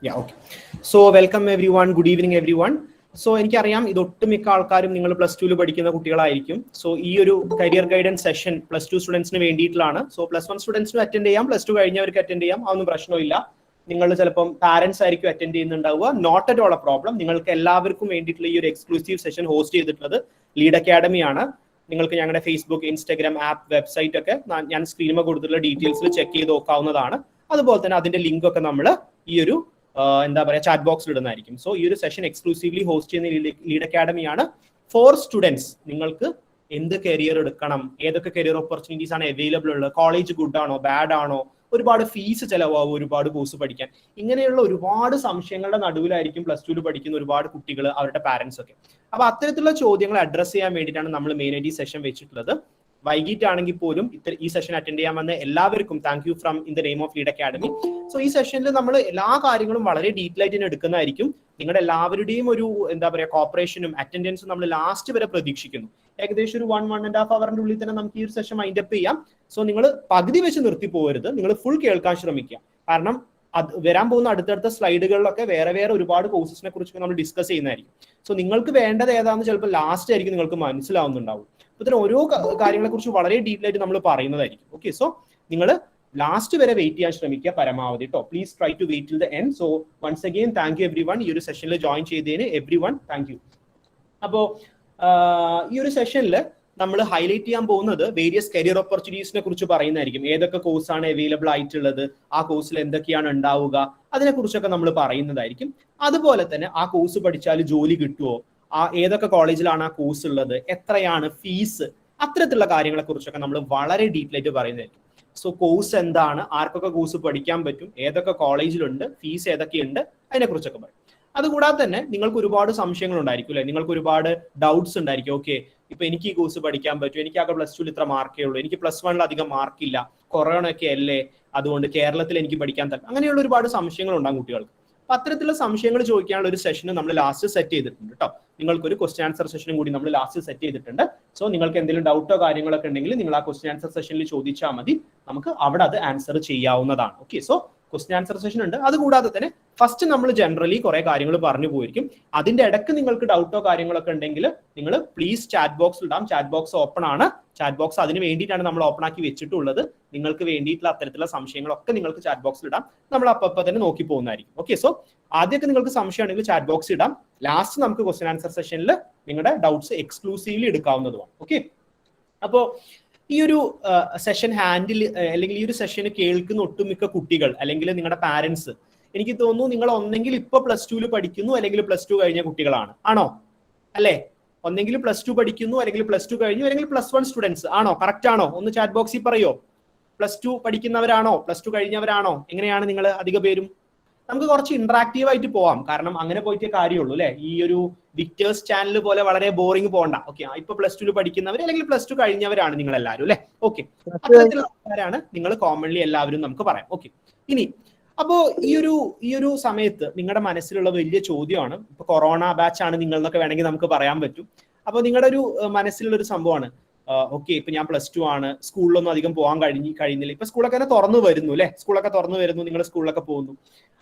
Yeah, okay. So welcome everyone. Good evening everyone. So എനിക്കറിയാം ഇത് ഒട്ടുമിക്ക ആൾക്കാരും നിങ്ങൾ പ്ലസ് ടുവിൽ പഠിക്കുന്ന കുട്ടികളായിരിക്കും. സോ ഈ ഒരു career guidance session plus two സ്റ്റുഡൻസിന് വേണ്ടിയിട്ടുള്ളതാണ്. സോ പ്ലസ് വൺ സ്റ്റുഡൻസിനും അറ്റൻഡ് ചെയ്യാം, പ്ലസ് ടു കഴിഞ്ഞവർക്ക് അറ്റൻഡ് ചെയ്യാം, അതൊന്നും പ്രശ്നമില്ല. നിങ്ങൾ ചിലപ്പം പാരന്റ്സ് ആയിരിക്കും അറ്റൻഡ് ചെയ്യുന്നുണ്ടാവുക, not at all a problem. നിങ്ങൾക്ക് എല്ലാവർക്കും വേണ്ടിയിട്ടുള്ള ഈ ഒരു എക്സ്ക്ലൂസീവ് സെഷൻ ഹോസ്റ്റ് ചെയ്തിട്ടുള്ളത് ലീഡ് അക്കാഡമിയാണ്. നിങ്ങൾക്ക് ഞങ്ങളുടെ ഫേസ്ബുക്ക്, ഇൻസ്റ്റാഗ്രാം, ആപ്പ്, വെബ്സൈറ്റ് ഒക്കെ ഞാൻ സ്ക്രീനിൽ കൊടുത്തിട്ടുള്ള ഡീറ്റെയിൽസിൽ ചെക്ക് ചെയ്ത് നോക്കാവുന്നതാണ്. അതുപോലെ തന്നെ അതിന്റെ ലിങ്ക് ഒക്കെ നമ്മൾ ഈ ഒരു എന്താ പറയുക ചാറ്റ് ബോക്സിൽ ഇടുന്നതായിരിക്കും. സോ ഈ ഒരു സെഷൻ എക്സ്ക്ലൂസീവ്ലി ഹോസ്റ്റ് ചെയ്യുന്ന ലീഡ് അക്കാഡമിയാണ് ഫോർ സ്റ്റുഡൻസ്. നിങ്ങൾക്ക് എന്ത് കരിയർ എടുക്കണം, ഏതൊക്കെ കരിയർ ഓപ്പർച്യൂണിറ്റീസ് ആണ് അവൈലബിൾ ഉള്ളത്, കോളേജ് ഗുഡ് ആണോ ബാഡ് ആണോ, ഒരുപാട് ഫീസ് ചിലവാകും ഒരുപാട് കോഴ്സ് പഠിക്കാൻ, ഇങ്ങനെയുള്ള ഒരുപാട് സംശയങ്ങളുടെ നടുവിലായിരിക്കും പ്ലസ് ടുവിൽ പഠിക്കുന്ന ഒരുപാട് കുട്ടികൾ, അവരുടെ പാരന്റ്സ് ഒക്കെ. അപ്പൊ അത്തരത്തിലുള്ള ചോദ്യങ്ങൾ അഡ്രസ് ചെയ്യാൻ വേണ്ടിയിട്ടാണ് നമ്മൾ മെയിനായിട്ട് ഈ സെഷൻ വെച്ചിട്ടുള്ളത്. വൈകിട്ടാണെങ്കിൽ പോലും ഈ സെഷൻ അറ്റൻഡ് ചെയ്യാൻ വന്ന എല്ലാവർക്കും thank you from in the name of lead academy. So ഈ സെഷനിൽ നമ്മൾ എല്ലാ കാര്യങ്ങളും വളരെ ഡീറ്റെയിൽ ആയിട്ട് തന്നെ എടുക്കുന്നതായിരിക്കും. നിങ്ങളുടെ എല്ലാവരുടെയും ഒരു എന്താ പറയുക കോപ്പറേഷനും അറ്റൻഡൻസും നമ്മൾ ലാസ്റ്റ് വരെ പ്രതീക്ഷിക്കുന്നു. ഏകദേശം ഒരു 1.5 അവറിന്റെ ഉള്ളിൽ തന്നെ നമുക്ക് ഈ ഒരു സെഷൻ മൈൻഡ് അപ്പ് ചെയ്യാം. സോ നിങ്ങൾ പകുതി വെച്ച് നിർത്തി പോകരുത്, നിങ്ങൾ ഫുൾ കേൾക്കാൻ ശ്രമിക്കുക. കാരണം അത് വരാൻ പോകുന്ന അടുത്തടുത്ത സ്ലൈഡുകളിലൊക്കെ വേറെ വേറെ ഒരുപാട് കോഴ്സസിനെ കുറിച്ചൊക്കെ നമ്മൾ ഡിസ്കസ് ചെയ്യുന്നതായിരിക്കും. സോ നിങ്ങൾക്ക് വേണ്ടത് ഏതാണെന്ന് ചിലപ്പോൾ ലാസ്റ്റ് ആയിരിക്കും നിങ്ങൾക്ക് മനസ്സിലാവുന്നുണ്ടാവും. ഇത്തരം ഓരോ കാര്യങ്ങളെ കുറിച്ച് വളരെ ഡീറ്റെയിൽ ആയിട്ട് നമ്മൾ പറയുന്നതായിരിക്കും. ഓക്കെ, സോ നിങ്ങൾ ലാസ്റ്റ് വരെ വെയിറ്റ് ചെയ്യാൻ ശ്രമിക്കുക പരമാവധി കേട്ടോ. Please try to wait till the end. So once again thank you everyone. ഈ ഒരു സെഷനിൽ ജോയിൻ ചെയ്തതിന് എവ്രി വൺ താങ്ക് യു. അപ്പോൾ ഈ ഒരു സെഷനിൽ നമ്മൾ ഹൈലൈറ്റ് ചെയ്യാൻ പോകുന്നത് വേരിയസ് കരിയർ ഓപ്പർച്യൂണിറ്റീസിനെ കുറിച്ച് പറയുന്നതായിരിക്കും. ഏതൊക്കെ കോഴ്സാണ് അവൈലബിൾ ആയിട്ടുള്ളത്, ആ കോഴ്സിൽ എന്തൊക്കെയാണ് ഉണ്ടാവുക, അതിനെക്കുറിച്ചൊക്കെ നമ്മൾ പറയുന്നതായിരിക്കും. അതുപോലെ തന്നെ ആ കോഴ്സ് പഠിച്ചാൽ ജോലി കിട്ടുമോ, ഏതൊക്കെ കോളേജിലാണ് ആ കോഴ്സ് ഉള്ളത്, എത്രയാണ് ഫീസ്, അത്തരത്തിലുള്ള കാര്യങ്ങളെ കുറിച്ചൊക്കെ നമ്മൾ വളരെ ഡീറ്റെയിൽ ആയിട്ട് പറയുന്നതായിരിക്കും. സോ കോഴ്സ് എന്താണ്, ആർക്കൊക്കെ കോഴ്സ് പഠിക്കാൻ പറ്റും, ഏതൊക്കെ കോളേജിലുണ്ട്, ഫീസ് ഏതൊക്കെയുണ്ട്, അതിനെക്കുറിച്ചൊക്കെ പറയും. അതുകൂടാതെ തന്നെ നിങ്ങൾക്ക് ഒരുപാട് സംശയങ്ങൾ ഉണ്ടായിരിക്കും അല്ലെ, നിങ്ങൾക്ക് ഒരുപാട് ഡൗട്ട്സ് ഉണ്ടായിരിക്കും. ഓക്കെ, ഇപ്പൊ എനിക്ക് ഈ കോഴ്സ് പഠിക്കാൻ പറ്റും, എനിക്ക് ആകെ പ്ലസ് ടുവിൽ ഇത്ര മാർക്കേ ഉള്ളൂ, എനിക്ക് പ്ലസ് വണ്ണിൽ അധികം മാർക്കില്ല, കൊറോണ ഒക്കെ അല്ലേ, അതുകൊണ്ട് കേരളത്തിൽ എനിക്ക് പഠിക്കാൻ തരും, അങ്ങനെയുള്ള ഒരുപാട് സംശയങ്ങൾ ഉണ്ടാകും കുട്ടികൾക്ക്. അപ്പൊ അത്തരത്തിലുള്ള സംശയങ്ങൾ ചോദിക്കാനുള്ള ഒരു സെഷന് നമ്മൾ ലാസ്റ്റ് സെറ്റ് ചെയ്തിട്ടുണ്ട് കേട്ടോ. നിങ്ങൾക്കൊരു ക്വസ്റ്റ്യൻ ആൻസർ സെഷനും കൂടി നമ്മൾ ലാസ്റ്റ് സെറ്റ് ചെയ്തിട്ടുണ്ട്. സോ നിങ്ങൾക്ക് എന്തെങ്കിലും ഡൗട്ടോ കാര്യങ്ങളൊക്കെ ഉണ്ടെങ്കിൽ നിങ്ങൾ ആ ക്വസ്റ്റ്യൻ ആൻസർ സെഷനിൽ ചോദിച്ചാൽ മതി, നമുക്ക് അവിടെ അത് ആൻസർ ചെയ്യാവുന്നതാണ്. Okay, so question answer session ഉണ്ട്. അതുകൂടാതെ തന്നെ ഫസ്റ്റ് നമ്മൾ ജനറലി കുറെ കാര്യങ്ങൾ പറഞ്ഞു പോയിരിക്കും. അതിന്റെ ഇടയ്ക്ക് നിങ്ങൾക്ക് ഡൗട്ടോ കാര്യങ്ങളൊക്കെ ഉണ്ടെങ്കിൽ നിങ്ങൾ പ്ലീസ് ചാറ്റ് ബോക്സിൽ ഇടാം. ചാറ്റ് ബോക്സ് ഓപ്പൺ ആണ്. ചാറ്റ് ബോക്സ് അതിന് വേണ്ടിയിട്ടാണ് നമ്മൾ ഓപ്പൺ ആക്കി വെച്ചിട്ടുള്ളത്. നിങ്ങൾക്ക് വേണ്ടിയിട്ടുള്ള അത്തരത്തിലുള്ള സംശയങ്ങളൊക്കെ നിങ്ങൾക്ക് ചാറ്റ് ബോക്സിൽ ഇടാം. നമ്മൾ അപ്പം തന്നെ നോക്കി പോകുന്നതായിരിക്കും. ഓക്കെ, സോ ആദ്യമൊക്കെ നിങ്ങൾക്ക് സംശയം ഉണ്ടെങ്കിൽ ചാറ്റ് ബോക്സ് ഇടാം. ലാസ്റ്റ് നമുക്ക് ക്വസ്റ്റ്യൻ ആൻസർ സെഷനിൽ നിങ്ങളുടെ ഡൗട്ട്സ് എക്സ്ക്ലൂസീവ്ലി എടുക്കാവുന്നതുമാണ്. ഓക്കെ, അപ്പോൾ ഈ ഒരു സെഷൻ ഹാൻഡിൽ അല്ലെങ്കിൽ ഈ ഒരു സെഷൻ കേൾക്കുന്ന ഒട്ടുമിക്ക കുട്ടികൾ അല്ലെങ്കിൽ നിങ്ങളുടെ പാരന്റ്സ്, എനിക്ക് തോന്നുന്നു നിങ്ങൾ ഒന്നെങ്കിൽ ഇപ്പൊ പ്ലസ് ടുവിൽ പഠിക്കുന്നു അല്ലെങ്കിൽ പ്ലസ് ടു കഴിഞ്ഞ കുട്ടികളാണ്. ആണോ? അല്ലേ? ഒന്നെങ്കിൽ പ്ലസ് ടു പഠിക്കുന്നു അല്ലെങ്കിൽ പ്ലസ് ടു കഴിഞ്ഞു അല്ലെങ്കിൽ പ്ലസ് വൺ സ്റ്റുഡൻസ് ആണോ? കറക്റ്റ് ആണോ? ഒന്ന് ചാറ്റ് ബോക്സിൽ പറയോ. പ്ലസ് ടു പഠിക്കുന്നവരാണോ, പ്ലസ് ടു കഴിഞ്ഞവരാണോ, എങ്ങനെയാണ് നിങ്ങൾ അധിക പേരും? നമുക്ക് കുറച്ച് ഇന്ററാക്റ്റീവ് ആയിട്ട് പോവാം, കാരണം അങ്ങനെ പോയിട്ടേ കാര്യമുള്ളൂ അല്ലെ. ഈ ഒരു വിക്ടേഴ്സ് ചാനൽ പോലെ വളരെ ബോറിംഗ് പോകണ്ട. ഓക്കെ, ഇപ്പൊ പ്ലസ് ടു പഠിക്കുന്നവർ അല്ലെങ്കിൽ പ്ലസ് ടു കഴിഞ്ഞവരാണ് നിങ്ങൾ എല്ലാവരും അല്ലെ. ഓക്കെ, അത്തരത്തിലുള്ള ആൾക്കാരാണ് നിങ്ങൾ കോമൺലി എല്ലാവരും നമുക്ക് പറയാം. ഓക്കെ, ഇനി അപ്പോ ഈ ഒരു സമയത്ത് നിങ്ങളുടെ മനസ്സിലുള്ള വലിയ ചോദ്യമാണ്, ഇപ്പൊ കൊറോണ ബാച്ച് ആണ് നിങ്ങൾ എന്നൊക്കെ വേണമെങ്കിൽ നമുക്ക് പറയാൻ പറ്റും. അപ്പൊ നിങ്ങളുടെ ഒരു മനസ്സിലുള്ള ഒരു സംഭവമാണ്, ഓക്കെ ഇപ്പൊ ഞാൻ പ്ലസ് ടു ആണ്, സ്കൂളിലൊന്നും അധികം പോകാൻ കഴിയുന്നില്ല, ഇപ്പൊ സ്കൂളൊക്കെ തന്നെ തുറന്നു വരുന്നു അല്ലെ, സ്കൂളൊക്കെ തുറന്നു വരുന്നു, നിങ്ങൾ സ്കൂളിലൊക്കെ പോകുന്നു.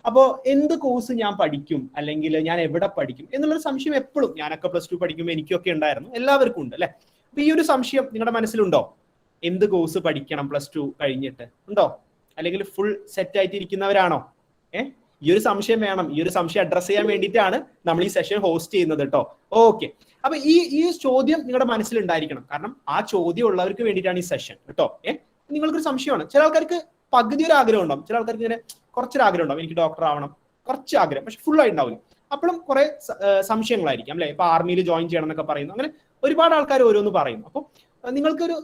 അപ്പോൾ എന്ത് കോഴ്സ് ഞാൻ പഠിക്കും അല്ലെങ്കിൽ ഞാൻ എവിടെ പഠിക്കും എന്നുള്ളൊരു സംശയം എപ്പോഴും, ഞാനൊക്കെ പ്ലസ് ടു പഠിക്കുമ്പോൾ എനിക്കൊക്കെ ഉണ്ടായിരുന്നു, എല്ലാവർക്കും ഉണ്ട് അല്ലെ. അപ്പൊ ഈ ഒരു സംശയം നിങ്ങളുടെ മനസ്സിലുണ്ടോ? എന്ത് കോഴ്സ് പഠിക്കണം പ്ലസ് ടു കഴിഞ്ഞിട്ട് ഉണ്ടോ? അല്ലെങ്കിൽ ഫുൾ സെറ്റ് ആയിട്ട് ഇരിക്കുന്നവരാണോ? ഈ ഒരു സംശയം വേണം. ഈ ഒരു സംശയം അഡ്രസ് ചെയ്യാൻ വേണ്ടിയിട്ടാണ് നമ്മൾ ഈ സെഷൻ ഹോസ്റ്റ് ചെയ്യുന്നത് കേട്ടോ. ഓക്കെ, അപ്പൊ ഈ ചോദ്യം നിങ്ങളുടെ മനസ്സിലുണ്ടായിരിക്കണം, കാരണം ആ ചോദ്യം ഉള്ളവർക്ക് വേണ്ടിയിട്ടാണ് ഈ സെഷൻ കേട്ടോ. നിങ്ങൾക്കൊരു സംശയമാണ്. ചില ആൾക്കാർക്ക് പകുതി ഒരു ആഗ്രഹം ഉണ്ടാവും, ചില ആൾക്കാർക്ക് ഇങ്ങനെ കുറച്ചൊരു ആഗ്രഹം ഉണ്ടാവും, എനിക്ക് ഡോക്ടർ ആവണം, കുറച്ച് ആഗ്രഹം, പക്ഷെ ഫുൾ ആയിട്ടുണ്ടാവില്ല. അപ്പോഴും കുറെ സംശയങ്ങളായിരിക്കും അല്ലെ. ഇപ്പൊ ആർമിയിൽ ജോയിൻ ചെയ്യണം എന്നൊക്കെ പറയുന്നു, അങ്ങനെ ഒരുപാട് ആൾക്കാർ ഓരോന്ന് പറയുന്നു. അപ്പൊ നിങ്ങൾക്കൊരു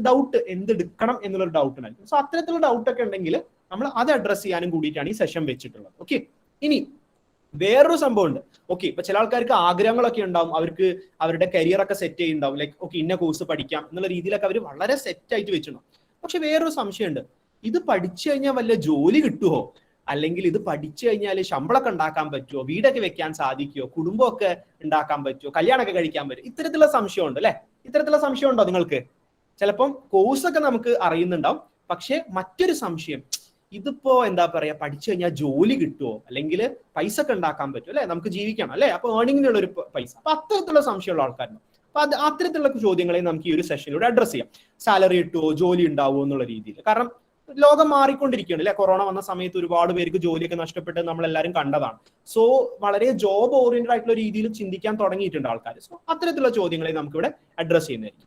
ഡൗട്ട് എന്തെടുക്കണം എന്നുള്ളൊരു ഡൗട്ട് ഉണ്ടായിരിക്കും. സോ അത്തരത്തിലുള്ള ഡൗട്ട് ഒക്കെ ഉണ്ടെങ്കിൽ നമ്മൾ അത് അഡ്രസ് ചെയ്യാനും കൂടിയിട്ടാണ് ഈ സെഷൻ വെച്ചിട്ടുള്ളത്. ഓക്കെ, ഇനി വേറൊരു സംഭവം ഉണ്ട്. ഓക്കെ, ഇപ്പൊ ചില ആൾക്കാർക്ക് ആഗ്രഹങ്ങളൊക്കെ ഉണ്ടാവും, അവർക്ക് അവരുടെ കരിയർ ഒക്കെ സെറ്റ് ചെയ്യുന്നുണ്ടാവും, ലൈക്ക് ഓക്കെ ഇന്ന കോഴ്സ് പഠിക്കാം എന്നുള്ള രീതിയിലൊക്കെ അവർ വളരെ സെറ്റ് ആയിട്ട് വെച്ചിട്ടുണ്ടാവും. പക്ഷെ വേറൊരു സംശയമുണ്ട്, ഇത് പഠിച്ചു കഴിഞ്ഞാൽ വല്ല ജോലി കിട്ടുമോ, അല്ലെങ്കിൽ ഇത് പഠിച്ചു കഴിഞ്ഞാൽ ശമ്പളമൊക്കെ ഉണ്ടാക്കാൻ പറ്റുമോ, വീടൊക്കെ വെക്കാൻ സാധിക്കുമോ, കുടുംബമൊക്കെ ഉണ്ടാക്കാൻ പറ്റുമോ, കല്യാണമൊക്കെ കഴിക്കാൻ പറ്റുമോ, ഇത്തരത്തിലുള്ള സംശയമുണ്ട് അല്ലെ. ഇത്തരത്തിലുള്ള സംശയമുണ്ടോ നിങ്ങൾക്ക്? ചിലപ്പം കോഴ്സൊക്കെ നമുക്ക് അറിയുന്നുണ്ടാവും, പക്ഷെ മറ്റൊരു സംശയം, ഇതിപ്പോ എന്താ പറയാ, പഠിച്ചു കഴിഞ്ഞാൽ ജോലി കിട്ടുമോ, അല്ലെങ്കിൽ പൈസ ഒക്കെ ഉണ്ടാക്കാൻ പറ്റുമോ, അല്ലെ, നമുക്ക് ജീവിക്കണം അല്ലെ, അപ്പൊ ഏർണിങ്ങിനുള്ള ഒരു പൈസ. അപ്പൊ അത്തരത്തിലുള്ള സംശയമുള്ള ആൾക്കാരുണ്ട്. അപ്പൊ അത്തരത്തിലുള്ള ചോദ്യങ്ങളെ നമുക്ക് ഈ ഒരു സെഷനിലൂടെ അഡ്രസ് ചെയ്യാം. സാലറി കിട്ടുമോ, ജോലി ഉണ്ടാവുമോ എന്നുള്ള രീതിയിൽ. കാരണം ലോകം മാറിക്കൊണ്ടിരിക്കുകയാണ് അല്ലെ. കൊറോണ വന്ന സമയത്ത് ഒരുപാട് പേർക്ക് ജോലിയൊക്കെ നഷ്ടപ്പെട്ട് നമ്മൾ എല്ലാവരും കണ്ടതാണ്. സോ വളരെ ജോബ് ഓറിയന്റഡ് ആയിട്ടുള്ള രീതിയിൽ ചിന്തിക്കാൻ തുടങ്ങിയിട്ടുണ്ട് ആൾക്കാർ. സോ അത്തരത്തിലുള്ള ചോദ്യങ്ങളെ നമുക്കിവിടെ അഡ്രസ് ചെയ്യുന്നതായിരിക്കും.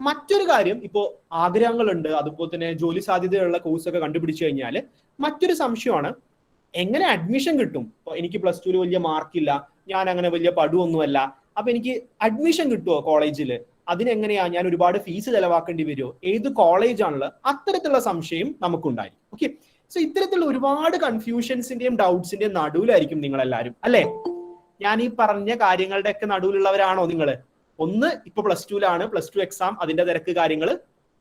മറ്റൊരു കാര്യം, ഇപ്പോ ആഗ്രഹങ്ങളുണ്ട്, അതുപോലെ തന്നെ ജോലി സാധ്യതയുള്ള കോഴ്സൊക്കെ കണ്ടുപിടിച്ചു കഴിഞ്ഞാൽ മറ്റൊരു സംശയമാണ് എങ്ങനെ അഡ്മിഷൻ കിട്ടും. ഇപ്പൊ എനിക്ക് +2 വലിയ മാർക്കില്ല, ഞാൻ അങ്ങനെ വലിയ പടുവൊന്നുമല്ല, അപ്പൊ എനിക്ക് അഡ്മിഷൻ കിട്ടുമോ കോളേജിൽ, അതിനെങ്ങനെയാ, ഞാൻ ഒരുപാട് ഫീസ് ചെലവാക്കേണ്ടി വരുമോ, ഏത് കോളേജാണുള്ളത്, അത്തരത്തിലുള്ള സംശയം നമുക്കുണ്ടായിരിക്കും. ഓക്കെ, സോ ഇത്തരത്തിലുള്ള ഒരുപാട് കൺഫ്യൂഷൻസിന്റെയും ഡൗട്ട്സിന്റെയും നടുവിലായിരിക്കും നിങ്ങൾ എല്ലാവരും അല്ലെ. ഞാൻ ഈ പറഞ്ഞ കാര്യങ്ങളുടെ ഒക്കെ നടുവിലുള്ളവരാണോ നിങ്ങൾ? ഒന്ന് ഇപ്പൊ +2ലാണ്, +2 എക്സാം, അതിന്റെ തിരക്ക് കാര്യങ്ങൾ,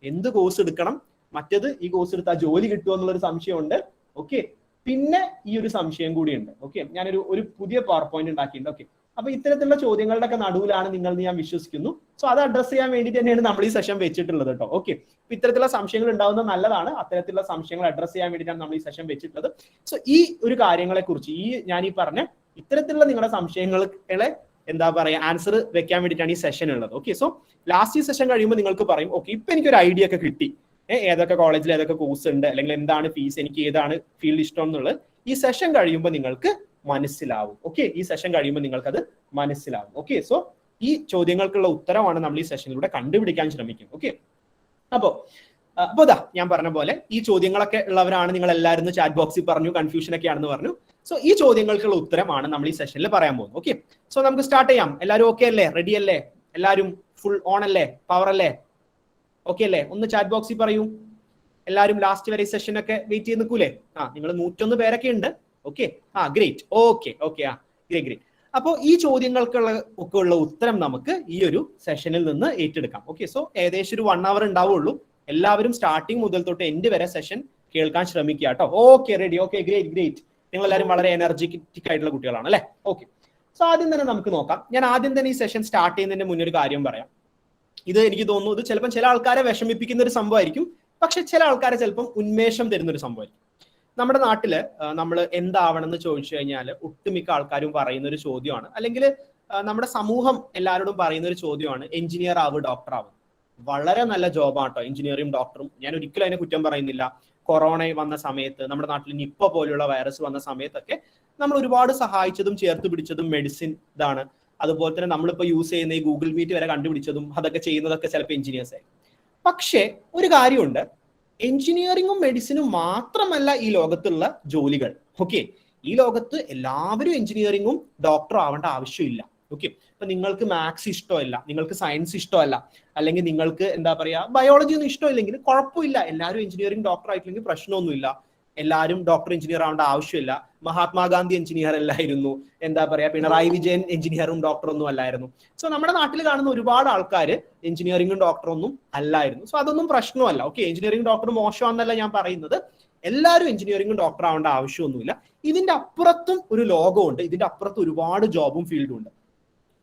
എന്ത് കോഴ്സ് എടുക്കണം, മറ്റേത് ഈ കോഴ്സ് എടുത്താൽ ജോലി കിട്ടുമോ എന്നുള്ളൊരു സംശയമുണ്ട്. ഓക്കെ, പിന്നെ ഈ ഒരു സംശയം കൂടിയുണ്ട്. ഓക്കെ, ഞാനൊരു പുതിയ പവർ പോയിന്റ് ഉണ്ടാക്കിയിട്ടുണ്ട്. ഓക്കെ, അപ്പൊ ഇത്തരത്തിലുള്ള ചോദ്യങ്ങളുടെ ഒക്കെ നടുവിലാണ് നിങ്ങൾ എന്ന് ഞാൻ വിശ്വസിക്കുന്നു. സോ അത് അഡ്രസ് ചെയ്യാൻ വേണ്ടി തന്നെയാണ് നമ്മൾ ഈ സെഷൻ വെച്ചിട്ടുള്ളത് കേട്ടോ. ഓക്കെ, അപ്പൊ ഇത്തരത്തിലുള്ള സംശയങ്ങൾ ഉണ്ടാവുന്നത് നല്ലതാണ്. അത്തരത്തിലുള്ള സംശയങ്ങൾ അഡ്രസ് ചെയ്യാൻ വേണ്ടിയിട്ടാണ് നമ്മൾ ഈ സെഷൻ വെച്ചിട്ടുള്ളത്. സോ ഈ ഒരു കാര്യങ്ങളെ കുറിച്ച്, ഞാൻ ഈ പറഞ്ഞ ഇത്തരത്തിലുള്ള നിങ്ങളുടെ സംശയങ്ങളെ എന്താ പറയാ ആൻസർ വെക്കാൻ വേണ്ടിയിട്ടാണ് ഈ സെഷൻ ഉള്ളത്. ഓക്കെ, സോ ലാസ്റ്റ് ഈ സെഷൻ കഴിയുമ്പോൾ നിങ്ങൾക്ക് പറയും ഓക്കെ ഇപ്പൊ എനിക്കൊരു ഐഡിയ ഒക്കെ കിട്ടി, ഏതൊക്കെ കോളേജിൽ ഏതൊക്കെ കോഴ്സ് ഉണ്ട്, അല്ലെങ്കിൽ എന്താണ് ഫീസ്, എനിക്ക് ഏതാണ് ഫീൽഡ് ഇഷ്ടം എന്നുള്ളത് ഈ സെഷൻ കഴിയുമ്പോൾ നിങ്ങൾക്ക് മനസ്സിലാവും. ഓക്കെ, ഈ സെഷൻ കഴിയുമ്പോൾ നിങ്ങൾക്ക് അത് മനസ്സിലാവും. ഓക്കെ, സോ ഈ ചോദ്യങ്ങൾക്കുള്ള ഉത്തരമാണ് നമ്മൾ ഈ സെഷനിലൂടെ കണ്ടുപിടിക്കാൻ ശ്രമിക്കും. ഓക്കെ, അപ്പോ ഇതാ ഞാൻ പറഞ്ഞ പോലെ ഈ ചോദ്യങ്ങളൊക്കെ ഉള്ളവരാണ് നിങ്ങൾ എല്ലാവരും ചാറ്റ് ബോക്സിൽ പറഞ്ഞു, കൺഫ്യൂഷൻ ഒക്കെ ആണെന്ന് പറഞ്ഞു. സോ ഈ ചോദ്യങ്ങൾക്കുള്ള ഉത്തരമാണ് നമ്മൾ ഈ സെഷനിൽ പറയാൻ പോകുന്നത്. ഓക്കെ, സോ നമുക്ക് സ്റ്റാർട്ട് ചെയ്യാം. എല്ലാവരും ഓക്കെ അല്ലേ, റെഡി അല്ലേ, എല്ലാവരും ഫുൾ ഓൺ അല്ലേ, പവർ അല്ലേ, ഓക്കെ അല്ലേ? ഒന്ന് ചാറ്റ് ബോക്സിൽ പറയൂ. എല്ലാവരും ലാസ്റ്റ് വരെ ഈ സെഷൻ ഒക്കെ വെയിറ്റ് ചെയ്ത് നിൽക്കൂലേ? നിങ്ങൾ 101 പേരൊക്കെ ഉണ്ട്. Okay, great. Okay, great. അപ്പോൾ ഈ ചോദ്യങ്ങൾക്കുള്ള ഒക്കെ ഉള്ള ഉത്തരം നമുക്ക് ഈ ഒരു സെഷനിൽ നിന്ന് ഏറ്റെടുക്കാം. ഓക്കെ, സോ ഏകദേശം ഒരു 1 hour ഉണ്ടാവുള്ളൂ. എല്ലാവരും സ്റ്റാർട്ടിങ് മുതൽ തൊട്ട് എൻഡ് വരെ സെഷൻ കേൾക്കാൻ ശ്രമിക്കുക കേട്ടോ. Okay, ready. Okay, great. നിങ്ങൾ എല്ലാവരും വളരെ എനർജറ്റിക് ആയിട്ടുള്ള കുട്ടികളാണ് അല്ലെ. ഓക്കെ, സോ ആദ്യം തന്നെ നമുക്ക് നോക്കാം. ഞാൻ ആദ്യം തന്നെ ഈ സെഷൻ സ്റ്റാർട്ട് ചെയ്യുന്നതിന് മുന്നേ ഒരു കാര്യം പറയാം. ഇത് എനിക്ക് തോന്നുന്നു ഇത് ചിലപ്പോൾ ചില ആൾക്കാരെ വിഷമിപ്പിക്കുന്ന ഒരു സംഭവമായിരിക്കും, പക്ഷെ ചില ആൾക്കാരെ ചിലപ്പം ഉന്മേഷം തരുന്ന ഒരു സംഭവമായിരിക്കും. നമ്മുടെ നാട്ടില് നമ്മൾ എന്താവണം എന്ന് ചോദിച്ചു കഴിഞ്ഞാൽ ഒട്ടുമിക്ക ആൾക്കാരും പറയുന്ന ഒരു ചോദ്യമാണ്, അല്ലെങ്കിൽ നമ്മുടെ സമൂഹം എല്ലാവരോടും പറയുന്ന ഒരു ചോദ്യമാണ് എഞ്ചിനീയർ ആവും, ഡോക്ടർ ആവും. വളരെ നല്ല ജോബാണ് കേട്ടോ എഞ്ചിനീയറിംഗ് ഡോക്ടറും. ഞാൻ ഒരിക്കലും അതിനെ കുറ്റം പറയുന്നില്ല. കൊറോണ വന്ന സമയത്ത്, നമ്മുടെ നാട്ടിൽ നിപ്പ പോലെയുള്ള വൈറസ് വന്ന സമയത്തൊക്കെ നമ്മൾ ഒരുപാട് സഹായിച്ചതും ചേർത്ത് പിടിച്ചതും മെഡിസിൻ ഇതാണ്. അതുപോലെ തന്നെ നമ്മളിപ്പോൾ യൂസ് ചെയ്യുന്ന ഈ ഗൂഗിൾ മീറ്റ് വരെ കണ്ടുപിടിച്ചതും അതൊക്കെ ചെയ്യുന്നതൊക്കെ ചിലപ്പോൾ എഞ്ചിനീയേഴ്സ് ആയിരിക്കും. പക്ഷേ ഒരു കാര്യമുണ്ട്, എഞ്ചിനീയറിംഗും മെഡിസിനും മാത്രമല്ല ഈ ലോകത്തുള്ള ജോലികൾ. ഓക്കെ, ഈ ലോകത്ത് എല്ലാവരും എഞ്ചിനീയറിംഗും ഡോക്ടറും ആവേണ്ട ആവശ്യമില്ല. ഓക്കെ, ഇപ്പൊ നിങ്ങൾക്ക് മാത്സ് ഇഷ്ടമല്ല, നിങ്ങൾക്ക് സയൻസ് ഇഷ്ടമല്ല, അല്ലെങ്കിൽ നിങ്ങൾക്ക് എന്താ പറയാ ബയോളജി ഒന്നും ഇഷ്ടമില്ലെങ്കിൽ കുഴപ്പമില്ല, എല്ലാവരും എഞ്ചിനീയറിംഗ് ഡോക്ടർ ആയിട്ടില്ലെങ്കിൽ പ്രശ്നമൊന്നുമില്ല. എല്ലാവരും ഡോക്ടർ എഞ്ചിനീയർ ആവേണ്ട ആവശ്യമില്ല. മഹാത്മാഗാന്ധി എഞ്ചിനീയർ അല്ലായിരുന്നു, എന്താ പറയാ പിണറായി വിജയൻ എഞ്ചിനീയറും ഡോക്ടറൊന്നും അല്ലായിരുന്നു. സോ നമ്മുടെ നാട്ടിൽ കാണുന്ന ഒരുപാട് ആൾക്കാർ എഞ്ചിനീയറിംഗും ഡോക്ടറൊന്നും അല്ലായിരുന്നു. സോ അതൊന്നും പ്രശ്നമല്ല. ഓക്കെ, എഞ്ചിനീയറിംഗ് ഡോക്ടർ മോശമാണെന്നല്ല ഞാൻ പറയുന്നത്. എല്ലാവരും എഞ്ചിനീയറിംഗും ഡോക്ടർ ആവേണ്ട ആവശ്യമൊന്നുമില്ല. ഇതിന്റെ അപ്പുറത്തും ഒരു ലോകമുണ്ട്, ഇതിന്റെ അപ്പുറത്തും ഒരുപാട് ജോബും ഫീൽഡും ഉണ്ട്.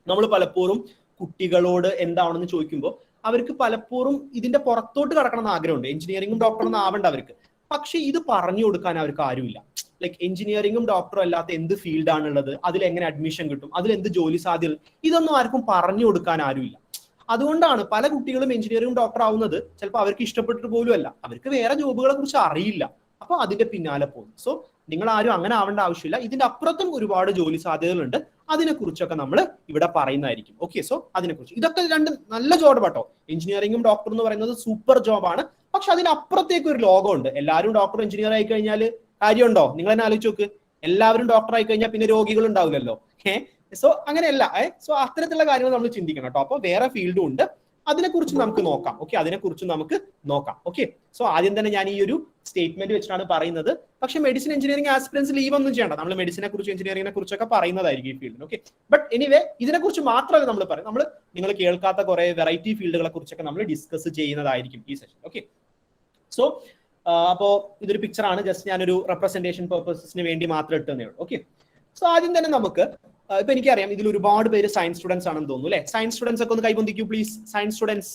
നമ്മൾ പലപ്പോഴും കുട്ടികളോട് എന്താണെന്ന് ചോദിക്കുമ്പോൾ അവർക്ക് പലപ്പോഴും ഇതിന്റെ പുറത്തോട്ട് കടക്കണം എന്ന് ആഗ്രഹമുണ്ട്, എഞ്ചിനീയറിംഗും ഡോക്ടറൊന്നും ആവേണ്ട അവർക്ക്. പക്ഷെ ഇത് പറഞ്ഞു കൊടുക്കാൻ അവർക്ക് ആരുമില്ല. ലൈക്ക് എഞ്ചിനീയറിംഗും ഡോക്ടറും അല്ലാത്ത എന്ത് ഫീൽഡാണുള്ളത്, അതിലെങ്ങനെ അഡ്മിഷൻ കിട്ടും, അതിലെന്ത് ജോലി സാധ്യത, ഇതൊന്നും ആർക്കും പറഞ്ഞു കൊടുക്കാൻ ആരുമില്ല. അതുകൊണ്ടാണ് പല കുട്ടികളും എഞ്ചിനീയറിംഗും ഡോക്ടർ ആവുന്നത് ചിലപ്പോൾ അവർക്ക് ഇഷ്ടപ്പെട്ടിട്ട് പോലും അല്ല, അവർക്ക് വേറെ ജോബുകളെ കുറിച്ച് അറിയില്ല, അപ്പൊ അതിന്റെ പിന്നാലെ പോകും. സോ നിങ്ങൾ ആരും അങ്ങനെ ആവേണ്ട ആവശ്യമില്ല. ഇതിന്റെ അപ്പുറത്തും ഒരുപാട് ജോലി സാധ്യതകളുണ്ട്, അതിനെക്കുറിച്ചൊക്കെ നമ്മൾ ഇവിടെ പറയുന്നതായിരിക്കും. ഓക്കെ, സോ അതിനെക്കുറിച്ച് ഇതൊക്കെ രണ്ട് നല്ല ജോബ് കേട്ടോ. എഞ്ചിനീയറിംഗും ഡോക്ടർ എന്ന് പറയുന്നത് സൂപ്പർ ജോബാണ്. പക്ഷെ അതിനപ്പുറത്തേക്ക് ഒരു ലോകമുണ്ട്. എല്ലാവരും ഡോക്ടർ എഞ്ചിനീയർ ആയി കഴിഞ്ഞാൽ കാര്യമുണ്ടോ? നിങ്ങൾ തന്നെ ആലോചിച്ച് നോക്ക്. എല്ലാവരും ഡോക്ടർ ആയി കഴിഞ്ഞാൽ പിന്നെ രോഗികൾ ഉണ്ടാവില്ലല്ലോ. സോ അങ്ങനെയല്ല. സോ അത്തരത്തിലുള്ള കാര്യങ്ങൾ നമ്മൾ ചിന്തിക്കണം കേട്ടോ. അപ്പൊ വേറെ ഫീൽഡും ഉണ്ട്, അതിനെക്കുറിച്ച് നമുക്ക് നോക്കാം. ഓക്കെ, അതിനെക്കുറിച്ച് നമുക്ക് നോക്കാം. ഓക്കെ, സോ ആദ്യം തന്നെ ഞാൻ ഈ ഒരു സ്റ്റേറ്റ്മെന്റ് വെച്ചിട്ടാണ് പറയുന്നത്. പക്ഷെ മെഡിസിൻ എഞ്ചിനീയറിംഗ് ആസ്പിറൻസ് ലീവ് ഒന്നും ചെയ്യണ്ട. നമ്മൾ മെഡിസിനെ കുറിച്ച് എഞ്ചിനീയറിംഗിനെ കുറിച്ചൊക്കെ പറയുന്നതായിരിക്കും ഈ ഫീൽഡിൽ. ഓക്കെ, ബട്ട് എനിവേ ഇതിനെക്കുറിച്ച് മാത്രമല്ല നമ്മൾ പറയും, നമ്മൾ നിങ്ങൾ കേൾക്കാത്ത കുറെ വെറൈറ്റി ഫീൽഡുകളെ കുറിച്ചൊക്കെ നമ്മൾ ഡിസ്കസ് ചെയ്യുന്നതായിരിക്കും ഈ സെഷൻ. ഓക്കെ, സോ അപ്പോ ഇതൊരു പിക്ചറാണ്, ജസ്റ്റ് ഞാനൊരു റെപ്രസെന്റേഷൻ പർപ്പസിന് വേണ്ടി മാത്രം ഇട്ടുന്നേ ഉള്ളൂ. ഓക്കെ, സോ ആദ്യം തന്നെ നമുക്ക് ഇപ്പൊ എനിക്കറിയാം ഇതിൽ ഒരുപാട് പേര് സയൻസ് സ്റ്റുഡൻസ് ആണെന്ന് തോന്നുന്നു അല്ലെ. സയൻസ് സ്റ്റുഡൻസ് ഒക്കെ ഒന്ന് കൈബന്ധിക്കൂ please. Science students,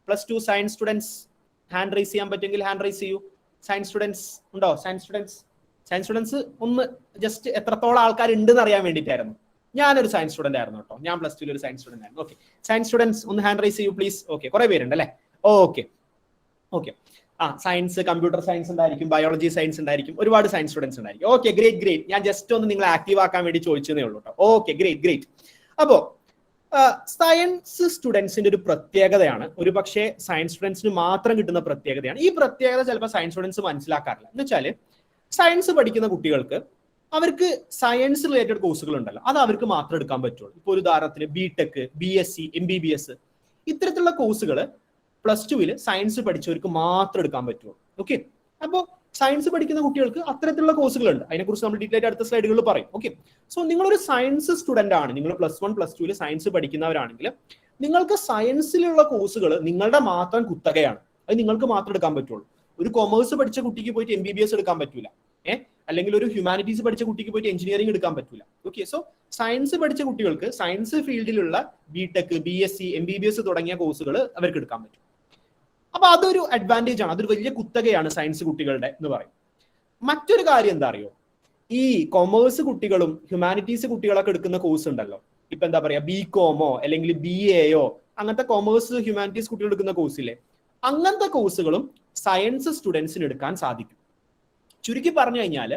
+2 science students hand raise ചെയ്യാൻ പറ്റുമെങ്കിൽ ഹാൻഡ് റൈസ് ചെയ്യൂ. സയൻസ് സ്റ്റുഡൻസ് ഉണ്ടോ? സയൻസ് സ്റ്റുഡൻസ് ഒന്ന് ജസ്റ്റ് എത്രത്തോളം ആൾക്കാർ ഉണ്ടെന്ന് അറിയാൻ വേണ്ടിയിട്ടായിരുന്നു. ഞാനൊരു സയൻസ് സ്റ്റുഡന്റ് ആയിരുന്നു കേട്ടോ. ഞാൻ പ്ലസ് ടുവിൽ ഒരു സയൻസ് സ്റ്റുഡന്റ് ആയിരുന്നു. ഓക്കെ, സയൻസ് സ്റ്റുഡൻസ് ഒന്ന് ഹാൻഡ് റൈസ് ചെയ്യൂ പ്ലീസ്. ഓക്കെ, കുറെ പേരുണ്ട് അല്ലേ? ഓക്കെ, സയൻസ്, കമ്പ്യൂട്ടർ സയൻസ് ഉണ്ടായിരിക്കും, ബയോളജി സയൻസ് ഉണ്ടായിരിക്കും, ഒരുപാട് സയൻസ് സ്റ്റുഡൻസ് ഉണ്ടായിരിക്കും. Okay, great. ഞാൻ ജസ്റ്റ് ഒന്ന് നിങ്ങളെ ആക്റ്റീവ് ആക്കാൻ വേണ്ടി ചോദിച്ചതേ ഉള്ളൂ കേട്ടോ. Okay, great. അപ്പോ സയൻസ് സ്റ്റുഡൻസിന്റെ ഒരു പ്രത്യേകതയാണ്, ഒരു പക്ഷേ സയൻസ് സ്റ്റുഡൻസിന് മാത്രം കിട്ടുന്ന പ്രത്യേകതയാണ്. ഈ പ്രത്യേകത ചിലപ്പോൾ സയൻസ് സ്റ്റുഡൻസ് മനസ്സിലാക്കാറില്ല. എന്ന് വെച്ചാൽ സയൻസ് പഠിക്കുന്ന കുട്ടികൾക്ക് അവർക്ക് സയൻസ് റിലേറ്റഡ് കോഴ്സുകൾ ഉണ്ടല്ലോ, അത് അവർക്ക് മാത്രം എടുക്കാൻ പറ്റുള്ളൂ. ഇപ്പോൾ ഒരു ഉദാഹരണത്തിന് ബിടെക്, BSc, MBBS ഇത്തരത്തിലുള്ള കോഴ്സുകൾ പ്ലസ് ടുവിൽ സയൻസ് പഠിച്ചവർക്ക് മാത്രം എടുക്കാൻ പറ്റുള്ളൂ. ഓക്കെ, അപ്പോൾ സയൻസ് പഠിക്കുന്ന കുട്ടികൾക്ക് അത്തരത്തിലുള്ള കോഴ്സുകളുണ്ട്. അതിനെക്കുറിച്ച് നമ്മൾ ഡീറ്റെയിൽ അടുത്ത സ്ലൈഡുകളിൽ പറയും. ഓക്കെ, സോ നിങ്ങളൊരു സയൻസ് സ്റ്റുഡന്റ് ആണ്, നിങ്ങൾ +1 +2 സയൻസ് പഠിക്കുന്നവരാണെങ്കിൽ നിങ്ങൾക്ക് സയൻസിലുള്ള കോഴ്സുകൾ നിങ്ങളുടെ മാത്രം കുത്തകയാണ്. അത് നിങ്ങൾക്ക് മാത്രം എടുക്കാൻ പറ്റുള്ളൂ. ഒരു കൊമേഴ്സ് പഠിച്ച കുട്ടിക്ക് പോയിട്ട് MBBS എടുക്കാൻ പറ്റൂല. അല്ലെങ്കിൽ ഒരു ഹ്യൂമാനിറ്റീസ് പഠിച്ച കുട്ടിക്ക് പോയിട്ട് എഞ്ചിനീയറിംഗ് എടുക്കാൻ പറ്റൂല. ഓക്കെ, സോ സയൻസ് പഠിച്ച കുട്ടികൾക്ക് സയൻസ് ഫീൽഡിലുള്ള BTech, BSc, MBBS തുടങ്ങിയ കോഴ്സുകൾ അവർക്ക് എടുക്കാൻ പറ്റും. അപ്പൊ അതൊരു അഡ്വാൻറ്റേജ് ആണ്, അതൊരു വലിയ കുത്തകയാണ് സയൻസ് കുട്ടികളുടെ എന്ന് പറയും. മറ്റൊരു കാര്യം എന്താ അറിയോ, ഈ കൊമേഴ്സ് കുട്ടികളും ഹ്യൂമാനിറ്റീസ് കുട്ടികളൊക്കെ എടുക്കുന്ന കോഴ്സ് ഉണ്ടല്ലോ, ഇപ്പൊ എന്താ പറയാ BComോ അല്ലെങ്കിൽ BAയോ അങ്ങനത്തെ കൊമേഴ്സ് ഹ്യൂമാനിറ്റീസ് കുട്ടികൾ എടുക്കുന്ന കോഴ്സില്ലേ, അങ്ങനത്തെ കോഴ്സുകളും സയൻസ് സ്റ്റുഡൻസിന് എടുക്കാൻ സാധിക്കും. ചുരുക്കി പറഞ്ഞു കഴിഞ്ഞാൽ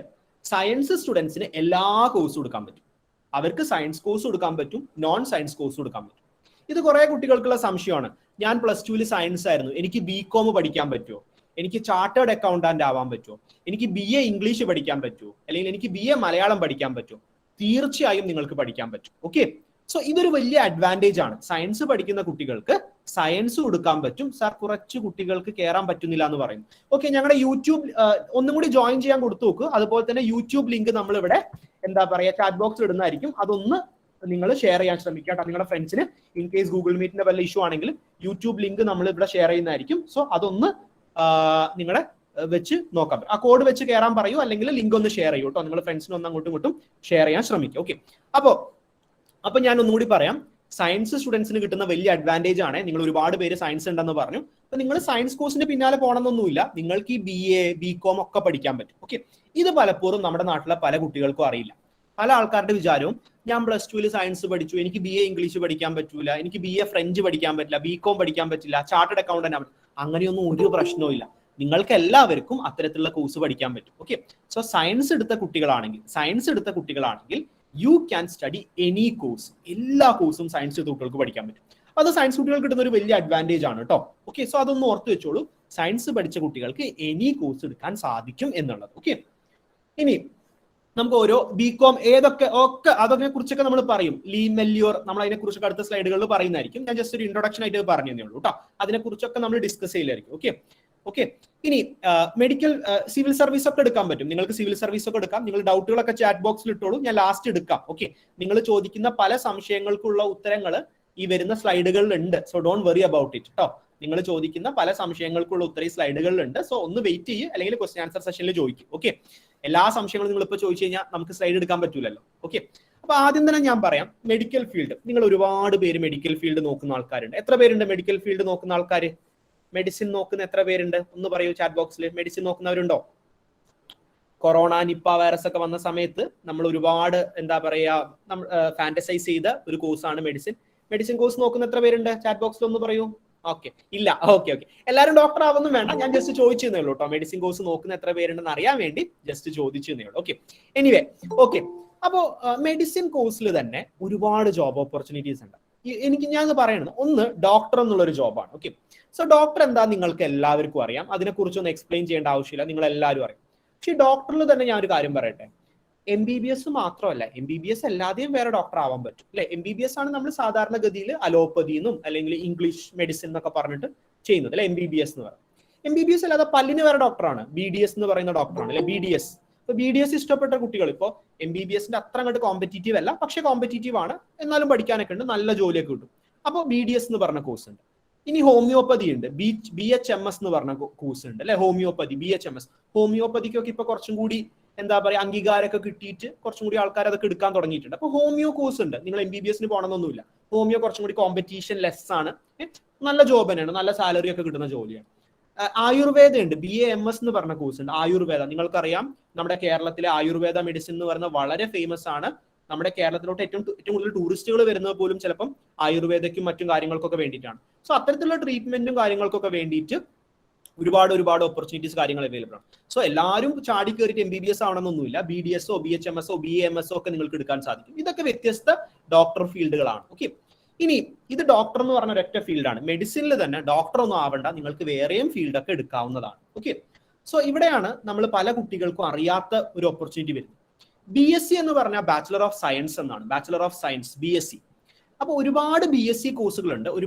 സയൻസ് സ്റ്റുഡൻസിന് എല്ലാ കോഴ്സും എടുക്കാൻ പറ്റും. അവർക്ക് സയൻസ് കോഴ്സ് എടുക്കാൻ പറ്റും, നോൺ സയൻസ് കോഴ്സ് എടുക്കാൻ പറ്റും. ഇത് കുറെ കുട്ടികൾക്കുള്ള സംശയമാണ്. ഞാൻ പ്ലസ് ടുവിൽ സയൻസ് ആയിരുന്നു, എനിക്ക് BCom പഠിക്കാൻ പറ്റുമോ? എനിക്ക് ചാർട്ടേഡ് അക്കൗണ്ടന്റ് ആവാൻ പറ്റുമോ? എനിക്ക് BA ഇംഗ്ലീഷ് പഠിക്കാൻ പറ്റുമോ? അല്ലെങ്കിൽ എനിക്ക് BA മലയാളം പഠിക്കാൻ പറ്റുമോ? തീർച്ചയായും നിങ്ങൾക്ക് പഠിക്കാൻ പറ്റും. ഓക്കെ, സോ ഇതൊരു വലിയ അഡ്വാൻറ്റേജ് ആണ്. സയൻസ് പഠിക്കുന്ന കുട്ടികൾക്ക് സയൻസ് കൊടുക്കാൻ പറ്റും. സാർ, കുറച്ച് കുട്ടികൾക്ക് കയറാൻ പറ്റുന്നില്ല എന്ന് പറയുന്നു. ഓക്കെ, ഞങ്ങളുടെ യൂട്യൂബ് ഒന്നും കൂടി ജോയിൻ ചെയ്യാൻ കൊടുത്തു നോക്ക്. അതുപോലെ തന്നെ യൂട്യൂബ് ലിങ്ക് നമ്മൾ ഇവിടെ എന്താ പറയാ ചാറ്റ് ബോക്സിൽ ഇടുന്നതായിരിക്കും. അതൊന്ന് നിങ്ങൾ ഷെയർ ചെയ്യാൻ ശ്രമിക്കുക കേട്ടോ നിങ്ങളുടെ ഫ്രണ്ട്സിന്. ഇൻ കേസ് ഗൂഗിൾ മീറ്റിന്റെ വല്ല ഇഷ്യൂ ആണെങ്കിലും യൂട്യൂബ് ലിങ്ക് നമ്മൾ ഇവിടെ ഷെയർ ചെയ്യുന്നതായിരിക്കും. സോ അതൊന്ന് നിങ്ങളെ വെച്ച് നോക്കാം. ആ കോഡ് വെച്ച് കയറാൻ പറയൂ, അല്ലെങ്കിൽ ലിങ്ക് ഒന്ന് ഷെയർ ചെയ്യൂ കേട്ടോ. നിങ്ങൾ ഫ്രണ്ട്സിന് ഒന്ന് അങ്ങോട്ടും ഇങ്ങോട്ടും ഷെയർ ചെയ്യാൻ ശ്രമിക്കുക. ഓക്കെ, അപ്പൊ ഞാൻ ഒന്നുകൂടി പറയാം, സയൻസ് സ്റ്റുഡൻസിന് കിട്ടുന്ന വലിയ അഡ്വാൻറ്റേജ് ആണ്. നിങ്ങൾ ഒരുപാട് പേര് സയൻസ് ഉണ്ടെന്ന് പറഞ്ഞു. അപ്പൊ നിങ്ങൾ സയൻസ് കോഴ്സിന്റെ പിന്നാലെ പോകണമെന്നൊന്നുമില്ല, നിങ്ങൾക്ക് ഈ BA, BCom ഒക്കെ പഠിക്കാൻ പറ്റും. ഓക്കെ, ഇത് പലപ്പോഴും നമ്മുടെ നാട്ടിലെ പല കുട്ടികൾക്കും അറിയില്ല. പല ആൾക്കാരുടെ വിചാരവും ഞാൻ പ്ലസ് ടുവിൽ സയൻസ് പഠിച്ചു, എനിക്ക് BA ഇംഗ്ലീഷ് പഠിക്കാൻ പറ്റൂല, എനിക്ക് BA ഫ്രഞ്ച് പഠിക്കാൻ പറ്റില്ല, BCom പഠിക്കാൻ പറ്റില്ല, ചാർട്ടേഡ് അക്കൗണ്ടന്റ് ആവും. അങ്ങനെയൊന്നും ഒരു പ്രശ്നവും ഇല്ല. നിങ്ങൾക്ക് എല്ലാവർക്കും അത്തരത്തിലുള്ള കോഴ്സ് പഠിക്കാൻ പറ്റും. ഓക്കെ, സോ സയൻസ് എടുത്ത കുട്ടികളാണെങ്കിൽ you can study any course. എല്ലാ കോഴ്സും സയൻസ് കുട്ടികൾക്ക് പഠിക്കാൻ പറ്റും. അത് സയൻസ് കുട്ടികൾക്ക് കിട്ടുന്ന ഒരു വലിയ അഡ്വാൻറ്റേജ് ആണ് കേട്ടോ. ഓക്കെ, സോ അതൊന്ന് ഓർത്ത് വെച്ചോളൂ, സയൻസ് പഠിച്ച കുട്ടികൾക്ക് എനി കോഴ്സ് എടുക്കാൻ സാധിക്കും എന്നുള്ളത്. ഓക്കെ, ഇനി നമുക്ക് ഓരോ BCom അതിനെ കുറിച്ചൊക്കെ നമ്മൾ പറയും. ലീ മെല്ലിയോർ നമ്മൾ അതിനെ കുറിച്ചൊക്കെ അടുത്ത സ്ലൈഡുകളിൽ പറയുന്നതായിരിക്കും. ഞാൻ ജസ്റ്റ് ഒരു ഇൻട്രൊഡക്ഷൻ ആയിട്ട് പറഞ്ഞു തന്നേ ഉള്ളൂ കേട്ടോ. അതിനെ കുറിച്ചൊക്കെ നമ്മൾ ഡിസ്കസ് ചെയ്യില്ലായിരിക്കും. ഓക്കെ, ഇനി മെഡിക്കൽ സിവിൽ സർവീസ് ഒക്കെ എടുക്കാൻ പറ്റും. നിങ്ങൾക്ക് സിവിൽ സർവീസ് ഒക്കെ എടുക്കാം. നിങ്ങൾ ഡൗട്ടുകളൊക്കെ ചാറ്റ് ബോക്സിൽ ഇട്ടോളൂ, ഞാൻ ലാസ്റ്റ് എടുക്കാം. ഓക്കെ, നിങ്ങൾ ചോദിക്കുന്ന പല സംശയങ്ങൾക്കുള്ള ഉത്തരങ്ങൾ ഈ വരുന്ന സ്ലൈഡുകളിൽ ഉണ്ട്. So don't worry about it കേട്ടോ. നിങ്ങൾ ചോദിക്കുന്ന പല സംശയങ്ങൾക്കുള്ള ഉത്തരം ഈ സ്ലൈഡുകളിലുണ്ട്. സോ ഒന്ന് വെയിറ്റ് ചെയ്യുക, അല്ലെങ്കിൽ ക്വസ്റ്റ്യൻ ആൻസർ സെഷനിൽ ചോദിക്കും. ഓക്കെ, എല്ലാ സംശയങ്ങളും നിങ്ങൾ ഇപ്പോൾ ചോദിച്ചു കഴിഞ്ഞാൽ നമുക്ക് സ്ലൈഡ് എടുക്കാൻ പറ്റൂലല്ലോ. ഓക്കെ, അപ്പൊ ആദ്യം തന്നെ ഞാൻ പറയാം, മെഡിക്കൽ ഫീൽഡ്. നിങ്ങൾ ഒരുപാട് പേര് മെഡിക്കൽ ഫീൽഡ് നോക്കുന്ന ആൾക്കാരുണ്ട്. എത്ര പേരുണ്ട് മെഡിക്കൽ ഫീൽഡ് നോക്കുന്ന ആൾക്കാർ? മെഡിസിൻ നോക്കുന്ന എത്ര പേരുണ്ട്? ഒന്ന് പറയൂ ചാറ്റ് ബോക്സിൽ. മെഡിസിൻ നോക്കുന്നവരുണ്ടോ? കൊറോണ, നിപ്പ വൈറസ് ഒക്കെ വന്ന സമയത്ത് നമ്മൾ ഒരുപാട് എന്താ പറയാ ഫാന്റസൈസ് ചെയ്ത ഒരു കോഴ്സാണ് മെഡിസിൻ. മെഡിസിൻ കോഴ്സ് നോക്കുന്ന എത്ര പേരുണ്ട്? ചാറ്റ് ബോക്സിൽ ഒന്ന് പറയൂ. ഓക്കെ, ഇല്ല. ഓക്കെ, എല്ലാവരും ഡോക്ടർ ആവുന്നു വേണ്ട, ഞാൻ ജസ്റ്റ് ചോദിച്ചേ ഉള്ളൂ കേട്ടോ. മെഡിസിൻ കോഴ്സ് നോക്കുന്ന എത്ര പേരുണ്ടെന്ന് അറിയാൻ വേണ്ടി ജസ്റ്റ് ചോദിച്ചേ ഉള്ളൂ. ഓക്കെ, എനിവേ, ഓക്കെ, അപ്പോൾ മെഡിസിൻ കോഴ്സിൽ തന്നെ ഒരുപാട് ജോബ് ഓപ്പർച്യൂണിറ്റീസ് ഉണ്ട്. ഞാൻ പറയണത് ഒന്ന് ഡോക്ടർ എന്നുള്ളൊരു ജോബാണ്. ഓക്കെ, സോ ഡോക്ടർ എന്താ നിങ്ങൾക്ക് എല്ലാവർക്കും അറിയാം, അതിനെക്കുറിച്ചൊന്നും എക്സ്പ്ലെയിൻ ചെയ്യേണ്ട ആവശ്യമില്ല, നിങ്ങൾ എല്ലാവരും അറിയാം. പക്ഷെ ഡോക്ടറിൽ തന്നെ ഞാൻ ഒരു കാര്യം പറയട്ടെ, MBBS മാത്രമല്ല, MBBS അല്ലാതെയും വേറെ ഡോക്ടർ ആവാൻ പറ്റും അല്ലെ. MBBS ആണ് നമ്മൾ സാധാരണഗതിയിൽ അലോപ്പതി എന്നും അല്ലെങ്കിൽ ഇംഗ്ലീഷ് മെഡിസിൻ എന്നൊക്കെ പറഞ്ഞിട്ട് ചെയ്യുന്നത് അല്ലെ, MBBS എന്ന് പറയുന്നത്. MBBS അല്ലാതെ പല്ലിന് വേറെ ഡോക്ടറാണ്, BDS എന്ന് പറയുന്ന ഡോക്ടറാണ് അല്ലെ, BDS. ഇപ്പൊ BDS ഇഷ്ടപ്പെട്ട കുട്ടികൾ ഇപ്പോൾ MBBSന്റെ അത്ര അങ്ങോട്ട് കോമ്പറ്റീറ്റീവ് അല്ല, പക്ഷെ കോമ്പറ്റീറ്റീവ് ആണ്, എന്നാലും പഠിക്കാനൊക്കെ ഉണ്ട്, നല്ല ജോലിയൊക്കെ കിട്ടും. അപ്പോൾ BDS എന്ന് പറഞ്ഞ കോഴ്സ് ഉണ്ട്. ഇനി ഹോമിയോപ്പതി ഉണ്ട്, BHMS എന്ന് പറഞ്ഞ കോഴ്സ് ഉണ്ട് അല്ലെ, ഹോമിയോപ്പതി, BHMS. ഹോമിയോപ്പതിക്കൊക്കെ ഇപ്പൊ കുറച്ചും കൂടി എന്താ പറയുക അംഗീകാരമൊക്കെ കിട്ടിയിട്ട് കുറച്ചും കൂടി ആൾക്കാർ അതൊക്കെ എടുക്കാൻ തുടങ്ങിയിട്ടുണ്ട്. അപ്പൊ ഹോമിയോ കോഴ്സ് ഉണ്ട്. നിങ്ങൾ MBBSന് പോകണമെന്നൊന്നുമില്ല, ഹോമിയോ കുറച്ചും കൂടി കോമ്പറ്റീഷൻ ലെസ് ആണ്, നല്ല ജോബ് തന്നെയാണ്, നല്ല സാലറി ഒക്കെ കിട്ടുന്ന ജോലിയാണ്. ആയുർവേദ ഉണ്ട്, BAMS എന്ന് പറഞ്ഞ കോഴ്സ് ഉണ്ട്. ആയുർവേദ നിങ്ങൾക്കറിയാം, നമ്മുടെ കേരളത്തിലെ ആയുർവേദ മെഡിസിൻ എന്ന് പറയുന്നത് വളരെ ഫേമസ് ആണ്. നമ്മുടെ കേരളത്തിലോട്ട് ഏറ്റവും കൂടുതൽ ടൂറിസ്റ്റുകൾ വരുന്നത് പോലും ചിലപ്പം ആയുർവേദയ്ക്കും മറ്റും കാര്യങ്ങൾക്കൊക്കെ വേണ്ടിയിട്ടാണ്. സോ അത്തരത്തിലുള്ള ട്രീറ്റ്മെന്റും കാര്യങ്ങൾക്കൊക്കെ വേണ്ടിയിട്ട് ഒരുപാട് ഓപ്പർച്യൂണിറ്റീസ് കാര്യങ്ങൾ അവൈലബിൾ ആണ്. സോ എല്ലാവരും ചാടി കയറിയിട്ട് MBBS ആവണമെന്നൊന്നുമില്ല. BDSO BHMSO BAMSO ഒക്കെ നിങ്ങൾക്ക് എടുക്കാൻ സാധിക്കും. ഇതൊക്കെ വ്യത്യസ്ത ഡോക്ടർ ഫീൽഡുകളാണ്. ഓക്കെ, ഇനി ഇത് ഡോക്ടർ എന്ന് പറഞ്ഞ ഒരൊറ്റ ഫീൽഡാണ്. മെഡിസിനിൽ തന്നെ ഡോക്ടർ ഒന്നും ആവണ്ട, നിങ്ങൾക്ക് വേറെയും ഫീൽഡൊക്കെ എടുക്കാവുന്നതാണ്. ഓക്കെ, സോ ഇവിടെയാണ് നമ്മൾ പല കുട്ടികൾക്കും അറിയാത്ത ഒരു ഓപ്പർച്യൂണിറ്റി വരുന്നത്. BSc എന്ന് പറഞ്ഞാൽ ബാച്ചിലർ ഓഫ് സയൻസ് എന്നാണ്. Bachelor of science BSc. അപ്പോൾ ഒരുപാട് BSc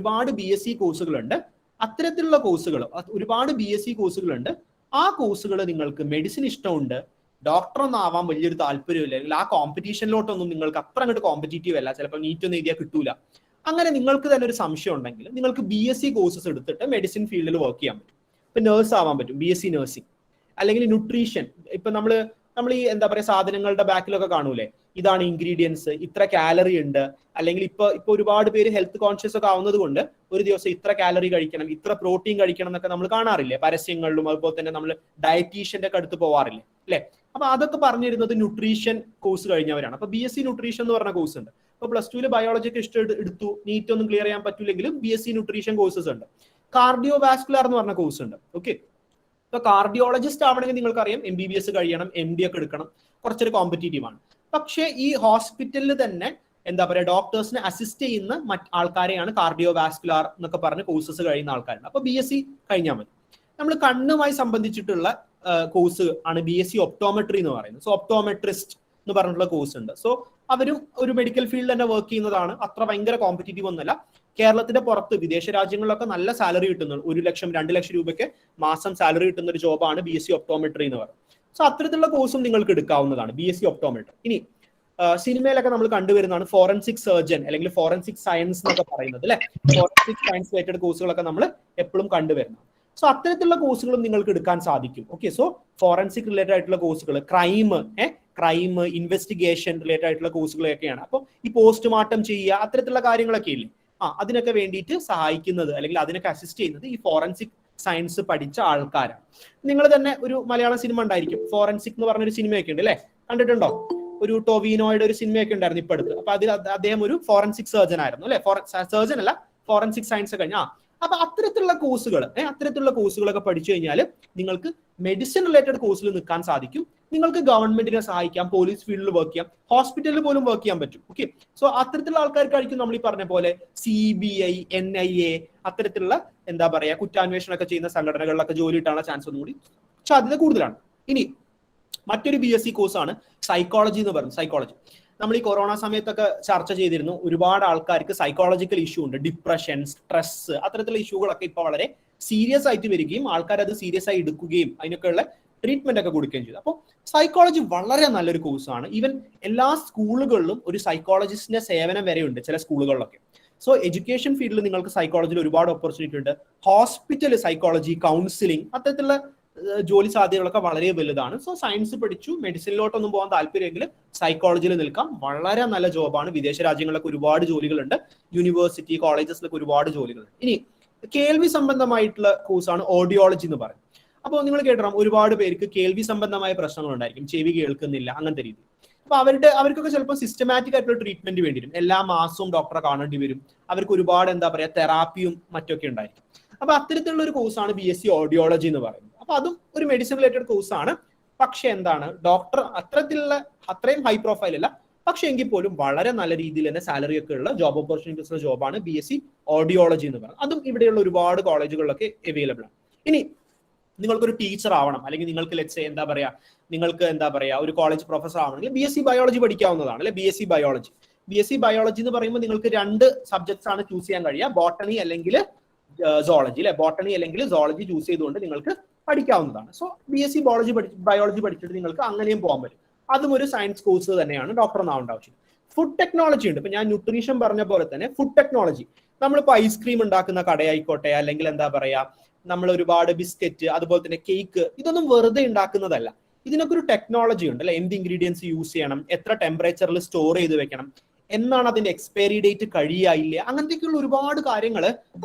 കോഴ്സുകളുണ്ട്. അത്തരത്തിലുള്ള കോഴ്സുകൾ ഒരുപാട് BSc കോഴ്സുകളുണ്ട്. ആ കോഴ്സുകൾ നിങ്ങൾക്ക് മെഡിസിൻ ഇഷ്ടമുണ്ട്, ഡോക്ടർ ഒന്നും ആവാൻ വലിയൊരു താല്പര്യമില്ല, അല്ലെങ്കിൽ ആ കോമ്പറ്റീഷനിലോട്ടൊന്നും നിങ്ങൾക്ക് അത്ര അങ്ങോട്ട് കോമ്പറ്റീറ്റീവ് അല്ല, ചിലപ്പോൾ നീറ്റ് ഒന്നും എഴുതിയാൽ കിട്ടൂല, അങ്ങനെ നിങ്ങൾക്ക് തന്നെ ഒരു സംശയം ഉണ്ടെങ്കിൽ നിങ്ങൾക്ക് BSc കോഴ്സസ് എടുത്തിട്ട് മെഡിസിൻ ഫീൽഡിൽ വർക്ക് ചെയ്യാൻ പറ്റും. ഇപ്പൊ നേഴ്സ് ആവാൻ പറ്റും, BSc നഴ്സിംഗ്, അല്ലെങ്കിൽ ന്യൂട്രീഷൻ. ഇപ്പൊ നമ്മൾ ഈ എന്താ പറയുക സാധനങ്ങളുടെ ബാക്കിലൊക്കെ കാണൂലേ, ഇതാണ് ഇൻഗ്രീഡിയൻസ്, ഇത്ര കാലറി ഉണ്ട്, അല്ലെങ്കിൽ ഇപ്പൊ ഒരുപാട് പേര് ഹെൽത്ത് കോൺഷ്യസ് ഒക്കെ ആവുന്നത് കൊണ്ട് ഒരു ദിവസം ഇത്ര കാലറി കഴിക്കണം, ഇത്ര പ്രോട്ടീൻ കഴിക്കണം എന്നൊക്കെ നമ്മൾ കാണാറില്ലേ പരസ്യങ്ങളിലും. അതുപോലെ തന്നെ നമ്മൾ ഡയറ്റീഷ്യന്റെ ഒക്കെ അടുത്ത് പോവാറില്ലേ അല്ലെ. അപ്പൊ അതൊക്കെ പറഞ്ഞിരുന്നത് ന്യൂട്രീഷൻ കോഴ്സ് കഴിഞ്ഞവരാണ്. അപ്പൊ BSc ന്യൂട്രീഷൻ എന്ന് പറഞ്ഞ കോഴ്സ് ഉണ്ട്. ഇപ്പൊ +2 ബയോളജി ഒക്കെ ഇഷ്ടം എടുത്തു, നീറ്റ് ഒന്നും ക്ലിയർ ചെയ്യാൻ പറ്റില്ലെങ്കിലും BSc ന്യൂട്രീഷൻ കോഴ്സസ് ഉണ്ട്. കാർഡിയോ വാസ്കുലർ എന്ന് പറഞ്ഞ കോഴ്സ് ഉണ്ട്. ഓക്കെ, ഇപ്പൊ കാർഡിയോളജിസ്റ്റ് ആവണമെങ്കിൽ നിങ്ങൾക്കറിയാം MBBS കഴിയണം, MD ഒക്കെ എടുക്കണം, കുറച്ചൊരു കോമ്പറ്റീറ്റീവ് ആണ്. പക്ഷേ ഈ ഹോസ്പിറ്റലിൽ തന്നെ എന്താ പറയുക ഡോക്ടേഴ്സിനെ അസിസ്റ്റ് ചെയ്യുന്ന ആൾക്കാരെയാണ് കാർഡിയോ വാസ്കുലർ എന്നൊക്കെ പറഞ്ഞ കോഴ്സസ് കഴിയുന്ന ആൾക്കാരുണ്ട്. അപ്പൊ BSc കഴിഞ്ഞാൽ മതി. നമ്മൾ കണ്ണുമായി സംബന്ധിച്ചിട്ടുള്ള കോഴ്സ് ആണ് BSc ഒപ്റ്റോമെട്രി എന്ന് പറയുന്നത്. സോ ഒപ്റ്റോമെട്രിസ്റ്റ് എന്ന് പറഞ്ഞിട്ടുള്ള കോഴ്സ് ഉണ്ട്. സോ അവരും ഒരു മെഡിക്കൽ ഫീൽഡ് തന്നെ വർക്ക് ചെയ്യുന്നതാണ്. അത്ര ഭയങ്കര കോമ്പറ്റീറ്റീവ് ഒന്നുമല്ല. കേരളത്തിന്റെ പുറത്ത് വിദേശ രാജ്യങ്ങളിലൊക്കെ നല്ല സാലറി കിട്ടുന്നത്, 1 ലക്ഷം 2 ലക്ഷം രൂപയ്ക്ക് മാസം സാലറി കിട്ടുന്ന ഒരു ജോബാണ് BSc ഒപ്റ്റോമെട്രി എന്ന് പറയുന്നത്. സോ അത്തരത്തിലുള്ള കോഴ്സും നിങ്ങൾക്ക് എടുക്കാവുന്നതാണ് BSc ഒപ്റ്റോമെട്രി. ഇനി സിനിമയിലൊക്കെ നമ്മൾ കണ്ടുവരുന്നതാണ് ഫോറൻസിക് സർജൻ അല്ലെങ്കിൽ ഫോറൻസിക് സയൻസ് എന്നൊക്കെ പറയുന്നത് അല്ലെ. ഫോറൻസിക് സയൻസ് റിലേറ്റഡ് കോഴ്സുകളൊക്കെ നമ്മൾ എപ്പോഴും കണ്ടുവരുന്നത്. സോ അത്തരത്തിലുള്ള കോഴ്സുകളും നിങ്ങൾക്ക് എടുക്കാൻ സാധിക്കും. ഓക്കെ, സോ ഫോറൻസിക് റിലേറ്റഡ് ആയിട്ടുള്ള കോഴ്സുകൾ, ക്രൈം ഇൻവെസ്റ്റിഗേഷൻ റിലേറ്റഡ് ആയിട്ടുള്ള കോഴ്സുകളൊക്കെയാണ്. അപ്പോൾ ഈ പോസ്റ്റ്മോർട്ടം ചെയ്യുക, അത്തരത്തിലുള്ള കാര്യങ്ങളൊക്കെ ഇല്ലേ, അതിനൊക്കെ വേണ്ടിയിട്ട് സഹായിക്കുന്നത് അല്ലെങ്കിൽ അതിനൊക്കെ അസിസ്റ്റ് ചെയ്യുന്നത് ഈ ഫോറൻസിക് സയൻസ് പഠിച്ച ആൾക്കാരാണ്. നിങ്ങൾ തന്നെ ഒരു മലയാളം സിനിമ ഉണ്ടായിരിക്കും, ഫോറൻസിക് എന്ന് പറഞ്ഞൊരു സിനിമയൊക്കെ ഉണ്ട് അല്ലെ, കണ്ടിട്ടുണ്ടോ? ഒരു ടോവിനോയുടെ ഒരു സിനിമയൊക്കെ ഉണ്ടായിരുന്നു ഇപ്പൊ അടുത്ത്. അപ്പൊ അതിൽ അദ്ദേഹം ഒരു ഫോറൻസിക് സർജൻ ആയിരുന്നു അല്ലെ, സർജൻ അല്ല ഫോറൻസിക് സയൻസ് കഴിഞ്ഞ. അപ്പൊ അത്തരത്തിലുള്ള കോഴ്സുകളൊക്കെ പഠിച്ചു കഴിഞ്ഞാൽ നിങ്ങൾക്ക് മെഡിസിൻ റിലേറ്റഡ് കോഴ്സിൽ നിൽക്കാൻ സാധിക്കും. നിങ്ങൾക്ക് ഗവൺമെന്റിനെ സഹായിക്കാം, പോലീസ് ഫീൽഡിൽ വർക്ക് ചെയ്യാം, ഹോസ്പിറ്റലിൽ പോലും വർക്ക് ചെയ്യാൻ പറ്റും. ഓക്കെ, സോ അത്തരത്തിലുള്ള ആൾക്കാർക്കായിരിക്കും നമ്മൾ ഈ പറഞ്ഞ പോലെ CBI NIA അത്തരത്തിലുള്ള എന്താ പറയാ കുറ്റാന്വേഷണമൊക്കെ ചെയ്യുന്ന സംഘടനകളിലൊക്കെ ജോലി കിട്ടാനുള്ള ചാൻസ് ഒന്നുകൂടി സാധ്യത കൂടുതലാണ്. ഇനി മറ്റൊരു BSc കോഴ്സാണ് സൈക്കോളജി എന്ന് പറയുന്നത്. സൈക്കോളജി നമ്മൾ ഈ കൊറോണ സമയത്തൊക്കെ ചർച്ച ചെയ്തിരുന്നു. ഒരുപാട് ആൾക്കാർക്ക് സൈക്കോളജിക്കൽ ഇഷ്യൂ ഉണ്ട്, ഡിപ്രഷൻ, സ്ട്രെസ്, അത്തരത്തിലുള്ള ഇഷ്യൂകളൊക്കെ ഇപ്പൊ വളരെ സീരിയസ് ആയിട്ട് വരികയും ആൾക്കാർ അത് സീരിയസ് ആയി എടുക്കുകയും അതിനൊക്കെയുള്ള ട്രീറ്റ്മെന്റ് ഒക്കെ കൊടുക്കുകയും ചെയ്തു. അപ്പോൾ സൈക്കോളജി വളരെ നല്ലൊരു കോഴ്സാണ്. ഈവൻ എല്ലാ സ്കൂളുകളിലും ഒരു സൈക്കോളജിസ്റ്റിന്റെ സേവനം വരെ ഉണ്ട് ചില സ്കൂളുകളിലൊക്കെ. സോ എഡ്യൂക്കേഷൻ ഫീൽഡിൽ നിങ്ങൾക്ക് സൈക്കോളജിയിൽ ഒരുപാട് ഓപ്പർച്യൂണിറ്റി ഉണ്ട്. ഹോസ്പിറ്റൽ സൈക്കോളജി, കൗൺസിലിംഗ് അത്തരത്തിലുള്ള ജോലി സാധ്യതകളൊക്കെ വളരെ വലുതാണ്. സോ സയൻസ് പഠിച്ചു മെഡിസിനിലോട്ടൊന്നും പോകാൻ താല്പര്യമെങ്കിൽ സൈക്കോളജിയിൽ നിൽക്കാം. വളരെ നല്ല ജോബാണ്. വിദേശ രാജ്യങ്ങളിലൊക്കെ ഒരുപാട് ജോലികളുണ്ട്, യൂണിവേഴ്സിറ്റി കോളേജസിലൊക്കെ ഒരുപാട് ജോലികളുണ്ട്. ഇനി കേൾവി സംബന്ധമായിട്ടുള്ള കോഴ്സാണ് ഓഡിയോളജി എന്ന് പറയുന്നത്. അപ്പോൾ നിങ്ങൾ കേട്ടണം ഒരുപാട് പേർക്ക് കേൾവി സംബന്ധമായ പ്രശ്നങ്ങൾ ഉണ്ടായിരിക്കും, ചെവി കേൾക്കുന്നില്ല അങ്ങനത്തെ രീതി. അപ്പൊ അവർക്കൊക്കെ ചിലപ്പോൾ സിസ്റ്റമാറ്റിക് ആയിട്ടുള്ള ട്രീറ്റ്മെന്റ് വേണ്ടി വരും, എല്ലാ മാസവും ഡോക്ടറെ കാണേണ്ടി വരും, അവർക്ക് ഒരുപാട് എന്താ പറയാ തെറാപ്പിയും മറ്റൊക്കെ ഉണ്ടായിരിക്കും. അപ്പൊ അത്തരത്തിലുള്ള ഒരു കോഴ്സാണ് BSc ഓഡിയോളജി എന്ന് പറയുന്നത്. അപ്പൊ അതും ഒരു മെഡിസിൻ റിലേറ്റഡ് കോഴ്സാണ്. പക്ഷെ എന്താണ്, ഡോക്ടർ അത്രയും ഹൈ പ്രൊഫൈൽ അല്ല, പക്ഷെ എങ്കിൽ പോലും വളരെ നല്ല രീതിയിൽ തന്നെ സാലറി ഒക്കെ ഉള്ള ജോബ് ഓപ്പർച്യൂണിറ്റീസ് ഉള്ള ജോബാണ് BSc ഓഡിയോളജി എന്ന് പറയുന്നത്. അതും ഇവിടെയുള്ള ഒരുപാട് കോളേജുകളിലൊക്കെ അവൈലബിൾ ആണ്. ഇനി നിങ്ങൾക്കൊരു ടീച്ചർ ആവണം, അല്ലെങ്കിൽ നിങ്ങൾക്ക് നിങ്ങൾക്ക് ഒരു കോളേജ് പ്രൊഫസർ ആവണമെങ്കിൽ BSc ബയോളജി പഠിക്കാവുന്നതാണ് അല്ലെ. BSc ബയോളജി എന്ന് പറയുമ്പോൾ നിങ്ങൾക്ക് 2 സബ്ജക്ട്സ് ആണ് ചൂസ് ചെയ്യാൻ കഴിയുക, ബോട്ടണി അല്ലെങ്കിൽ സോളജി അല്ലെ. ബോട്ടണി അല്ലെങ്കിൽ സോളജി ചൂസ് ചെയ്തുകൊണ്ട് നിങ്ങൾക്ക് പഠിക്കാവുന്നതാണ്. സോ BSc ബയോളജി പഠിച്ചിട്ട് നിങ്ങൾക്ക് അങ്ങനെയും പോകാൻ പറ്റും. അതും ഒരു സയൻസ് കോഴ്സ് തന്നെയാണ്, ഡോക്ടർ ഒന്നാവേണ്ട ആവശ്യം. ഫുഡ് ടെക്നോളജി ഉണ്ട്. ഇപ്പൊ ഞാൻ ന്യൂട്രീഷൻ പറഞ്ഞ പോലെ തന്നെ ഫുഡ് ടെക്നോളജി, നമ്മളിപ്പോൾ ഐസ്ക്രീം ഉണ്ടാക്കുന്ന കടയായിക്കോട്ടെ, അല്ലെങ്കിൽ നമ്മൾ ഒരുപാട് ബിസ്ക്കറ്റ് അതുപോലെ തന്നെ കേക്ക്, ഇതൊന്നും വെറുതെ ഉണ്ടാക്കുന്നതല്ല. ഇതിനൊക്കെ ഒരു ടെക്നോളജി ഉണ്ട് അല്ലെ. എന്ത് ഇൻഗ്രീഡിയൻസ് യൂസ് ചെയ്യണം, എത്ര ടെമ്പറേച്ചറിൽ സ്റ്റോർ ചെയ്ത് വെക്കണം, എന്നാണ് അതിന്റെ എക്സ്പയറി ഡേറ്റ് കഴിയായില്ല, അങ്ങനത്തെയൊക്കെയുള്ള ഒരുപാട് കാര്യങ്ങൾ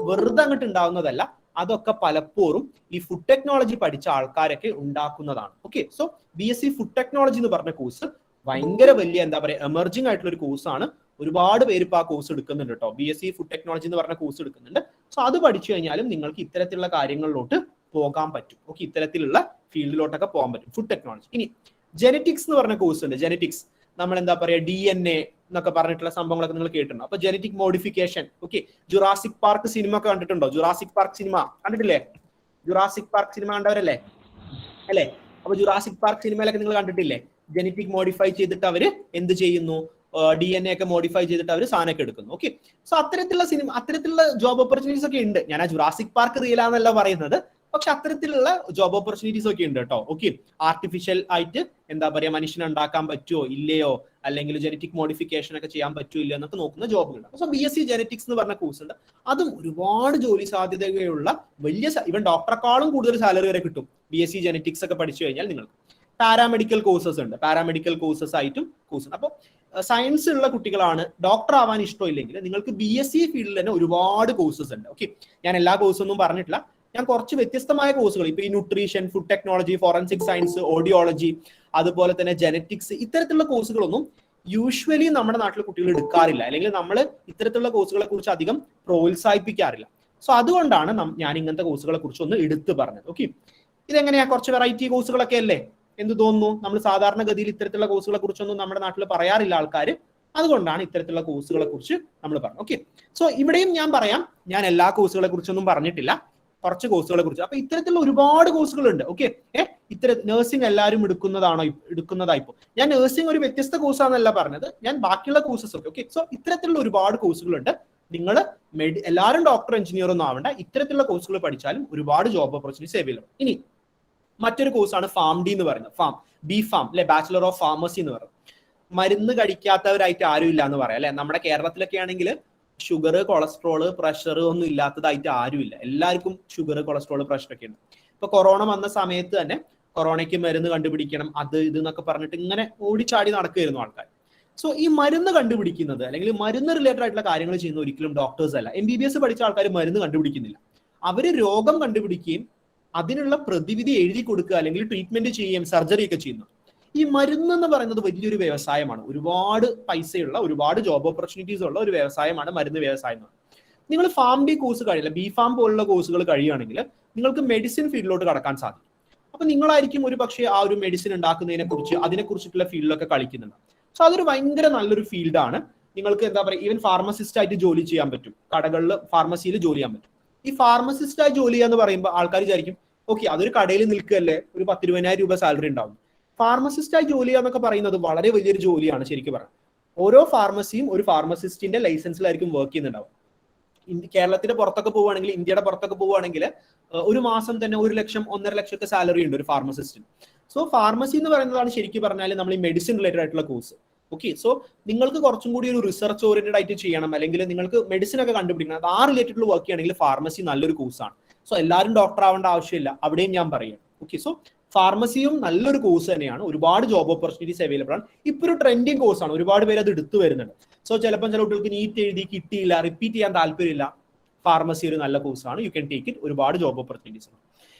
വെറുതെ അങ്ങോട്ട് ഉണ്ടാവുന്നതല്ല. അതൊക്കെ പലപ്പോഴും ഈ ഫുഡ് ടെക്നോളജി പഠിച്ച ആൾക്കാരൊക്കെ ഉണ്ടാക്കുന്നതാണ്. Okay, so BSc food technology എന്ന് പറഞ്ഞ കോഴ്സ് ഭയങ്കര വലിയ എന്താ പറയുക എമർജിംഗ് ആയിട്ടുള്ള ഒരു കോഴ്സാണ്. ഒരുപാട് പേര് ഇപ്പോൾ ആ കോഴ്സ് എടുക്കുന്നുണ്ട് കേട്ടോ. BSc ഫുഡ് ടെക്നോളജി എന്ന് പറഞ്ഞ കോഴ്സ് എടുക്കുന്നുണ്ട്. സോ അത് പഠിച്ചു കഴിഞ്ഞാലും നിങ്ങൾക്ക് ഇത്തരത്തിലുള്ള കാര്യങ്ങളിലോട്ട് പോകാൻ പറ്റും. ഓക്കെ, ഇത്തരത്തിലുള്ള ഫീൽഡിലോട്ടൊക്കെ പോകാൻ പറ്റും ഫുഡ് ടെക്നോളജി. ഇനി ജെനറ്റിക്സ് എന്ന് പറഞ്ഞ കോഴ്സ് ഉണ്ട്. ജെനറ്റിക്സ് നമ്മൾ എന്താ പറയുക DNA എന്നൊക്കെ പറഞ്ഞിട്ടുള്ള സംഭവങ്ങളൊക്കെ നിങ്ങൾ കേട്ടിട്ടുണ്ടോ? അപ്പൊ genetic modification. Okay, Jurassic park cinema ഒക്കെ കണ്ടിട്ടുണ്ടോ? ജുറാസിക് പാർക്ക് സിനിമ കണ്ടിട്ടില്ലേ? ജുറാസിക് പാർക്ക് സിനിമ കണ്ടവരല്ലേ അല്ലേ? അപ്പൊ ജുറാസിക് പാർക്ക് സിനിമയിലൊക്കെ നിങ്ങൾ കണ്ടിട്ടില്ലേ? ജെനറ്റിക് മോഡിഫൈ ചെയ്തിട്ട് അവര് എന്ത് ചെയ്യുന്നു? DNA ഒക്കെ മോഡിഫൈ ചെയ്തിട്ട് അവർ സാധനമൊക്കെ എടുക്കുന്നു. ഓക്കെ, സോ അത്തരത്തിലുള്ള ജോബ് ഓപ്പർച്യൂണിറ്റീസ് ഒക്കെ ഉണ്ട്. ഞാൻ ആ ജുറാസിക് പാർക്ക് റിയലാന്നല്ല പറയുന്നത്, പക്ഷെ അത്തരത്തിലുള്ള ജോബ് ഓപ്പർച്യൂണിറ്റീസ് ഒക്കെ ഉണ്ട് കേട്ടോ. ഓക്കെ, ആർട്ടിഫിഷ്യൽ ആയിട്ട് എന്താ പറയുക മനുഷ്യനെ ഉണ്ടാക്കാൻ പറ്റുമോ ഇല്ലയോ, അല്ലെങ്കിൽ ജെനറ്റിക് മോഡിഫിക്കേഷൻ ഒക്കെ ചെയ്യാൻ പറ്റുമോ ഇല്ലയോ എന്നൊക്കെ നോക്കുന്ന ജോബുകളുണ്ട്. സോ BSc ജെനറ്റിക്സ് എന്ന് പറഞ്ഞ കോഴ്സ് ഉണ്ട്. അതും ഒരുപാട് ജോലി സാധ്യതയുള്ള വലിയ ഇവൻ ഡോക്ടറെക്കാളും കൂടുതൽ സാലറി വരെ കിട്ടും BSc ജെനറ്റിക്സ് ഒക്കെ പഠിച്ചു കഴിഞ്ഞാൽ. നിങ്ങൾക്ക് പാരാമെഡിക്കൽ കോഴ്സസ് ഉണ്ട്. പാരാമെഡിക്കൽ കോഴ്സസ് ആയിട്ടും കോഴ്സ് ഉണ്ട്. അപ്പോൾ സയൻസ് ഉള്ള കുട്ടികളാണ് ഡോക്ടർ ആവാൻ ഇഷ്ടമില്ലെങ്കിൽ നിങ്ങൾക്ക് BSc ഫീൽഡിൽ തന്നെ ഒരുപാട് കോഴ്സസ് ഉണ്ട്. ഓക്കെ, ഞാൻ എല്ലാ കോഴ്സൊന്നും പറഞ്ഞിട്ടില്ല. ഞാൻ കുറച്ച് വ്യത്യസ്തമായ കോഴ്സുകൾ ഇപ്പൊ ഈ nutrition, food technology, forensic science, audiology, അതുപോലെ തന്നെ ജെനറ്റിക്സ്, ഇത്തരത്തിലുള്ള കോഴ്സുകളൊന്നും യൂഷ്വലി നമ്മുടെ നാട്ടിലെ കുട്ടികൾ എടുക്കാറില്ല, അല്ലെങ്കിൽ നമ്മൾ ഇത്തരത്തിലുള്ള കോഴ്സുകളെ കുറിച്ച് അധികം പ്രോത്സാഹിപ്പിക്കാറില്ല. സോ അതുകൊണ്ടാണ് ഞാൻ ഇങ്ങനത്തെ കോഴ്സുകളെ കുറിച്ച് ഒന്ന് എടുത്തു പറഞ്ഞത്. ഓക്കെ, ഇതെങ്ങനെയാ? കുറച്ച് വെറൈറ്റി കോഴ്സുകളൊക്കെ അല്ലേ? എന്ത് തോന്നുന്നു? നമ്മൾ സാധാരണഗതിയിൽ ഇത്തരത്തിലുള്ള കോഴ്സുകളെ കുറിച്ചൊന്നും നമ്മുടെ നാട്ടിൽ പറയാറില്ല ആൾക്കാർ. അതുകൊണ്ടാണ് ഇത്തരത്തിലുള്ള കോഴ്സുകളെ കുറിച്ച് നമ്മൾ പറഞ്ഞത്. ഓക്കെ, സോ ഇവിടെയും ഞാൻ പറയാം, ഞാൻ എല്ലാ കോഴ്സുകളെ കുറിച്ചൊന്നും പറഞ്ഞിട്ടില്ല, കുറച്ച് കോഴ്സുകളെ കുറിച്ച്. അപ്പൊ ഇത്തരത്തിലുള്ള ഒരുപാട് കോഴ്സുകളുണ്ട്. ഓക്കെ, നഴ്സിംഗ് എല്ലാവരും എടുക്കുന്നതായിപ്പോ ഞാൻ നഴ്സിംഗ് ഒരു വ്യത്യസ്ത കോഴ്സാണെന്നല്ല പറഞ്ഞത്, ഞാൻ ബാക്കിയുള്ള കോഴ്സസ് ഒക്കെ. ഓക്കെ, സോ ഇത്തരത്തിലുള്ള ഒരുപാട് കോഴ്സുകളുണ്ട്. നിങ്ങൾ എല്ലാവരും ഡോക്ടർ, എഞ്ചിനീയർ ഒന്നും ആവണ്ട, ഇത്തരത്തിലുള്ള കോഴ്സുകൾ പഠിച്ചാലും ഒരുപാട് ജോബ് ഓപ്പർച്യൂണിറ്റീസ് അവൈലബിൾ. ഇനി മറ്റൊരു കോഴ്സാണ് FARMD എന്ന് പറയുന്നത്. BPharm അല്ലെ, ബാച്ചിലർ ഓഫ് ഫാർമസി എന്ന് പറയുന്നത്. മരുന്ന് കഴിക്കാത്തവരായിട്ട് ആരും ഇല്ല എന്ന് പറയാം അല്ലെ. നമ്മുടെ കേരളത്തിലൊക്കെ ആണെങ്കിൽ ഷുഗർ, കൊളസ്ട്രോള്, പ്രഷർ ഒന്നും ഇല്ലാത്തതായിട്ട് ആരുമില്ല. എല്ലാവർക്കും ഷുഗർ, കൊളസ്ട്രോള്, പ്രഷർ ഒക്കെ ഉണ്ട്. ഇപ്പൊ കൊറോണ വന്ന സമയത്ത് തന്നെ കൊറോണയ്ക്ക് മരുന്ന് കണ്ടുപിടിക്കണം, അത് ഇത് എന്നൊക്കെ പറഞ്ഞിട്ട് ഇങ്ങനെ ഓടിച്ചാടി നടക്കുകയായിരുന്നു ആൾക്കാർ. സോ ഈ മരുന്ന് കണ്ടുപിടിക്കുന്നത് അല്ലെങ്കിൽ മരുന്ന് റിലേറ്റഡ് ആയിട്ടുള്ള കാര്യങ്ങൾ ചെയ്യുന്ന ഒരിക്കലും ഡോക്ടേഴ്സ് അല്ല. MBBS പഠിച്ച ആൾക്കാർ മരുന്ന് കണ്ടുപിടിക്കുന്നില്ല. അവര് രോഗം കണ്ടുപിടിക്കുകയും അതിനുള്ള പ്രതിവിധി എഴുതി കൊടുക്കുക, അല്ലെങ്കിൽ ട്രീറ്റ്മെന്റ് ചെയ്യുകയും സർജറി ഒക്കെ ചെയ്യുന്നു. ഈ മരുന്ന് എന്ന് പറയുന്നത് വലിയൊരു വ്യവസായമാണ്. ഒരുപാട് പൈസയുള്ള, ഒരുപാട് ജോബ് ഓപ്പർച്യൂണിറ്റീസ് ഉള്ള ഒരു വ്യവസായമാണ് മരുന്ന് വ്യവസായം. നിങ്ങൾ FARMD കോഴ്സ് കഴിയില്ല, BPharm പോലുള്ള കോഴ്സുകൾ കഴിയുകയാണെങ്കിൽ നിങ്ങൾക്ക് മെഡിസിൻ ഫീൽഡിലോട്ട് കടക്കാൻ സാധിക്കും. അപ്പൊ നിങ്ങളായിരിക്കും ഒരു പക്ഷേ ആ ഒരു മെഡിസിൻ ഉണ്ടാക്കുന്നതിനെ കുറിച്ച് അതിനെക്കുറിച്ചിട്ടുള്ള ഫീൽഡിലൊക്കെ കളിക്കുന്നുണ്ട്. സോ അതൊരു ഭയങ്കര നല്ലൊരു ഫീൽഡാണ്. നിങ്ങൾക്ക് എന്താ പറയുക, ഈവൻ ഫാർമസിസ്റ്റ് ആയിട്ട് ജോലി ചെയ്യാൻ പറ്റും, കടകളിൽ ഫാർമസിയിൽ ജോലി ചെയ്യാൻ പറ്റും. ഈ ഫാർമസിസ്റ്റ് ആയി ജോലി ചെയ്യാന്ന് പറയുമ്പോൾ ആൾക്കാർ വിചാരിക്കും ഓക്കെ അതൊരു കടയിൽ നിൽക്കുകയല്ലേ, ഒരു 10-20,000 രൂപ സാലറി ഉണ്ടാവും. ഫാർമസിസ്റ്റായി ജോലി ചെയ്യാന്നൊക്കെ പറയുന്നത് വളരെ വലിയൊരു ജോലിയാണ് ശരിക്കും പറഞ്ഞാൽ. ഓരോ ഫാർമസിയും ഒരു ഫാർമസിസ്റ്റിന്റെ ലൈസൻസിലായിരിക്കും വർക്ക് ചെയ്യുന്നുണ്ടാവും. കേരളത്തിന്റെ പുറത്തൊക്കെ പോവുകയാണെങ്കിൽ, ഇന്ത്യയുടെ പുറത്തൊക്കെ പോവുകയാണെങ്കിൽ ഒരു മാസം തന്നെ 1 ലക്ഷം 1.5 ലക്ഷമൊക്കെ സാലറി ഉണ്ട് ഒരു ഫാർമസിസ്റ്റിന്. സോ ഫാർമസി എന്ന് പറയുന്നതാണ് ശരിക്കും പറഞ്ഞാൽ നമ്മൾ ഈ മെഡിസിൻ റിലേറ്റഡ് ആയിട്ടുള്ള കോഴ്സ്. ഓക്കെ, സോ നിങ്ങൾക്ക് കുറച്ചും കൂടി ഒരു റിസർച്ച് ഓറിയന്റഡ് ആയിട്ട് ചെയ്യണം, അല്ലെങ്കിൽ നിങ്ങൾക്ക് മെഡിസിൻ ഒക്കെ കണ്ടുപിടിക്കണം, അത് ആ റിലേറ്റഡ് വർക്ക് ചെയ്യണമെങ്കിൽ ഫാർമസി നല്ലൊരു കോഴ്സാണ്. സോ എല്ലാവരും ഡോക്ടർ ആവേണ്ട ആവശ്യമില്ല, അവിടെയും ഞാൻ പറയാം. ഓക്കെ, സോ ഫാർമസിയും നല്ലൊരു കോഴ്സ് തന്നെയാണ്. ഒരുപാട് ജോബ് ഓപ്പർച്യൂണിറ്റീസ് അവൈലബിൾ ആണ്. ഇപ്പൊ ഒരു ട്രെൻഡിങ് കോഴ്സാണ്, ഒരുപാട് പേര് അത് എടുത്തു വരുന്നുണ്ട്. സോ ചിലപ്പോൾ ചില കുട്ടികൾക്ക് നീറ്റ് എഴുതി കിട്ടിയില്ല, റിപ്പീറ്റ് ചെയ്യാൻ താല്പര്യമില്ല, ഫാർമസി ഒരു നല്ല കോഴ്സാണ്, യു ക്യാൻ ടേക്ക് ഇറ്റ്. ഒരുപാട് ജോബ് ഓപ്പർച്യൂണിറ്റീസ് ആണ്.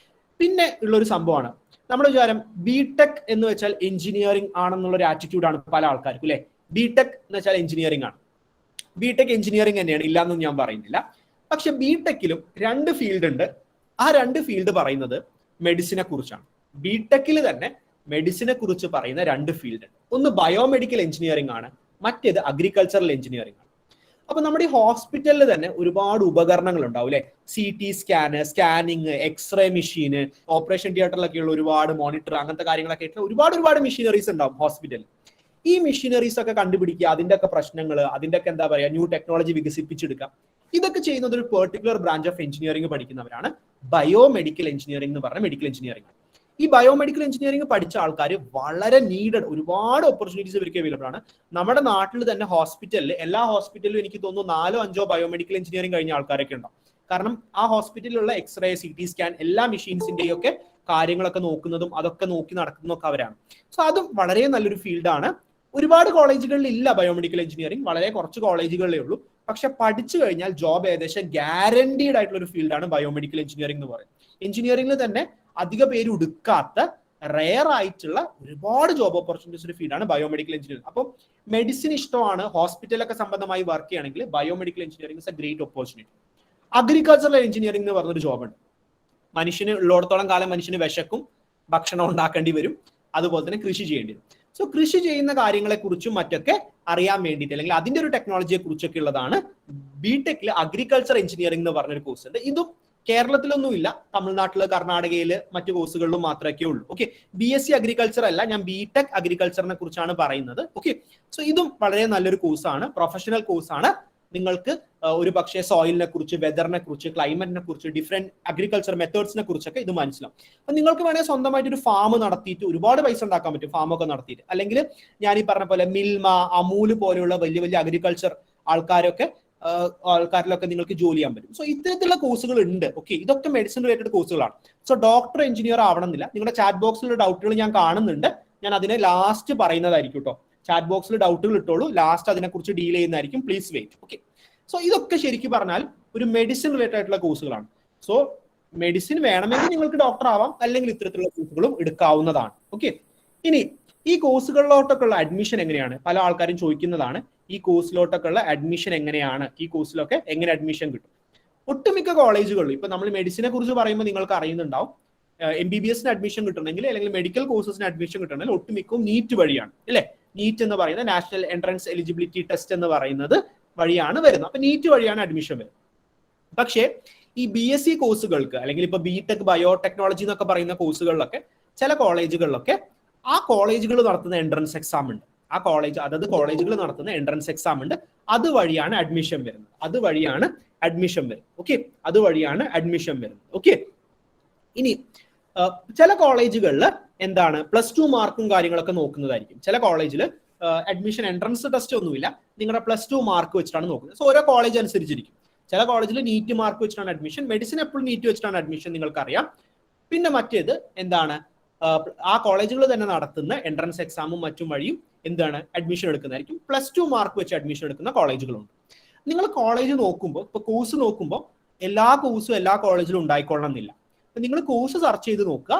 പിന്നെ ഉള്ളൊരു സംഭവമാണ് നമ്മുടെ വിചാരം ബിടെക് എന്ന് വെച്ചാൽ എഞ്ചിനീയറിംഗ് ആണെന്നുള്ള ഒരു ആറ്റിറ്റ്യൂഡാണ് പല ആൾക്കാർക്കും അല്ലെ. ബിടെക് എന്ന് വെച്ചാൽ എഞ്ചിനീയറിംഗ് ആണ്. ബിടെക് എഞ്ചിനീയറിംഗ് തന്നെയാണ്, ഇല്ലാന്നൊന്നും ഞാൻ പറയുന്നില്ല. പക്ഷെ ബിടെക്കിലും 2 ഫീൽഡ് ഉണ്ട്. ആ 2 ഫീൽഡ് പറയുന്നത് മെഡിസിനെ കുറിച്ചാണ്. ബിടെക്കിൽ തന്നെ മെഡിസിനെ കുറിച്ച് പറയുന്ന 2 ഫീൽഡ് ഉണ്ട്. ഒന്ന് ബയോമെഡിക്കൽ എഞ്ചിനീയറിംഗ് ആണ്, മറ്റേത് അഗ്രികൾച്ചറൽ എഞ്ചിനീയറിംഗ് ആണ്. അപ്പൊ നമ്മുടെ ഈ ഹോസ്പിറ്റലിൽ തന്നെ ഒരുപാട് ഉപകരണങ്ങൾ ഉണ്ടാവും അല്ലെ. CT സ്കാന്, സ്കാനിങ്, എക്സ്റേ മെഷീന്, ഓപ്പറേഷൻ തിയേറ്ററിലൊക്കെയുള്ള ഒരുപാട് മോണിറ്റർ, അങ്ങനത്തെ കാര്യങ്ങളൊക്കെ ആയിട്ടുള്ള ഒരുപാട് മെഷീനറീസ് ഉണ്ടാവും ഹോസ്പിറ്റലിൽ. ഈ മെഷീനറീസ് ഒക്കെ കണ്ടുപിടിക്കുക, അതിന്റെ ഒക്കെ പ്രശ്നങ്ങൾ, അതിന്റെ ഒക്കെ എന്താ പറയുക ന്യൂ ടെക്നോളജി വികസിപ്പിച്ചെടുക്കാം. ഇതൊക്കെ ചെയ്യുന്നത് ഒരു പെർട്ടിക്കുലർ ബ്രാഞ്ച് ഓഫ് എഞ്ചിനീയറിംഗ് പഠിക്കുന്നവരാണ്. ബയോമെഡിക്കൽ എഞ്ചിനീയറിംഗ് എന്ന് പറഞ്ഞ മെഡിക്കൽ എഞ്ചിനീയറിംഗ്. ഈ ബയോമെഡിക്കൽ എഞ്ചിനീയറിംഗ് പഠിച്ച ആൾക്കാർ വളരെ നീഡഡ്, ഒരുപാട് ഓപ്പർച്യൂണിറ്റീസ് ഇവർക്ക് അവൈലബിൾ ആണ്. നമ്മുടെ നാട്ടിൽ തന്നെ ഹോസ്പിറ്റലിൽ, എല്ലാ ഹോസ്പിറ്റലിലും എനിക്ക് തോന്നുന്നു 4-5 ബയോമെഡിക്കൽ എഞ്ചിനീയറിംഗ് കഴിഞ്ഞ ആൾക്കാരൊക്കെ ഉണ്ടാവും. കാരണം ആ ഹോസ്പിറ്റലിലുള്ള എക്സ്റേ, CT സ്കാൻ, എല്ലാ മെഷീൻസിന്റെയും ഒക്കെ കാര്യങ്ങളൊക്കെ നോക്കുന്നതും അതൊക്കെ നോക്കി നടക്കുന്നതൊക്കെ അവരാണ്. സോ അതും വളരെ നല്ലൊരു ഫീൽഡാണ്. ഒരുപാട് കോളേജുകളിൽ ഇല്ല ബയോമെഡിക്കൽ എഞ്ചിനീയറിംഗ്, വളരെ കുറച്ച് കോളേജുകളിലേ ഉള്ളൂ. പക്ഷെ പഠിച്ചു കഴിഞ്ഞാൽ ജോബ് ഏകദേശം ഗ്യാരണ്ടീഡ് ആയിട്ടുള്ള ഒരു ഫീൽഡാണ് ബയോമെഡിക്കൽ എഞ്ചിനീയറിംഗ് എന്ന് പറയുന്നത്. എഞ്ചിനീയറിംഗിൽ തന്നെ അധിക പേര് എടുക്കാത്ത റെയർ ആയിട്ടുള്ള ഒരുപാട് ജോബ് ഓപ്പർച്യൂണിറ്റീസ് ഒരു ഫീൽഡാണ് ബയോമെഡിക്കൽ എഞ്ചിനീയറിംഗ്. അപ്പോൾ മെഡിസിൻ ഇഷ്ടമാണ്, ഹോസ്പിറ്റലൊക്കെ സംബന്ധമായി വർക്ക് ചെയ്യുകയാണെങ്കിൽ biomedical engineering is A great opportunity. Agricultural engineering എന്ന് പറഞ്ഞൊരു ജോബുണ്ട്. മനുഷ്യന് ഉള്ളിടത്തോളം കാലം മനുഷ്യന് വിശക്കും, ഭക്ഷണം ഉണ്ടാക്കേണ്ടി വരും, അതുപോലെ തന്നെ കൃഷി ചെയ്യേണ്ടി വരും. സോ കൃഷി ചെയ്യുന്ന കാര്യങ്ങളെ കുറിച്ചും മറ്റൊക്കെ അറിയാൻ വേണ്ടിയിട്ട് അല്ലെങ്കിൽ അതിന്റെ ഒരു ടെക്നോളജിയെ കുറിച്ചൊക്കെ ഉള്ളതാണ് ബിടെക്കിൽ അഗ്രികൾച്ചർ എഞ്ചിനീയറിംഗ് എന്ന് പറഞ്ഞൊരു കോഴ്സ് ഉണ്ട്. ഇതും കേരളത്തിലൊന്നും ഇല്ല, തമിഴ്നാട്ടില്, കർണാടകയില്, മറ്റു കോഴ്സുകളിലും മാത്രമേ ഉള്ളൂ. ഓക്കെ, BSc അഗ്രികൾച്ചർ അല്ല, ഞാൻ ബിടെക് അഗ്രികൾച്ചറിനെ കുറിച്ചാണ് പറയുന്നത്. ഓക്കെ, സോ ഇതും വളരെ നല്ലൊരു കോഴ്സാണ്, പ്രൊഫഷണൽ കോഴ്സാണ്. നിങ്ങൾക്ക് ഒരു പക്ഷേ സോയിലിനെ കുറിച്ച്, വെതറിനെ കുറിച്ച്, ക്ലൈമറ്റിനെ കുറിച്ച്, ഡിഫറെന്റ് അഗ്രികൾച്ചർ മെത്തേഡ്സിനെ കുറിച്ചൊക്കെ ഇത് മനസ്സിലാവും. അപ്പൊ നിങ്ങൾക്ക് വേണമെങ്കിൽ സ്വന്തമായിട്ട് ഒരു ഫാം നടത്തിയിട്ട് ഒരുപാട് പൈസ ഉണ്ടാക്കാൻ പറ്റും, ഫാമൊക്കെ നടത്തിയിട്ട്. അല്ലെങ്കിൽ ഞാൻ ഈ പറഞ്ഞ പോലെ മിൽമ, അമൂല് പോലെയുള്ള വലിയ വലിയ അഗ്രികൾച്ചർ ആൾക്കാരിലൊക്കെ നിങ്ങൾക്ക് ജോലി ചെയ്യാൻ പറ്റും. സോ ഇത്തരത്തിലുള്ള കോഴ്സുകൾ ഉണ്ട്. ഓക്കെ, ഇതൊക്കെ മെഡിസിൻ റിലേറ്റഡ് കോഴ്സുകളാണ്. സോ ഡോക്ടർ, എഞ്ചിനീയർ ആവണമെന്നില്ല. നിങ്ങളുടെ ചാറ്റ് ബോക്സിലുള്ള ഡൗട്ടുകൾ ഞാൻ കാണുന്നുണ്ട്, ഞാൻ അതിനെ ലാസ്റ്റ് പറയുന്നതായിരിക്കും കേട്ടോ. ചാറ്റ് ബോക്സിൽ ഡൗട്ടുകൾ ഇട്ടോളൂ, ലാസ്റ്റ് അതിനെക്കുറിച്ച് ഡീൽ ചെയ്യുന്നതായിരിക്കും. Please wait. ഓക്കെ, സോ ഇതൊക്കെ ശരിക്കും പറഞ്ഞാൽ ഒരു മെഡിസിൻ റിലേറ്റഡ് ആയിട്ടുള്ള കോഴ്സുകളാണ്. സോ മെഡിസിൻ വേണമെങ്കിൽ നിങ്ങൾക്ക് ഡോക്ടർ ആവാം, അല്ലെങ്കിൽ ഇത്തരത്തിലുള്ള കോഴ്സുകളും എടുക്കാവുന്നതാണ്. ഓക്കെ, ഇനി ഈ കോഴ്സുകളിലോട്ടൊക്കെ ഉള്ള അഡ്മിഷൻ എങ്ങനെയാണ്? പല ആൾക്കാരും ചോദിക്കുന്നതാണ്, ഈ കോഴ്സിലോട്ടൊക്കെ ഉള്ള അഡ്മിഷൻ എങ്ങനെയാണ്, ഈ കോഴ്സിലൊക്കെ എങ്ങനെ അഡ്മിഷൻ കിട്ടും? ഒട്ടുമിക്ക കോളേജുകളിൽ ഇപ്പൊ നമ്മൾ മെഡിസിനെ കുറിച്ച് പറയുമ്പോൾ നിങ്ങൾക്ക് അറിയുന്നുണ്ടാവും, MBBSന് അഡ്മിഷൻ കിട്ടണമെങ്കിൽ അല്ലെങ്കിൽ മെഡിക്കൽ കോഴ്സസിന് അഡ്മിഷൻ കിട്ടണമെങ്കിൽ ഒട്ടുമിക്കവും നീറ്റ് വഴിയാണ്, അല്ലെ? നീറ്റ് എന്ന് പറയുന്നത് നാഷണൽ എൻട്രൻസ് എലിജിബിലിറ്റി ടെസ്റ്റ് എന്ന് പറയുന്നത് വഴിയാണ് വരുന്നത്. അപ്പൊ നീറ്റ് വഴിയാണ് അഡ്മിഷൻ വരുന്നത്. പക്ഷേ ഈ BSc കോഴ്സുകൾക്ക് അല്ലെങ്കിൽ ഇപ്പൊ ബിടെക് ബയോടെക്നോളജി എന്നൊക്കെ പറയുന്ന കോഴ്സുകളിലൊക്കെ ചില കോളേജുകളിലൊക്കെ ആ കോളേജുകൾ നടത്തുന്ന എൻട്രൻസ് എക്സാം ഉണ്ട്. ആ കോളേജ്, അതായത് കോളേജുകൾ നടത്തുന്ന എൻട്രൻസ് എക്സാം ഉണ്ട്. അതുവഴിയാണ് അഡ്മിഷൻ വരുന്നത്. ഓക്കെ, അതുവഴിയാണ് അഡ്മിഷൻ വരുന്നത്. ഓക്കെ, ഇനി ചില കോളേജുകളിൽ എന്താണ് +2 മാർക്കും കാര്യങ്ങളൊക്കെ നോക്കുന്നതായിരിക്കും. ചില കോളേജിൽ അഡ്മിഷൻ എൻട്രൻസ് ടെസ്റ്റ് ഒന്നുമില്ല, നിങ്ങളുടെ +2 മാർക്ക് വെച്ചിട്ടാണ് നോക്കുന്നത്. സോ ഓരോ കോളേജ് അനുസരിച്ചിരിക്കും. ചില കോളേജിൽ നീറ്റ് മാർക്ക് വെച്ചിട്ടാണ് അഡ്മിഷൻ, മെഡിസിൻ എപ്പോഴും നീറ്റ് വെച്ചിട്ടാണ് അഡ്മിഷൻ, നിങ്ങൾക്കറിയാം. പിന്നെ മറ്റേത് എന്താണ്, ആ കോളേജുകൾ തന്നെ നടത്തുന്ന എൻട്രൻസ് എക്സാമും മറ്റും വഴിയും എന്താണ് അഡ്മിഷൻ എടുക്കുന്നതായിരിക്കും. +2 മാർക്ക് വെച്ച് അഡ്മിഷൻ എടുക്കുന്ന കോളേജുകളുണ്ട്. നിങ്ങൾ കോളേജ് നോക്കുമ്പോൾ, ഇപ്പൊ കോഴ്സ് നോക്കുമ്പോൾ എല്ലാ കോഴ്സും എല്ലാ കോളേജിലും ഉണ്ടായിക്കൊള്ളണം എന്നില്ല. നിങ്ങൾ കോഴ്സ് സെർച്ച് ചെയ്ത് നോക്കുക,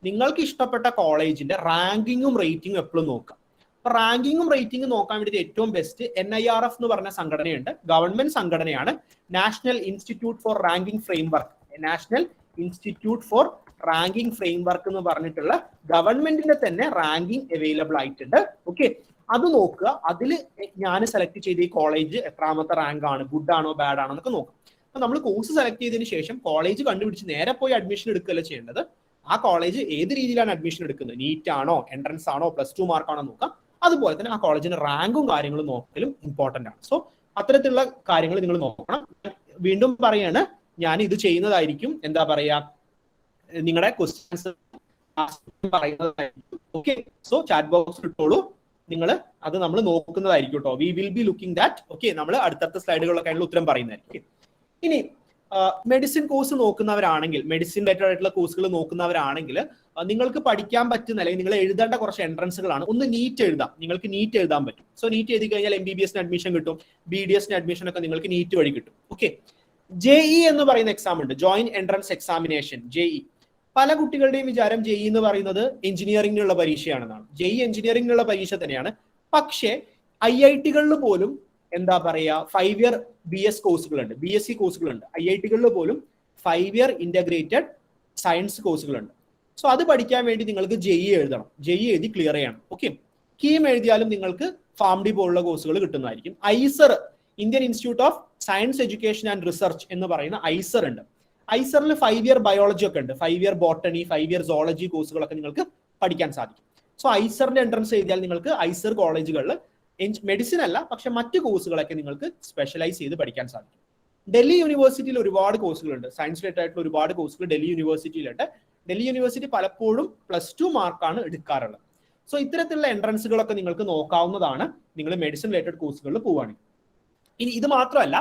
നിങ്ങൾക്ക് ഇഷ്ടപ്പെട്ട കോളേജിന്റെ റാങ്കിങ്ങും റേറ്റിംഗും എപ്പോഴും നോക്കുക. അപ്പൊ റാങ്കിങ്ങും റേറ്റിംഗും നോക്കാൻ വേണ്ടി ഏറ്റവും ബെസ്റ്റ് NIRF എന്ന് പറഞ്ഞ സംഘടനയുണ്ട്, ഗവൺമെന്റ് സംഘടനയാണ്. National institute four ranking framework, എന്ന് പറഞ്ഞിട്ടുള്ള ഗവൺമെന്റിന്റെ തന്നെ റാങ്കിങ് അവൈലബിൾ ആയിട്ടുണ്ട്. ഓക്കെ, അത് നോക്കുക. അതിൽ ഞാൻ സെലക്ട് ചെയ്ത ഈ കോളേജ് എത്രാമത്തെ റാങ്ക് ആണ്, ഗുഡ് ആണോ ബാഡ് ആണോ എന്നൊക്കെ നോക്കാം. അപ്പൊ നമ്മൾ കോഴ്സ് സെലക്ട് ചെയ്തതിന് ശേഷം കോളേജ് കണ്ടുപിടിച്ച് നേരെ പോയി അഡ്മിഷൻ എടുക്കുകയല്ല ചെയ്യേണ്ടത്. ആ കോളേജ് ഏത് രീതിയിലാണ് അഡ്മിഷൻ എടുക്കുന്നത്, നീറ്റ് ആണോ, എൻട്രൻസ് ആണോ, +2 മാർക്കാണോ നോക്കാം. അതുപോലെ തന്നെ ആ കോളേജിന്റെ റാങ്കും കാര്യങ്ങളും നോക്കലും ഇമ്പോർട്ടന്റ് ആണ്. സോ അത്തരത്തിലുള്ള കാര്യങ്ങൾ നിങ്ങൾ നോക്കണം. വീണ്ടും പറയാണ്, ഞാൻ ഇത് ചെയ്യുന്നതായിരിക്കും, എന്താ പറയാ, നിങ്ങളുടെ ക്വസ്റ്റ്യൻസ് പറയുന്നതായിരിക്കും. ഓക്കെ, സോ ചാറ്റ് ബോക്സിൽ ഇട്ടോളൂ, നിങ്ങൾ അത് നമ്മൾ നോക്കുന്നതായിരിക്കും കേട്ടോ. V will B looking that. Okay, നമ്മൾ അടുത്തടുത്ത സ്ലൈഡുകളൊക്കെ ആയിട്ടുള്ള ഉത്തരം പറയുന്നതായിരിക്കും. ഇനി മെഡിസിൻ കോഴ്സ് നോക്കുന്നവരാണെങ്കിൽ, മെഡിസിൻ റിലേറ്റഡ് ആയിട്ടുള്ള കോഴ്സുകൾ നോക്കുന്നവരാണെങ്കിൽ നിങ്ങൾക്ക് പഠിക്കാൻ പറ്റുന്ന അല്ലെങ്കിൽ നിങ്ങൾ എഴുതേണ്ട കുറച്ച് എൻട്രൻസുകളാണ്. ഒന്ന് നീറ്റ് എഴുതാം, നിങ്ങൾക്ക് നീറ്റ് എഴുതാൻ പറ്റും. സോ നീറ്റ് എഴുതി കഴിഞ്ഞാൽ MBBSന് അഡ്മിഷൻ കിട്ടും, BDSന് അഡ്മിഷൻ ഒക്കെ നിങ്ങൾക്ക് നീറ്റ് വഴി കിട്ടും. ഓക്കെ, JE എന്ന് പറയുന്ന എക്സാം ഉണ്ട്, ജോയിന്റ് എൻട്രൻസ് എക്സാമിനേഷൻ, JE. പല കുട്ടികളുടെയും വിചാരം JE എന്ന് പറയുന്നത് എഞ്ചിനീയറിംഗിനുള്ള പരീക്ഷയാണെന്നാണ്. JE എഞ്ചിനീയറിംഗിനുള്ള പരീക്ഷ തന്നെയാണ്. പക്ഷേ IIT-കളിൽ പോലും എന്താ പറയാ 5 ഇയർ BS കോഴ്സുകളുണ്ട്, BSc കോഴ്സുകളുണ്ട്. IIT-കളിൽ പോലും 5 ഇയർ ഇന്റഗ്രേറ്റഡ് സയൻസ് കോഴ്സുകളുണ്ട്. സോ അത് പഠിക്കാൻ വേണ്ടി നിങ്ങൾക്ക് JE എഴുതണം, JE എഴുതി ക്ലിയർ ചെയ്യണം. ഓക്കെ, കീം എഴുതിയാലും നിങ്ങൾക്ക് FAMD പോലുള്ള കോഴ്സുകൾ കിട്ടുന്നതായിരിക്കും. IISER, Indian institute of science education and research എന്ന് പറയുന്ന IISER ഉണ്ട്. IISER-ൽ 5 ഇയർ ബയോളജി ഒക്കെ ഉണ്ട്, 5 ഇയർ ബോട്ടണി, 5 ഇയർ സോളജി കോഴ്സുകളൊക്കെ നിങ്ങൾക്ക് പഠിക്കാൻ സാധിക്കും. സോ IISER-ന്റെ എൻട്രൻസ് എഴുതിയാൽ നിങ്ങൾക്ക് IISER കോളേജുകളിൽ മെഡിസിൻ അല്ല പക്ഷെ മറ്റു കോഴ്സുകളൊക്കെ നിങ്ങൾക്ക് സ്പെഷ്യലൈസ് ചെയ്ത് പഠിക്കാൻ സാധിക്കും. ഡൽഹി യൂണിവേഴ്സിറ്റിയിൽ ഒരുപാട് കോഴ്സുകളുണ്ട്, സയൻസ് റിലേറ്റഡ് ആയിട്ടുള്ള ഒരുപാട് കോഴ്സുകൾ ഡൽഹി യൂണിവേഴ്സിറ്റിയിലുണ്ട്. ഡൽഹി യൂണിവേഴ്സിറ്റി പലപ്പോഴും +2 മാർക്കാണ് എടുക്കാറുള്ളത്. സോ ഇത്തരത്തിലുള്ള എൻട്രൻസുകളൊക്കെ നിങ്ങൾക്ക് നോക്കാവുന്നതാണ് നിങ്ങൾ മെഡിസിൻ റിലേറ്റഡ് കോഴ്സുകളിൽ പോവുകയാണെങ്കിൽ. ഇനി ഇത് മാത്രമല്ല,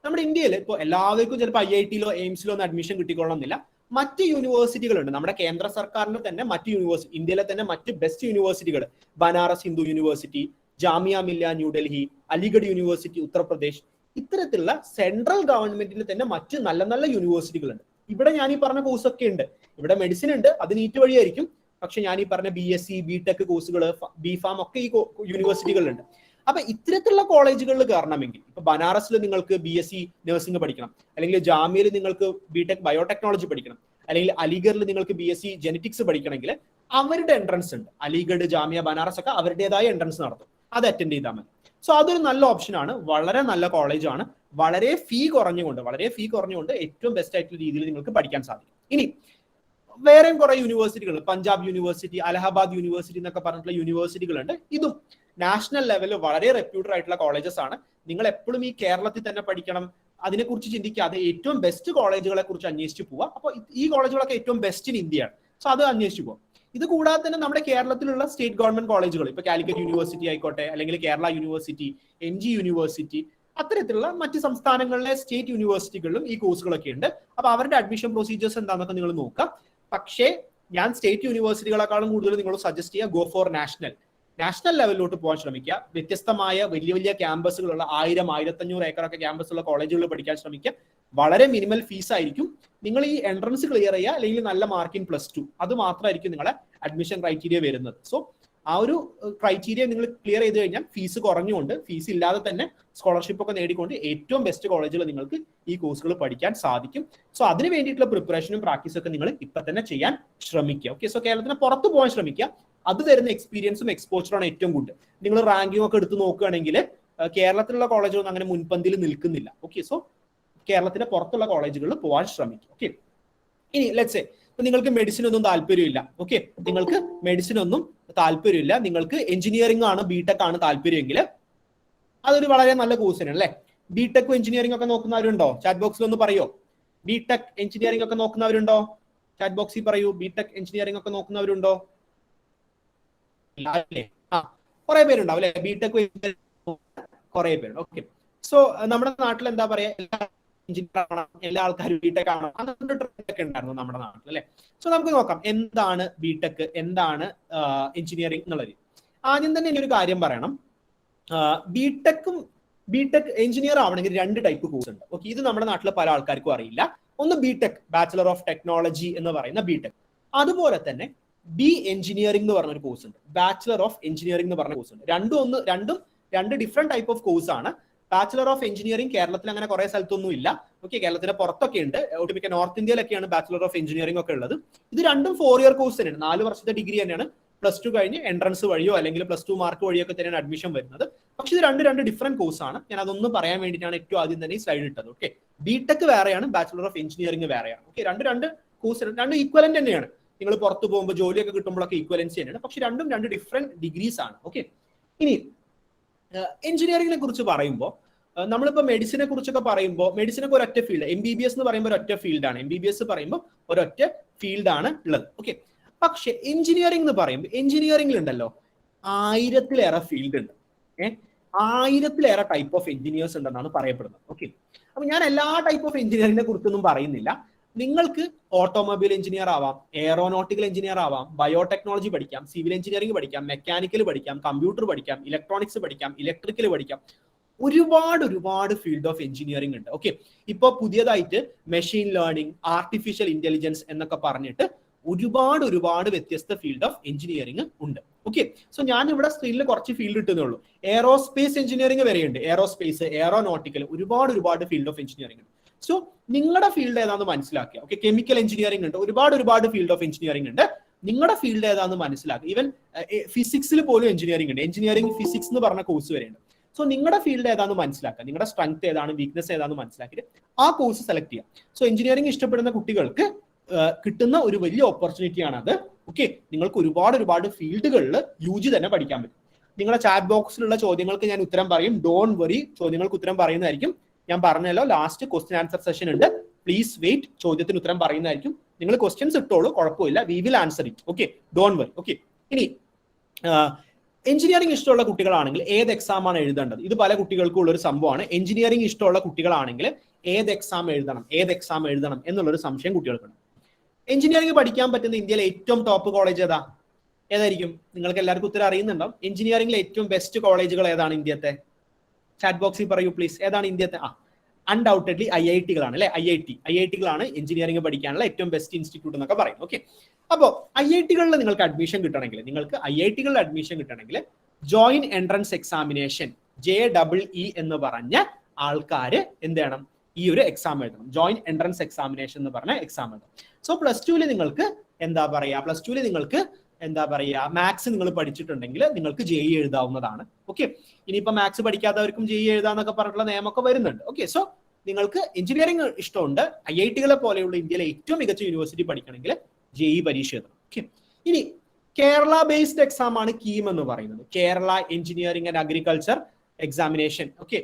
നമ്മുടെ ഇന്ത്യയിൽ ഇപ്പോൾ എല്ലാവർക്കും ചിലപ്പോൾ IIT-ലോ എയിംസിലോ ഒന്നും അഡ്മിഷൻ കിട്ടിക്കൊള്ളണമെന്നില്ല. മറ്റ് യൂണിവേഴ്സിറ്റികളുണ്ട്, നമ്മുടെ കേന്ദ്ര സർക്കാരിന്റെ തന്നെ മറ്റ് യൂണിവേഴ്സിറ്റി, ഇന്ത്യയിലെ തന്നെ മറ്റ് ബെസ്റ്റ് യൂണിവേഴ്സിറ്റികൾ, ബനാറസ് ഹിന്ദു യൂണിവേഴ്സിറ്റി, ജാമിയ മില്ലിയ ന്യൂഡൽഹി, അലിഗഡ് യൂണിവേഴ്സിറ്റി ഉത്തർപ്രദേശ്, ഇത്തരത്തിലുള്ള സെൻട്രൽ ഗവൺമെന്റിൽ തന്നെ മറ്റ് നല്ല നല്ല യൂണിവേഴ്സിറ്റികളുണ്ട്. ഇവിടെ ഞാൻ ഈ പറഞ്ഞ കോഴ്സൊക്കെ ഉണ്ട്. ഇവിടെ മെഡിസിൻ ഉണ്ട്, അത് നീറ്റ് വഴിയായിരിക്കും. പക്ഷെ ഞാൻ ഈ പറഞ്ഞ BSc BTech കോഴ്സുകൾ, BPharm ഒക്കെ ഈ യൂണിവേഴ്സിറ്റികളിലുണ്ട്. അപ്പൊ ഇത്തരത്തിലുള്ള കോളേജുകളിൽ കയറണമെങ്കിൽ ഇപ്പൊ ബനാറസിൽ നിങ്ങൾക്ക് BSc നഴ്സിംഗ് പഠിക്കണം, അല്ലെങ്കിൽ ജാമ്യയിൽ നിങ്ങൾക്ക് BTech ബയോടെക്നോളജി പഠിക്കണം, അല്ലെങ്കിൽ അലിഗറിൽ നിങ്ങൾക്ക് BSc ജെനറ്റിക്സ് പഠിക്കണമെങ്കിൽ അവരുടെ എൻട്രൻസ് ഉണ്ട്. അലിഗഡ്, ജാമ്യ, ബനാറസ് ഒക്കെ അവരുടേതായ എൻട്രൻസ് നടത്തും. അത് അറ്റൻഡ് ചെയ്താൽ മതി. സോ അതൊരു നല്ല ഓപ്ഷനാണ്, വളരെ നല്ല കോളേജാണ്, വളരെ ഫീ കുറഞ്ഞുകൊണ്ട് ഏറ്റവും ബെസ്റ്റ് ആയിട്ടുള്ള രീതിയിൽ നിങ്ങൾക്ക് പഠിക്കാൻ സാധിക്കും. ഇനി വേറെയും കുറെ യൂണിവേഴ്സിറ്റികൾ, പഞ്ചാബ് യൂണിവേഴ്സിറ്റി, അലഹബാദ് യൂണിവേഴ്സിറ്റി എന്നൊക്കെ പറഞ്ഞിട്ടുള്ള യൂണിവേഴ്സിറ്റികളുണ്ട്. ഇതും നാഷണൽ ലെവലിൽ വളരെ റെപ്യൂട്ടഡ് ആയിട്ടുള്ള കോളേജസ് ആണ്. നിങ്ങൾ എപ്പോഴും ഈ കേരളത്തിൽ തന്നെ പഠിക്കണം അതിനെക്കുറിച്ച് ചിന്തിക്കാതെ ഏറ്റവും ബെസ്റ്റ് കോളേജുകളെ കുറിച്ച് അന്വേഷിച്ച് പോവുക. അപ്പോൾ ഈ കോളേജുകളൊക്കെ ഏറ്റവും ബെസ്റ്റ് ഇൻ ഇന്ത്യയാണ്. സോ അത് അന്വേഷിച്ച് പോവാം. ഇത് കൂടാതെ തന്നെ നമ്മുടെ കേരളത്തിലുള്ള സ്റ്റേറ്റ് ഗവൺമെന്റ് കോളേജുകൾ, ഇപ്പൊ കാലിക്കറ്റ് യൂണിവേഴ്സിറ്റി ആയിക്കോട്ടെ, അല്ലെങ്കിൽ കേരള യൂണിവേഴ്സിറ്റി, MG യൂണിവേഴ്സിറ്റി, അത്തരത്തിലുള്ള മറ്റ് സംസ്ഥാനങ്ങളിലെ സ്റ്റേറ്റ് യൂണിവേഴ്സിറ്റികളിലും ഈ കോഴ്സുകളൊക്കെ ഉണ്ട്. അപ്പൊ അവരുടെ അഡ്മിഷൻ പ്രൊസീജിയേഴ്സ് എന്താണെന്നൊക്കെ നിങ്ങൾ നോക്കാം. പക്ഷേ ഞാൻ സ്റ്റേറ്റ് യൂണിവേഴ്സിറ്റികളെക്കാളും കൂടുതൽ നിങ്ങൾ സജസ്റ്റ് ചെയ്യുക ഗോ ഫോർ നാഷണൽ ലെവലിലോട്ട് പോകാൻ ശ്രമിക്കുക. വ്യത്യസ്തമായ വലിയ വലിയ ക്യാമ്പസുകളുള്ള 1000-1500 ഏക്കറൊക്കെ ക്യാമ്പസുള്ള കോളേജുകളിൽ പഠിക്കാൻ ശ്രമിക്കുക. വളരെ മിനിമൽ ഫീസ് ആയിരിക്കും. നിങ്ങൾ ഈ എൻട്രൻസ് ക്ലിയർ ചെയ്യുക, അല്ലെങ്കിൽ നല്ല മാർക്ക് ഇൻ +2, അത് മാത്രമായിരിക്കും നിങ്ങളെ അഡ്മിഷൻ ക്രൈറ്റീരിയ വരുന്നത്. സോ ആ ഒരു ക്രൈറ്റീരിയ നിങ്ങൾ ക്ലിയർ ചെയ്ത് കഴിഞ്ഞാൽ ഫീസ് കുറഞ്ഞുകൊണ്ട്, ഫീസ് ഇല്ലാതെ തന്നെ സ്കോളർഷിപ്പ് ഒക്കെ നേടിക്കൊണ്ട് ഏറ്റവും ബെസ്റ്റ് കോളേജിൽ നിങ്ങൾക്ക് ഈ കോഴ്സുകൾ പഠിക്കാൻ സാധിക്കും. സോ അതിന് വേണ്ടിയിട്ടുള്ള പ്രിപ്പറേഷനും പ്രാക്ടീസും ഒക്കെ നിങ്ങൾ ഇപ്പൊ തന്നെ ചെയ്യാൻ ശ്രമിക്കുക. ഓക്കെ, സോ കേരളത്തിന് പുറത്ത് പോകാൻ ശ്രമിക്കുക. അത് തരുന്ന എക്സ്പീരിയൻസും എക്സ്പോഷറാണ് ഏറ്റവും കൂടുതൽ. നിങ്ങൾ റാങ്കിങ് ഒക്കെ എടുത്ത് നോക്കുകയാണെങ്കിൽ കേരളത്തിലുള്ള കോളേജുകളൊന്നും അങ്ങനെ മുൻപന്തിയിൽ നിൽക്കുന്നില്ല. ഓക്കെ, സോ കേരളത്തിന്റെ പുറത്തുള്ള കോളേജുകളിൽ പോകാൻ ശ്രമിക്കും. ഓക്കെ, ഇനി ലെറ്റ്സ് സേ ഇപ്പൊ നിങ്ങൾക്ക് മെഡിസിൻ ഒന്നും താല്പര്യമില്ല. ഓക്കെ, നിങ്ങൾക്ക് മെഡിസിൻ ഒന്നും താല്പര്യമില്ല, നിങ്ങൾക്ക് എഞ്ചിനീയറിംഗ് ആണ്, BTech ആണ് താല്പര്യമെങ്കിൽ അതൊരു വളരെ നല്ല കോഴ്സ് തന്നെയാണ് അല്ലെ. BTech എഞ്ചിനീയറിംഗ് ഒക്കെ നോക്കുന്നവരുണ്ടോ? ചാറ്റ് ബോക്സിൽ ഒന്ന് പറയോ. BTech എഞ്ചിനീയറിംഗ് ഒക്കെ നോക്കുന്നവരുണ്ടോ? ചാറ്റ് ബോക്സിൽ പറയൂ. BTech എഞ്ചിനീയറിംഗ് ഒക്കെ നോക്കുന്നവരുണ്ടോ? കുറെ പേരുണ്ടാവും അല്ലെ. BTech കുറെ പേരുണ്ട്. ഓക്കെ, സോ നമ്മുടെ നാട്ടിൽ എന്താ പറയാ, എഞ്ചിനീയർ ആവണം, എല്ലാ ആൾക്കാരും BTech ആവണം, അങ്ങനത്തെ ട്രെൻഡ് ഒക്കെ ഉണ്ടായിരുന്നു നമ്മുടെ നാട്ടിൽ അല്ലെ. സോ നമുക്ക് നോക്കാം എന്താണ് BTech, എന്താണ് എഞ്ചിനീയറിംഗ് എന്നുള്ളത്. ആദ്യം തന്നെ ഇനി ഒരു കാര്യം പറയണം. BTech എഞ്ചിനീയർ ആവണമെങ്കിൽ 2 ടൈപ്പ് കോഴ്സ് ഉണ്ട്. ഓക്കെ, ഇത് നമ്മുടെ നാട്ടിലെ പല ആൾക്കാർക്കും അറിയില്ല. ഒന്ന് BTech, ബാച്ചിലർ ഓഫ് ടെക്നോളജി എന്ന് പറയുന്ന BTech. അതുപോലെ തന്നെ എഞ്ചിനീയറിംഗ് എന്ന് പറഞ്ഞ ഒരു കോഴ്സ് ഉണ്ട്, ബാച്ചിലർ ഓഫ് എഞ്ചിനീയറിംഗ് എന്ന് പറഞ്ഞ കോഴ്സ് ഉണ്ട്. രണ്ടും രണ്ട് ഡിഫറെന്റ് ടൈപ്പ് ഓഫ് കോഴ്സ് ആണ്. ബാച്ചിലർ ഓഫ് എഞ്ചിനീയറിംഗ് കേരളത്തിൽ അങ്ങനെ കുറെ സ്ഥലത്തൊന്നും ഇല്ല. ഓക്കെ, കേരളത്തിന്റെ പുറത്തൊക്കെ ഉണ്ട്, ഒട്ടുമിക്ക നോർത്ത് ഇന്ത്യയിലൊക്കെയാണ് ബാച്ചിലർ ഓഫ് എഞ്ചിനീയറിംഗ് ഒക്കെ ഉള്ളത്. ഇത് രണ്ടും 4 ഇയർ കോഴ്സ് തന്നെയാണ്, 4 വർഷത്തെ ഡിഗ്രി തന്നെയാണ്. +2 കഴിഞ്ഞ് എൻട്രൻസ് വഴിയോ അല്ലെങ്കിൽ +2 മാർക്ക് വഴിയോ ഒക്കെ തന്നെയാണ് അഡ്മിഷൻ വരുന്നത്. പക്ഷെ ഇത് രണ്ട് ഡിഫറെന്റ് കോഴ്സ് ആണ്. ഞാൻ അതൊന്നും പറയാൻ വേണ്ടിയിട്ടാണ് ഏറ്റവും ആദ്യം തന്നെ ഈ സ്ലൈഡ് ഇട്ടത്. ഓക്കെ, BTech വേറെയാണ്, ബാച്ചിലർ ഓഫ് എഞ്ചിനീയറിംഗ് വേറെയാണ്. ഓക്കെ, രണ്ട് കോഴ്സ്, രണ്ടും ഈക്വലന്റ് തന്നെയാണ്. നിങ്ങൾ പുറത്ത് പോകുമ്പോൾ ജോലിയൊക്കെ കിട്ടുമ്പോഴൊക്കെ ഈക്വലൻസി തന്നെയാണ്. പക്ഷെ രണ്ടും 2 ഡിഫറെന്റ് ഡിഗ്രീസ് ആണ്. ഓക്കെ, ഇനി എഞ്ചിനീയറിംഗിനെ കുറിച്ച് പറയുമ്പോൾ, നമ്മളിപ്പോൾ മെഡിസിനെ കുറിച്ചൊക്കെ പറയുമ്പോൾ, മെഡിസിനൊക്കെ ഒരൊറ്റ ഫീൽഡ്, MBBS എന്ന് പറയുമ്പോൾ ഒരൊറ്റ ഫീൽഡാണ്. MBBS പറയുമ്പോൾ ഒരൊറ്റ ഫീൽഡാണ് ഉള്ളത്. ഓക്കെ, പക്ഷെ എഞ്ചിനീയറിംഗ് എന്ന് പറയുമ്പോൾ എഞ്ചിനീയറിംഗിൽ ഉണ്ടല്ലോ 1000-ലേറെ ഫീൽഡ് ഉണ്ട്. 1000-ലേറെ ടൈപ്പ് ഓഫ് എഞ്ചിനീയേഴ്സ് ഉണ്ടെന്നാണ് പറയപ്പെടുന്നത്. ഓക്കെ, അപ്പൊ ഞാൻ എല്ലാ ടൈപ്പ് ഓഫ് എഞ്ചിനീയറിംഗിനെ കുറിച്ചൊന്നും പറയുന്നില്ല. നിങ്ങൾക്ക് ഓട്ടോമൊബൈൽ എഞ്ചിനീയർ ആവാം, എയറോനോട്ടിക്കൽ എഞ്ചിനീയർ ആവാം, ബയോടെക്നോളജി പഠിക്കാം, സിവിൽ എഞ്ചിനീയറിംഗ് പഠിക്കാം, മെക്കാനിക്കൽ പഠിക്കാം, കമ്പ്യൂട്ടർ പഠിക്കാം, ഇലക്ട്രോണിക്സ് പഠിക്കാം, ഇലക്ട്രിക്കൽ പഠിക്കാം. ഒരുപാട് ഫീൽഡ് ഓഫ് എഞ്ചിനീയറിംഗ് ഉണ്ട്. ഓക്കെ, ഇപ്പൊ പുതിയതായിട്ട് മെഷീൻ ലേണിംഗ്, ആർട്ടിഫിഷ്യൽ ഇന്റലിജൻസ് എന്നൊക്കെ പറഞ്ഞിട്ട് ഒരുപാട് വ്യത്യസ്ത ഫീൽഡ് ഓഫ് എഞ്ചിനീയറിംഗ് ഉണ്ട്. ഓക്കെ, സോ ഞാൻ ഇവിടെ സ്ക്രീനിൽ കുറച്ച് ഫീൽഡ് ഇട്ടുന്നേ ഉള്ളൂ. എയറോസ്പേസ് എഞ്ചിനീയറിംഗ് വരെയുണ്ട്, എയറോസ്പേസ്, എയറോനോട്ടിക്കൽ, ഒരുപാട് ഫീൽഡ് ഓഫ് എഞ്ചിനീയറിംഗ് ഉണ്ട്. സോ നിങ്ങളുടെ ഫീൽഡ് ഏതാണെന്ന് മനസ്സിലാക്കുക. ഓക്കെ, കെമിക്കൽ എഞ്ചിനീയറിംഗ് ഉണ്ട്, ഒരുപാട് ഫീൽഡ് ഓഫ് എഞ്ചിനീയറിംഗ് ഉണ്ട്. നിങ്ങളുടെ ഫീൽഡ് ഏതാണെന്ന് മനസ്സിലാക്കുക. ഈവൻ ഫിസിക്സിൽ പോലും എഞ്ചിനീയറിംഗ് ഉണ്ട്, എഞ്ചിനീയറിംഗ് ഫിസിക്സ് എന്ന് പറഞ്ഞ കോഴ്സ് വരെയുണ്ട്. സോ നിങ്ങളുടെ ഫീൽഡ് ഏതാണെന്ന് മനസ്സിലാക്കുക, നിങ്ങളുടെ സ്ട്രെങ്ത് ഏതാണ്, വീക്ക്നെസ് ഏതാണെന്ന് മനസ്സിലാക്കിയിട്ട് ആ കോഴ്സ് സെലക്ട് ചെയ്യാം. സോ എഞ്ചിനീയറിംഗ് ഇഷ്ടപ്പെടുന്ന കുട്ടികൾക്ക് കിട്ടുന്ന ഒരു വലിയ ഓപ്പർച്യൂണിറ്റിയാണ് അത്. ഓക്കെ, നിങ്ങൾക്ക് ഒരുപാട് ഫീൽഡുകളിൽ UG തന്നെ പഠിക്കാൻ പറ്റും. നിങ്ങളുടെ ചാറ്റ് ബോക്സിലുള്ള ചോദ്യങ്ങൾക്ക് ഞാൻ ഉത്തരം പറയും. ഡോൺ വറി, ചോദ്യങ്ങൾക്ക് ഉത്തരം പറയുന്നതായിരിക്കും. ഞാൻ പറഞ്ഞല്ലോ, ലാസ്റ്റ് ക്വസ്റ്റ്യൻ ആൻസർ സെഷൻ ഉണ്ട്. പ്ലീസ് വെയിറ്റ്, ചോദ്യത്തിന് ഉത്തരം പറയുന്നതായിരിക്കും. നിങ്ങൾ ക്വസ്റ്റ്യൻസ് ഇട്ടോളൂ, കുഴപ്പമില്ല, we will answer it. Okay, don't worry. Okay, ഇനി എഞ്ചിനീയറിംഗ് ഇഷ്ടമുള്ള കുട്ടികളാണെങ്കിൽ ഏത് എക്സാം ആണ് എഴുതേണ്ടത്? ഇത് പല കുട്ടികൾക്കും ഉള്ളൊരു സംഭവമാണ്. എഞ്ചിനീയറിംഗ് ഇഷ്ടമുള്ള കുട്ടികളാണെങ്കിൽ ഏത് എക്സാം എഴുതണം എന്നുള്ളൊരു സംശയം കുട്ടികൾക്കുണ്ട്. എഞ്ചിനീയറിംഗ് പഠിക്കാൻ പറ്റുന്ന ഇന്ത്യയിലെ ഏറ്റവും ടോപ്പ് കോളേജ് ഏതായിരിക്കും? നിങ്ങൾക്ക് എല്ലാവർക്കും ഉത്തരം അറിയുന്നുണ്ടാവും. എഞ്ചിനീയറിംഗിലെ ഏറ്റവും ബെസ്റ്റ് കോളേജുകൾ ഏതാണ് ഇന്ത്യത്തെ? ചാറ്റ് ബോക്സിൽ പറയൂ പ്ലീസ്. ഏതാണ് ഇന്ത്യത്തെ? അൺഡൗട്ടഡ്ലി IIT-കളാണ് അല്ലെ. IIT-കളാണ് എഞ്ചിനീയറിംഗ് പഠിക്കാനുള്ള ഏറ്റവും ബെസ്റ്റ് ഇൻസ്റ്റിറ്റ്യൂട്ട് എന്നൊക്കെ പറയും. ഓക്കെ, അപ്പോൾ IIT-കളിൽ നിങ്ങൾക്ക് അഡ്മിഷൻ കിട്ടണമെങ്കിൽ, IIT-കളിൽ അഡ്മിഷൻ കിട്ടണമെങ്കിൽ ജോയിന്റ് എൻട്രൻസ് എക്സാമിനേഷൻ JEE എന്ന് പറഞ്ഞ ആൾക്കാര് എന്ത് ചെയ്യണം? ഈ ഒരു എക്സാം എഴുതണം. ജോയിന്റ് എൻട്രൻസ് എക്സാമിനേഷൻ എന്ന് പറഞ്ഞ എക്സാം എഴുതണം. സോ +2-ൽ നിങ്ങൾക്ക് മാത്സ് നിങ്ങൾ പഠിച്ചിട്ടുണ്ടെങ്കിൽ നിങ്ങൾക്ക് JEE എഴുതാവുന്നതാണ്. ഓക്കെ, ഇനിയിപ്പോൾ മാത്സ് പഠിക്കാത്തവർക്കും JEE എഴുതാന്നൊക്കെ പറഞ്ഞിട്ടുള്ള നിയമമൊക്കെ വരുന്നുണ്ട്. ഓക്കെ, സോ നിങ്ങൾക്ക് എഞ്ചിനീയറിംഗ് ഇഷ്ടമുണ്ട്, IIT-കളെ പോലെയുള്ള ഇന്ത്യയിലെ ഏറ്റവും മികച്ച യൂണിവേഴ്സിറ്റി പഠിക്കണമെങ്കിൽ JEE പരീക്ഷ എഴുതണം. ഓക്കെ, ഇനി കേരള ബേസ്ഡ് എക്സാം ആണ് കീം എന്ന് പറയുന്നത്. Kerala engineering and agriculture examination. Okay,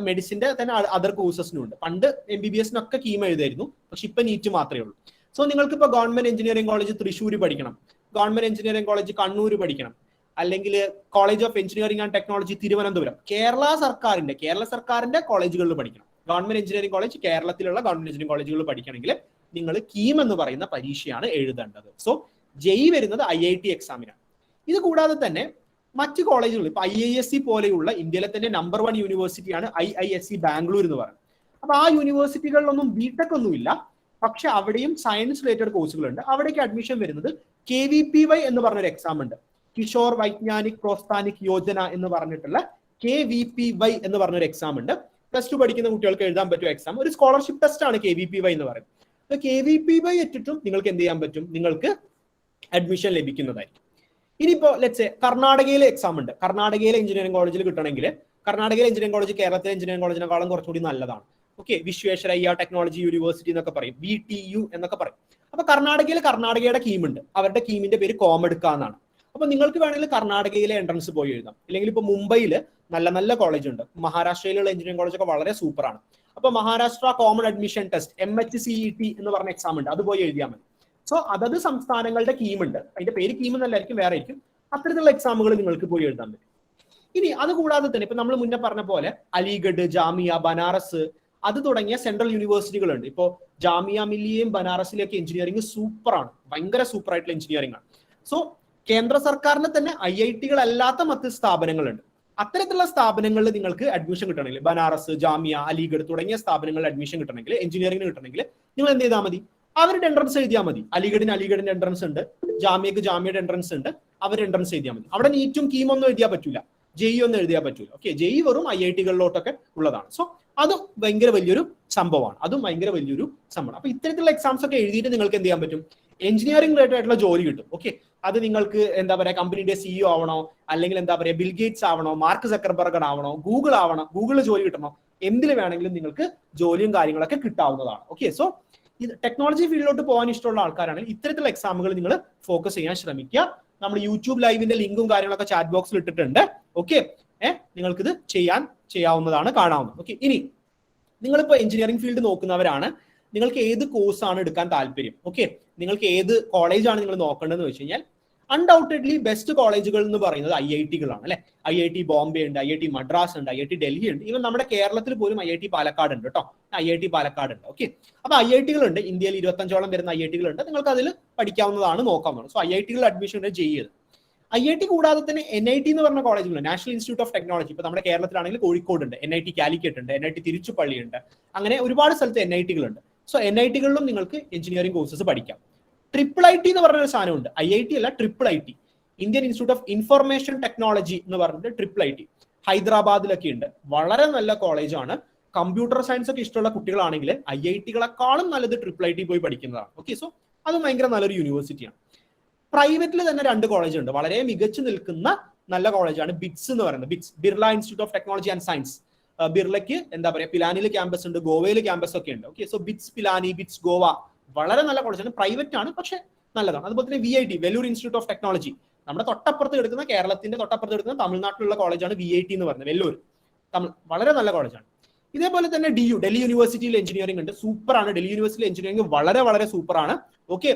മെഡിസിന്റെ തന്നെ അതർ കോഴ്സസിനും ഉണ്ട്. പണ്ട് MBBS-നൊക്കെ കീം എഴുതായിരുന്നു, പക്ഷെ ഇപ്പൊ നീറ്റ് മാത്രമേ ഉള്ളൂ. സോ നിങ്ങൾക്ക് ഇപ്പോൾ ഗവൺമെന്റ് എഞ്ചിനീയറിംഗ് കോളേജ് തൃശ്ശൂർ പഠിക്കണം, ഗവൺമെന്റ് എഞ്ചിനീയറിംഗ് കോളേജ് കണ്ണൂർ പഠിക്കണം, അല്ലെങ്കിൽ college of engineering and technology Thiruvananthapuram, Kerala സർക്കാരിന്റെ കോളേജുകളിൽ പഠിക്കണം. ഗവൺമെന്റ് എഞ്ചിനീയറിംഗ് കോളേജ് കേരളത്തിലുള്ള ഗവൺമെന്റ് എഞ്ചിനീയറിംഗ് കോളേജുകളിൽ പഠിക്കണമെങ്കിൽ നിങ്ങൾ കീം എന്ന് പറയുന്ന പരീക്ഷയാണ് എഴുതേണ്ടത്. സോ JEE വരുന്നത് IIT എക്സാമിനാണ്. ഇത് കൂടാതെ തന്നെ മറ്റ് കോളേജുകൾ, ഇപ്പൊ IISc പോലെയുള്ള ഇന്ത്യയിലെ തന്നെ നമ്പർ 1 യൂണിവേഴ്സിറ്റിയാണ് IISc ബാംഗ്ലൂർ എന്ന് പറയുന്നത്. അപ്പൊ ആ യൂണിവേഴ്സിറ്റികളിലൊന്നും BTech ഒന്നുമില്ല, പക്ഷെ അവിടെയും സയൻസ് റിലേറ്റഡ് കോഴ്സുകളുണ്ട്. അവിടേക്ക് അഡ്മിഷൻ വരുന്നത് KVPY എന്ന് പറഞ്ഞൊരു എക്സാം ഉണ്ട്. കിഷോർ വൈജ്ഞാനിക് പ്രോത്സാനിക് യോജന എന്ന് പറഞ്ഞിട്ടുള്ള KVPY എന്ന് പറഞ്ഞൊരു എക്സാം ഉണ്ട്. +2 പഠിക്കുന്ന കുട്ടികൾക്ക് എഴുതാൻ പറ്റും എക്സാം. ഒരു സ്കോളർഷിപ്പ് ടെസ്റ്റ് ആണ് KVPY എന്ന് പറയുന്നത്. KVPY ഇട്ടിട്ടും നിങ്ങൾക്ക് എന്ത് ചെയ്യാൻ പറ്റും? നിങ്ങൾക്ക് അഡ്മിഷൻ ലഭിക്കുന്നതായിരിക്കും. ഇനിയിപ്പോ ലെറ്റ്സ് സേ കർണാടകയിലെ എക്സാം ഉണ്ട്. കർണാടകയിലെ എഞ്ചിനീയറിംഗ് കോളേജിൽ കിട്ടണമെങ്കിൽ, കർണാടകയിലെ എഞ്ചിനീയറിംഗ് കോളേജ് കേരളത്തിലെ എഞ്ചിനീയറിംഗ് കോളേജിനെക്കാളും കുറച്ചുകൂടി നല്ലതാണ്. ഓക്കെ, വിശ്വേശ്വരയ്യ ടെക്നോളജി യൂണിവേഴ്സിറ്റി എന്നൊക്കെ പറയും, VTU എന്നൊക്കെ പറയും. അപ്പൊ കർണാടകയുടെ കീം ഉണ്ട്. അവരുടെ കീമിന്റെ പേര് കോമെഡ്ക എന്നാണ്. അപ്പൊ നിങ്ങൾക്ക് വേണമെങ്കിൽ കർണാടകയിലെ എൻട്രൻസ് പോയി എഴുതാം. അല്ലെങ്കിൽ ഇപ്പൊ മുംബൈയിൽ നല്ല കോളേജ് ഉണ്ട്. മഹാരാഷ്ട്രയിലുള്ള എഞ്ചിനീയറിംഗ് കോളേജ് ഒക്കെ വളരെ സൂപ്പറാണ്. അപ്പൊ Maharashtra common admission test MHCET എന്ന് പറഞ്ഞ എക്സാം ഉണ്ട്, അത് പോയി എഴുതിയാൽ മതി. സോ അതത് സംസ്ഥാനങ്ങളുടെ കീം ഉണ്ട്, അതിന്റെ പേര് കീം എന്നല്ലായിരിക്കും, വേറെ ആയിരിക്കും. അത്തരത്തിലുള്ള എക്സാമുകൾ നിങ്ങൾക്ക് പോയി എഴുതാൻ പറ്റും. ഇനി അത് കൂടാതെ തന്നെ ഇപ്പൊ നമ്മൾ മുന്നേ പറഞ്ഞ പോലെ അലിഗഡ്, ജാമിയ, ബനാറസ്, അത് തുടങ്ങിയ സെൻട്രൽ യൂണിവേഴ്സിറ്റികളുണ്ട്. ഇപ്പോ ജാമിയ മില്ലിയയും ബനാറസിലെയൊക്കെ എഞ്ചിനീയറിംഗ് സൂപ്പറാണ്, ഭയങ്കര സൂപ്പർ ആയിട്ടുള്ള എഞ്ചിനീയറിംഗ് ആണ്. സോ കേന്ദ്ര സർക്കാരിന് തന്നെ IIT-കളല്ലാത്ത മറ്റ് സ്ഥാപനങ്ങളുണ്ട്. അത്തരത്തിലുള്ള സ്ഥാപനങ്ങളിൽ നിങ്ങൾക്ക് അഡ്മിഷൻ കിട്ടണമെങ്കിൽ, ബനാറസ്, ജാമിയ, അലിഗഡ് തുടങ്ങിയ സ്ഥാപനങ്ങളിൽ അഡ്മിഷൻ കിട്ടണമെങ്കിൽ, എഞ്ചിനീയറിംഗിന് കിട്ടണമെങ്കിൽ നിങ്ങൾ എന്ത് ചെയ്താൽ മതി? അവരുടെ എൻട്രൻസ് എഴുതിയാൽ മതി. അലിഗഡിന്റെ എൻട്രൻസ് ഉണ്ട്, ജാമിയയുടെ എൻട്രൻസ് ഉണ്ട്, അവരുടെ എൻട്രൻസ് എഴുതിയാൽ മതി. അവിടെ നീറ്റും കീമൊന്നും എഴുതിയാൽ പറ്റൂല, JEE ഒന്നും എഴുതിയാൽ പറ്റൂല. ഓക്കെ, JEE വെറും IIT-കളിലോട്ടൊക്കെ ഉള്ളതാണ്. സോ അത് ഭയങ്കര വലിയൊരു സംഭവമാണ്. അപ്പൊ ഇത്തരത്തിലുള്ള എക്സാംസ് ഒക്കെ എഴുതിയിട്ട് നിങ്ങൾക്ക് എന്ത് ചെയ്യാൻ പറ്റും? എഞ്ചിനീയറിംഗ് റിലേറ്റഡ് ആയിട്ടുള്ള ജോലി കിട്ടും. ഓക്കെ, അത് നിങ്ങൾക്ക് എന്താ പറയാ, കമ്പനിയുടെ CEO ആവണോ, അല്ലെങ്കിൽ എന്താ പറയാ ബിൽ ഗേറ്റ്സ് ആവണോ, മാർക്ക് സക്കർബർഗ് ആവണോ, ഗൂഗിളിൽ ജോലി കിട്ടണോ, എന്തിൽ വേണമെങ്കിലും നിങ്ങൾക്ക് ജോലിയും കാര്യങ്ങളൊക്കെ കിട്ടാവുന്നതാണ്. ഓക്കെ, സോ ഇത് ടെക്നോളജി ഫീൽഡിലോട്ട് പോകാൻ ഇഷ്ടമുള്ള ആൾക്കാരാണെങ്കിൽ ഇത്തരത്തിലുള്ള എക്സാമുകൾ നിങ്ങൾ ഫോക്കസ് ചെയ്യാൻ ശ്രമിക്കുക. നമ്മൾ യൂട്യൂബ് ലൈവിന്റെ ലിങ്കും കാര്യങ്ങളൊക്കെ ചാറ്റ് ബോക്സിൽ ഇട്ടിട്ടുണ്ട്. ഓക്കെ, നിങ്ങൾക്ക് ഇത് ചെയ്യാവുന്നതാണ്, കാണാവുന്നത്. ഓക്കെ, ഇനി നിങ്ങളിപ്പോ എഞ്ചിനീയറിംഗ് ഫീൽഡ് നോക്കുന്നവരാണ്, നിങ്ങൾക്ക് ഏത് കോഴ്സാണ് എടുക്കാൻ താല്പര്യം? ഓക്കെ, നിങ്ങൾക്ക് ഏത് കോളേജാണ് നിങ്ങൾ നോക്കേണ്ടതെന്ന് വെച്ച് കഴിഞ്ഞാൽ അൺഡൗട്ടഡ്ലി ബെസ്റ്റ് കോളേജുകൾ എന്ന് പറയുന്നത് IIT-കളാണ് അല്ലെ. IIT ബോംബെ ഉണ്ട്, IIT മദ്രാസ് ഉണ്ട്, IIT ഡൽഹി ഉണ്ട്, ഈവൻ നമ്മുടെ കേരളത്തിൽ പോലും IIT പാലക്കാട് ഉണ്ട് കേട്ടോ. IIT പാലക്കാട് ഉണ്ട്. ഓക്കെ, അപ്പൊ IIT-കളുണ്ട്, ഇന്ത്യയിൽ 25ഓളം വരുന്ന IIT-കളുണ്ട്. നിങ്ങൾക്ക് അതിൽ പഠിക്കാവുന്നതാണ്, നോക്കാവുന്നതാണ്. സോ IIT-കളിൽ അഡ്മിഷൻ ചെയ്യരുത്. IIT കൂടാതെ തന്നെ NIT എന്ന് പറഞ്ഞ കോളേജുകളുണ്ട്, നാഷണൽ ഇൻസ്റ്റിറ്റ്യൂട്ട് ഓഫ് ടെക്നോളജി. ഇപ്പൊ നമ്മുടെ കേരളത്തിലാണെങ്കിൽ കോഴിക്കോട് ഉണ്ട്, NIT കാലിക്കറ്റ് ഉണ്ട്, NIT തിരുച്ചുപള്ളി ഉണ്ട്, അങ്ങനെ ഒരുപാട് സ്ഥലത്ത് NIT-കളുണ്ട്. സോ NIT-കളിലും നിങ്ങൾക്ക് എഞ്ചിനീയറിംഗ് കോഴ്സസ് പഠിക്കാം. IIIT എന്ന് പറഞ്ഞൊരു സാധനമുണ്ട്, IIT അല്ല, IIIT, Indian institute of information technology എന്ന് പറഞ്ഞിട്ട് IIIT ഹൈദരാബാദിലൊക്കെ ഉണ്ട്. വളരെ നല്ല കോളേജാണ്. കമ്പ്യൂട്ടർ സയൻസ് ഒക്കെ ഇഷ്ടമുള്ള കുട്ടികളാണെങ്കിൽ IIT-കളെക്കാളും നല്ലത് IIIT പോയി പഠിക്കുന്നതാണ്. ഓക്കെ, സോ അത് ഭയങ്കര നല്ലൊരു യൂണിവേഴ്സിറ്റിയാണ്. പ്രൈവറ്റിൽ തന്നെ 2 കോളേജ് ഉണ്ട്, വളരെ മികച്ചു നിൽക്കുന്ന നല്ല കോളേജാണ് ബിറ്റ്സ് എന്ന് പറയുന്നത്. Birla institute of technology and science. ബിർളയ്ക്ക് എന്താ പറയുക, പിലാനിയിൽ ക്യാമ്പസ് ഉണ്ട്, ഗോവയിൽ ക്യാമ്പസ് ഒക്കെ ഉണ്ട്. Okay, so BITS Pilani, BITS Goa വളരെ നല്ല കോളേജാണ്, പ്രൈവറ്റ് ആണ്, പക്ഷെ നല്ലതാണ്. അതുപോലെ തന്നെ VIT, Vellore institute of technology, നമ്മുടെ തൊട്ടപ്പുറത്ത് കിടക്കുന്ന, കേരളത്തിന്റെ തൊട്ടപ്പുറത്ത് കിടക്കുന്ന തമിഴ്നാട്ടിലുള്ള കോളേജാണ് VIT എന്ന് പറയുന്നത്, വെല്ലൂർ, വളരെ നല്ല കോളേജാണ്. ഇതേപോലെ തന്നെ ഡൽഹി യൂണിവേഴ്സിറ്റിയിൽ എഞ്ചിനീയറിംഗ് ഉണ്ട്, സൂപ്പറാണ്. ഡൽഹി യൂണിവേഴ്സിറ്റിയിൽ എഞ്ചിനീയറിംഗ് വളരെ സൂപ്പറാണ്. ഓക്കെ,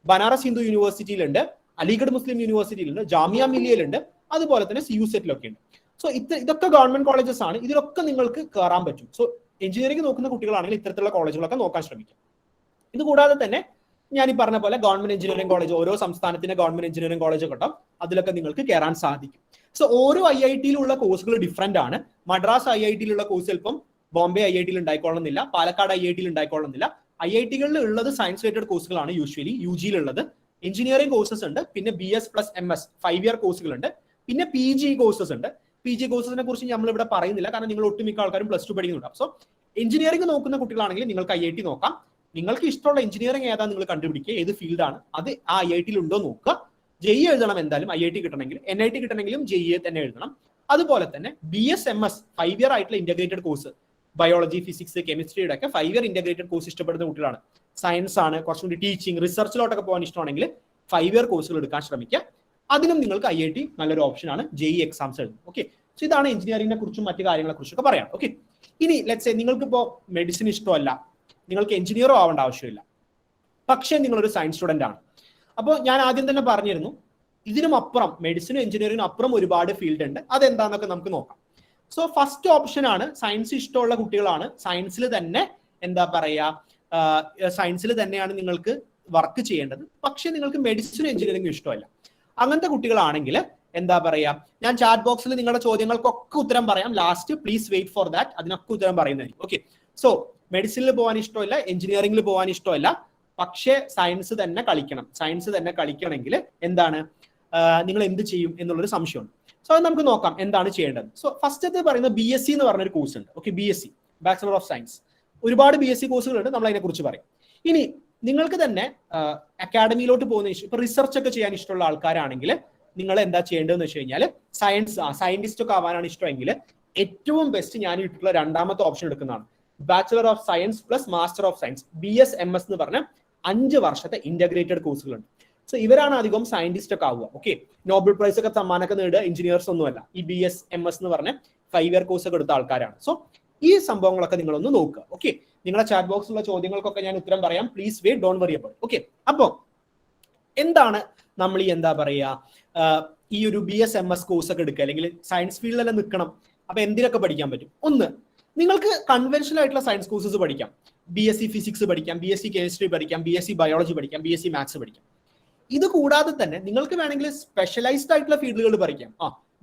ബനാറസ് ഹിന്ദു യൂണിവേഴ്സിറ്റിയിലുണ്ട്, അലിഗഡ് മുസ്ലിം യൂണിവേഴ്സിറ്റിയിലുണ്ട്, ജാമിയ മില്ലിയയിലുണ്ട്, അതുപോലെ തന്നെ CUSET-ലൊക്കെ ഉണ്ട്. സോ ഇതൊക്കെ ഗവൺമെന്റ് കോളേജസ് ആണ്, ഇതിലൊക്കെ നിങ്ങൾക്ക് കയറാൻ പറ്റും. സോ എഞ്ചിനീയറിംഗ് നോക്കുന്ന കുട്ടികളാണെങ്കിൽ ഇത്തരത്തിലുള്ള കോളേജുകളൊക്കെ നോക്കാൻ ശ്രമിക്കും. ഇത് കൂടാതെ തന്നെ ഞാൻ ഈ പറഞ്ഞ പോലെ ഗവൺമെന്റ് എഞ്ചിനീയറിംഗ് കോളേജ്, ഓരോ സംസ്ഥാനത്തിന്റെ ഗവൺമെന്റ് എഞ്ചിനീയറിംഗ് കോളേജ് കിട്ടും, അതിലൊക്കെ നിങ്ങൾക്ക് കയറാൻ സാധിക്കും. സോ ഓരോ IIT-യിലുള്ള കോഴ്സുകൾ ഡിഫറെന്റ് ആണ്. മദ്രാസ് IIT-യിലുള്ള കോഴ്സ് ചിലപ്പം ബോംബെ IIT-യിൽ ഉണ്ടായിക്കൊള്ളുന്നില്ല, പാലക്കാട് IIT-യിൽ ഉണ്ടായിക്കൊള്ളുന്നില്ല. IIT-കളിൽ ഉള്ളത് സയൻസ് റിലേറ്റഡ് കോഴ്സുകളാണ് യൂഷ്വലി UG-യിലുള്ളത്. എഞ്ചിനീയറിംഗ് കോഴ്സസ് ഉണ്ട്, പിന്നെ BS + MS 5 ഇയർ കോഴ്സുകളുണ്ട്, പിന്നെ PG കോഴ്സസ് ഉണ്ട്. PG കോഴ്സസിനെ കുറിച്ച് നമ്മൾ ഇവിടെ പറയുന്നില്ല, കാരണം നിങ്ങൾ ഒട്ടുമിക്ക ആൾക്കാരും +2 പഠിക്കുന്നുണ്ട്. സോ എഞ്ചിനീയറിംഗ് നോക്കുന്ന കുട്ടികളാണെങ്കിൽ നിങ്ങൾക്ക് IIT നോക്കാം. നിങ്ങൾക്ക് ഇഷ്ടമുള്ള എഞ്ചിനീയറിംഗ് ഏതാ നിങ്ങൾ കണ്ടുപിടിക്കുക, ഏത് ഫീൽഡാണ് അത് ആ IIT-യിൽ ഉണ്ടോ നോക്കുക. JEE എഴുതണം എന്തായാലും, IIT കിട്ടണമെങ്കിൽ. NIT കിട്ടണമെങ്കിലും JEE തന്നെ എഴുതണം. അതുപോലെ തന്നെ BS MS 5 ഇയർ ആയിട്ടുള്ള ഇന്റഗ്രേറ്റഡ് കോഴ്സ്, ബയോളജി, ഫിസിക്സ്, കെമിസ്ട്രിയുടെ ഒക്കെ 5 ഇയർ ഇന്റഗ്രേറ്റഡ് കോഴ്സ് ഇഷ്ടപ്പെടുന്ന കുട്ടികളാണ്, സയൻസ് ആണ്, കുറച്ചുകൂടി ടീച്ചിങ് റിസർച്ചിലോട്ടൊക്കെ പോകാൻ ഇഷ്ടമാണെങ്കിൽ 5 ഇയർ കോഴ്സുകൾ എടുക്കാൻ ശ്രമിക്കുക. അതിനും നിങ്ങൾക്ക് IIT നല്ലൊരു ഓപ്ഷനാണ്. JEE എക്സാംസ് എഴുതും. ഓക്കെ, സോ ഇതാണ് എഞ്ചിനീയറിംഗിനെ കുറിച്ചും മറ്റു കാര്യങ്ങളെ കുറിച്ചൊക്കെ പറയാം. ഓക്കെ, ഇനി ലെറ്റ്സ് സേ നിങ്ങൾക്ക് ഇപ്പോൾ മെഡിസിൻ ഇഷ്ടമല്ല, നിങ്ങൾക്ക് എഞ്ചിനീയറോ ആവേണ്ട ആവശ്യമില്ല, പക്ഷേ നിങ്ങളൊരു സയൻസ് സ്റ്റുഡന്റ് ആണ്. അപ്പോൾ ഞാൻ ആദ്യം തന്നെ പറഞ്ഞിരുന്നു, ഇതിനും അപ്പുറം മെഡിസിനും എഞ്ചിനീയറിംഗിനും അപ്പുറം ഒരുപാട് ഫീൽഡ് ഉണ്ട്. അതെന്താന്നൊക്കെ നമുക്ക് നോക്കാം. സോ ഫസ്റ്റ് ഓപ്ഷൻ ആണ്, സയൻസ് ഇഷ്ടമുള്ള കുട്ടികളാണ്, സയൻസിൽ തന്നെ എന്താ പറയാ, സയൻസിൽ തന്നെയാണ് നിങ്ങൾക്ക് വർക്ക് ചെയ്യേണ്ടത്, പക്ഷേ നിങ്ങൾക്ക് മെഡിസിനും എഞ്ചിനീയറിംഗും ഇഷ്ടമല്ല. അങ്ങനത്തെ കുട്ടികളാണെങ്കിൽ എന്താ പറയാ, ഞാൻ ചാറ്റ് ബോക്സിൽ നിങ്ങളുടെ ചോദ്യങ്ങൾക്കൊക്കെ ഉത്തരം പറയാം. Last please wait for that, അതിനൊക്കെ ഉത്തരം പറയുന്നതായിരിക്കും. ഓക്കെ, സോ മെഡിസിനിൽ പോകാൻ ഇഷ്ടമല്ല, എഞ്ചിനീയറിംഗിൽ പോകാൻ ഇഷ്ടമല്ല, പക്ഷേ സയൻസ് തന്നെ കളിക്കണം. സയൻസ് തന്നെ കളിക്കണമെങ്കിൽ എന്താണ്, നിങ്ങൾ എന്ത് ചെയ്യും എന്നുള്ളൊരു സംശയമുണ്ട്. സോ അത് നമുക്ക് നോക്കാം എന്താണ് ചെയ്യേണ്ടത്. സോ ഫസ്റ്റത്തെ പറയുന്നത് BSc എന്ന് പറഞ്ഞൊരു കോഴ്സ് ഉണ്ട്. Okay, BSc bachelor of science. ഒരുപാട് BSc കോഴ്സുകളുണ്ട്, നമ്മൾ അതിനെ കുറിച്ച് പറയും. ഇനി നിങ്ങൾക്ക് തന്നെ അക്കാഡമിയിലോട്ട് പോകുന്ന ഇഷ്ടം, ഇപ്പൊ റിസർച്ച് ഒക്കെ ചെയ്യാൻ ഇഷ്ടമുള്ള ആൾക്കാരാണെങ്കിൽ നിങ്ങൾ എന്താ ചെയ്യേണ്ടതെന്ന് വെച്ച് കഴിഞ്ഞാൽ, സയന്റിസ്റ്റ് ഒക്കെ ആവാനാണ് ഇഷ്ടമെങ്കിൽ ഏറ്റവും ബെസ്റ്റ് ഞാൻ ഇട്ടിട്ടുള്ള രണ്ടാമത്തെ ഓപ്ഷൻ എടുക്കുന്നതാണ്. Bachelor of science + master of science, BS MS എന്ന് പറഞ്ഞ 5 വർഷത്തെ ഇന്റഗ്രേറ്റഡ് കോഴ്സുകളുണ്ട്. സോ ഇവരാണ് അധികം സയന്റിസ്റ്റ് ഒക്കെ ആവുക. ഓക്കെ, നോബൽ പ്രൈസ് ഒക്കെ സമ്മാനമൊക്കെ നേടുക എഞ്ചിനീയേഴ്സ് ഒന്നുമല്ല. ഈ BS MS എന്ന് പറഞ്ഞ 5 ഇയർ കോഴ്സ് ഒക്കെ എടുത്ത ആൾക്കാരാണ്. സോ ഈ സംഭവങ്ങളൊക്കെ നിങ്ങളൊന്ന് നോക്കുക. ഓക്കെ, നിങ്ങളുടെ ചാറ്റ് ബോക്സിലുള്ള ചോദ്യങ്ങൾക്കൊക്കെ ഞാൻ ഉത്തരം പറയാം. Please wait, don't worry about. Okay, അപ്പോൾ എന്താണ് നമ്മൾ ഈ എന്താ പറയാ, ഈ ഒരു BS MS കോഴ്സ് ഒക്കെ എടുക്കുക, അല്ലെങ്കിൽ സയൻസ് ഫീൽഡിലെല്ലാം നിൽക്കണം. അപ്പൊ എന്തിനൊക്കെ പഠിക്കാൻ പറ്റും? ഒന്ന്, നിങ്ങൾക്ക് കൺവെൻഷണൽ ആയിട്ടുള്ള സയൻസ് കോഴ്സസ് പഠിക്കാം. BSc ഫിസിക്സ് പഠിക്കാം, BSc കെമിസ്ട്രി പഠിക്കാം, BSc ബയോളജി പഠിക്കാം, BSc മാത്സ് പഠിക്കാം. ഇത് കൂടാതെ തന്നെ നിങ്ങൾക്ക് വേണമെങ്കിൽ സ്പെഷ്യലൈസ്ഡ് ആയിട്ടുള്ള ഫീൽഡുകൾ പഠിക്കാം.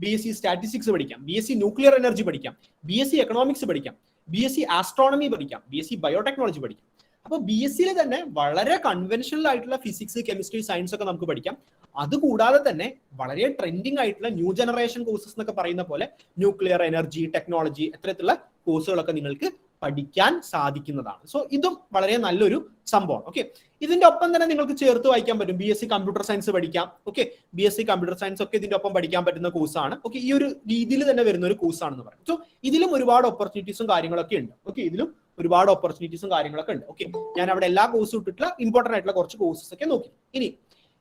BSc സ്റ്റാറ്റിസ്റ്റിക്സ് പഠിക്കാം, BSc ന്യൂക്ലിയർ എനർജി പഠിക്കാം, BSc എക്കണോമിക്സ് പഠിക്കാം, BSc ആസ്ട്രോണമി പഠിക്കാം, BSc ബയോടെക്നോളജി പഠിക്കാം. അപ്പോൾ BSc-യിൽ തന്നെ വളരെ കൺവെൻഷണൽ ആയിട്ടുള്ള ഫിസിക്സ്, കെമിസ്ട്രി, സയൻസ് ഒക്കെ നമുക്ക് പഠിക്കാം. അതുകൂടാതെ തന്നെ വളരെ ട്രെൻഡിങ് ആയിട്ടുള്ള ന്യൂ ജനറേഷൻ കോഴ്സസ് എന്നൊക്കെ പറയുന്ന പോലെ ന്യൂക്ലിയർ എനർജി, ടെക്നോളജി, അത്തരത്തിലുള്ള കോഴ്സുകളൊക്കെ നിങ്ങൾക്ക് പഠിക്കാൻ സാധിക്കുന്നതാണ്. സോ ഇതും വളരെ നല്ലൊരു സംഭവമാണ്. ഓക്കെ, ഇതിന്റെ ഒപ്പം തന്നെ നിങ്ങൾക്ക് ചേർത്ത് വായിക്കാൻ പറ്റും. BSc കമ്പ്യൂട്ടർ സയൻസ് പഠിക്കാം. ഓക്കെ, BSc കമ്പ്യൂട്ടർ സയൻസ് ഒക്കെ ഇതിന്റെ ഒപ്പം പഠിക്കാൻ പറ്റുന്ന കോഴ്സാണ്. ഓക്കെ, ഈ ഒരു രീതിയിൽ തന്നെ വരുന്ന ഒരു കോഴ്സാണെന്ന് പറയും. സോ ഇതിലും ഒരുപാട് ഓപ്പർച്യൂണിറ്റീസും കാര്യങ്ങളൊക്കെ ഉണ്ട്. ഓക്കെ, ഇതിലും ഒരുപാട് ഓപ്പർച്യൂണിറ്റീസും കാര്യങ്ങളൊക്കെ ഉണ്ട്. ഓക്കെ, ഞാൻ അവിടെ എല്ലാ കോഴ്സും ഇട്ടിട്ടുള്ള ഇമ്പോർട്ടന്റ് ആയിട്ടുള്ള കുറച്ച് കോഴ്സസ് ഒക്കെ നോക്കി. ഇനി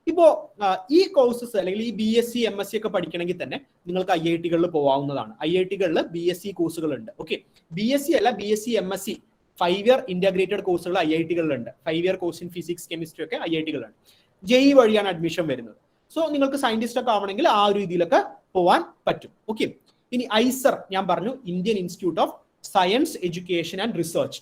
ഇപ്പോ ഈ കോഴ്സസ് അല്ലെങ്കിൽ ഈ BSc MSc ഒക്കെ പഠിക്കണമെങ്കിൽ തന്നെ നിങ്ങൾക്ക് IIT-കളിൽ പോകാവുന്നതാണ്. IIT-കളിൽ BSc കോഴ്സുകൾ ഉണ്ട്. ഓക്കെ, BSc അല്ല, BSc MSc 5 ഇയർ ഇന്റഗ്രേറ്റഡ് കോഴ്സുകൾ IIT-കളിലുണ്ട്. 5 year course in physics, chemistry ഒക്കെ IIT-കളിലുണ്ട്. JEE വഴിയാണ് അഡ്മിഷൻ വരുന്നത്. സോ നിങ്ങൾക്ക് സയന്റിസ്റ്റ് ഒക്കെ ആവണമെങ്കിൽ ആ ഒരു രീതിയിലൊക്കെ പോകാൻ പറ്റും. ഓക്കെ, ഇനി IISER ഞാൻ പറഞ്ഞു, Indian institute of science education and research.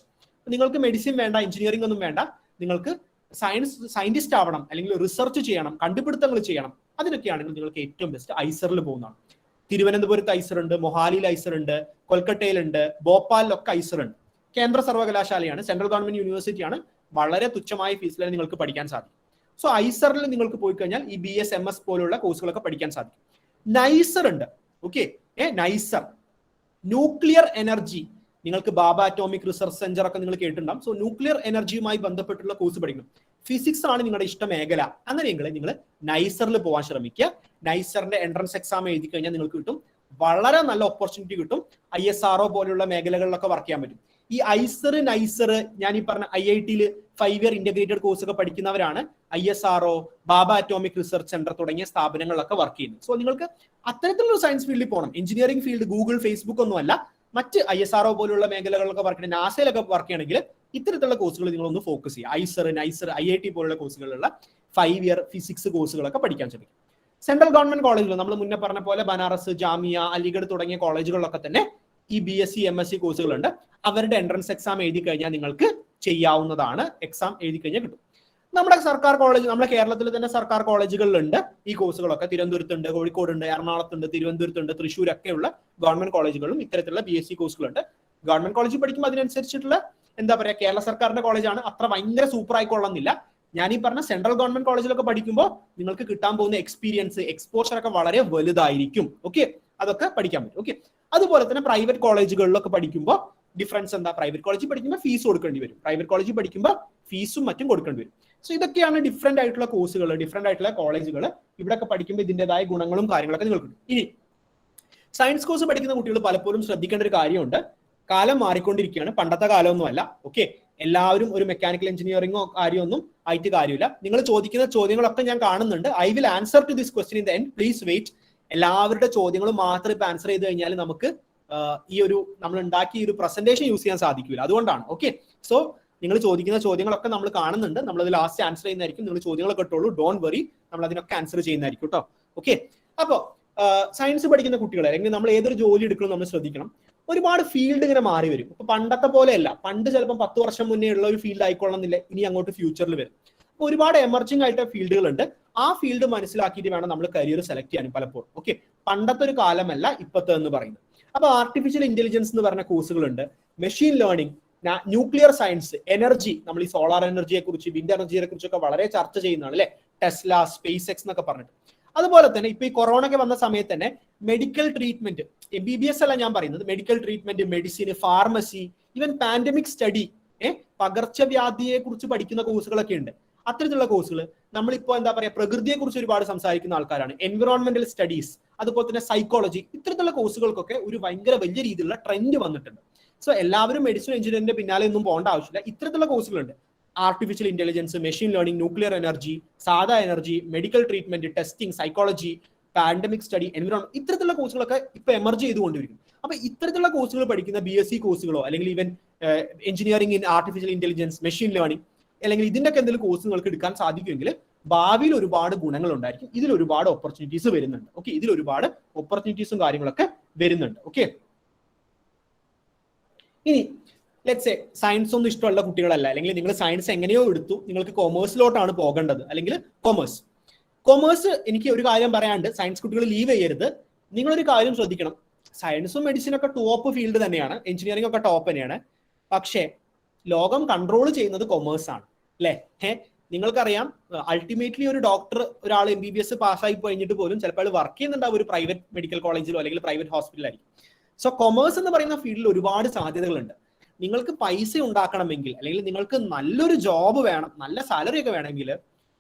നിങ്ങൾക്ക് മെഡിസിൻ വേണ്ട, എഞ്ചിനീയറിംഗ് ഒന്നും വേണ്ട, നിങ്ങൾക്ക് സയന്റിസ്റ്റ് ആവണം, അല്ലെങ്കിൽ റിസർച്ച് ചെയ്യണം, കണ്ടുപിടുത്തങ്ങൾ ചെയ്യണം, അതിനൊക്കെയാണെങ്കിൽ നിങ്ങൾക്ക് ഏറ്റവും ബെസ്റ്റ് IISER-ൽ പോകുന്നതാണ്. തിരുവനന്തപുരത്ത് IISER ഉണ്ട്, മൊഹാലിയിൽ IISER ഉണ്ട്, കൊൽക്കട്ടയിലുണ്ട്, ഭോപ്പാലിലൊക്കെ IISER ഉണ്ട്. കേന്ദ്ര സർവകലാശാലയാണ്, സെൻട്രൽ ഗവൺമെന്റ് യൂണിവേഴ്സിറ്റിയാണ്. വളരെ തുച്ഛമായ ഫീസിൽ നിങ്ങൾക്ക് പഠിക്കാൻ സാധിക്കും. സോ IISER-ൽ നിങ്ങൾക്ക് പോയി കഴിഞ്ഞാൽ ഈ BS MS പോലുള്ള കോഴ്സുകളൊക്കെ പഠിക്കാൻ സാധിക്കും. NICER ഉണ്ട്. ഓക്കെ, NICER ന്യൂക്ലിയർ എനർജി, നിങ്ങൾക്ക് ബാബ അറ്റോമിക് റിസർച്ച് സെന്റർ ഒക്കെ നിങ്ങൾ കേട്ടിട്ടുണ്ടാവും. സോ ന്യൂക്ലിയർ എനർജിയുമായി ബന്ധപ്പെട്ടുള്ള കോഴ്സ് പഠിക്കണം. ഫിസിക്സ് ആണ് നിങ്ങളുടെ ഇഷ്ട മേഖല, അങ്ങനെയെങ്കിൽ നിങ്ങൾ NICER-ൽ പോകാൻ ശ്രമിക്കുക. NICER-ന്റെ എൻട്രൻസ് എക്സാം എഴുതി കഴിഞ്ഞാൽ നിങ്ങൾക്ക് കിട്ടും, വളരെ നല്ല ഓപ്പർച്യൂണിറ്റി കിട്ടും. ISRO പോലുള്ള മേഖലകളിലൊക്കെ വർക്ക് ചെയ്യാൻ പറ്റും. ഈ IISER, NICER, ഞാൻ ഈ പറഞ്ഞ IIT-ൽ 5 ഇയർ ഇന്റഗ്രേറ്റഡ് കോഴ്സ് ഒക്കെ പഠിക്കുന്നവരാണ് ISRO, ബാബ അറ്റോമിക് റിസർച്ച് സെന്റർ തുടങ്ങിയ സ്ഥാപനങ്ങളിലൊക്കെ വർക്ക് ചെയ്യുന്നത്. സോ നിങ്ങൾക്ക് അത്തരത്തിലുള്ള സയൻസ് ഫീൽഡിൽ പോകണം. എഞ്ചിനീയറിംഗ് ഫീൽഡ് ഗൂഗിൾ, ഫേസ്ബുക്ക് ഒന്നും അല്ല, മറ്റ് ISRO പോലുള്ള മേഖലകളിലൊക്കെ വർക്ക് ചെയ്യണം, നാസയിലൊക്കെ വർക്ക് ചെയ്യണമെങ്കിൽ ഇത്തരത്തിലുള്ള കോഴ്സുകൾ നിങ്ങളൊന്ന് ഫോക്കസ് ചെയ്യുക. IISER, NICER, IIT പോലുള്ള കോഴ്സുകളുള്ള 5 ഇയർ ഫിസിക്സ് കോഴ്സുകളൊക്കെ പഠിക്കാൻ ശ്രമിക്കും. സെൻട്രൽ ഗവൺമെന്റ് കോളേജുകൾ നമ്മൾ മുന്നേ പറഞ്ഞ പോലെ ബനാറസ്, ജാമിയ, അലിഗഡ് തുടങ്ങിയ കോളേജുകളിലൊക്കെ തന്നെ ഈ BSc MSc കോഴ്സുകളുണ്ട്. അവരുടെ എൻട്രൻസ് എക്സാം എഴുതി കഴിഞ്ഞാൽ നിങ്ങൾക്ക് ചെയ്യാവുന്നതാണ്. എക്സാം എഴുതി കഴിഞ്ഞാൽ കിട്ടും. നമ്മുടെ സർക്കാർ കോളേജ്, നമ്മുടെ കേരളത്തിൽ തന്നെ സർക്കാർ കോളേജുകളിലുണ്ട് ഈ കോഴ്സുകളൊക്കെ. തിരുവനന്തപുരത്തുണ്ട്, കോഴിക്കോടുണ്ട്, എറണാകുളത്തുണ്ട്, തിരുവനന്തപുരത്തുണ്ട്, തൃശ്ശൂരൊക്കെയുള്ള ഗവൺമെന്റ് കോളേജുകളിലും ഇത്തരത്തിലുള്ള BSc കോഴ്സുകളുണ്ട്. ഗവൺമെന്റ് കോളേജിൽ പഠിക്കുമ്പോൾ അതിനനുസരിച്ചിട്ടുള്ള എന്താ പറയുക, കേരള സർക്കാരിന്റെ കോളേജാണ്, അത്ര ഭയങ്കര സൂപ്പർ ആയിക്കൊള്ളുന്നില്ല. ഞാൻ ഈ പറഞ്ഞ സെൻട്രൽ ഗവൺമെന്റ് കോളേജിലൊക്കെ പഠിക്കുമ്പോൾ നിങ്ങൾക്ക് കിട്ടാൻ പോകുന്ന എക്സ്പീരിയൻസ്, എക്സ്പോഷർ ഒക്കെ വളരെ വലുതായിരിക്കും. ഓക്കെ, അതൊക്കെ പഠിക്കാൻ പറ്റും. ഓക്കെ, അതുപോലെ തന്നെ പ്രൈവറ്റ് കോളേജുകളിലൊക്കെ പഠിക്കുമ്പോൾ ഡിഫറൻസ് എന്താ? പ്രൈവറ്റ് കോളേജിൽ പഠിക്കുമ്പോൾ ഫീസ് കൊടുക്കേണ്ടി വരും, പ്രൈവറ്റ് കോളേജിൽ പഠിക്കുമ്പോൾ ഫീസും മറ്റും കൊടുക്കേണ്ടി വരും. സോ ഇതൊക്കെയാണ് ഡിഫറെന്റ് ആയിട്ടുള്ള കോഴ്സുകൾ, ഡിഫറെന്റ് ആയിട്ടുള്ള കോളേജുകൾ. ഇവിടെയൊക്കെ പഠിക്കുമ്പോൾ ഇതിൻ്റെതായ ഗുണങ്ങളും കാര്യങ്ങളൊക്കെ നിങ്ങൾക്കുണ്ട്. ഇനി സയൻസ് കോഴ്സ് പഠിക്കുന്ന കുട്ടികൾ പലപ്പോഴും ശ്രദ്ധിക്കേണ്ട ഒരു കാര്യമുണ്ട്. കാലം മാറിക്കൊണ്ടിരിക്കുകയാണ്, പണ്ടത്തെ കാലമൊന്നുമല്ല. ഓക്കെ, എല്ലാവരും ഒരു മെക്കാനിക്കൽ എഞ്ചിനീയറിംഗോ കാര്യമൊന്നും ആയിട്ട് കാര്യമില്ല. നിങ്ങൾ ചോദിക്കുന്ന ചോദ്യങ്ങളൊക്കെ ഞാൻ കാണുന്നുണ്ട്. I will answer to this question in the end, please wait. എല്ലാവരുടെ ചോദ്യങ്ങളും മാത്രം ഇപ്പൊ ആൻസർ ചെയ്ത് കഴിഞ്ഞാൽ നമുക്ക് ഈ ഒരു നമ്മൾ ഉണ്ടാക്കിയ ഒരു പ്രസന്റേഷൻ യൂസ് ചെയ്യാൻ സാധിക്കില്ല. അതുകൊണ്ടാണ്. ഓക്കെ, സോ നിങ്ങൾ ചോദിക്കുന്ന ചോദ്യങ്ങളൊക്കെ നമ്മൾ കാണുന്നുണ്ട്, നമ്മളത് ലാസ്റ്റ് ആൻസർ ചെയ്യുന്നതായിരിക്കും. നിങ്ങൾ ചോദ്യങ്ങളൊക്കെ ഇട്ടോളൂ, ഡോണ്ട് വറി, നമ്മൾ അതിനൊക്കെ ആൻസർ ചെയ്യുന്നതായിരിക്കും കേട്ടോ. ഓക്കെ, അപ്പോൾ സയൻസ് പഠിക്കുന്ന കുട്ടികളെ, അല്ലെങ്കിൽ നമ്മൾ ഏതൊരു ജോലി എടുക്കണം നമ്മൾ ശ്രദ്ധിക്കണം. ഒരുപാട് ഫീൽഡ് ഇങ്ങനെ മാറി വരും. ഇപ്പൊ പണ്ടത്തെ പോലെയല്ല, പണ്ട് ചിലപ്പോൾ 10 വർഷം മുന്നേ ഉള്ള ഒരു ഫീൽഡ് ആയിക്കൊള്ളുന്നില്ല ഇനി അങ്ങോട്ട് ഫ്യൂച്ചറിൽ വരും. അപ്പൊ ഒരുപാട് എമർജിംഗ് ആയിട്ട് ഫീൽഡുകളുണ്ട്. ആ ഫീൽഡ് മനസ്സിലാക്കിയിട്ട് വേണം നമ്മൾ കരിയർ സെലക്ട് ചെയ്യാനും പലപ്പോഴും. ഓക്കെ, പണ്ടത്തെ ഒരു കാലമല്ല ഇപ്പത്തെ എന്ന് പറയുന്നത്. അപ്പൊ ആർട്ടിഫിഷ്യൽ ഇന്റലിജൻസ് എന്ന് പറഞ്ഞ കോഴ്സുകളുണ്ട്, machine learning, nuclear science, energy, നമ്മൾ ഈ സോളാർ എനർജിയെ കുറിച്ച്, വിൻഡ് എനർജിയെ കുറിച്ചൊക്കെ വളരെ ചർച്ച ചെയ്യുന്നതാണ് അല്ലെ, ടെസ്ല, സ്പേസ് എക്സ് എന്നൊക്കെ പറഞ്ഞിട്ട്. അതുപോലെ തന്നെ ഇപ്പൊ ഈ കൊറോണ ഒക്കെ വന്ന സമയത്ത് തന്നെ മെഡിക്കൽ ട്രീറ്റ്മെന്റ്, MBBS അല്ല ഞാൻ പറയുന്നത്, medical treatment, medicine, pharmacy, even pandemic study, പകർച്ചവ്യാധിയെ കുറിച്ച് പഠിക്കുന്ന കോഴ്സുകളൊക്കെ ഉണ്ട്. അത്തരത്തിലുള്ള കോഴ്സുകൾ നമ്മളിപ്പോ എന്താ പറയാ, പ്രകൃതിയെ കുറിച്ച് ഒരുപാട് സംസാരിക്കുന്ന ആൾക്കാരാണ്, എൻവിറോൺമെന്റൽ സ്റ്റഡീസ്, അതുപോലെ തന്നെ സൈക്കോളജി, ഇത്തരത്തിലുള്ള കോഴ്സുകൾക്കൊക്കെ ഒരു ഭയങ്കര വലിയ രീതിയിലുള്ള ട്രെൻഡ് വന്നിട്ടുണ്ട്. സോ എല്ലാവരും മെഡിസിൻ എഞ്ചിനീയറിന്റെ പിന്നാലെ ഒന്നും പോകേണ്ട ആവശ്യമില്ല. ഇത്തരത്തിലുള്ള കോഴ്സുകളുണ്ട്. Artificial intelligence, machine learning, nuclear energy, സാധാ energy, medical treatment, testing, psychology, pandemic study, environment, ഇത്തരത്തിലുള്ള കോഴ്സുകളൊക്കെ ഇപ്പൊ എമർജ് ചെയ്തുകൊണ്ടിരിക്കും. അപ്പൊ ഇത്തരത്തിലുള്ള കോഴ്സുകൾ പഠിക്കുന്ന BSc കോഴ്സുകളോ അല്ലെങ്കിൽ even engineering in artificial intelligence, machine learning, അല്ലെങ്കിൽ ഇതിന്റെയൊക്കെ എന്തെങ്കിലും കോഴ്സ് നിങ്ങൾക്ക് എടുക്കാൻ സാധിക്കുമെങ്കിൽ ഭാവിയിൽ ഒരുപാട് ഗുണങ്ങൾ ഉണ്ടായിരിക്കും. ഇതിൽ ഒരുപാട് ഓപ്പർച്യൂണിറ്റീസ് വരുന്നുണ്ട്. ഓക്കെ, ഇതിൽ ഒരുപാട് ഓപ്പർച്യൂണിറ്റീസും കാര്യങ്ങളൊക്കെ വരുന്നുണ്ട്. ഓക്കെ, ഇനി ലെറ്റ്സ് സേ സയൻസ് ഒന്നും ഇഷ്ടമുള്ള കുട്ടികളല്ല, അല്ലെങ്കിൽ നിങ്ങൾ സയൻസ് എങ്ങനെയോ എടുത്തു, നിങ്ങൾക്ക് കൊമേഴ്സിലോട്ടാണ് പോകേണ്ടത്, അല്ലെങ്കിൽ കൊമേഴ്സ് എനിക്ക് ഒരു കാര്യം പറയാണ്ട്, സയൻസ് കുട്ടികൾ ലീവ് ചെയ്യരുത്. നിങ്ങളൊരു കാര്യം ശ്രദ്ധിക്കണം, സയൻസും മെഡിസിനും ഒക്കെ ടോപ്പ് ഫീൽഡ് തന്നെയാണ്, എഞ്ചിനീയറിംഗ് ഒക്കെ ടോപ്പ് തന്നെയാണ്. പക്ഷേ ലോകം കൺട്രോൾ ചെയ്യുന്നത് കൊമേഴ്സ് ആണ് അല്ലേ? നിങ്ങൾക്കറിയാം, അൾട്ടിമേറ്റ്ലി ഒരു ഡോക്ടർ, ഒരാൾ MBBS പാസ്സായി കഴിഞ്ഞിട്ട് പോലും ചിലപ്പോൾ വർക്ക് ചെയ്യുന്നുണ്ടാവും ഒരു പ്രൈവറ്റ് മെഡിക്കൽ കോളേജിലോ അല്ലെങ്കിൽ പ്രൈവറ്റ് ഹോസ്പിറ്റലായിരിക്കും. സോ കൊമേഴ്സ് എന്ന് പറയുന്ന ഫീൽഡിൽ ഒരുപാട് സാധ്യതകളുണ്ട്. നിങ്ങൾക്ക് പൈസ ഉണ്ടാക്കണമെങ്കിൽ, അല്ലെങ്കിൽ നിങ്ങൾക്ക് നല്ലൊരു ജോബ് വേണം, നല്ല സാലറി ഒക്കെ വേണമെങ്കിൽ,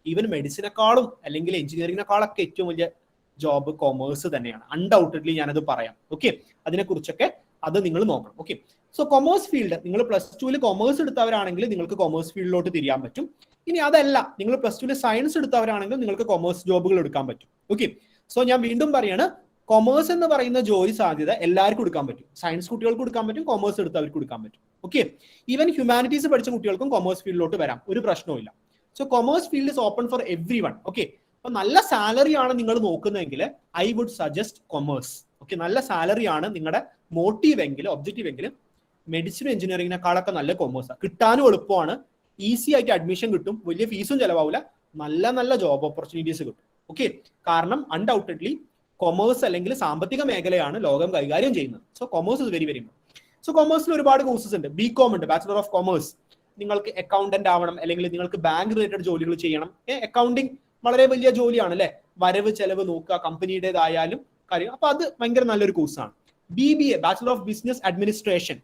ഈവൻ മെഡിസിനേക്കാളും അല്ലെങ്കിൽ എഞ്ചിനീയറിംഗിനേക്കാളൊക്കെ ഏറ്റവും വലിയ ജോബ് കൊമേഴ്സ് തന്നെയാണ്. അൺഡൗട്ടഡ്ലി ഞാനത് പറയാം. ഓക്കെ, അതിനെക്കുറിച്ചൊക്കെ അത് നിങ്ങൾ നോക്കണം. ഓക്കെ, സോ കൊമേഴ്സ് ഫീൽഡ്, നിങ്ങൾ +2 കൊമേഴ്സ് എടുത്തവരാണെങ്കിൽ നിങ്ങൾക്ക് കൊമേഴ്സ് ഫീൽഡിലോട്ട് തിരിയാൻ പറ്റും. ഇനി അതല്ല, നിങ്ങൾ +2 സയൻസ് എടുത്തവരാണെങ്കിൽ നിങ്ങൾക്ക് കൊമേഴ്സ് ജോബുകൾ എടുക്കാൻ പറ്റും. ഓക്കെ, സോ ഞാൻ വീണ്ടും പറയാണ്, കൊമേഴ്സ് എന്ന് പറയുന്ന ജോലി സാധ്യത എല്ലാവർക്കും എടുക്കാൻ പറ്റും. സയൻസ് കുട്ടികൾക്ക് കൊടുക്കാൻ പറ്റും, കൊമേഴ്സ് എടുത്തവർക്ക് കൊടുക്കാൻ പറ്റും. ഓക്കെ, ഈവൻ ഹ്യൂമാനിറ്റീസ് പഠിച്ച കുട്ടികൾക്കും കൊമേഴ്സ് ഫീൽഡിലോട്ട് വരാം, ഒരു പ്രശ്നവും. So commerce field is open for everyone. Okay, അപ്പൊ നല്ല സാലറി ആണ് നിങ്ങൾ നോക്കുന്നതെങ്കിൽ I would suggest commerce. Okay, നല്ല സാലറി ആണ് നിങ്ങളുടെ മോട്ടീവ് എങ്കിൽ, ഒബ്ജക്റ്റീവ് എങ്കിൽ, മെഡിസിൻ എഞ്ചിനീയറിംഗിനെക്കാളൊക്കെ നല്ല കൊമേഴ്സ്, കിട്ടാനും എളുപ്പമാണ്, ഈസി ആയിട്ട് അഡ്മിഷൻ കിട്ടും, വലിയ ഫീസും ചിലവാവില്ല, നല്ല നല്ല ജോബ് ഓപ്പർച്യൂണിറ്റീസ് കിട്ടും. ഓക്കെ, കാരണം അൺഡൗട്ടഡ്ലി കൊമേഴ്സ് അല്ലെങ്കിൽ സാമ്പത്തിക മേഖലയാണ് ലോകം കൈകാര്യം ചെയ്യുന്നത്. So commerce is very very important. So കൊമേഴ്സിൽ ഒരുപാട് കോഴ്സസ് ഉണ്ട്. BCom ഉണ്ട്, ബാച്ചുലർ ഓഫ് കൊമേഴ്സ്. നിങ്ങൾക്ക് അക്കൗണ്ടന്റ് ആവണം, അല്ലെങ്കിൽ നിങ്ങൾക്ക് ബാങ്ക് റിലേറ്റഡ് ജോലികൾ ചെയ്യണം. അക്കൗണ്ടിങ് വളരെ വലിയ ജോലിയാണ് അല്ലെ, വരവ് ചെലവ് നോക്കുക, കമ്പനിയുടേതായാലും കാര്യം. അപ്പൊ അത് ഭയങ്കര നല്ലൊരു കോഴ്സാണ്. BBA, bachelor of business administration.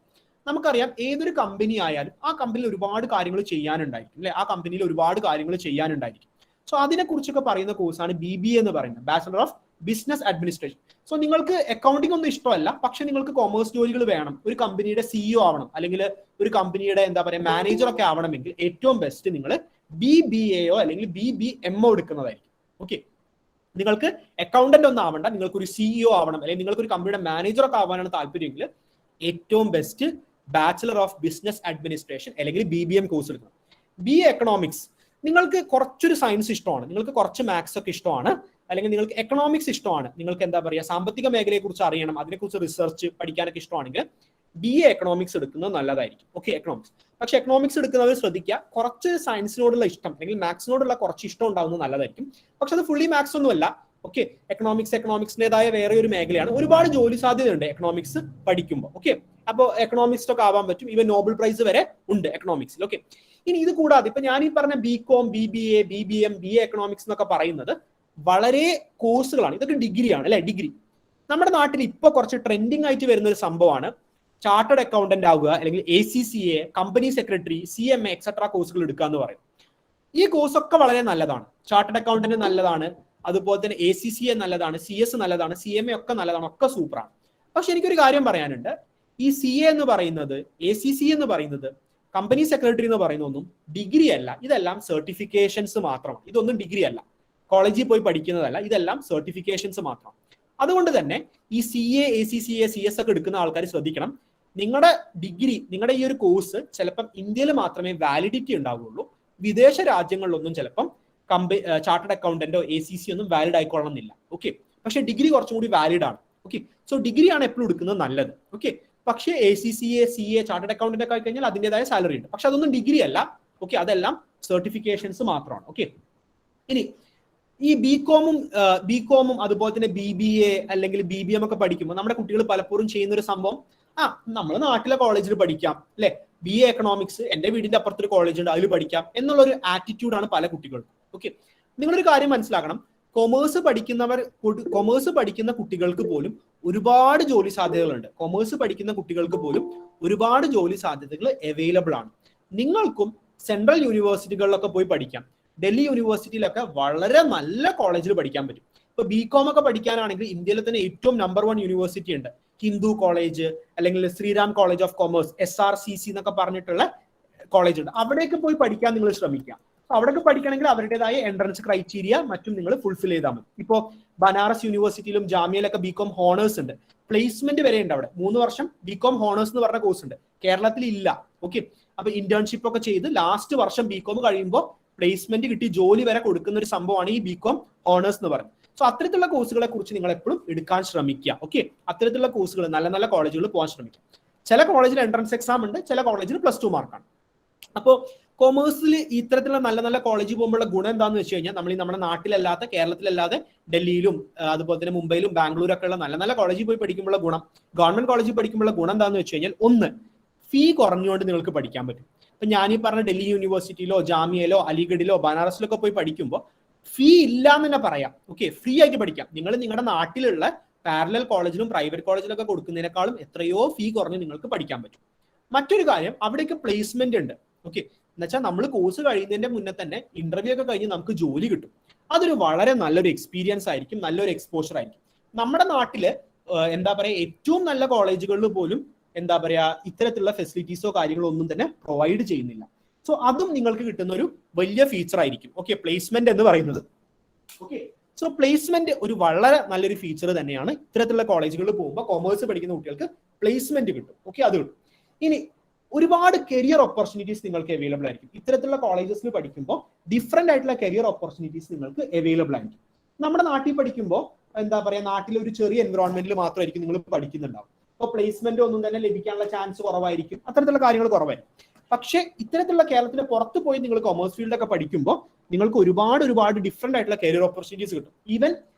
നമുക്കറിയാം, ഏതൊരു കമ്പനി ആയാലും ആ കമ്പനിയിൽ ഒരുപാട് കാര്യങ്ങൾ ചെയ്യാനുണ്ടായിരിക്കും അല്ലെ, ആ കമ്പനിയിൽ ഒരുപാട് കാര്യങ്ങൾ ചെയ്യാനുണ്ടായിരിക്കും. സോ അതിനെക്കുറിച്ചൊക്കെ പറയുന്ന കോഴ്സാണ് BBA എന്ന് പറയുന്നത്, bachelor of business administration. So നിങ്ങൾക്ക് അക്കൗണ്ടിംഗ് ഒന്നും ഇഷ്ടമല്ല, പക്ഷെ നിങ്ങൾക്ക് കൊമേഴ്സ് ജോലികൾ വേണം, ഒരു കമ്പനിയുടെ CEO ആവണം, അല്ലെങ്കിൽ ഒരു കമ്പനിയുടെ എന്താ പറയുക മാനേജർ ഒക്കെ ആവണമെങ്കിൽ ഏറ്റവും ബെസ്റ്റ് നിങ്ങൾ BBAയോ അല്ലെങ്കിൽ BBMO എടുക്കുന്നതായിരിക്കും. ഓക്കെ, നിങ്ങൾക്ക് അക്കൗണ്ടന്റ് ഒന്നും ആവണ്ട, നിങ്ങൾക്ക് ഒരു CEO ആവണം, അല്ലെങ്കിൽ നിങ്ങൾക്ക് ഒരു കമ്പനിയുടെ മാനേജർ ഒക്കെ ആവാനാണ് താല്പര്യമെങ്കിൽ ഏറ്റവും best bachelor of business administration അല്ലെങ്കിൽ BBM കോഴ്സ് എടുക്കണം. BA എക്കണോമിക്സ്, നിങ്ങൾക്ക് കുറച്ചൊരു സയൻസ് ഇഷ്ടമാണ്, നിങ്ങൾക്ക് കുറച്ച് മാത്സ് ഒക്കെ ഇഷ്ടമാണ്, അല്ലെങ്കിൽ നിങ്ങൾക്ക് എക്കണോമിക്സ് ഇഷ്ടമാണ്, നിങ്ങൾക്ക് എന്താ പറയുക സാമ്പത്തിക മേഖലയെ കുറിച്ച് അറിയണം, അതിനെക്കുറിച്ച് റിസർച്ച് പഠിക്കാനൊക്കെ ഇഷ്ടമാണെങ്കിൽ BA എക്കണോമിക്സ് എടുക്കുന്നത് നല്ലതായിരിക്കും. Okay, economics. പക്ഷെ എക്കണോമിക്സ് എടുക്കുന്നവർ ശ്രദ്ധിക്കുക, കുറച്ച് സയൻസിനോടുള്ള ഇഷ്ടം അല്ലെങ്കിൽ മാത്സിനോടുള്ള കുറച്ച് ഇഷ്ടം ഉണ്ടാവുന്നത് നല്ലതായിരിക്കും. പക്ഷെ അത് ഫുള്ളി മാത്സ് ഒന്നുമല്ല. ഓക്കെ, എക്കണോമിക്സിന്റേതായ വേറെ ഒരു മേഖലയാണ്. ഒരുപാട് ജോലി സാധ്യതയുണ്ട് എക്കണോമിക്സ് പഠിക്കുമ്പോൾ. ഓക്കെ, അപ്പോൾ എക്കണോമിക്സ് ഒക്കെ ആവാൻ പറ്റും. ഈവൻ നോബൽ പ്രൈസ് വരെ ഉണ്ട് എക്കണോമിക്സിൽ. ഓക്കെ, ഇനി ഇത് കൂടാതെ ഇപ്പൊ ഞാൻ ഈ പറഞ്ഞ BCom, BBA, BBM, BA economics എന്നൊക്കെ പറയുന്നത് വളരെ കോഴ്സുകളാണ്. ഇതൊക്കെ ഡിഗ്രിയാണ് അല്ലെ? ഡിഗ്രി. നമ്മുടെ നാട്ടിൽ ഇപ്പൊ കുറച്ച് ട്രെൻഡിങ് ആയിട്ട് വരുന്ന ഒരു സംഭവമാണ് ചാർട്ടേഡ് അക്കൗണ്ടന്റ് ആവുക, അല്ലെങ്കിൽ ACCA, company secretary, CMA et cetera കോഴ്സുകൾ എടുക്കുക എന്ന് പറയും. ഈ കോഴ്സൊക്കെ വളരെ നല്ലതാണ്. ചാർട്ടേഡ് അക്കൗണ്ടന്റ് നല്ലതാണ്, അതുപോലെ തന്നെ ACCA നല്ലതാണ്, CS നല്ലതാണ്, CMA ഒക്കെ നല്ലതാണ്, ഒക്കെ സൂപ്പറാണ്. പക്ഷെ എനിക്കൊരു കാര്യം പറയാനുണ്ട്. ഈ CA എന്ന് പറയുന്നത്, ACCA എന്ന് പറയുന്നത്, കമ്പനി സെക്രട്ടറി എന്ന് പറയുന്നതൊന്നും ഡിഗ്രി അല്ല. ഇതെല്ലാം സർട്ടിഫിക്കേഷൻസ് മാത്രമാണ്. ഇതൊന്നും ഡിഗ്രി അല്ല, കോളേജിൽ പോയി പഠിക്കുന്നതല്ല. ഇതെല്ലാം സർട്ടിഫിക്കേഷൻസ് മാത്രം. അതുകൊണ്ട് തന്നെ ഈ CA, ACCA, CS ഒക്കെ എടുക്കുന്ന ആൾക്കാർ ശ്രദ്ധിക്കണം. നിങ്ങളുടെ ഡിഗ്രി, നിങ്ങളുടെ ഈ ഒരു കോഴ്സ് ചിലപ്പം ഇന്ത്യയിൽ മാത്രമേ വാലിഡിറ്റി ഉണ്ടാവുകയുള്ളൂ. വിദേശ രാജ്യങ്ങളിലൊന്നും ചിലപ്പം ചാർട്ടേഡ് അക്കൗണ്ടന്റോ ACC ഒന്നും വാലിഡ് ആയിക്കൊള്ളണമെന്നില്ല. ഓക്കെ, പക്ഷെ ഡിഗ്രി കുറച്ചും കൂടി വാലിഡ് ആണ്. ഓക്കെ, സോ ഡിഗ്രിയാണ് എപ്പോഴും എടുക്കുന്നത് നല്ലത്. ഓക്കെ, പക്ഷേ ACCA, CA, ചാർട്ടേഡ് അക്കൗണ്ടന്റ് ഒക്കെ ആയി കഴിഞ്ഞാൽ അതിൻ്റെതായ സാലറി ഉണ്ട്. പക്ഷെ അതൊന്നും ഡിഗ്രി അല്ല. ഓക്കെ, അതെല്ലാം സർട്ടിഫിക്കേഷൻസ് മാത്രമാണ്. ഓക്കെ, ഇനി ഈ BCom അതുപോലെ തന്നെ BBA അല്ലെങ്കിൽ BBM ഒക്കെ പഠിക്കുമ്പോൾ നമ്മുടെ കുട്ടികൾ പലപ്പോഴും ചെയ്യുന്ന ഒരു സംഭവം, നമ്മൾ നാട്ടിലെ കോളേജിൽ പഠിക്കാം അല്ലെ, BA എക്കണോമിക്സ് എന്റെ വീടിന്റെ അപ്പുറത്തൊരു കോളേജ് ഉണ്ട്, അതിൽ പഠിക്കാം എന്നുള്ള ഒരു ആറ്റിറ്റ്യൂഡാണ് പല കുട്ടികൾക്കും. ഓക്കെ, നിങ്ങളൊരു കാര്യം മനസ്സിലാക്കണം. കൊമേഴ്സ് പഠിക്കുന്ന കുട്ടികൾക്ക് പോലും ഒരുപാട് ജോലി സാധ്യതകളുണ്ട്. കൊമേഴ്സ് പഠിക്കുന്ന കുട്ടികൾക്ക് പോലും ഒരുപാട് ജോലി സാധ്യതകൾ അവൈലബിൾ ആണ്. നിങ്ങൾക്കും സെൻട്രൽ യൂണിവേഴ്സിറ്റികളിലൊക്കെ പോയി പഠിക്കാം. ഡൽഹി യൂണിവേഴ്സിറ്റിയിലൊക്കെ വളരെ നല്ല കോളേജിൽ പഠിക്കാൻ പറ്റും. ഇപ്പൊ BCom ഒക്കെ പഠിക്കാനാണെങ്കിൽ ഇന്ത്യയിലെ തന്നെ ഏറ്റവും നമ്പർ 1 യൂണിവേഴ്സിറ്റി ഉണ്ട്, ഹിന്ദു കോളേജ് അല്ലെങ്കിൽ Shriram college of commerce, SRCC എന്നൊക്കെ പറഞ്ഞിട്ടുള്ള കോളേജ് ഉണ്ട്. അവിടേക്ക് പോയി പഠിക്കാൻ നിങ്ങൾ ശ്രമിക്കുക. അവിടേക്ക് പഠിക്കണമെങ്കിൽ അവരുടേതായ എൻട്രൻസ് ക്രൈറ്റീരിയ മറ്റും നിങ്ങൾ ഫുൾഫിൽ ചെയ്താൽ മതി. ഇപ്പോ ബനാറസ് യൂണിവേഴ്സിറ്റിയിലും ജാമ്യയിലൊക്കെ BCom ഹോണേഴ്സ് ഉണ്ട്, പ്ലേസ്മെന്റ് വരെ ഉണ്ട് അവിടെ. 3 വർഷം BCom ഹോണേഴ്സ് എന്ന് പറഞ്ഞ കോഴ്സ് ഉണ്ട്, കേരളത്തിൽ ഇല്ല. ഓക്കെ, അപ്പൊ ഇന്റേൺഷിപ്പ് ഒക്കെ ചെയ്ത് ലാസ്റ്റ് വർഷം BCom കഴിയുമ്പോൾ പ്ലേസ്മെന്റ് കിട്ടി ജോലി വരെ കൊടുക്കുന്ന ഒരു സംഭവമാണ് ഈ BCom ഹോണേഴ്സ് എന്ന് പറയുന്നത്. സോ അത്തരത്തിലുള്ള കോഴ്സുകളെ കുറിച്ച് നിങ്ങൾ എപ്പോഴും എടുക്കാൻ ശ്രമിക്കുക. ഓക്കെ, അത്തരത്തിലുള്ള കോഴ്സുകൾ നല്ല നല്ല കോളേജുകളിൽ പോകാൻ ശ്രമിക്കുക. ചില കോളേജിൽ എൻട്രൻസ് എക്സാം ഉണ്ട്, ചില കോളേജിൽ +2 മാർക്കാണ്. അപ്പോൾ കൊമേഴ്സിൽ ഇത്തരത്തിലുള്ള നല്ല നല്ല കോളേജിൽ പോകുമ്പോഴുള്ള ഗുണം എന്താണെന്ന് വെച്ച് കഴിഞ്ഞാൽ, നമ്മൾ ഈ നമ്മുടെ നാട്ടിലല്ലാത്ത, കേരളത്തിലല്ലാതെ ഡൽഹിയിലും അതുപോലെ തന്നെ മുംബൈയിലും ബാംഗ്ലൂരൊക്കെ ഉള്ള നല്ല നല്ല കോളേജിൽ പോയി പഠിക്കുമ്പോഴുള്ള ഗുണം, ഗവൺമെന്റ് കോളേജിൽ പഠിക്കുമ്പോഴുള്ള ഗുണം എന്താണെന്ന് വെച്ച് കഴിഞ്ഞാൽ, ഒന്ന്, ഫീ കുറഞ്ഞുകൊണ്ട് നിങ്ങൾക്ക് പഠിക്കാൻ പറ്റും. ഇപ്പൊ ഞാനീ പറഞ്ഞ ഡൽഹി യൂണിവേഴ്സിറ്റിയിലോ ജാമ്യയിലോ അലിഗഡിലോ ബനാറസിലോ ഒക്കെ പോയി പഠിക്കുമ്പോൾ ഫീ ഇല്ല എന്ന് തന്നെ പറയാം. ഓക്കെ, ഫ്രീ ആയിട്ട് പഠിക്കാം. നിങ്ങൾ നിങ്ങളുടെ നാട്ടിലുള്ള പാരലൽ കോളേജിലും പ്രൈവറ്റ് കോളേജിലൊക്കെ കൊടുക്കുന്നതിനേക്കാളും എത്രയോ ഫീ കുറഞ്ഞ് നിങ്ങൾക്ക് പഠിക്കാൻ പറ്റും. മറ്റൊരു കാര്യം, അവിടേക്ക് പ്ലേസ്മെന്റ് ഉണ്ട്. ഓക്കെ, എന്നുവെച്ചാൽ നമ്മൾ കോഴ്സ് കഴിയുന്നതിന്റെ മുന്നേ തന്നെ ഇന്റർവ്യൂ ഒക്കെ കഴിഞ്ഞ് നമുക്ക് ജോലി കിട്ടും. അതൊരു വളരെ നല്ലൊരു എക്സ്പീരിയൻസ് ആയിരിക്കും, നല്ലൊരു എക്സ്പോഷർ ആയിരിക്കും. നമ്മുടെ നാട്ടില് എന്താ പറയാ, ഏറ്റവും നല്ല കോളേജുകളിൽ പോലും എന്താ പറയാ ഇത്തരത്തിലുള്ള ഫെസിലിറ്റീസോ കാര്യങ്ങളോ ഒന്നും തന്നെ പ്രൊവൈഡ് ചെയ്യുന്നില്ല. സോ അതും നിങ്ങൾക്ക് കിട്ടുന്ന ഒരു വലിയ ഫീച്ചർ ആയിരിക്കും. ഓക്കെ, പ്ലേസ്മെന്റ് എന്ന് പറയുന്നത്. ഓക്കെ, സോ പ്ലേസ്മെന്റ് ഒരു വളരെ നല്ലൊരു ഫീച്ചർ തന്നെയാണ്. ഇത്തരത്തിലുള്ള കോളേജുകളിൽ പോകുമ്പോൾ കൊമേഴ്സ് പഠിക്കുന്ന കുട്ടികൾക്ക് പ്ലേസ്മെന്റ് കിട്ടും. ഓക്കെ, അത് കിട്ടും. ഇനി ഒരുപാട് കരിയർ ഓപ്പർച്യൂണിറ്റീസ് നിങ്ങൾക്ക് അവൈലബിൾ ആയിരിക്കും. ഇത്തരത്തിലുള്ള കോളേജസിൽ പഠിക്കുമ്പോൾ ഡിഫറെന്റ് ആയിട്ടുള്ള കരിയർ ഓപ്പർച്യൂണിറ്റീസ് നിങ്ങൾക്ക് അവൈലബിൾ ആയിരിക്കും. നമ്മുടെ നാട്ടിൽ പഠിക്കുമ്പോൾ എന്താ പറയാ, നാട്ടിലെ ഒരു ചെറിയ എൻവറോൺമെന്റിൽ മാത്രമായിരിക്കും നിങ്ങൾ പഠിക്കുന്നുണ്ടാവും. അപ്പോൾ പ്ലേസ്മെന്റ് ഒന്നും തന്നെ ലഭിക്കാനുള്ള ചാൻസ് കുറവായിരിക്കും, അത്തരത്തിലുള്ള കാര്യങ്ങൾ കുറവായിരിക്കും. പക്ഷേ ഇത്തരത്തിലുള്ള കേരളത്തിന് പുറത്ത് പോയി നിങ്ങൾ കൊമേഴ്സ് ഫീൽഡൊക്കെ പഠിക്കുമ്പോൾ നിങ്ങൾക്ക് ഒരുപാട് ഡിഫറെന്റ് ആയിട്ടുള്ള കരിയർ ഓപ്പർച്യൂണിറ്റീസ് കിട്ടും. ഈവൻ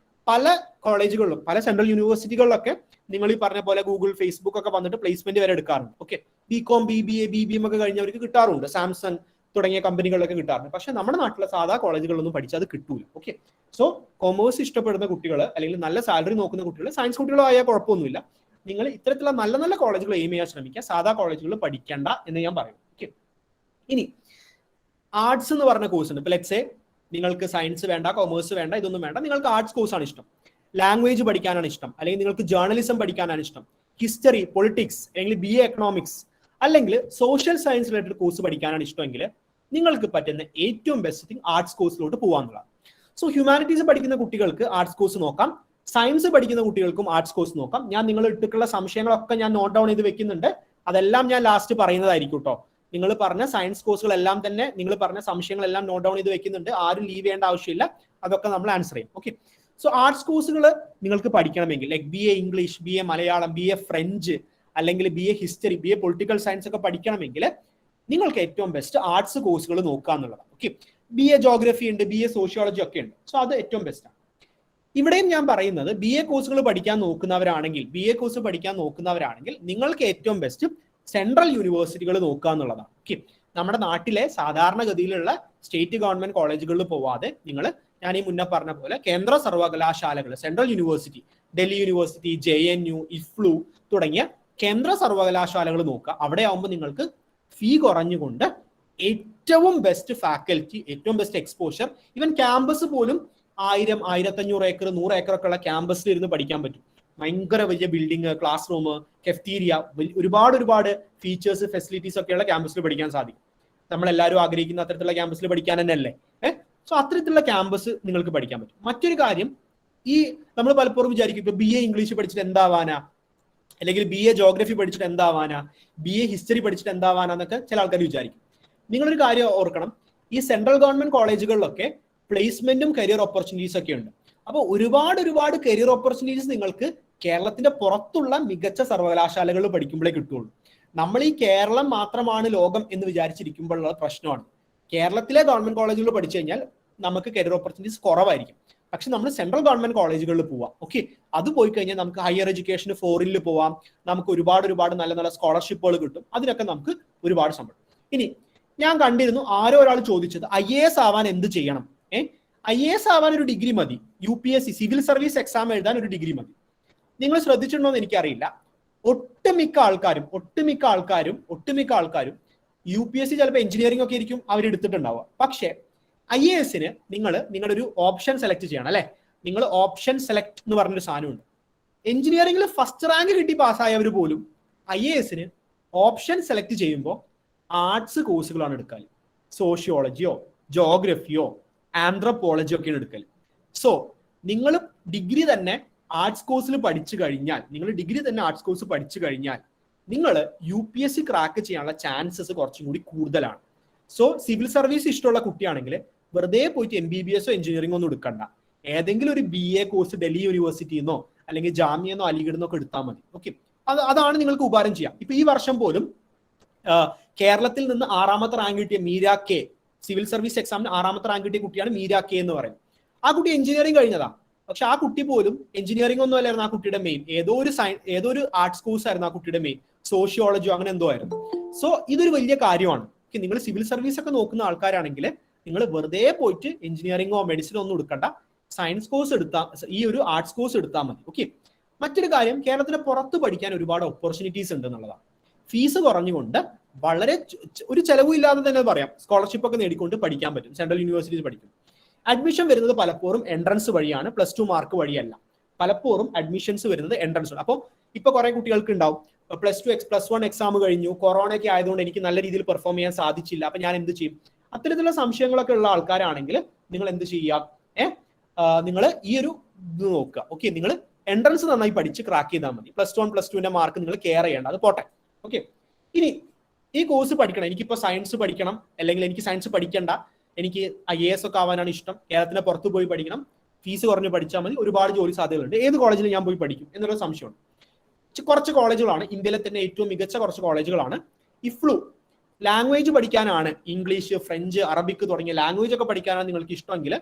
പല കോളേജുകളിലും പല സെൻട്രൽ യൂണിവേഴ്സിറ്റികളിലൊക്കെ നിങ്ങൾ ഈ പറഞ്ഞ പോലെ ഗൂഗിൾ, ഫേസ്ബുക്ക് ഒക്കെ വന്നിട്ട് പ്ലേസ്മെന്റ് വരെ എടുക്കാറുണ്ട്. ഓക്കെ, BCom, BBA, BBM ഒക്കെ കഴിഞ്ഞവർക്ക് കിട്ടാറുണ്ട്, സാംസങ് തുടങ്ങിയ കമ്പനികളിലൊക്കെ കിട്ടാറുണ്ട്. പക്ഷെ നമ്മുടെ നാട്ടിലെ സാധാ കോളേജുകളിലൊന്നും പഠിച്ചാൽ അത് കിട്ടൂല. ഓക്കെ, സോ കൊമേഴ്സ് ഇഷ്ടപ്പെടുന്ന കുട്ടികൾ അല്ലെങ്കിൽ നല്ല സാലറി നോക്കുന്ന കുട്ടികൾ, സയൻസ് കുട്ടികളായാൽ കുഴപ്പമൊന്നുമില്ല, നിങ്ങൾ ഇത്തരത്തിലുള്ള നല്ല നല്ല കോളേജുകൾ എയിം ചെയ്യാൻ ശ്രമിക്കുക. സാധാ കോളേജുകളിൽ പഠിക്കേണ്ട എന്ന് ഞാൻ പറയും. ഓക്കെ, ഇനി ആർട്സ് എന്ന് പറഞ്ഞ കോഴ്സ് ഉണ്ട്. ഇപ്പൊ ലെറ്റ്സ് സേ നിങ്ങൾക്ക് സയൻസ് വേണ്ട, കൊമേഴ്സ് വേണ്ട, ഇതൊന്നും വേണ്ട, നിങ്ങൾക്ക് ആർട്സ് കോഴ്സാണ് ഇഷ്ടം, ലാംഗ്വേജ് പഠിക്കാനാണ് ഇഷ്ടം, അല്ലെങ്കിൽ നിങ്ങൾക്ക് ജേർണലിസം പഠിക്കാനാണ് ഇഷ്ടം, ഹിസ്റ്ററി, പൊളിറ്റിക്സ്, അല്ലെങ്കിൽ BA എക്കണോമിക്സ്, അല്ലെങ്കിൽ സോഷ്യൽ സയൻസ് റിലേറ്റഡ് കോഴ്സ് പഠിക്കാനാണ് ഇഷ്ടമെങ്കിൽ നിങ്ങൾക്ക് പറ്റുന്ന ഏറ്റവും ബെസ്റ്റ് തിങ് ആർട്സ് കോഴ്സിലോട്ട് പോകാന്നുള്ളതാണ്. സോ ഹ്യൂമാനിറ്റീസ് പഠിക്കുന്ന കുട്ടികൾക്ക് ആർട്സ് കോഴ്സ് നോക്കാം, സയൻസ് പഠിക്കുന്ന കുട്ടികൾക്കും ആർട്സ് കോഴ്സ് നോക്കാം. ഞാൻ നിങ്ങൾ ഇട്ടിട്ടുള്ള സംശയങ്ങളൊക്കെ ഞാൻ നോട്ട് ഡൗൺ ചെയ്ത് വെക്കുന്നുണ്ട്, അതെല്ലാം ഞാൻ ലാസ്റ്റ് പറയുന്നതായിരിക്കും കേട്ടോ. നിങ്ങൾ പറഞ്ഞ സയൻസ് കോഴ്സുകളെല്ലാം തന്നെ, നിങ്ങൾ പറഞ്ഞ സംശയങ്ങളെല്ലാം നോട്ട് ഡൗൺ ചെയ്ത് വെക്കുന്നുണ്ട്, ആരും ലീവ് ചെയ്യേണ്ട ആവശ്യമില്ല, അതൊക്കെ നമ്മൾ ആൻസർ ചെയ്യും. ഓക്കെ, സോ ആർട്സ് കോഴ്സുകൾ നിങ്ങൾക്ക് പഠിക്കണമെങ്കിൽ like BA English, BA Malayalam, BA French, അല്ലെങ്കിൽ BA history, BA political science ഒക്കെ പഠിക്കണമെങ്കിൽ നിങ്ങൾക്ക് ഏറ്റവും ബെസ്റ്റ് ആർട്സ് കോഴ്സുകൾ നോക്കുക എന്നുള്ളതാണ്. ഓക്കെ, BA ജോഗ്രഫി ഉണ്ട്, BA സോഷ്യോളജി ഒക്കെ ഉണ്ട്. സോ അത് ഏറ്റവും ബെസ്റ്റാണ്. ഇവിടെയും ഞാൻ പറയുന്നത് BA കോഴ്സുകൾ പഠിക്കാൻ നോക്കുന്നവരാണെങ്കിൽ, BA കോഴ്സ് പഠിക്കാൻ നോക്കുന്നവരാണെങ്കിൽ നിങ്ങൾക്ക് ഏറ്റവും ബെസ്റ്റ് സെൻട്രൽ യൂണിവേഴ്സിറ്റികൾ നോക്കുക എന്നുള്ളതാണ്. ഓക്കെ, നമ്മുടെ നാട്ടിലെ സാധാരണഗതിയിലുള്ള സ്റ്റേറ്റ് ഗവൺമെന്റ് കോളേജുകളിൽ പോവാതെ നിങ്ങൾ ഞാൻ ഈ മുന്നേ പറഞ്ഞ പോലെ കേന്ദ്ര സർവകലാശാലകൾ, central university, Delhi university, JNU, IFLU തുടങ്ങിയ കേന്ദ്ര സർവകലാശാലകൾ നോക്കുക. അവിടെ ആവുമ്പോൾ നിങ്ങൾക്ക് ഫീ കുറഞ്ഞുകൊണ്ട് ഏറ്റവും ബെസ്റ്റ് ഫാക്കൽറ്റി, ഏറ്റവും ബെസ്റ്റ് എക്സ്പോഷർ, ഈവൻ ക്യാമ്പസ് പോലും 1000, 1500 ഏക്കർ, 100 ഏക്കർ ഒക്കെ ഉള്ള ക്യാമ്പസിൽ ഇരുന്ന് പഠിക്കാൻ പറ്റും. ഭയങ്കര വലിയ ബിൽഡിംഗ്, ക്ലാസ് റൂം, കെഫ്റ്റീരിയ, ഒരുപാട് ഫീച്ചേഴ്സ്, ഫെസിലിറ്റീസ് ഒക്കെയുള്ള ക്യാമ്പസിൽ പഠിക്കാൻ സാധിക്കും. നമ്മളെല്ലാവരും ആഗ്രഹിക്കുന്ന അത്തരത്തിലുള്ള ക്യാമ്പസിൽ പഠിക്കാൻ തന്നെയല്ലേ. സോ അത്തരത്തിലുള്ള ക്യാമ്പസ് നിങ്ങൾക്ക് പഠിക്കാൻ പറ്റും. മറ്റൊരു കാര്യം, ഈ നമ്മൾ പലപ്പോഴും വിചാരിക്കും ഇപ്പൊ BA ഇംഗ്ലീഷ് പഠിച്ചിട്ട് എന്താവാനാ, അല്ലെങ്കിൽ BA ജോഗ്രഫി പഠിച്ചിട്ട് എന്താവാനാ, BA ഹിസ്റ്ററി പഠിച്ചിട്ട് എന്താവാനാ എന്നൊക്കെ ചില ആൾക്കാർ വിചാരിക്കും. നിങ്ങളൊരു കാര്യം ഓർക്കണം, ഈ സെൻട്രൽ ഗവൺമെന്റ് കോളേജുകളിലൊക്കെ പ്ലേസ്മെന്റും കരിയർ ഓപ്പർച്യൂണിറ്റീസ് ഒക്കെ ഉണ്ട്. അപ്പോൾ ഒരുപാട് കരിയർ ഓപ്പർച്യൂണിറ്റീസ് നിങ്ങൾക്ക് കേരളത്തിന്റെ പുറത്തുള്ള മികച്ച സർവകലാശാലകളിൽ പഠിക്കുമ്പോഴേ കിട്ടുള്ളൂ. നമ്മൾ ഈ കേരളം മാത്രമാണ് ലോകം എന്ന് വിചാരിച്ചിരിക്കുമ്പോഴുള്ള പ്രശ്നമാണ്. കേരളത്തിലെ ഗവൺമെന്റ് കോളേജുകളിൽ പഠിച്ചു കഴിഞ്ഞാൽ നമുക്ക് കരിയർ ഓപ്പർച്യൂണിറ്റീസ് കുറവായിരിക്കും. പക്ഷെ നമ്മൾ സെൻട്രൽ ഗവൺമെന്റ് കോളേജുകളിൽ പോവാം. ഓക്കെ, അത് പോയി കഴിഞ്ഞാൽ നമുക്ക് ഹയർ എഡ്യൂക്കേഷന് ഫോറിനിൽ പോവാം, നമുക്ക് ഒരുപാട് നല്ല സ്കോളർഷിപ്പുകൾ കിട്ടും. അതിനൊക്കെ നമുക്ക് ഒരുപാട് ശമ്പളം. ഇനി ഞാൻ കണ്ടിരുന്നു ആരോ ഒരാൾ ചോദിച്ചത് IAS ആവാൻ എന്ത് ചെയ്യണം. IAS ആവാൻ ഒരു ഡിഗ്രി മതി, UPSC സിവിൽ സർവീസ് എക്സാം എഴുതാൻ ഒരു ഡിഗ്രി മതി. നിങ്ങൾ ശ്രദ്ധിച്ചിട്ടുണ്ടോ എന്ന് എനിക്കറിയില്ല, ഒട്ടുമിക്ക ആൾക്കാരും UPSC ചിലപ്പോൾ എഞ്ചിനീയറിംഗ് ഒക്കെ ആയിരിക്കും അവരെടുത്തിട്ടുണ്ടാവുക. പക്ഷേ IASന് നിങ്ങളുടെ ഒരു ഓപ്ഷൻ സെലക്ട് ചെയ്യണം അല്ലെ. നിങ്ങൾ ഓപ്ഷൻ സെലക്ട് എന്ന് പറഞ്ഞൊരു സാധനമുണ്ട്. എഞ്ചിനീയറിംഗിൽ ഫസ്റ്റ് റാങ്ക് കിട്ടി പാസ്സായവർ പോലും IASന് ഓപ്ഷൻ സെലക്ട് ചെയ്യുമ്പോൾ ആർട്സ് കോഴ്സുകളാണ് എടുക്കാൻ. സോഷ്യോളജിയോ ജോഗ്രഫിയോ ആന്ത്രപ്പോളജിയോ ഒക്കെയാണ് എടുക്കൽ. സോ നിങ്ങൾ ഡിഗ്രി തന്നെ ആർട്സ് കോഴ്സിൽ പഠിച്ചു കഴിഞ്ഞാൽ, നിങ്ങൾ UPSC ക്രാക്ക് ചെയ്യാനുള്ള ചാൻസസ് കുറച്ചും കൂടി കൂടുതലാണ്. സോ സിവിൽ സർവീസ് ഇഷ്ടമുള്ള കുട്ടിയാണെങ്കിൽ വെറുതെ പോയിട്ട് MBBS എഞ്ചിനീയറിംഗ് ഒന്നും എടുക്കണ്ട. ഏതെങ്കിലും ഒരു BA കോഴ്സ് ഡൽഹി യൂണിവേഴ്സിറ്റിന്നോ അല്ലെങ്കിൽ ജാമ്യന്നോ അലിഗഡിന്നോ ഒക്കെ എടുത്താൽ മതി. ഓക്കെ, അതാണ് നിങ്ങൾക്ക് ഉപകാരം ചെയ്യാം. ഇപ്പൊ ഈ വർഷം പോലും കേരളത്തിൽ നിന്ന് 6ാമത്തെ റാങ്ക് കിട്ടിയ മീര കെ, സിവിൽ സർവീസ് എക്സാമിന് 6ാമത്തെ റാങ്ക് കിട്ടിയ കുട്ടിയാണ് മീര കെ എന്ന് പറയുന്നത്. ആ കുട്ടി എഞ്ചിനീയറിംഗ് കഴിഞ്ഞതാ. പക്ഷെ ആ കുട്ടി പോലും എഞ്ചിനീയറിംഗ് ഒന്നും അല്ലായിരുന്നു ആ കുട്ടിയുടെ മെയിൻ, ഏതോ ഒരു ആർട്സ് കോഴ്സ് ആയിരുന്നു ആ കുട്ടിയുടെ മെയിൻ, സോഷ്യോളജിയോ അങ്ങനെ എന്തോ ആയിരുന്നു. സോ ഇതൊരു വലിയ കാര്യമാണ്. നിങ്ങൾ സിവിൽ സർവീസ് ഒക്കെ നോക്കുന്ന ആൾക്കാരാണെങ്കിൽ നിങ്ങൾ വെറുതെ പോയിട്ട് എഞ്ചിനീയറിംഗോ മെഡിസിനോ ഒന്നും എടുക്കണ്ട, സയൻസ് കോഴ്സ് എടുത്താൽ, ഈ ഒരു ആർട്സ് കോഴ്സ് എടുത്താൽ മതി. ഓക്കെ, മറ്റൊരു കാര്യം, കേരളത്തിന് പുറത്ത് പഠിക്കാൻ ഒരുപാട് ഓപ്പർച്യൂണിറ്റീസ് ഉണ്ട് എന്നുള്ളതാണ്. ഫീസ് കുറഞ്ഞുകൊണ്ട് വളരെ ഒരു ചെലവും ഇല്ലാതെ തന്നെ പറയാം, സ്കോളർഷിപ്പ് ഒക്കെ നേടിക്കൊണ്ട് പഠിക്കാൻ പറ്റും. സെൻട്രൽ യൂണിവേഴ്സിറ്റീസ് പഠിക്കും. അഡ്മിഷൻ വരുന്നത് പലപ്പോഴും എൻട്രൻസ് വഴിയാണ്, +2 മാർക്ക് വഴിയല്ല. പലപ്പോഴും അഡ്മിഷൻസ് വരുന്നത് എൻട്രൻസ്. അപ്പോൾ ഇപ്പൊ കുറെ കുട്ടികൾക്ക് ഉണ്ടാവും +1 എക്സാം കഴിഞ്ഞു, കൊറോണ ഒക്കെ ആയതുകൊണ്ട് എനിക്ക് നല്ല രീതിയിൽ പെർഫോം ചെയ്യാൻ സാധിച്ചില്ല, അപ്പൊ ഞാൻ എന്ത് ചെയ്യും? അത്തരത്തിലുള്ള സംശയങ്ങളൊക്കെ ഉള്ള ആൾക്കാരാണെങ്കിൽ നിങ്ങൾ എന്ത് ചെയ്യുക, നിങ്ങൾ ഈ ഒരു ഇത് നോക്കുക. ഓക്കെ, നിങ്ങൾ എൻട്രൻസ് നന്നായി പഠിച്ച് ക്രാക്ക് ചെയ്താൽ മതി. +1 +2ന്റെ മാർക്ക് നിങ്ങൾ കെയർ ചെയ്യേണ്ട, അത് പോട്ടെ. ഓക്കെ, ഇനി ഈ കോഴ്സ് പഠിക്കണം, എനിക്കിപ്പോൾ സയൻസ് പഠിക്കണം, അല്ലെങ്കിൽ എനിക്ക് സയൻസ് പഠിക്കണ്ട, എനിക്ക് IAS ഒക്കെ ആവാനാണ് ഇഷ്ടം, കേരളത്തിന് പുറത്ത് പോയി പഠിക്കണം, ഫീസ് കുറഞ്ഞ് പഠിച്ചാൽ മതി, ഒരുപാട് ജോലി സാധ്യതകളുണ്ട്, ഏത് കോളേജിൽ ഞാൻ പോയി പഠിക്കും എന്നുള്ള സംശയമുണ്ട്. കുറച്ച് കോളേജുകളാണ്, ഇന്ത്യയിലെ തന്നെ ഏറ്റവും മികച്ച കുറച്ച് കോളേജുകളാണ്. IFLU ലാംഗ്വേജ് പഠിക്കാനാണ്, ഇംഗ്ലീഷ്, ഫ്രഞ്ച്, അറബിക് തുടങ്ങിയ ലാംഗ്വേജ് ഒക്കെ പഠിക്കാനാണ് നിങ്ങൾക്ക് ഇഷ്ടമെങ്കിൽ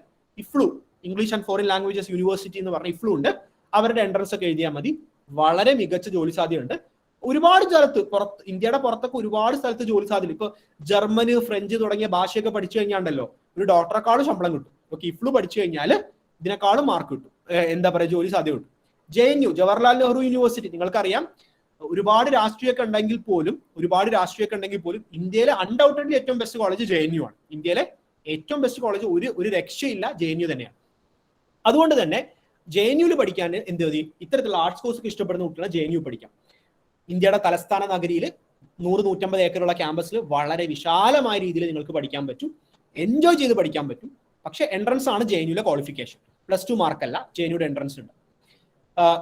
IFLU, English and foreign languages university എന്ന് പറഞ്ഞ IFLU ഉണ്ട്. അവരുടെ എൻട്രൻസ് ഒക്കെ എഴുതിയാൽ മതി, വളരെ മികച്ച ജോലി സാധ്യതയുണ്ട്. ഒരുപാട് സ്ഥലത്ത് ഇന്ത്യയുടെ പുറത്തൊക്കെ ഒരുപാട് സ്ഥലത്ത് ജോലി സാധ്യത. ഇപ്പൊ ജർമ്മന്, ഫ്രഞ്ച് തുടങ്ങിയ ഭാഷയൊക്കെ പഠിച്ചു കഴിഞ്ഞാണ്ടല്ലോ ഒരു ഡോക്ടറെക്കാളും ശമ്പളം കിട്ടും. ഓക്കെ, IFLU പഠിച്ചു കഴിഞ്ഞാൽ ഇതിനേക്കാളും മാർക്ക് കിട്ടും, എന്താ പറയുക, ജോലി സാധ്യത കിട്ടും. JNU, ജവഹർലാൽ നെഹ്റു യൂണിവേഴ്സിറ്റി, നിങ്ങൾക്കറിയാം ഒരുപാട് രാഷ്ട്രീയമൊക്കെ ഉണ്ടെങ്കിൽ പോലും ഇന്ത്യയിലെ അൺഡൗട്ടഡ്ലി ഏറ്റവും ബെസ്റ്റ് കോളേജ് JNU ആണ്. ഇന്ത്യയിലെ ഏറ്റവും ബെസ്റ്റ് കോളേജ്, ഒരു രക്ഷയില്ല, JNU തന്നെയാണ്. അതുകൊണ്ട് തന്നെ JNUവിൽ പഠിക്കാൻ എന്ത് മതി, ഇത്തരത്തിലുള്ള ആർട്സ് കോഴ്സ് ഒക്കെ ഇഷ്ടപ്പെടുന്ന കുട്ടികളെ JNU പഠിക്കാം. ഇന്ത്യയുടെ തലസ്ഥാന നഗരിയിൽ 100-150 ഏക്കറുള്ള ക്യാമ്പസിൽ വളരെ വിശാലമായ രീതിയിൽ നിങ്ങൾക്ക് പഠിക്കാൻ പറ്റും, എൻജോയ് ചെയ്ത് പഠിക്കാൻ പറ്റും. പക്ഷെ എൻട്രൻസ് ആണ് JNUവിലെ ക്വാളിഫിക്കേഷൻ, +2 മാർക്കല്ല, JNUയുടെ എൻട്രൻസ് ഉണ്ട്.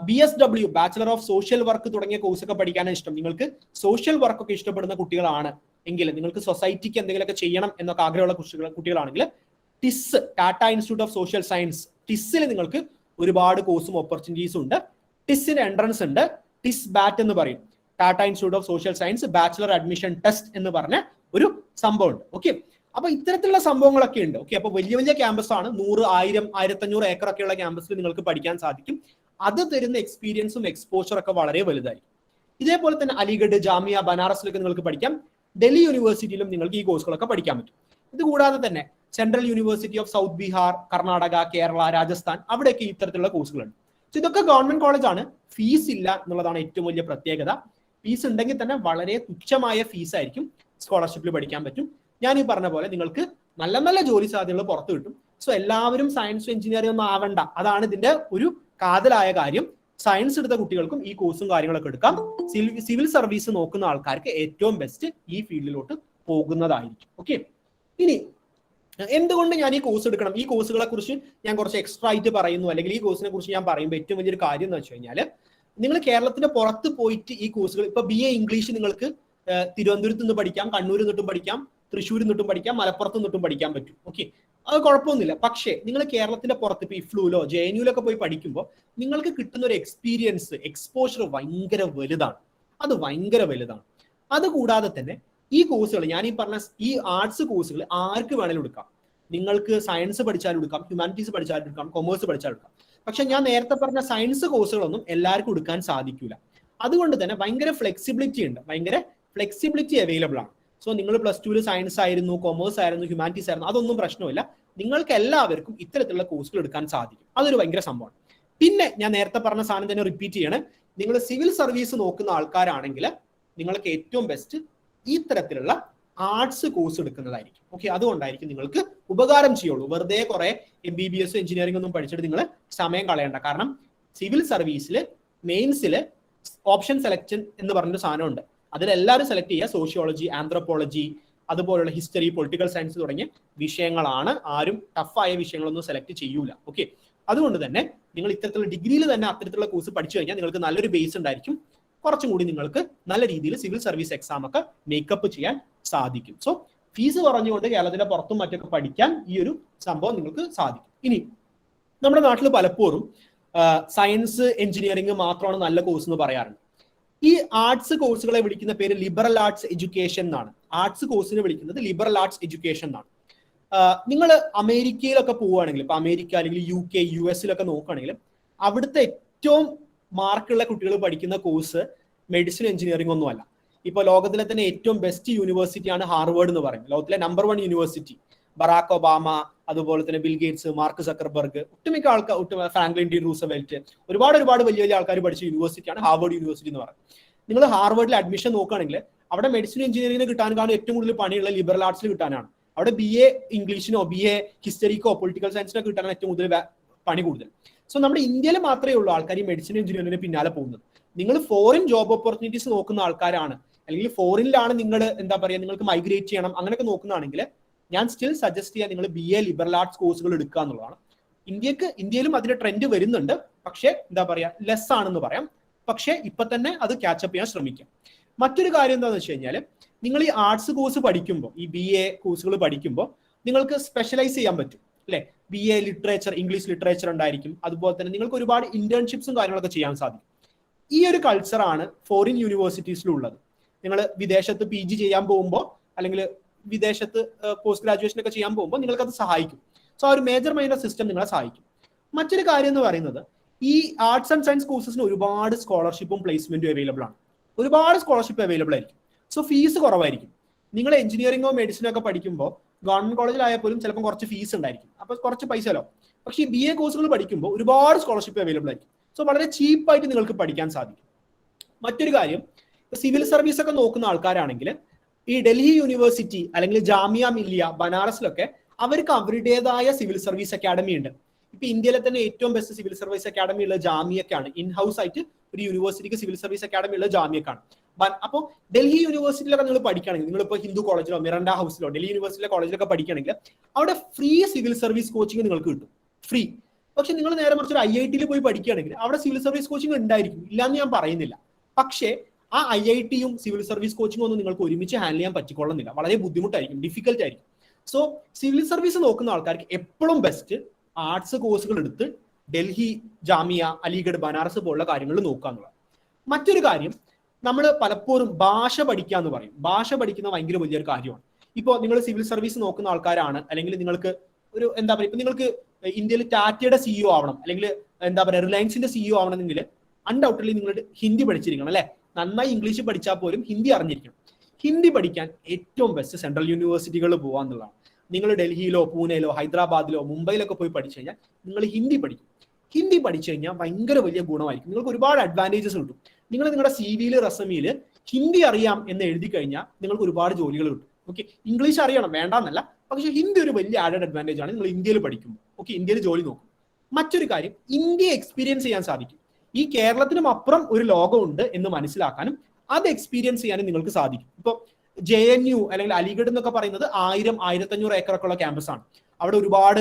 BSW, bachelor of social work തുടങ്ങിയ കോഴ്സ് ഒക്കെ പഠിക്കാനാണ് ഇഷ്ടം, നിങ്ങൾക്ക് സോഷ്യൽ വർക്ക് ഒക്കെ ഇഷ്ടപ്പെടുന്ന കുട്ടികളാണ് എങ്കിൽ, നിങ്ങൾക്ക് സൊസൈറ്റിക്ക് എന്തെങ്കിലുമൊക്കെ ചെയ്യണം എന്നൊക്കെ ആഗ്രഹമുള്ള കുട്ടികളാണെങ്കിൽ TISS, Tata institute of social science, TISSൽ നിങ്ങൾക്ക് ഒരുപാട് കോഴ്സും ഓപ്പർച്യൂണിറ്റീസും ഉണ്ട്. TISSന്റെ എൻട്രൻസ് ഉണ്ട്, TISS ബാറ്റ് എന്ന് പറയും. Tata institute of social science bachelor admission test എന്ന് പറഞ്ഞ ഒരു സംഭവമുണ്ട്. ഓക്കെ, അപ്പൊ ഇത്തരത്തിലുള്ള സംഭവങ്ങളൊക്കെ ഉണ്ട്. ഓക്കെ, അപ്പൊ വലിയ വലിയ ക്യാമ്പസ് ആണ്, 100, 1000, 1500 ഏക്കർ ഒക്കെയുള്ള ക്യാമ്പസിൽ നിങ്ങൾക്ക് പഠിക്കാൻ സാധിക്കും. അത് തരുന്ന എക്സ്പീരിയൻസും എക്സ്പോഷർ ഒക്കെ വളരെ വലുതായിരിക്കും. ഇതേപോലെ തന്നെ അലിഗഡ്, ജാമിയ, ബനാറസിലൊക്കെ നിങ്ങൾക്ക് പഠിക്കാം. ഡൽഹി യൂണിവേഴ്സിറ്റിയിലും നിങ്ങൾക്ക് ഈ കോഴ്സുകളൊക്കെ പഠിക്കാൻ പറ്റും. ഇത് കൂടാതെ തന്നെ central university of south Bihar, Karnataka, Kerala, Rajasthan അവിടെയൊക്കെ ഇത്തരത്തിലുള്ള കോഴ്സുകളുണ്ട്. ഇതൊക്കെ ഗവൺമെന്റ് കോളേജാണ്, ഫീസ് ഇല്ല എന്നുള്ളതാണ് ഏറ്റവും വലിയ പ്രത്യേകത. ഫീസ് ഉണ്ടെങ്കിൽ തന്നെ വളരെ തുച്ഛമായ ഫീസ് ആയിരിക്കും, സ്കോളർഷിപ്പിൽ പഠിക്കാൻ പറ്റും. ഞാൻ ഈ പറഞ്ഞ പോലെ നിങ്ങൾക്ക് നല്ല നല്ല ജോലി സാധ്യതകൾ പുറത്തു കിട്ടും. സോ എല്ലാവരും സയൻസ് എഞ്ചിനീയറിംഗ് ഒന്നും ആവണ്ട, അതാണ് ഇതിന്റെ ഒരു കാതലായ കാര്യം. സയൻസ് എടുത്ത കുട്ടികൾക്കും ഈ കോഴ്സും കാര്യങ്ങളൊക്കെ എടുക്കാം. സിവിൽ സർവീസ് നോക്കുന്ന ആൾക്കാർക്ക് ഏറ്റവും ബെസ്റ്റ് ഈ ഫീൽഡിലോട്ട് പോകുന്നതായിരിക്കും. ഓക്കെ, ഇനി എന്തുകൊണ്ട് ഞാൻ ഈ കോഴ്സ് എടുക്കണം, ഈ കോഴ്സുകളെ കുറിച്ച് ഞാൻ കുറച്ച് എക്സ്ട്രാ ആയിട്ട് പറയുന്നു, അല്ലെങ്കിൽ ഈ കോഴ്സിനെ കുറിച്ച് ഞാൻ പറയുമ്പോൾ ഏറ്റവും വലിയൊരു കാര്യം എന്ന് വെച്ച് കഴിഞ്ഞാൽ, നിങ്ങൾ കേരളത്തിന്റെ പുറത്ത് പോയിട്ട് ഈ കോഴ്സുകൾ, ഇപ്പൊ BA ഇംഗ്ലീഷ് നിങ്ങൾക്ക് തിരുവനന്തപുരത്ത് നിന്ന് പഠിക്കാം, കണ്ണൂരിൽ നിന്നിട്ടും പഠിക്കാം, തൃശ്ശൂരിൽ നിന്നിട്ടും പഠിക്കാം, മലപ്പുറത്ത് നിന്നിട്ടും പഠിക്കാൻ പറ്റും. ഓക്കെ, അത് കുഴപ്പമൊന്നുമില്ല. പക്ഷേ നിങ്ങൾ കേരളത്തിന്റെ പുറത്ത് ഇപ്പൊ ഇഫ്ലൂലോ JNUലൊക്കെ പോയി പഠിക്കുമ്പോൾ നിങ്ങൾക്ക് കിട്ടുന്ന ഒരു എക്സ്പീരിയൻസ്, എക്സ്പോഷർ ഭയങ്കര വലുതാണ്. അത് ഭയങ്കര വലുതാണ്. അതുകൂടാതെ തന്നെ ഈ കോഴ്സുകൾ, ഞാൻ ഈ പറഞ്ഞ ഈ ആർട്സ് കോഴ്സുകൾ ആർക്ക് വേണമെങ്കിലും എടുക്കാം. നിങ്ങൾക്ക് സയൻസ് പഠിച്ചാലും എടുക്കാം, ഹ്യൂമാനിറ്റീസ് പഠിച്ചാലും എടുക്കാം, കൊമേഴ്സ് പഠിച്ചാലും എടുക്കാം. പക്ഷെ ഞാൻ നേരത്തെ പറഞ്ഞ സയൻസ് കോഴ്സുകളൊന്നും എല്ലാവർക്കും എടുക്കാൻ സാധിക്കില്ല. അതുകൊണ്ട് തന്നെ ഭയങ്കര ഫ്ലെക്സിബിലിറ്റി ഉണ്ട്, ഭയങ്കര ഫ്ലെക്സിബിലിറ്റി അവൈലബിൾ ആണ്. സോ നിങ്ങൾ +2 സയൻസ് ആയിരുന്നു, കൊമേഴ്സ് ആയിരുന്നു, ഹ്യൂമാനിറ്റീസ് ആയിരുന്നു, അതൊന്നും പ്രശ്നമില്ല. നിങ്ങൾക്ക് എല്ലാവർക്കും ഇത്തരത്തിലുള്ള കോഴ്സുകൾ എടുക്കാൻ സാധിക്കും. അതൊരു ഭയങ്കര സംഭവമാണ്. പിന്നെ ഞാൻ നേരത്തെ പറഞ്ഞ സാധനം തന്നെ റിപ്പീറ്റ് ചെയ്യണം. നിങ്ങൾ സിവിൽ സർവീസ് നോക്കുന്ന ആൾക്കാരാണെങ്കിൽ നിങ്ങൾക്ക് ഏറ്റവും ബെസ്റ്റ് ഈ തരത്തിലുള്ള ആർട്സ് കോഴ്സ് എടുക്കുന്നതായിരിക്കും. ഓക്കെ, അതുകൊണ്ടായിരിക്കും നിങ്ങൾക്ക് ഉപകാരം ചെയ്യുള്ളൂ. വെറുതെ കുറെ MBBS എഞ്ചിനീയറിംഗ് ഒന്നും പഠിച്ചിട്ട് നിങ്ങൾ സമയം കളയണ്ട. കാരണം സിവിൽ സർവീസിൽ മെയിൻസിൽ ഓപ്ഷൻ സെലക്ഷൻ എന്ന് പറഞ്ഞൊരു സാധനമുണ്ട്. അതിലെല്ലാവരും സെലക്ട് ചെയ്യുക സോഷ്യോളജി, ആന്ത്രോപോളജി, അതുപോലുള്ള ഹിസ്റ്ററി, പൊളിറ്റിക്കൽ സയൻസ് തുടങ്ങിയ വിഷയങ്ങളാണ്. ആരും ടഫായ വിഷയങ്ങളൊന്നും സെലക്ട് ചെയ്യൂല. ഓക്കെ, അതുകൊണ്ട് തന്നെ നിങ്ങൾ ഇത്തരത്തിലുള്ള ഡിഗ്രിയിൽ തന്നെ അത്തരത്തിലുള്ള കോഴ്സ് പഠിച്ചു കഴിഞ്ഞാൽ നിങ്ങൾക്ക് നല്ലൊരു ബേസ് ഉണ്ടായിരിക്കും. കുറച്ചും കൂടി നിങ്ങൾക്ക് നല്ല രീതിയിൽ സിവിൽ സർവീസ് എക്സാം ഒക്കെ മേക്കപ്പ് ചെയ്യാൻ സാധിക്കും. സോ ഫീസ് കുറഞ്ഞുകൊണ്ട് കേരളത്തിന്റെ പുറത്തും മറ്റൊക്കെ പഠിക്കാൻ ഈ ഒരു സംഭവം നിങ്ങൾക്ക് സാധിക്കും. ഇനി നമ്മുടെ നാട്ടിൽ പലപ്പോഴും സയൻസ് എഞ്ചിനീയറിംഗ് മാത്രമാണ് നല്ല കോഴ്സ് എന്ന് പറയാറുണ്ട്. ഈ ആർട്സ് കോഴ്സുകളെ വിളിക്കുന്ന പേര് ലിബറൽ ആർട്സ് എഡ്യൂക്കേഷൻ എന്നാണ്. ആർട്സ് കോഴ്സിനെ വിളിക്കുന്നത് ലിബറൽ ആർട്സ് എഡ്യൂക്കേഷൻ എന്നാണ്. നിങ്ങൾ അമേരിക്കയിലൊക്കെ പോവുകയാണെങ്കിൽ, ഇപ്പൊ അമേരിക്ക അല്ലെങ്കിൽ UK, US നോക്കുകയാണെങ്കിൽ അവിടുത്തെ ഏറ്റവും മാർക്കുള്ള കുട്ടികൾ പഠിക്കുന്ന കോഴ്സ് മെഡിസിൻ എഞ്ചിനീയറിംഗ് ഒന്നുമല്ല. ഇപ്പൊ ലോകത്തിലെ തന്നെ ഏറ്റവും ബെസ്റ്റ് യൂണിവേഴ്സിറ്റിയാണ് ഹാർവേഡ് എന്ന് പറയുന്നത്. ലോകത്തിലെ നമ്പർ 1 യൂണിവേഴ്സിറ്റി. ബറാക് ഒബാമ, അതുപോലെ തന്നെ ബിൽ ഗേറ്റ്സ്, മാർക്ക് സക്കർബർഗ്, ഒട്ടുമിക്ക ആൾക്കാർ, ഫ്രാങ്ക്ലിൻ ഡി റൂസവെൽറ്റ്, ഒരുപാട് വലിയ വലിയ ആൾക്കാർ പഠിച്ച യൂണിവേഴ്സിറ്റിയാണ് ഹാർവേഡ് യൂണിവേഴ്സിറ്റി എന്ന് പറയുന്നത്. നിങ്ങൾ ഹാർവേഡിൽ അഡ്മിഷൻ നോക്കുകയാണെങ്കിൽ അവിടെ മെഡിസിൻ എഞ്ചിനീയറിംഗിന് കിട്ടാൻ ഏറ്റവും കൂടുതൽ പണിയുള്ള ലിബറൽ ആർട്സിൽ കിട്ടാനാണ്. അവിടെ BA ഇംഗ്ലീഷിനോ BA ഹിസ്റ്ററിക്കോ പൊളിറ്റിക്കൽ സയൻസിനോ കിട്ടാനാണ് ഏറ്റവും കൂടുതൽ പണി കൂടുതൽ. സോ നമ്മുടെ ഇന്ത്യയിൽ മാത്രമേ ഉള്ളൂ ആൾക്കാർ ഈ മെഡിസിൻ എഞ്ചിനീയറിംഗിന് പിന്നാലെ പോകുന്നത്. നിങ്ങൾ ഫോറിൻ ജോബ് ഓപ്പർച്യൂണിറ്റീസ് നോക്കുന്ന ആൾക്കാരാണ്, അല്ലെങ്കിൽ ഫോറിനിലാണ് നിങ്ങൾ എന്താ പറയുക, നിങ്ങൾക്ക് മൈഗ്രേറ്റ് ചെയ്യണം അങ്ങനെയൊക്കെ നോക്കുന്നതാണെങ്കിൽ ഞാൻ സ്റ്റിൽ സജസ്റ്റ് ചെയ്യാൻ നിങ്ങൾ BA ലിബറൽ ആർട്സ് കോഴ്സുകൾ എടുക്കുക എന്നുള്ളതാണ്. ഇന്ത്യയിലും അതിന്റെ ട്രെൻഡ് വരുന്നുണ്ട്, പക്ഷേ എന്താ പറയാ, ലെസ് ആണെന്ന് പറയാം. പക്ഷേ ഇപ്പൊ തന്നെ അത് ക്യാച്ചപ്പ് ചെയ്യാൻ ശ്രമിക്കാം. മറ്റൊരു കാര്യം എന്താണെന്ന് വെച്ച് കഴിഞ്ഞാൽ, നിങ്ങൾ ഈ ആർട്സ് കോഴ്സ് പഠിക്കുമ്പോൾ, ഈ BA കോഴ്സുകൾ പഠിക്കുമ്പോൾ നിങ്ങൾക്ക് സ്പെഷ്യലൈസ് ചെയ്യാൻ പറ്റും അല്ലെ. BA ലിറ്ററേച്ചർ, ഇംഗ്ലീഷ് ലിറ്ററേച്ചർ ഉണ്ടായിരിക്കും. അതുപോലെ തന്നെ നിങ്ങൾക്ക് ഒരുപാട് ഇന്റേൺഷിപ്സും കാര്യങ്ങളൊക്കെ ചെയ്യാൻ സാധിക്കും. ഈ ഒരു കൾച്ചറാണ് ഫോറിൻ യൂണിവേഴ്സിറ്റീസിലുള്ളത്. നിങ്ങൾ വിദേശത്ത് PG ചെയ്യാൻ പോകുമ്പോൾ, അല്ലെങ്കിൽ വിദേശത്ത് പോസ്റ്റ് ഗ്രാജുവേഷൻ ഒക്കെ ചെയ്യാൻ പോകുമ്പോൾ നിങ്ങൾക്ക് അത് സഹായിക്കും. സോ ആ ഒരു മേജർ മൈനർ സിസ്റ്റം നിങ്ങളെ സഹായിക്കും. മറ്റൊരു കാര്യം എന്ന് പറയുന്നത്, ഈ ആർട്സ് ആൻഡ് സയൻസ് കോഴ്സസിന് ഒരുപാട് സ്കോളർഷിപ്പും പ്ലേസ്മെന്റും അവൈലബിൾ ആണ്. ഒരുപാട് സ്കോളർഷിപ്പ് അവൈലബിൾ ആയിരിക്കും. സോ ഫീസ് കുറവായിരിക്കും. നിങ്ങൾ എഞ്ചിനീയറിംഗോ മെഡിസിനോ ഒക്കെ പഠിക്കുമ്പോൾ ഗവൺമെന്റ് കോളേജിലായാൽ പോലും ചിലപ്പോൾ കുറച്ച് ഫീസ് ഉണ്ടായിരിക്കും, അപ്പൊ കുറച്ച് പൈസലോ. പക്ഷേ ഈ BA കോഴ്സുകൾ പഠിക്കുമ്പോൾ ഒരുപാട് സ്കോളർഷിപ്പ് അവൈലബിൾ ആയിരിക്കും. സോ വളരെ ചീപ്പായിട്ട് നിങ്ങൾക്ക് പഠിക്കാൻ സാധിക്കും. മറ്റൊരു കാര്യം, സിവിൽ സർവീസ് ഒക്കെ നോക്കുന്ന ആൾക്കാരാണെങ്കിൽ ഈ ഡൽഹി യൂണിവേഴ്സിറ്റി അല്ലെങ്കിൽ ജാമിയ മില്ലിയ, ബനാറസിലൊക്കെ അവർക്ക് അവരുടേതായ സിവിൽ സർവീസ് അക്കാഡമി ഉണ്ട്. ഇപ്പൊ ഇന്ത്യയിലെ തന്നെ ഏറ്റവും ബെസ്റ്റ് സിവിൽ സർവീസ് അക്കാഡമി ഉള്ള ജാമിയക്കാണ്. ഇൻ ഹൗസ് ആയിട്ട് ഒരു യൂണിവേഴ്സിറ്റിക്ക് സിവിൽ സർവീസ് അക്കാഡമി ഉള്ള ജാമിയക്കാണ്. അപ്പോൾ ഡൽഹി യൂണിവേഴ്സിറ്റിയിലൊക്കെ നിങ്ങൾ പഠിക്കുകയാണെങ്കിൽ, നിങ്ങളിപ്പോൾ ഹിന്ദു കോളേജിലോ മിറണ്ട ഹൗസിലോ ഡൽഹി യൂണിവേഴ്സിറ്റിയിലെ കോളേജിലൊക്കെ പഠിക്കുകയാണെങ്കിൽ അവിടെ ഫ്രീ സിവിൽ സർവീസ് കോച്ചിങ് നിങ്ങൾക്ക് കിട്ടും, ഫ്രീ. പക്ഷെ നിങ്ങൾ നേരെ മറിച്ച് ഒരു IIT പോയി പഠിക്കുകയാണെങ്കിൽ അവിടെ സിവിൽ സർവീസ് കോച്ചിങ് ഉണ്ടായിരിക്കും, ഇല്ലാന്ന് ഞാൻ പറയുന്നില്ല. പക്ഷേ ആ IITയും സിവിൽ സർവീസ് കോച്ചിങ്ങും ഒന്നും നിങ്ങൾക്ക് ഒരുമിച്ച് ഹാൻഡിൽ ചെയ്യാൻ പറ്റിക്കൊള്ളുന്നില്ല. വളരെ ബുദ്ധിമുട്ടായിരിക്കും, ഡിഫിക്കൽട്ട് ആയിരിക്കും. സോ സിവിൽ സർവീസ് നോക്കുന്ന ആൾക്കാർക്ക് എപ്പോഴും ബെസ്റ്റ് ആർട്സ് കോഴ്സുകൾ എടുത്ത് ഡൽഹി, ജാമിയ, അലിഗഡ്, ബനാറസ് പോലുള്ള കാര്യങ്ങൾ നോക്കുക എന്നുള്ളത്. മറ്റൊരു കാര്യം, നമ്മൾ പലപ്പോഴും ഭാഷ പഠിക്കുക എന്ന് പറയും. ഭാഷ പഠിക്കുന്ന ഭയങ്കര വലിയൊരു കാര്യമാണ്. ഇപ്പോൾ നിങ്ങൾ സിവിൽ സർവീസ് നോക്കുന്ന ആൾക്കാരാണ്, അല്ലെങ്കിൽ നിങ്ങൾക്ക് ഒരു എന്താ പറയുക, ഇപ്പൊ നിങ്ങൾക്ക് ഇന്ത്യയിൽ ടാറ്റയുടെ സിഇഒ ആവണം, അല്ലെങ്കിൽ എന്താ പറയുക റിലയൻസിന്റെ സിഇഒ ആവണമെങ്കിൽ അൺഡൗട്ടഡ്ലി നിങ്ങൾ ഹിന്ദി പഠിച്ചിരിക്കണം അല്ലെ. നന്നായി ഇംഗ്ലീഷ് പഠിച്ചാൽ പോലും ഹിന്ദി അറിഞ്ഞിരിക്കണം. ഹിന്ദി പഠിക്കാൻ ഏറ്റവും ബെസ്റ്റ് സെൻട്രൽ യൂണിവേഴ്സിറ്റികളിൽ പോകാന്നുള്ളതാണ്. നിങ്ങൾ ഡൽഹിയിലോ പൂനെയിലോ ഹൈദരാബാദിലോ മുംബൈയിലൊക്കെ പോയി പഠിച്ചു കഴിഞ്ഞാൽ നിങ്ങൾ ഹിന്ദി പഠിക്കും. ഹിന്ദി പഠിച്ചു കഴിഞ്ഞാൽ ഭയങ്കര വലിയ ഗുണമായിരിക്കും. നിങ്ങൾക്ക് ഒരുപാട് അഡ്വാൻറ്റേജസ് കിട്ടും. നിങ്ങൾ നിങ്ങളുടെ CV-യിൽ റെസ്യൂമിയിൽ ഹിന്ദി അറിയാം എന്ന് എഴുതി കഴിഞ്ഞാൽ നിങ്ങൾക്ക് ഒരുപാട് ജോലികൾ കിട്ടും. ഓക്കെ, ഇംഗ്ലീഷ് അറിയണം വേണ്ടെന്നല്ല, പക്ഷേ ഹിന്ദി ഒരു വലിയ ആഡഡ് അഡ്വാൻറ്റേജ് ആണ് നിങ്ങൾ ഇന്ത്യയിൽ പഠിക്കുമ്പോൾ. ഓക്കെ, ഇന്ത്യയിൽ ജോലി നോക്കും. മറ്റൊരു കാര്യം, ഇന്ത്യ എക്സ്പീരിയൻസ് ചെയ്യാൻ സാധിക്കും. ഈ കേരളത്തിനും അപ്പുറം ഒരു ലോകമുണ്ട് എന്ന് മനസ്സിലാക്കാനും അത് എക്സ്പീരിയൻസ് ചെയ്യാനും നിങ്ങൾക്ക് സാധിക്കും. ഇപ്പോൾ JNU അല്ലെങ്കിൽ അലിഗഡ് എന്നൊക്കെ പറയുന്നത് 1000-1500 ഏക്കറൊക്കെ ഉള്ള ക്യാമ്പസ് ആണ്. അവിടെ ഒരുപാട്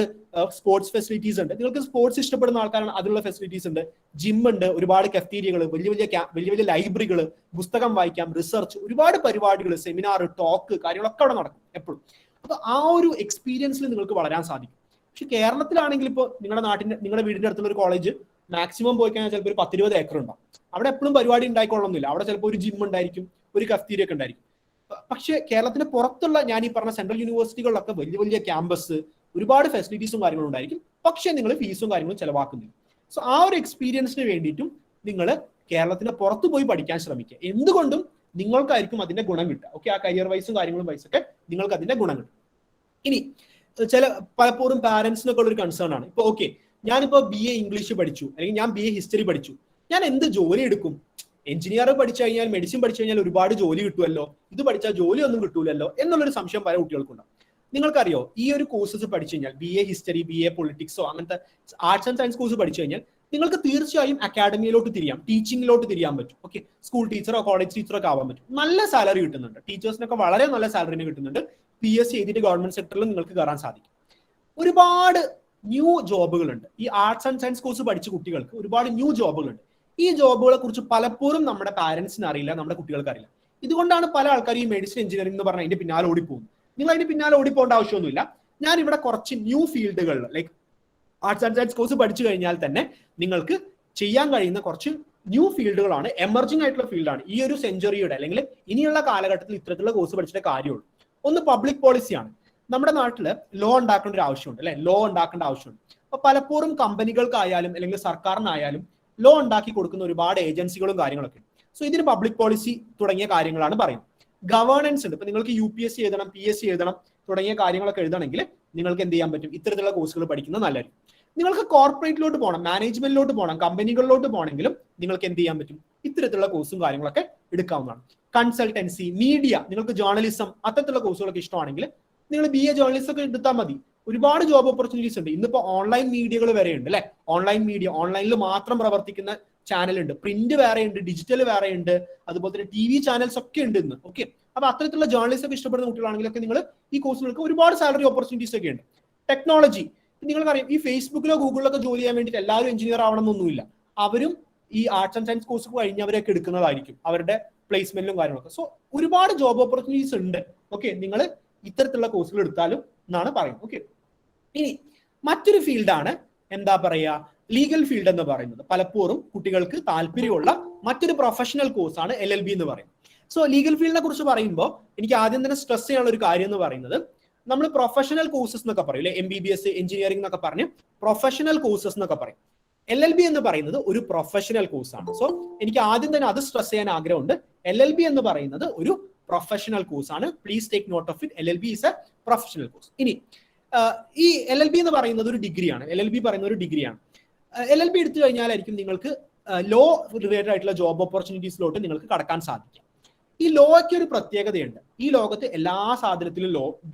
സ്പോർട്സ് ഫെസിലിറ്റീസ് ഉണ്ട്. നിങ്ങൾക്ക് സ്പോർട്സ് ഇഷ്ടപ്പെടുന്ന ആൾക്കാരാണ്, അതിനുള്ള ഫെസിലിറ്റീസ് ഉണ്ട്. ജിം ഉണ്ട്, ഒരുപാട് കഫ്റ്റീരിയകൾ, വലിയ വലിയ ലൈബ്രറികൾ, പുസ്തകം വായിക്കാം, റിസർച്ച്, ഒരുപാട് പരിപാടികൾ, സെമിനാർ, ടോക്ക്, കാര്യങ്ങളൊക്കെ അവിടെ നടക്കും എപ്പോഴും. അപ്പൊ ആ ഒരു എക്സ്പീരിയൻസിൽ നിങ്ങൾക്ക് വളരാൻ സാധിക്കും. പക്ഷെ കേരളത്തിലാണെങ്കിൽ ഇപ്പോൾ നിങ്ങളുടെ വീടിന്റെ അടുത്തുള്ള ഒരു കോളേജ് മാക്സിമം പോയി കഴിഞ്ഞാൽ ചിലപ്പോൾ ഒരു 10-20 ഏക്കർ ഉണ്ടാവും. അവിടെ എപ്പോഴും പരിപാടി ഉണ്ടായിക്കൊള്ളുന്നില്ല. അവിടെ ചിലപ്പോൾ ഒരു ജിം ഉണ്ടായിരിക്കും, ഒരു കഫ്റ്റീരിയ ഒക്കെ ഉണ്ടായിരിക്കും. പക്ഷേ കേരളത്തിന് പുറത്തുള്ള ഞാൻ ഈ പറഞ്ഞ സെൻട്രൽ യൂണിവേഴ്സിറ്റികളിലൊക്കെ വലിയ വലിയ ക്യാമ്പസ്, ഒരുപാട് ഫെസിലിറ്റീസും കാര്യങ്ങളും ഉണ്ടായിരിക്കും. പക്ഷേ നിങ്ങൾ ഫീസും കാര്യങ്ങളും ചെലവാക്കുന്നില്ല. സോ ആ ഒരു എക്സ്പീരിയൻസിന് വേണ്ടിയിട്ടും നിങ്ങൾ കേരളത്തിന് പുറത്തു പോയി പഠിക്കാൻ ശ്രമിക്കുക. എന്തുകൊണ്ടും നിങ്ങൾക്കായിരിക്കും അതിന്റെ ഗുണം കിട്ടുക. ഓക്കെ, ആ കരിയർ വൈസും കാര്യങ്ങളും വൈസൊക്കെ നിങ്ങൾക്ക് അതിന്റെ ഗുണം കിട്ടും. ഇനി പലപ്പോഴും പാരന്റ്സിനൊക്കെ ഉള്ള ഒരു കൺസേൺ ആണ്. ഇപ്പൊ ഓക്കെ, ഞാനിപ്പോ BA ഇംഗ്ലീഷ് പഠിച്ചു, അല്ലെങ്കിൽ ഞാൻ BA ഹിസ്റ്ററി പഠിച്ചു, ഞാൻ എന്ത് ജോലി എടുക്കും? എഞ്ചിനീയർ പഠിച്ചു കഴിഞ്ഞാൽ, മെഡിസിൻ പഠിച്ചു കഴിഞ്ഞാൽ ഒരുപാട് ജോലി കിട്ടുമല്ലോ, ഇത് പഠിച്ചാൽ ജോലി ഒന്നും കിട്ടൂലല്ലോ എന്നുള്ളൊരു സംശയം പല കുട്ടികൾക്കുണ്ടാവും. നിങ്ങൾക്കറിയോ, ഈ ഒരു കോഴ്സസ് പഠിച്ചു കഴിഞ്ഞാൽ, BA ഹിസ്റ്ററി, BA പൊളിറ്റിക്സോ അങ്ങനത്തെ ആർട്സ് ആൻഡ് സയൻസ് കോഴ്സ് പഠിച്ചു കഴിഞ്ഞാൽ നിങ്ങൾക്ക് തീർച്ചയായും അക്കാഡമിയിലോട്ട് തിരിയാം, ടീച്ചിങ്ങിലോട്ട് തിരിയാൻ പറ്റും. ഓക്കെ, സ്കൂൾ ടീച്ചറോ കോളേജ് ടീച്ചറോ ഒക്കെ ആവാൻ പറ്റും. നല്ല സാലറി കിട്ടുന്നുണ്ട്, ടീച്ചേഴ്സിനൊക്കെ വളരെ നല്ല സാലറിന് കിട്ടുന്നുണ്ട്. PSC എഴുതിയിട്ട് ഗവൺമെന്റ് സെക്ടറിൽ നിങ്ങൾക്ക് കയറാൻ സാധിക്കും. ഒരുപാട് ന്യൂ ജോബുകളുണ്ട്. ഈ ആർട്സ് ആൻഡ് സയൻസ് കോഴ്സ് പഠിച്ച കുട്ടികൾക്ക് ഒരുപാട് ന്യൂ ജോബുകളുണ്ട്. ഈ ജോബുകളെ കുറിച്ച് പലപ്പോഴും നമ്മുടെ പാരന്റ്സിന് അറിയില്ല, നമ്മുടെ കുട്ടികൾക്ക് അറിയില്ല. ഇതുകൊണ്ടാണ് പല ആൾക്കാരും ഈ മെഡിസിൻ എഞ്ചിനീയറിംഗ് എന്ന് പറഞ്ഞാൽ അതിന്റെ പിന്നാലെ ഓടിപ്പോകും. നിങ്ങൾ അതിന്റെ പിന്നാലെ ഓടിപ്പോകേണ്ട ആവശ്യമൊന്നുമില്ല. ഞാൻ ഇവിടെ കുറച്ച് ന്യൂ ഫീൽഡുകളിൽ, like arts and science course പഠിച്ചു കഴിഞ്ഞാൽ തന്നെ നിങ്ങൾക്ക് ചെയ്യാൻ കഴിയുന്ന കുറച്ച് ന്യൂ ഫീൽഡുകളാണ്, എമർജിംഗ് ആയിട്ടുള്ള ഫീൽഡാണ്. ഈ ഒരു സെഞ്ചുറിയുടെ അല്ലെങ്കിൽ ഇനിയുള്ള കാലഘട്ടത്തിൽ ഇത്തരത്തിലുള്ള കോഴ്സ് പഠിച്ചിട്ട് കാര്യമുള്ളൂ. ഒന്ന് പബ്ലിക് പോളിസിയാണ്. നമ്മുടെ നാട്ടിൽ ലോ ഉണ്ടാക്കേണ്ട ഒരു ആവശ്യമുണ്ട് അല്ലെ, ലോ ഉണ്ടാക്കേണ്ട ആവശ്യമുണ്ട്. അപ്പൊ പലപ്പോഴും കമ്പനികൾക്കായാലും അല്ലെങ്കിൽ സർക്കാരിനായാലും ലോ ഉണ്ടാക്കി കൊടുക്കുന്ന ഒരുപാട് ഏജൻസികളും കാര്യങ്ങളൊക്കെ ഉണ്ട്. സോ ഇതിന് പബ്ലിക് പോളിസി തുടങ്ങിയ കാര്യങ്ങളാണ് പറയുന്നത്. ഗവേണൻസ് ഉണ്ട്. ഇപ്പൊ നിങ്ങൾക്ക് UPSC എഴുതണം, PSC എഴുതണം തുടങ്ങിയ കാര്യങ്ങളൊക്കെ എഴുതണമെങ്കിൽ നിങ്ങൾക്ക് എന്ത് ചെയ്യാൻ പറ്റും? ഇത്തരത്തിലുള്ള കോഴ്സുകൾ പഠിക്കുന്നത് നല്ലതായിരിക്കും. നിങ്ങൾക്ക് കോർപ്പറേറ്റിലോട്ട് പോകണം, മാനേജ്മെന്റിലോട്ട് പോകണം, കമ്പനികളിലോട്ട് പോകണമെങ്കിലും നിങ്ങൾക്ക് എന്ത് ചെയ്യാൻ പറ്റും? ഇത്തരത്തിലുള്ള കോഴ്സും കാര്യങ്ങളൊക്കെ എടുക്കാവുന്നതാണ്. കൺസൾട്ടൻസി, മീഡിയ, നിങ്ങൾക്ക് ജേർണലിസം അത്തരത്തിലുള്ള കോഴ്സുകളൊക്കെ ഇഷ്ടമാണെങ്കിൽ നിങ്ങൾ BA ജേർണലിസം ഒക്കെ എടുത്താൽ മതി. ഒരുപാട് ജോബ് ഓപ്പർച്യൂണിറ്റീസ് ഉണ്ട്. ഇന്നിപ്പോ ഓൺലൈൻ മീഡിയകൾ വരെ ഉണ്ട് അല്ലെ. ഓൺലൈൻ മീഡിയ, ഓൺലൈനിൽ മാത്രം പ്രവർത്തിക്കുന്ന ചാനൽ ഉണ്ട്, പ്രിന്റ് വേറെ ഉണ്ട്, ഡിജിറ്റൽ വേറെ ഉണ്ട്, അതുപോലെ തന്നെ TV ചാനൽസ് ഒക്കെ ഉണ്ട് ഇന്ന്. ഓക്കെ, അപ്പൊ അത്തരത്തിലുള്ള ജേർണലിസം ഒക്കെ ഇഷ്ടപ്പെടുന്ന കുട്ടികളാണെങ്കിലൊക്കെ നിങ്ങൾ ഈ കോഴ്സുകൾക്ക് ഒരുപാട് സാലറി ഓപ്പർച്യൂണിറ്റീസ് ഒക്കെ ഉണ്ട്. ടെക്നോളജി, നിങ്ങൾക്കറിയാം ഈ ഫേസ്ബുക്കിലോ ഗൂഗിളിലൊക്കെ ജോലി ചെയ്യാൻ വേണ്ടിയിട്ട് എല്ലാവരും എഞ്ചിനീയർ ആവണമെന്നൊന്നുമില്ല. അവരും ഈ ആർട്സ് ആൻഡ് സയൻസ് കോഴ്സ് കഴിഞ്ഞവരൊക്കെ എടുക്കുന്നതായിരിക്കും അവരുടെ പ്ലേസ്മെന്റിലും കാര്യങ്ങളൊക്കെ. സോ ഒരുപാട് ജോബ് ഓപ്പർച്യൂണിറ്റീസ് ഉണ്ട്. ഓക്കെ, നിങ്ങൾ ഇത്തരത്തിലുള്ള കോഴ്സുകൾ എടുത്താലും എന്നാണ് പറയുന്നത്. ഓക്കെ, ഇനി മറ്റൊരു ഫീൽഡാണ് എന്താ പറയാ, ലീഗൽ ഫീൽഡ് എന്ന് പറയുന്നത്. പലപ്പോഴും കുട്ടികൾക്ക് താല്പര്യമുള്ള മറ്റൊരു പ്രൊഫഷണൽ കോഴ്സാണ് LLB എന്ന് പറയുന്നത്. സോ ലീഗൽ ഫീൽഡിനെ കുറിച്ച് പറയുമ്പോൾ എനിക്ക് ആദ്യം തന്നെ സ്ട്രെസ് ചെയ്യാനുള്ള ഒരു കാര്യം എന്ന് പറയുന്നത്, നമ്മൾ പ്രൊഫഷണൽ കോഴ്സസ് എന്നൊക്കെ പറയും അല്ലെ, MBBS എഞ്ചിനീയറിംഗ് എന്നൊക്കെ പറഞ്ഞ് പ്രൊഫഷണൽ കോഴ്സസ് എന്നൊക്കെ പറയും. LLB എന്ന് പറയുന്നത് ഒരു പ്രൊഫഷണൽ കോഴ്സാണ്. സോ എനിക്ക് ആദ്യം തന്നെ അത് സ്ട്രെസ് ചെയ്യാൻ ആഗ്രഹമുണ്ട്. LLB എന്ന് പറയുന്നത് ഒരു പ്രൊഫഷണൽ കോഴ്സാണ്. Please take note of it. LLB is a professional course. ഇനി ഈ LLB എന്ന് പറയുന്നത് ഒരു ഡിഗ്രിയാണ്. LLB പറയുന്ന ഒരു ഡിഗ്രിയാണ്. LLB എടുത്തു കഴിഞ്ഞാലായിരിക്കും നിങ്ങൾക്ക് ലോ റിലേറ്റഡ് ആയിട്ടുള്ള ജോബ് ഓപ്പർച്യൂണിറ്റീസിലോട്ട് നിങ്ങൾക്ക് കടക്കാൻ സാധിക്കും. ഈ ലോയ്ക്ക് ഒരു പ്രത്യേകതയുണ്ട്. ഈ ലോകത്ത് എല്ലാ സാധനത്തിലും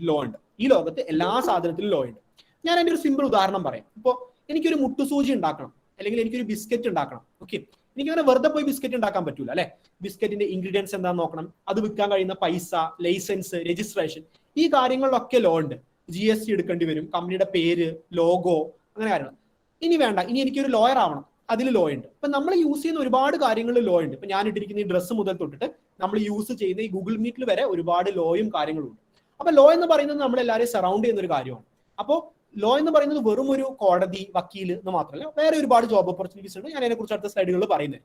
ലോ ഉണ്ട്. ഈ ലോകത്ത് എല്ലാ സാധനത്തിലും ലോ ഉണ്ട്. ഞാൻ അതിന്റെ ഒരു സിമ്പിൾ ഉദാഹരണം പറയാം. ഇപ്പോൾ എനിക്കൊരു മുട്ടുസൂചി ഉണ്ടാക്കണം, അല്ലെങ്കിൽ എനിക്കൊരു ബിസ്ക്കറ്റ് ഉണ്ടാക്കണം. ഓക്കെ, എനിക്കങ്ങനെ വെറുതെ പോയി ബിസ്ക്കറ്റ് ഉണ്ടാക്കാൻ പറ്റൂല അല്ലെ. ബിസ്ക്കറ്റിന്റെ ഇൻഗ്രീഡിയൻസ് എന്താണെന്ന് നോക്കണം, അത് വിൽക്കാൻ കഴിയുന്ന പൈസ, ലൈസൻസ്, രജിസ്ട്രേഷൻ, ഈ കാര്യങ്ങളിലൊക്കെ ലോ ഉണ്ട്. GST എടുക്കേണ്ടി വരും, കമ്പനിയുടെ പേര്, ലോഗോ, അങ്ങനെ കാര്യങ്ങൾ. ഇനി വേണ്ട, ഇനി എനിക്കൊരു ലോയർ ആവണം, അതിൽ ലോ ഉണ്ട്. ഇപ്പൊ നമ്മൾ യൂസ് ചെയ്യുന്ന ഒരുപാട് കാര്യങ്ങളിൽ ലോ ഉണ്ട്. ഇപ്പൊ ഞാൻ ഇട്ടിരിക്കുന്ന ഈ ഡ്രസ്സ് മുതൽ തൊട്ടിട്ട് നമ്മൾ യൂസ് ചെയ്യുന്ന ഈ ഗൂഗിൾ മീറ്റിൽ വരെ ഒരുപാട് ലോയും കാര്യങ്ങളും ഉണ്ട്. അപ്പൊ ലോ എന്ന് പറയുന്നത് നമ്മളെല്ലാവരെയും സറൗണ്ട് ചെയ്യുന്ന ഒരു കാര്യമാണ്. അപ്പോൾ ലോ എന്ന് പറയുന്നത് വെറും ഒരു കോടതി, വക്കീൽ എന്ന് മാത്രമല്ല, വേറെ ഒരുപാട് ജോബ് ഓപ്പർച്യൂണിറ്റീസ് ഉണ്ട്. ഞാൻ അതിനെക്കുറിച്ച് അടുത്ത സ്ലൈഡുകളിൽ പറയുന്നത്.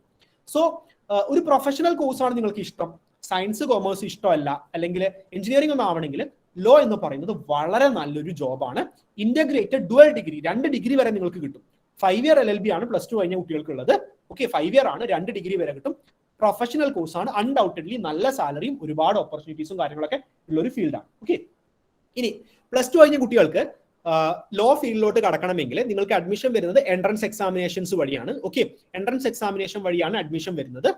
സോ ഒരു പ്രൊഫഷണൽ കോഴ്സാണ് നിങ്ങൾക്ക് ഇഷ്ടം, സയൻസ് കൊമേഴ്സ് ഇഷ്ടമല്ല, അല്ലെങ്കിൽ എഞ്ചിനീയറിംഗ് ഒന്നും ആവണമെങ്കിൽ ലോ എന്ന് പറയുന്നത് വളരെ നല്ലൊരു ജോബാണ്. ഇന്റഗ്രേറ്റഡ് ഡുവൽ ഡിഗ്രി, 2 ഡിഗ്രി വരെ നിങ്ങൾക്ക് കിട്ടും. 5 ഇയർ LLB ആണ് +2 കഴിഞ്ഞ കുട്ടികൾക്കുള്ളത്. ഓക്കെ, 5 ഇയർ ആണ്, 2 ഡിഗ്രി വരെ കിട്ടും. പ്രൊഫഷണൽ കോഴ്സാണ്, അൺഡൗട്ടഡ്ലി നല്ല സാലറിയും ഒരുപാട് ഓപ്പർച്യൂണിറ്റീസും കാര്യങ്ങളൊക്കെ ഉള്ള ഒരു ഫീൽഡാണ്. ഓക്കെ, ഇനി +2 കഴിഞ്ഞ കുട്ടികൾക്ക് ലോ ഫീൽഡിലോട്ട് കടക്കണമെങ്കിൽ നിങ്ങൾക്ക് അഡ്മിഷൻ വരുന്നത് എൻട്രൻസ് എക്സാമിനേഷൻസ് വഴിയാണ്. ഓക്കെ, എൻട്രൻസ് എക്സാമിനേഷൻ വഴിയാണ് അഡ്മിഷൻ വരുന്നത്.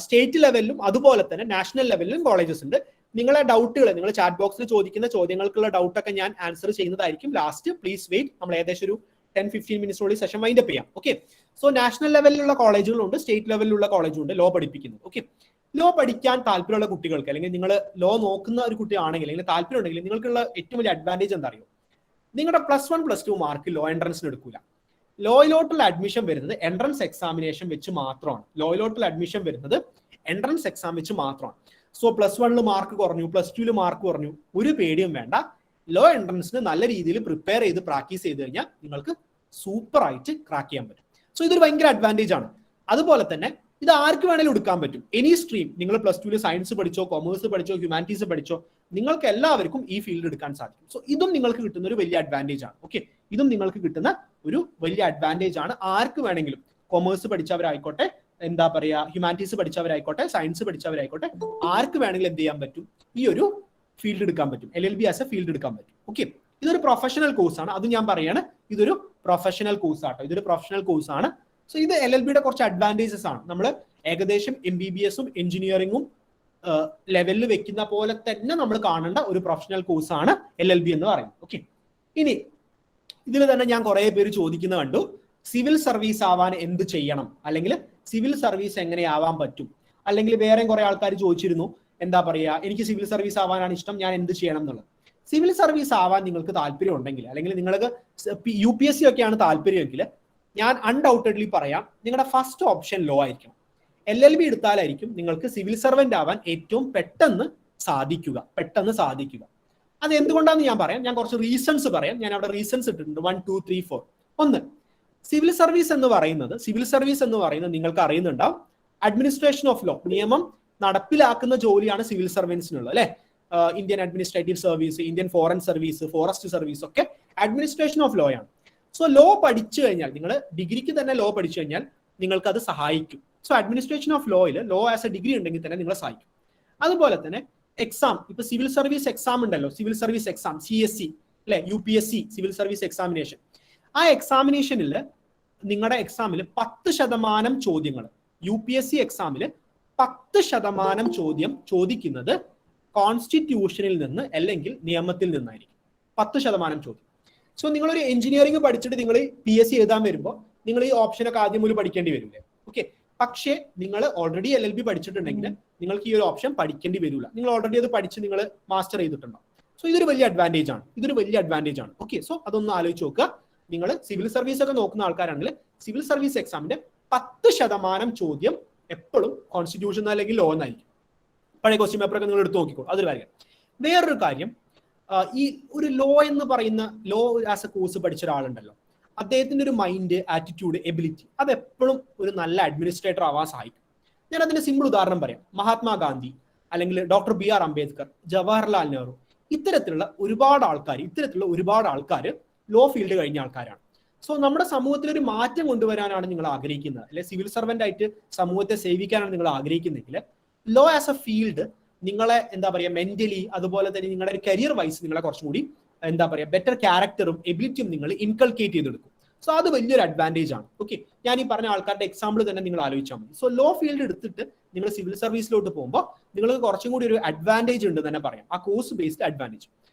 സ്റ്റേറ്റ് ലെവലിലും അതുപോലെ തന്നെ നാഷണൽ ലെവലിലും കോളേജസ് ഉണ്ട്. നിങ്ങളെ ഡൗട്ടുകൾ നിങ്ങൾ ചാറ്റ് ബോക്സിൽ ചോദിക്കുന്ന ചോദ്യങ്ങൾക്കുള്ള ഡൗട്ടൊക്കെ ഞാൻ ആൻസർ ചെയ്യുന്നതായിരിക്കും ലാസ്റ്റ്. പ്ലീസ് വെയിറ്റ്, നമ്മൾ ഏകദേശം ഒരു 10-15 മിനിറ്റ്സിനുള്ളിൽ സെഷൻ വൈൻഡ് അപ്പ് ചെയ്യാം. ഓക്കെ, സോ നാഷണൽ ലെവലിലുള്ള കോളേജുകളുണ്ട്, സ്റ്റേറ്റ് ലെവലിലുള്ള കോളേജും ഉണ്ട് ലോ പഠിപ്പിക്കുന്നത്. ഓക്കെ, ലോ പഠിക്കാൻ താല്പര്യമുള്ള കുട്ടികൾക്ക്, അല്ലെങ്കിൽ നിങ്ങൾ ലോ നോക്കുന്ന ഒരു കുട്ടിയാണെങ്കിൽ, അല്ലെങ്കിൽ താല്പര്യം ഉണ്ടെങ്കിൽ നിങ്ങൾക്കുള്ള ഏറ്റവും വലിയ അഡ്വാൻറ്റേജ് എന്താ അറിയോ? നിങ്ങളുടെ +1 +2 മാർക്ക് ലോ എൻട്രൻസിന് എടുക്കൂല. ലോയിലോട്ടുള്ള അഡ്മിഷൻ വരുന്നത് എൻട്രൻസ് എക്സാമിനേഷൻ വെച്ച് മാത്രമാണ്. ലോയിലോട്ടുള്ള അഡ്മിഷൻ വരുന്നത് എൻട്രൻസ് എക്സാം വെച്ച് മാത്രമാണ്. സോ +1 മാർക്ക് കുറഞ്ഞു, +2 മാർക്ക് കുറഞ്ഞു, ഒരു പേടിയും വേണ്ട. ലോ എൻട്രൻസിന് നല്ല രീതിയിൽ പ്രിപ്പയർ ചെയ്ത് പ്രാക്ടീസ് ചെയ്ത് കഴിഞ്ഞാൽ നിങ്ങൾക്ക് സൂപ്പർ ആയിട്ട് ക്രാക്ക് ചെയ്യാൻ പറ്റും. സോ ഇതൊരു ഭയങ്കര അഡ്വാൻറ്റേജ് ആണ്. അതുപോലെ തന്നെ ഇത് ആർക്ക് വേണേലും എടുക്കാൻ പറ്റും. എനി സ്ട്രീം, നിങ്ങൾ +2 സയൻസ് പഠിച്ചോ, കൊമേഴ്സ് പഠിച്ചോ, ഹ്യൂമാനിറ്റീസ് പഠിച്ചോ, നിങ്ങൾക്ക് എല്ലാവർക്കും ഈ ഫീൽഡ് എടുക്കാൻ സാധിക്കും. സോ ഇതും നിങ്ങൾക്ക് കിട്ടുന്ന ഒരു വലിയ അഡ്വാൻറ്റേജ് ആണ്. ഓക്കെ, ഇതും നിങ്ങൾക്ക് കിട്ടുന്ന ഒരു വലിയ അഡ്വാൻറ്റേജ് ആണ്. ആർക്ക് വേണമെങ്കിലും, കൊമേഴ്സ് പഠിച്ചവരായിക്കോട്ടെ, എന്താ പറയാ, ഹ്യൂമാനിറ്റീസ് പഠിച്ചവരായിക്കോട്ടെ, സയൻസ് പഠിച്ചവരായിക്കോട്ടെ, ആർക്ക് വേണമെങ്കിലും എന്ത് ചെയ്യാൻ പറ്റും? ഈ ഒരു ഫീൽഡ് എടുക്കാൻ പറ്റും. LLB ആസ് എ ഫീൽഡ് എടുക്കാൻ പറ്റും. ഓക്കെ, ഇതൊരു പ്രൊഫഷണൽ കോഴ്സാണ്, അത് ഞാൻ പറയാണ്. ഇതൊരു പ്രൊഫഷണൽ കോഴ്സ് ആട്ടോ, ഇതൊരു പ്രൊഫഷണൽ കോഴ്സാണ്. സോ ഇത് LLBയുടെ കുറച്ച് അഡ്വാൻറ്റേജസ് ആണ്. നമ്മൾ ഏകദേശം MBBSഉം എഞ്ചിനീയറിംഗും ലെവലിൽ വെക്കുന്ന പോലെ തന്നെ നമ്മൾ കാണേണ്ട ഒരു പ്രൊഫഷണൽ കോഴ്സാണ് LLB എന്ന് പറയുന്നത്. ഓക്കെ, ഇനി ഇതിൽ തന്നെ ഞാൻ കുറെ പേര് ചോദിക്കുന്ന കണ്ടു, സിവിൽ സർവീസ് ആവാൻ എന്ത് ചെയ്യണം, അല്ലെങ്കിൽ സിവിൽ സർവീസ് എങ്ങനെ ആവാൻ പറ്റും, അല്ലെങ്കിൽ വേറെ കുറെ ആൾക്കാർ ചോദിച്ചിരുന്നു, എന്താ പറയാ, എനിക്ക് സിവിൽ സർവീസ് ആവാനാണ് ഇഷ്ടം, ഞാൻ എന്ത് ചെയ്യണം എന്നുള്ളത്. സിവിൽ സർവീസ് ആവാൻ നിങ്ങൾക്ക് താല്പര്യം ഉണ്ടെങ്കിൽ, അല്ലെങ്കിൽ നിങ്ങൾക്ക് UPSC ഒക്കെയാണ് താല്പര്യമെങ്കിൽ, ഞാൻ അൺഡൗട്ടഡ്ലി പറയാം, നിങ്ങളുടെ ഫസ്റ്റ് ഓപ്ഷൻ ലോ ആയിരിക്കണം. LLB എടുത്താലായിരിക്കും നിങ്ങൾക്ക് സിവിൽ സർവന്റ് ആവാൻ ഏറ്റവും പെട്ടെന്ന് സാധിക്കുക. അത് എന്തുകൊണ്ടാണെന്ന് ഞാൻ പറയാം. ഞാൻ കുറച്ച് റീസൺസ് പറയാം. ഞാൻ അവിടെ റീസൺസ് ഇട്ടിട്ടുണ്ട്, 1 2 3 4. ഒന്ന്, സിവിൽ സർവീസ് എന്ന് പറയുന്നത് നിങ്ങൾക്ക് അറിയുന്നുണ്ടാവും, അഡ്മിനിസ്ട്രേഷൻ ഓഫ് ലോ, നിയമം നടപ്പിലാക്കുന്ന ജോലിയാണ് സിവിൽ സർവീസിനുള്ളത്, അല്ലെ? Indian administrative service, Indian foreign service, forest service ഒക്കെ അഡ്മിനിസ്ട്രേഷൻ ഓഫ് ലോ ആണ്. സോ ലോ പഠിച്ചു കഴിഞ്ഞാൽ, നിങ്ങൾ ഡിഗ്രിക്ക് തന്നെ ലോ പഠിച്ചു കഴിഞ്ഞാൽ നിങ്ങൾക്ക് അത് സഹായിക്കും. സോ അഡ്മിനിസ്ട്രേഷൻ ഓഫ് ലോയിൽ ലോ ആസ് എ ഡിഗ്രി ഉണ്ടെങ്കിൽ തന്നെ നിങ്ങളെ സഹായിക്കും. അതുപോലെ തന്നെ എക്സാം, ഇപ്പൊ സിവിൽ സർവീസ് എക്സാം ഉണ്ടല്ലോ, സിവിൽ സർവീസ് എക്സാം CSC അല്ലെ, UPSC സിവിൽ സർവീസ് എക്സാമിനേഷൻ. ആ എക്സാമിനേഷനിൽ നിങ്ങളുടെ എക്സാമിൽ 10% ചോദ്യങ്ങൾ, UPSC എക്സാമിൽ 10% ചോദ്യം ചോദിക്കുന്നത് കോൺസ്റ്റിറ്റ്യൂഷനിൽ നിന്ന് അല്ലെങ്കിൽ നിയമത്തിൽ നിന്നായിരിക്കും. 10% ചോദ്യം. സോ നിങ്ങളൊരു എഞ്ചിനീയറിംഗ് പഠിച്ചിട്ട് നിങ്ങൾ PSC എഴുതാൻ വരുമ്പോൾ നിങ്ങൾ ഈ ഓപ്ഷനൊക്കെ ആദ്യം മുതൽ പഠിക്കേണ്ടി വരില്ലേ? ഓക്കെ, പക്ഷേ നിങ്ങൾ ഓൾറെഡി LLB പഠിച്ചിട്ടുണ്ടെങ്കിൽ നിങ്ങൾക്ക് ഈ ഒരു ഓപ്ഷൻ പഠിക്കേണ്ടി വരില്ല. നിങ്ങൾ ഓൾറെഡി അത് പഠിച്ച് നിങ്ങൾ മാസ്റ്റർ ചെയ്തിട്ടുണ്ടാവും. സോ ഇതൊരു വലിയ അഡ്വാൻറ്റേജ് ആണ്. ഓക്കെ, സോ അതൊന്ന് ആലോചിച്ച് നോക്കുക. നിങ്ങൾ സിവിൽ സർവീസ് ഒക്കെ നോക്കുന്ന ആൾക്കാരാണെങ്കിൽ സിവിൽ സർവീസ് എക്സാമിന്റെ 10% ചോദ്യം എപ്പോഴും കോൺസ്റ്റിറ്റ്യൂഷൻ അല്ലെങ്കിൽ ലോ എന്നായിരിക്കും. പഴയ ക്വസ്റ്റ്യൻ പേപ്പറൊക്കെ നിങ്ങൾ എടുത്ത് നോക്കിക്കോ. അതൊരു കാര്യം. വേറൊരു കാര്യം, ഈ ഒരു ലോ എന്ന് പറയുന്ന ലോ ആസ് എ കോഴ്സ് പഠിച്ച ഒരാളുണ്ടല്ലോ, അദ്ദേഹത്തിന്റെ ഒരു മൈൻഡ്, ആറ്റിറ്റ്യൂഡ്, എബിലിറ്റി, അത് എപ്പോഴും ഒരു നല്ല അഡ്മിനിസ്ട്രേറ്റർ ആവാൻ സഹായിക്കും. ഞാൻ അതിന്റെ സിമ്പിൾ ഉദാഹരണം പറയാം. മഹാത്മാഗാന്ധി, അല്ലെങ്കിൽ ഡോക്ടർ BR അംബേദ്കർ, ജവഹർലാൽ നെഹ്റു, ഇത്തരത്തിലുള്ള ഒരുപാട് ആൾക്കാർ ലോ ഫീൽഡ് കഴിഞ്ഞ ആൾക്കാരാണ്. സോ നമ്മുടെ സമൂഹത്തിൽ ഒരു മാറ്റം കൊണ്ടുവരാനാണ് നിങ്ങൾ ആഗ്രഹിക്കുന്നത്, അല്ലെ സിവിൽ സർവന്റ് ആയിട്ട് സമൂഹത്തെ സേവിക്കാനാണ് നിങ്ങൾ ആഗ്രഹിക്കുന്നെങ്കിൽ, ലോ ആസ് എ ഫീൽഡ് നിങ്ങളെ എന്താ പറയുക മെന്റലി, അതുപോലെ തന്നെ നിങ്ങളുടെ ഒരു കരിയർ വൈസ് നിങ്ങളെ കുറച്ചും കൂടി എന്താ പറയുക ബെറ്റർ ക്യാരക്ടറും എബിലിറ്റിയും നിങ്ങൾ ഇൻകൾക്കേറ്റ് ചെയ്തെടുക്കും. സോ അത് വലിയൊരു അഡ്വാൻറ്റേജ് ആണ്. ഓക്കെ, ഞാൻ ഈ പറഞ്ഞ ആൾക്കാരുടെ എക്സാമ്പിൾ തന്നെ നിങ്ങൾ ആലോചിച്ചാൽ മതി. സോ ലോ ഫീൽഡ് എടുത്തിട്ട് നിങ്ങൾ സിവിൽ സർവീസിലോട്ട് പോകുമ്പോൾ നിങ്ങൾക്ക് കുറച്ചും കൂടി ഒരു അഡ്വാൻറ്റേജ് ഉണ്ട് തന്നെ പറയാം, ആ കോഴ്സ് ബേസ്ഡ് അഡ്വാൻറ്റേജ്.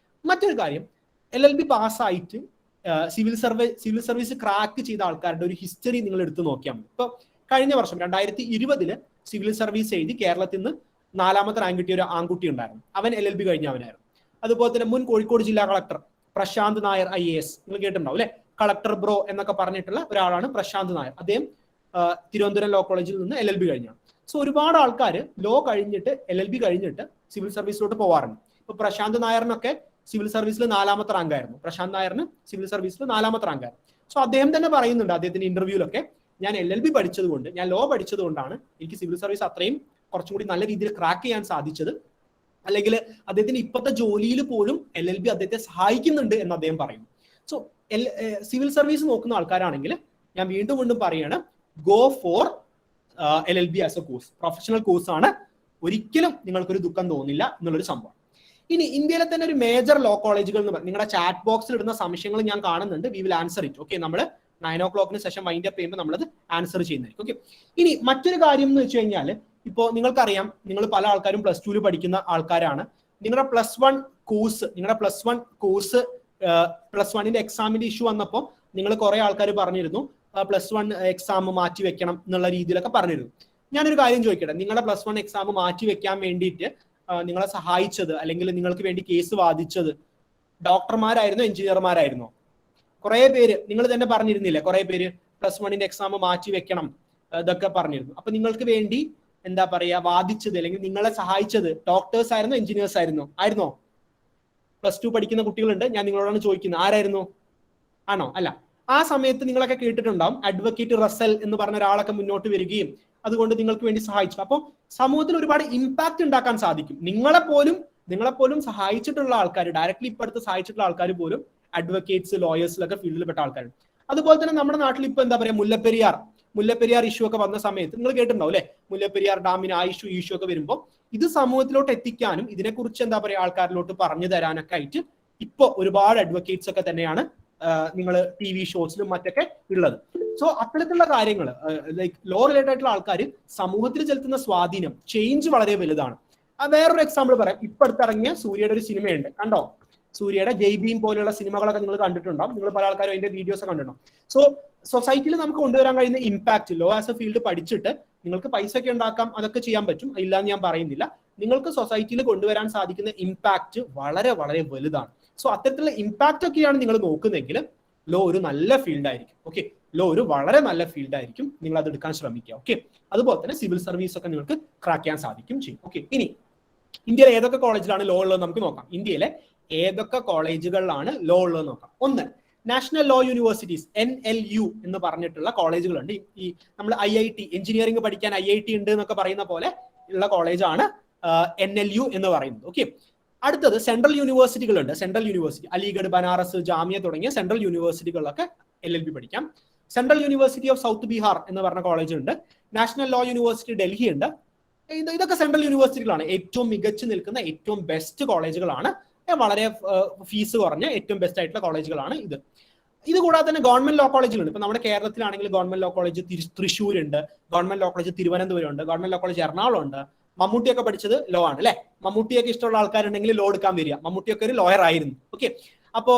മറ്റൊരു കാര്യം, LLB പാസ്സായിട്ട് സിവിൽ സർവീസ് ക്രാക്ക് ചെയ്ത ആൾക്കാരുടെ ഒരു ഹിസ്റ്ററി നിങ്ങൾ എടുത്ത് നോക്കിയാൽ മതി. ഇപ്പൊ കഴിഞ്ഞ വർഷം 2020 സിവിൽ സർവീസ് എഴുതി കേരളത്തിൽ നിന്ന് 4ാമത്തെ റാങ്ക് കിട്ടിയ ഒരു ആൺകുട്ടി ഉണ്ടായിരുന്നു. അവൻ LLB കഴിഞ്ഞവനായിരുന്നു. അതുപോലെ തന്നെ മുൻ കോഴിക്കോട് ജില്ലാ കളക്ടർ പ്രശാന്ത് നായർ IAS, നിങ്ങൾ കേട്ടിട്ടുണ്ടാവും അല്ലെ, കളക്ടർ ബ്രോ എന്നൊക്കെ പറഞ്ഞിട്ടുള്ള ഒരാളാണ് പ്രശാന്ത് നായർ. അദ്ദേഹം തിരുവനന്തപുരം ലോ കോളേജിൽ നിന്ന് LLB കഴിഞ്ഞാണ്. സോ ഒരുപാട് ആൾക്കാർ ലോ കഴിഞ്ഞിട്ട് LLB കഴിഞ്ഞിട്ട് സിവിൽ സർവീസിലോട്ട് പോവാറുണ്ട്. ഇപ്പൊ പ്രശാന്ത് നായറിനൊക്കെ സിവിൽ സർവീസിൽ 4ാമത്തെ റാങ്ക് ആയിരുന്നു. പ്രശാന്ത് നായറിന് സിവിൽ സർവീസിൽ 4ാമത്തെ റാങ്ക് ആയിരുന്നു. സോ അദ്ദേഹം തന്നെ പറയുന്നുണ്ട് അദ്ദേഹത്തിന്റെ ഇന്റർവ്യൂലൊക്കെ, ഞാൻ LLB പഠിച്ചതുകൊണ്ട്, ഞാൻ ലോ പഠിച്ചതുകൊണ്ടാണ് എനിക്ക് സിവിൽ സർവീസ് അത്രയും കുറച്ചും കൂടി നല്ല രീതിയിൽ ക്രാക്ക് ചെയ്യാൻ സാധിച്ചത്, അല്ലെങ്കിൽ അദ്ദേഹത്തിന് ഇപ്പോഴത്തെ ജോലിയിൽ പോലും LLB അദ്ദേഹത്തെ സഹായിക്കുന്നുണ്ട് എന്ന് അദ്ദേഹം പറയുന്നു. സോ സിവിൽ സർവീസ് നോക്കുന്ന ആൾക്കാരാണെങ്കിൽ ഞാൻ വീണ്ടും പറയാണ്, go for LLB as A course. Professional course ആണ്, ഒരിക്കലും നിങ്ങൾക്കൊരു ദുഃഖം തോന്നില്ല എന്നുള്ളൊരു സംഭവം. ഇനി ഇന്ത്യയിലെ തന്നെ ഒരു മേജർ ലോ കോളേജുകൾ എന്ന് പറഞ്ഞാൽ, നിങ്ങളുടെ ചാറ്റ് ബോക്സിൽ ഇടുന്ന സംശയങ്ങൾ ഞാൻ കാണുന്നുണ്ട്. We will answer it. Okay, നമ്മൾ 9 o'clock സെഷൻ വൈൻഡ് അപ്പ് ചെയ്യുമ്പോൾ നമ്മളത് ആൻസർ ചെയ്യുന്നതായിരിക്കും. ഓക്കെ, ഇനി മറ്റൊരു കാര്യം എന്ന് വെച്ച് കഴിഞ്ഞാൽ, ഇപ്പോൾ നിങ്ങൾക്കറിയാം, നിങ്ങൾ പല ആൾക്കാരും +2 പഠിക്കുന്ന ആൾക്കാരാണ്. നിങ്ങളുടെ +1 കോഴ്സ് +1ന്റെ എക്സാമിന്റെ ഇഷ്യൂ വന്നപ്പോൾ നിങ്ങൾ കുറെ ആൾക്കാർ പറഞ്ഞിരുന്നു +1 എക്സാം മാറ്റി വെക്കണം എന്നുള്ള രീതിയിലൊക്കെ പറഞ്ഞിരുന്നു. ഞാനൊരു കാര്യം ചോദിക്കട്ടെ, നിങ്ങളുടെ +1 എക്സാം മാറ്റി വെക്കാൻ വേണ്ടിയിട്ട് നിങ്ങളെ സഹായിച്ചത് അല്ലെങ്കിൽ നിങ്ങൾക്ക് വേണ്ടി കേസ് വാദിച്ചത് ഡോക്ടർമാരായിരുന്നോ എഞ്ചിനീയർമാരായിരുന്നോ? കുറെ പേര് നിങ്ങൾ തന്നെ പറഞ്ഞിരുന്നില്ലേ, കുറെ പേര് +1ന്റെ എക്സാം മാറ്റി വെക്കണം ഇതൊക്കെ പറഞ്ഞിരുന്നു. അപ്പൊ നിങ്ങൾക്ക് വേണ്ടി എന്താ പറയാ വാദിച്ചത് അല്ലെങ്കിൽ നിങ്ങളെ സഹായിച്ചത് ഡോക്ടേഴ്സ് ആയിരുന്നോ എഞ്ചിനീയേഴ്സ് ആയിരുന്നോ? +2 പഠിക്കുന്ന കുട്ടികളുണ്ട്, ഞാൻ നിങ്ങളോടാണ് ചോദിക്കുന്നത്, ആരായിരുന്നു? ആണോ? അല്ല. ആ സമയത്ത് നിങ്ങളൊക്കെ കേട്ടിട്ടുണ്ടാവും അഡ്വക്കേറ്റ് റസൽ എന്ന് പറഞ്ഞ ഒരാളൊക്കെ മുന്നോട്ട് വരികയും അതുകൊണ്ട് നിങ്ങൾക്ക് വേണ്ടി സഹായിച്ചു. അപ്പോൾ സമൂഹത്തിൽ ഒരുപാട് ഇമ്പാക്ട് ഉണ്ടാക്കാൻ സാധിക്കും. നിങ്ങളെപ്പോലും സഹായിച്ചിട്ടുള്ള ആൾക്കാർ, ഡയറക്ട്ലി ഇപ്പൊ അടുത്ത് സഹായിച്ചിട്ടുള്ള ആൾക്കാർ പോലും അഡ്വക്കേറ്റ്സ്, ലോയേഴ്സിലൊക്കെ ഫീൽഡിൽപ്പെട്ട ആൾക്കാരുണ്ട്. അതുപോലെ തന്നെ നമ്മുടെ നാട്ടിൽ ഇപ്പൊ എന്താ പറയാ, മുല്ലപ്പെരിയാർ ഇഷ്യൂ ഒക്കെ വന്ന സമയത്ത് നിങ്ങൾ കേട്ടിട്ടുണ്ടാവും അല്ലെ, മുല്ലപ്പെരിയാർ ഡാമിന് ആ ഇഷ്യൂ ഒക്കെ വരുമ്പോൾ ഇത് സമൂഹത്തിലോട്ട് എത്തിക്കാനും ഇതിനെക്കുറിച്ച് എന്താ പറയാ ആൾക്കാരിലോട്ട് പറഞ്ഞു തരാനൊക്കെ ആയിട്ട് ഇപ്പൊ ഒരുപാട് അഡ്വക്കേറ്റ്സ് ഒക്കെ തന്നെയാണ് നിങ്ങൾ TV ഷോസിലും മറ്റൊക്കെ ഉള്ളത്. സോ അത്തരത്തിലുള്ള കാര്യങ്ങൾ ലൈക്ക് ലോ റിലേറ്റഡ് ആയിട്ടുള്ള ആൾക്കാർ സമൂഹത്തിൽ ചെലുത്തുന്ന സ്വാധീനം, ചേഞ്ച് വളരെ വലുതാണ്. വേറൊരു എക്സാമ്പിൾ പറയാം. ഇപ്പൊ അടുത്തിറങ്ങിയ സൂര്യയുടെ ഒരു സിനിമയുണ്ട്, കണ്ടോ? സൂര്യയുടെ ജയ് ഭീം പോലെയുള്ള സിനിമകളൊക്കെ നിങ്ങൾ കണ്ടിട്ടുണ്ടാവും. നിങ്ങൾ പല ആൾക്കാരും അതിന്റെ വീഡിയോസ് കണ്ടിട്ടുണ്ടാവും. സോ സൊസൈറ്റിയിൽ നമുക്ക് കൊണ്ടുവരാൻ കഴിയുന്ന impact, law as a field പഠിച്ചിട്ട് നിങ്ങൾക്ക് പൈസ ഒക്കെ ഉണ്ടാക്കാം, അതൊക്കെ ചെയ്യാൻ പറ്റും, ഇല്ലാന്ന് ഞാൻ പറയുന്നില്ല. നിങ്ങൾക്ക് സൊസൈറ്റിയിൽ കൊണ്ടുവരാൻ സാധിക്കുന്ന ഇമ്പാക്ട് വളരെ വളരെ വലുതാണ്. സോ അത്തരത്തിലുള്ള ഇമ്പാക്ട് ഒക്കെയാണ് നിങ്ങൾ നോക്കുന്നെങ്കിൽ ലോ ഒരു നല്ല ഫീൽഡ് ആയിരിക്കും. ഓക്കെ, ലോ ഒരു വളരെ നല്ല ഫീൽഡ് ആയിരിക്കും, നിങ്ങൾ അത് എടുക്കാൻ ശ്രമിക്കുക. ഓക്കെ, അതുപോലെ തന്നെ സിവിൽ സർവീസ് ഒക്കെ നിങ്ങൾക്ക് ക്രാക്ക് ചെയ്യാൻ സാധിക്കും ചെയ്യും. ഓക്കെ, ഇനി ഇന്ത്യയിലെ ഏതൊക്കെ കോളേജിലാണ് ലോ ഉള്ളത് നമുക്ക് നോക്കാം. ഇന്ത്യയിലെ ഏതൊക്കെ കോളേജുകളിലാണ് ലോ ഉള്ളത് നോക്കാം. ഒന്ന്, നാഷണൽ ലോ യൂണിവേഴ്സിറ്റീസ്, NLU എന്ന് പറഞ്ഞിട്ടുള്ള കോളേജുകളുണ്ട്. ഈ നമ്മൾ IIT എഞ്ചിനീയറിംഗ് പഠിക്കാൻ IIT ഉണ്ട് എന്നൊക്കെ പറയുന്ന പോലെ ഉള്ള കോളേജാണ് NLU എന്ന് പറയുന്നത്. ഓക്കെ, അടുത്തത് സെൻട്രൽ യൂണിവേഴ്സിറ്റികളുണ്ട്. സെൻട്രൽ യൂണിവേഴ്സിറ്റി അലിഗഡ്, ബനാറസ്, ജാമിയ തുടങ്ങിയ സെൻട്രൽ യൂണിവേഴ്സിറ്റികളിലൊക്കെ LLB പഠിക്കാം. Central university of south Bihar എന്ന് പറഞ്ഞ കോളേജ് ഉണ്ട്. നാഷണൽ ലോ യൂണിവേഴ്സിറ്റി ഡൽഹി ഉണ്ട്. ഇതൊക്കെ സെൻട്രൽ യൂണിവേഴ്സിറ്റികളാണ്. ഏറ്റവും മികച്ചു നിൽക്കുന്ന ഏറ്റവും ബെസ്റ്റ് കോളേജുകളാണ്, വളരെ ഫീസ് കുറഞ്ഞ ഏറ്റവും ബെസ്റ്റ് ആയിട്ടുള്ള കോളേജുകളാണ് ഇത് കൂടാതെ തന്നെ ഗവൺമെന്റ് ലോ കോളേജുകളുണ്ട്. ഇപ്പൊ നമ്മുടെ കേരളത്തിലാണെങ്കിൽ ഗവൺമെന്റ് ലോ കോളേജ് തൃശ്ശൂർ ഉണ്ട്, ഗവൺമെന്റ് ലോ കോളേജ് തിരുവനന്തപുരം ഉണ്ട്, ഗവൺമെന്റ് ലോ കോളേജ് എറണാകുളം ഉണ്ട്. മമ്മൂട്ടിയൊക്കെ പഠിച്ചത് ലോ ആണ് അല്ലെ. മമ്മൂട്ടിയൊക്കെ ഇഷ്ടമുള്ള ആൾക്കാരുണ്ടെങ്കിൽ ലോ എടുക്കാൻ വരിക. മമ്മൂട്ടിയൊക്കെ ഒരു ലോയർ ആയിരുന്നു. ഓക്കെ, അപ്പോ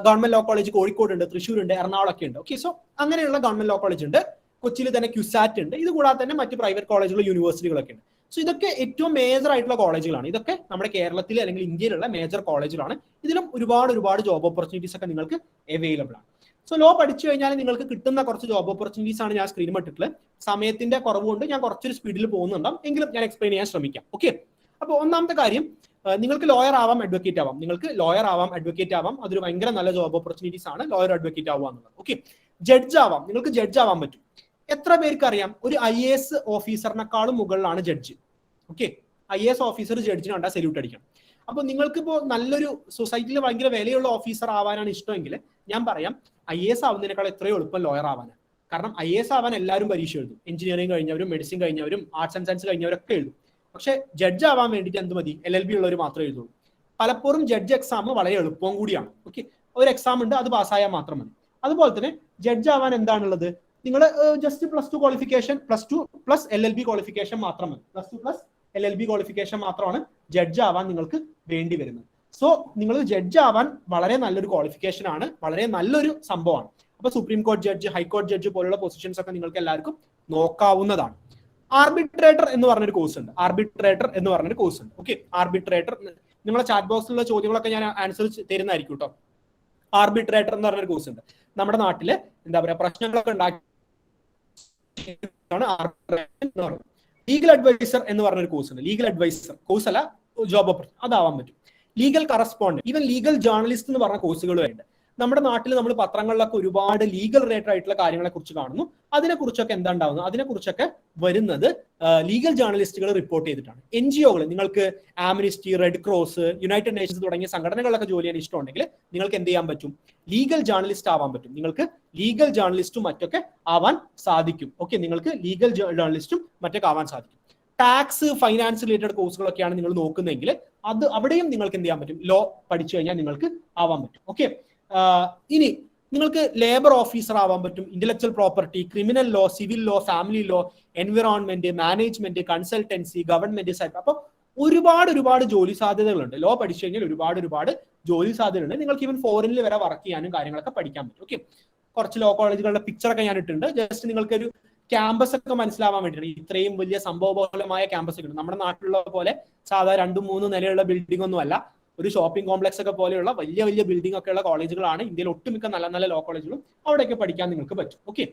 ഗവൺമെന്റ് ലോ കോളേജ് കോഴിക്കോട് ഉണ്ട്, തൃശ്ശൂർ ഉണ്ട്, എറണാകുളം ഒക്കെ ഉണ്ട്. ഓക്കെ, സോ അങ്ങനെയുള്ള ഗവൺമെന്റ് ലോ കോളേജ് ഉണ്ട്. കൊച്ചിയിൽ തന്നെ ക്യുസാറ്റ് ഉണ്ട്. ഇത് കൂടാതെ തന്നെ മറ്റ് പ്രൈവറ്റ് കോളേജുകൾ, യൂണിവേഴ്സിറ്റികളൊക്കെ ഉണ്ട്. സോ ഇതൊക്കെ ഏറ്റവും മേജർ ആയിട്ടുള്ള കോളേജുകളാണ്. ഇതൊക്കെ നമ്മുടെ കേരളത്തിൽ അല്ലെങ്കിൽ ഇന്ത്യയിലുള്ള മേജർ കോളേജുകളാണ്. ഇതിലും ഒരുപാട് ജോബ് ഓപ്പർച്യൂണിറ്റീസ് ഒക്കെ നിങ്ങൾക്ക് അവൈലബിൾ ആണ്. സോ ലോ പഠിച്ചു കഴിഞ്ഞാൽ നിങ്ങൾക്ക് കിട്ടുന്ന കുറച്ച് ജോബ് ഓപ്പർച്യൂണിറ്റീസ് ആണ് ഞാൻ സ്ക്രീനിൽ ഇട്ടിട്ടുള്ളത്. സമയത്തിന്റെ കുറവുകൊണ്ട് ഞാൻ കുറച്ചൊരു സ്പീഡിൽ പോകുന്നുണ്ടാവും, എങ്കിലും ഞാൻ എക്സ്പ്ലെയിൻ ചെയ്യാൻ ശ്രമിക്കാം. ഓക്കെ, അപ്പോൾ ഒന്നാമത്തെ കാര്യം, നിങ്ങൾക്ക് ലോയർ ആവാം, അഡ്വക്കേറ്റ് ആവാം. നിങ്ങൾക്ക് ലോയർ ആവാം, അഡ്വക്കേറ്റ് ആവാം. അതൊരു ഭയങ്കര നല്ല ജോബ് ഓപ്പർച്യൂണിറ്റീസ് ആണ്, ലോയർ അഡ്വക്കേറ്റ് ആവുക എന്നുള്ളത്. ഓക്കെ, ജഡ്ജ് ആവാം. നിങ്ങൾക്ക് ജഡ്ജ് ആവാൻ പറ്റും. എത്ര പേർക്ക് അറിയാം, ഒരു IAS ഓഫീസറിനെക്കാളും മുകളിലാണ് ജഡ്ജ്. ഓക്കെ, IAS ഓഫീസർ ജഡ്ജിനെ കണ്ടാൽ സല്യൂട്ട് അടിക്കണം. അപ്പൊ നിങ്ങൾക്കിപ്പോ നല്ലൊരു സൊസൈറ്റിയിൽ ഭയങ്കര വിലയുള്ള ഓഫീസർ ആവാനാണ് ഇഷ്ടമെങ്കിൽ ഞാൻ പറയാം, IAS ആവുന്നതിനേക്കാൾ എത്രയോ എളുപ്പം ലോയർ ആവാനാണ്. കാരണം IAS ആവാൻ എല്ലാവരും പരീക്ഷ എഴുതും. എഞ്ചിനീയറിംഗ് കഴിഞ്ഞവരും മെഡിസിൻ കഴിഞ്ഞവരും ആർട്സ് ആൻഡ് സയൻസ് കഴിഞ്ഞവരൊക്കെ എഴുതും. പക്ഷെ ജഡ്ജ് ആവാൻ വേണ്ടിയിട്ട് എന്ത് മതി, LLB ഉള്ളവർ മാത്രമേ എഴുതുള്ളൂ. പലപ്പോഴും ജഡ്ജ് എക്സാം വളരെ എളുപ്പവും കൂടിയാണ്. ഓക്കെ, ഒരു എക്സാം ഉണ്ട്, അത് പാസ്സായാൽ മാത്രം മതി. അതുപോലെ തന്നെ ജഡ്ജ് ആവാൻ എന്താണുള്ളത്, നിങ്ങൾ ജസ്റ്റ് +2 ക്വാളിഫിക്കേഷൻ, +2 + LLB ക്വാളിഫിക്കേഷൻ മാത്രം മതി. +2 + LLB ക്വാളിഫിക്കേഷൻ മാത്രമാണ് ജഡ്ജ് ആവാൻ നിങ്ങൾക്ക് വേണ്ടി വരുന്നത്. സോ നിങ്ങൾ ജഡ്ജ് ആവാൻ വളരെ നല്ലൊരു ക്വാളിഫിക്കേഷൻ ആണ്, വളരെ നല്ലൊരു സംഭവമാണ്. അപ്പൊ സുപ്രീം കോടതി ജഡ്ജ്, ഹൈക്കോടതി ജഡ്ജ് പോലുള്ള പൊസിഷൻസ് ഒക്കെ നിങ്ങൾക്ക് എല്ലാവർക്കും നോക്കാവുന്നതാണ്. ആർബിട്രേറ്റർ എന്ന് പറഞ്ഞൊരു കോഴ്സ് ഉണ്ട്. ഓക്കെ, ആർബിട്രേറ്റർ നിങ്ങളെ ചാറ്റ് ബോക്സിലുള്ള ചോദ്യങ്ങളൊക്കെ ഞാൻ ആൻസർ തരുന്നതായിരിക്കും കേട്ടോ. ആർബിട്രേറ്റർ എന്ന് പറഞ്ഞൊരു കോഴ്സ് ഉണ്ട്. നമ്മുടെ നാട്ടില് എന്താ പറയാ പ്രശ്നങ്ങളൊക്കെ ഉണ്ടാക്കി ലീഗൽ അഡ്വൈസർ എന്ന് പറഞ്ഞൊരു കോഴ്സ് ഉണ്ട്. ലീഗൽ അഡ്വൈസർ കോഴ്സ് അല്ല, ജോബ് ഓപ്പർച്യൂണിറ്റി അതാവാൻ പറ്റും. Legal correspondent, even legal journalist എന്ന് പറഞ്ഞ കോഴ്സുകളുണ്ട്. നമ്മുടെ നാട്ടിൽ നമ്മൾ പത്രങ്ങളിലൊക്കെ ഒരുപാട് ലീഗൽ റിലേറ്റഡ് ആയിട്ടുള്ള കാര്യങ്ങളെ കുറിച്ച് കാണുന്നു. അതിനെക്കുറിച്ചൊക്കെ എന്താ ഉണ്ടാവുന്നത്, അതിനെക്കുറിച്ചൊക്കെ വരുന്നത് ലീഗൽ ജേർണലിസ്റ്റുകൾ റിപ്പോർട്ട് ചെയ്തിട്ടാണ്. NGOകൾ, നിങ്ങൾക്ക് Amnesty, red cross, United Nations തുടങ്ങിയ സംഘടനകളിലൊക്കെ ജോലി ചെയ്യാൻ ഇഷ്ടമുണ്ടെങ്കിൽ നിങ്ങൾക്ക് എന്ത് ചെയ്യാൻ പറ്റും, ലീഗൽ ജേർണലിസ്റ്റ് ആവാൻ പറ്റും. നിങ്ങൾക്ക് ലീഗൽ ജേർണലിസ്റ്റും മറ്റൊക്കെ ആവാൻ സാധിക്കും. ഓക്കെ, നിങ്ങൾക്ക് ലീഗൽ ജേർണലിസ്റ്റും മറ്റൊക്കെ ആവാൻ സാധിക്കും. ടാക്സ്, ഫൈനാൻസ് റിലേറ്റഡ് കോഴ്സുകളൊക്കെയാണ് നിങ്ങൾ നോക്കുന്നതെങ്കിൽ അവിടെയും നിങ്ങൾക്ക് എന്ത് ചെയ്യാൻ പറ്റും, ലോ പഠിച്ചു കഴിഞ്ഞാൽ നിങ്ങൾക്ക് ആവാൻ പറ്റും. ഓക്കെ, ഇനി നിങ്ങൾക്ക് ലേബർ ഓഫീസർ ആവാൻ പറ്റും, intellectual property, criminal law, civil law, family law, environment, management, consultancy, government side. അപ്പൊ ഒരുപാട് ജോലി സാധ്യതകളുണ്ട്. ലോ പഠിച്ചു കഴിഞ്ഞാൽ ഒരുപാട് ജോലി സാധ്യതകളുണ്ട്. നിങ്ങൾക്ക് ഈവൻ ഫോറിനിൽ വരെ വർക്ക് ചെയ്യാനും കാര്യങ്ങളൊക്കെ പഠിക്കാൻ പറ്റും. ഓക്കെ, കുറച്ച് ലോ കോളേജുകളുടെ പിക്ചറൊക്കെ ഞാൻ ഇട്ടിട്ടുണ്ട്. ജസ്റ്റ് നിങ്ങൾക്ക് ഒരു ക്യാമ്പസ് ഒക്കെ മനസ്സിലാവാൻ വേണ്ടിയിട്ട്. ഇത്രയും വലിയ സംഭവബഹുലമായ ക്യാമ്പസ് ഒക്കെ ഉണ്ട്. നമ്മുടെ നാട്ടിലുള്ള പോലെ സാധാരണ 2-3 നിലയുള്ള ബിൽഡിംഗ് ഒന്നും അല്ല. ഒരു ഷോപ്പിംഗ് കോംപ്ലക്സ് ഒക്കെ പോലെയുള്ള വലിയ ബിൽഡിംഗ് ഒക്കെ ഉള്ള കോളേജുകളാണ് ഇന്ത്യയിൽ ഒട്ടുമിക്ക നല്ല ലോ കോളേജുകളും. അവിടെയൊക്കെ പഠിക്കാൻ നിങ്ങൾക്ക് പറ്റും. ഓക്കെ,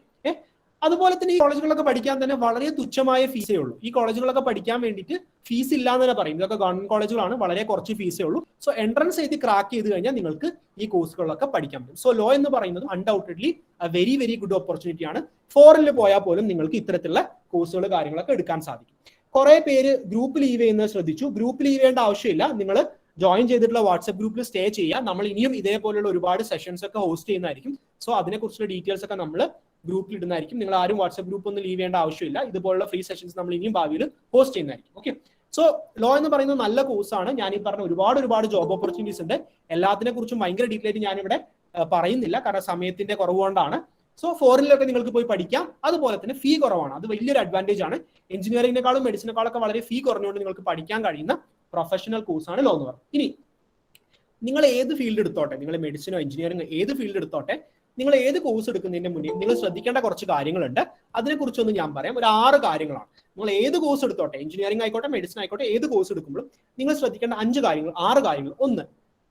അതുപോലെ തന്നെ ഈ കോളേജുകളൊക്കെ പഠിക്കാൻ തന്നെ വളരെ തുച്ഛമായ ഫീസേ ഉള്ളൂ. ഈ കോളേജുകളൊക്കെ പഠിക്കാൻ വേണ്ടിയിട്ട് ഫീസ് ഇല്ല എന്ന് തന്നെ പറയും. ഇതൊക്കെ ഗവൺമെന്റ് കോളേജുകളാണ്, വളരെ കുറച്ച് ഫീസേ ഉള്ളൂ. സോ എൻട്രൻസ് എഴുതി ക്രാക്ക് ചെയ്ത് കഴിഞ്ഞാൽ നിങ്ങൾക്ക് ഈ കോഴ്സുകളൊക്കെ പഠിക്കാൻ പറ്റും. സോ ലോ എന്ന് പറയുന്നത് അൺഡൗട്ടഡ്ലി വെരി ഗുഡ് ഓപ്പർച്യൂണിറ്റി ആണ്. ഫോറിനിൽ പോയാൽ പോലും നിങ്ങൾക്ക് ഇത്തരത്തിലുള്ള കോഴ്സുകൾ കാര്യങ്ങളൊക്കെ എടുക്കാൻ സാധിക്കും. കുറെ പേര് ഗ്രൂപ്പ് ലീവ് ചെയ്യുന്നത് ശ്രദ്ധിച്ചു. ഗ്രൂപ്പ് ലീവ് ചെയ്യേണ്ട ആവശ്യമില്ല. നിങ്ങൾ ജോയിൻ ചെയ്തിട്ടുള്ള വാട്സ്ആപ്പ് ഗ്രൂപ്പിൽ സ്റ്റേ ചെയ്യുക. നമ്മൾ ഇനിയും ഇതേപോലെയുള്ള ഒരുപാട് സെഷൻസ് ഒക്കെ ഹോസ്റ്റ് ചെയ്യുന്നതായിരിക്കും. സോ അതിനെക്കുറിച്ചുള്ള ഡീറ്റെയിൽസ് ഒക്കെ നമ്മൾ ഗ്രൂപ്പിൽ ഇടുന്നതായിരിക്കും. നിങ്ങൾ ആരും വാട്സ്ആപ്പ് ഗ്രൂപ്പ് ഒന്നും ലീവ് ചെയ്യേണ്ട ആവശ്യമില്ല. ഇതുപോലുള്ള ഫ്രീ സെഷൻസ് നമ്മൾ ഇനിയും ഭാവിയിൽ ഹോസ്റ്റ് ചെയ്യുന്നതായിരിക്കും. ഓക്കെ, സോ ലോ എന്ന് പറയുന്നത് നല്ല കോഴ്സാണ്. ഞാൻ ഈ പറഞ്ഞ ഒരുപാട് ജോബ് ഓപ്പർച്യൂണിറ്റീസ് ഉണ്ട്. എല്ലാത്തിനെ കുറിച്ചും ഭയങ്കര ഡീറ്റെയിൽ ആയിട്ട് ഞാനിവിടെ പറയുന്നില്ല, കാരണം സമയത്തിന്റെ കുറവ് കൊണ്ടാണ്. സോ ഫോറിനിലൊക്കെ നിങ്ങൾക്ക് പോയി പഠിക്കാം. അതുപോലെ തന്നെ ഫീ കുറവാണ്. അത് വലിയൊരു അഡ്വാൻറ്റേജ് ആണ്. എഞ്ചിനീയറിംഗിനേക്കാളും മെഡിസിനേക്കാളൊക്കെ വളരെ ഫീ കുറഞ്ഞുകൊണ്ട് നിങ്ങൾക്ക് പഠിക്കാൻ കഴിയുന്ന പ്രൊഫഷണൽ കോഴ്സാണ് ലോ എന്ന് പറയുന്നത്. ഇനി നിങ്ങൾ ഏത് ഫീൽഡ് എടുത്തോട്ടെ, നിങ്ങൾ മെഡിസിനോ എഞ്ചിനീയറിംഗോ ഏത് ഫീൽഡ് എടുത്തോട്ടെ, നിങ്ങൾ ഏത് കോഴ്സ് എടുക്കുന്നതിന്റെ മുന്നേ നിങ്ങൾ ശ്രദ്ധിക്കേണ്ട കുറച്ച് കാര്യങ്ങളുണ്ട്. അതിനെക്കുറിച്ചൊന്നും ഞാൻ പറയാം. ഒരു 6 കാര്യങ്ങളാണ്. നിങ്ങൾ ഏത് കോഴ്സ് എടുത്തോട്ടെ, എഞ്ചിനീയറിംഗ് ആയിക്കോട്ടെ, മെഡിസിൻ ആയിക്കോട്ടെ, ഏത് കോഴ്സ് എടുക്കുമ്പോഴും നിങ്ങൾ ശ്രദ്ധിക്കേണ്ട 6 കാര്യങ്ങൾ. ഒന്ന്,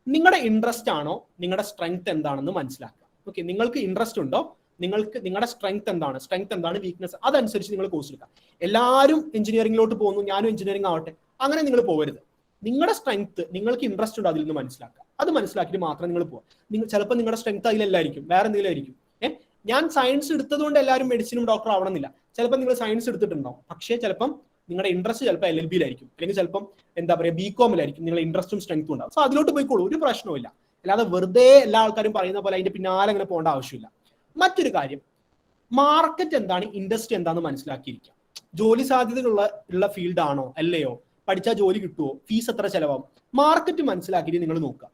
നിങ്ങളുടെ ഇൻട്രസ്റ്റ് ആണോ, നിങ്ങളുടെ സ്ട്രെങ്ത് എന്താണെന്ന് മനസ്സിലാക്കുക. ഓക്കെ, നിങ്ങൾക്ക് ഇൻട്രസ്റ്റ് ഉണ്ടോ, നിങ്ങളുടെ സ്ട്രെങ്ത് എന്താണ്, വീക്ക്നെസ്, അതനുസരിച്ച് നിങ്ങൾ കോഴ്സ് എടുക്കുക. എല്ലാവരും എഞ്ചിനീയറിംഗിലോട്ട് പോകുന്നു, ഞാനും എഞ്ചിനീയറിംഗ് ആവട്ടെ, അങ്ങനെ നിങ്ങൾ പോകരുത്. നിങ്ങളുടെ സ്ട്രെങ്ത്, നിങ്ങൾക്ക് ഇൻട്രസ്റ്റ് ഉണ്ടോ അതിൽ നിന്ന് മനസ്സിലാക്കുക. അത് മനസ്സിലാക്കിയിട്ട് മാത്രം നിങ്ങൾ പോവാം. ചിലപ്പോൾ നിങ്ങളുടെ സ്ട്രെങ്ത് അതിലല്ലായിരിക്കും, വേറെ എന്തെങ്കിലും ആയിരിക്കും. ഞാൻ സയൻസ് എടുത്തതുകൊണ്ട് എല്ലാവരും മെഡിസിനും ഡോക്ടർ ആവണമെന്നില്ല. ചിലപ്പോൾ നിങ്ങൾ സയൻസ് എടുത്തിട്ടുണ്ടാവും, പക്ഷേ ചിലപ്പം നിങ്ങളുടെ ഇൻട്രസ്റ്റ് ചിലപ്പോൾ LLB യിലായിരിക്കും, അല്ലെങ്കിൽ ചിലപ്പം BCom-ലായിരിക്കും നിങ്ങളുടെ ഇൻട്രസ്റ്റും സ്ട്രെങ്ത്തും ഉണ്ടാവും. സോ അതിലോട്ട് പോയിക്കോളൂ, ഒരു പ്രശ്നവുമില്ല. അല്ലാതെ വെറുതെ എല്ലാ ആൾക്കാരും പറയുന്ന പോലെ അതിന്റെ പിന്നാലെ അങ്ങനെ പോകേണ്ട ആവശ്യമില്ല. മറ്റൊരു കാര്യം, മാർക്കറ്റ് എന്താണ്, ഇൻഡസ്ട്രി എന്താണെന്ന് മനസ്സിലാക്കിയിരിക്കുക. ജോലി സാധ്യതകളുള്ള ഫീൽഡ് ആണോ അല്ലയോ, പഠിച്ചാൽ ജോലി കിട്ടുമോ, ഫീസ് എത്ര ചെലവാകും, മാർക്കറ്റ് മനസ്സിലാക്കിയിട്ട് നിങ്ങൾ നോക്കുക.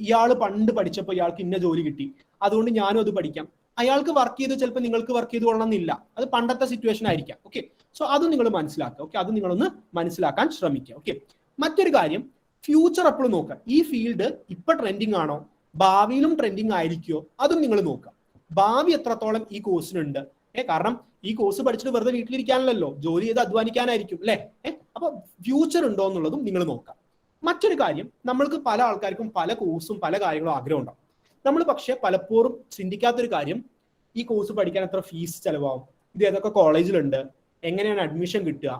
ഇയാൾ പണ്ട് പഠിച്ചപ്പോൾ ഇയാൾക്ക് ഇന്ന ജോലി കിട്ടി, അതുകൊണ്ട് ഞാനും അത് പഠിക്കാം. അയാൾക്ക് വർക്ക് ചെയ്ത് ചിലപ്പോൾ നിങ്ങൾക്ക് വർക്ക് ചെയ്ത് കൊള്ളണമെന്നില്ല, അത് പണ്ടത്തെ സിറ്റുവേഷൻ ആയിരിക്കാം. ഓക്കെ, സോ അത് നിങ്ങൾ മനസ്സിലാക്കുക. ഓക്കെ, അത് നിങ്ങളൊന്ന് മനസ്സിലാക്കാൻ ശ്രമിക്കുക. ഓക്കെ, മറ്റൊരു കാര്യം, ഫ്യൂച്ചർ എപ്പോഴും നോക്കുക. ഈ ഫീൽഡ് ഇപ്പൊ ട്രെൻഡിങ് ആണോ, ഭാവിയിലും ട്രെൻഡിങ് ആയിരിക്കുമോ, അതും നിങ്ങൾ നോക്കുക. ഭാവി എത്രത്തോളം ഈ കോഴ്സിനുണ്ട്. കാരണം ഈ കോഴ്സ് പഠിച്ചിട്ട് വെറുതെ വീട്ടിലിരിക്കാനല്ലോ, ജോലി ചെയ്ത് അധ്വാനിക്കാനായിരിക്കും അല്ലെ. അപ്പൊ ഫ്യൂച്ചർ ഉണ്ടോ എന്നുള്ളതും നിങ്ങൾ നോക്കാം. മറ്റൊരു കാര്യം, നമ്മൾക്ക് പല ആൾക്കാർക്കും പല കോഴ്സും പല കാര്യങ്ങളും ആഗ്രഹം ഉണ്ടാവും. നമ്മൾ പക്ഷെ പലപ്പോഴും ചിന്തിക്കാത്തൊരു കാര്യം, ഈ കോഴ്സ് പഠിക്കാൻ എത്ര ഫീസ് ചെലവാകും, ഇത് ഏതൊക്കെ കോളേജിലുണ്ട്, എങ്ങനെയാണ് അഡ്മിഷൻ കിട്ടുക,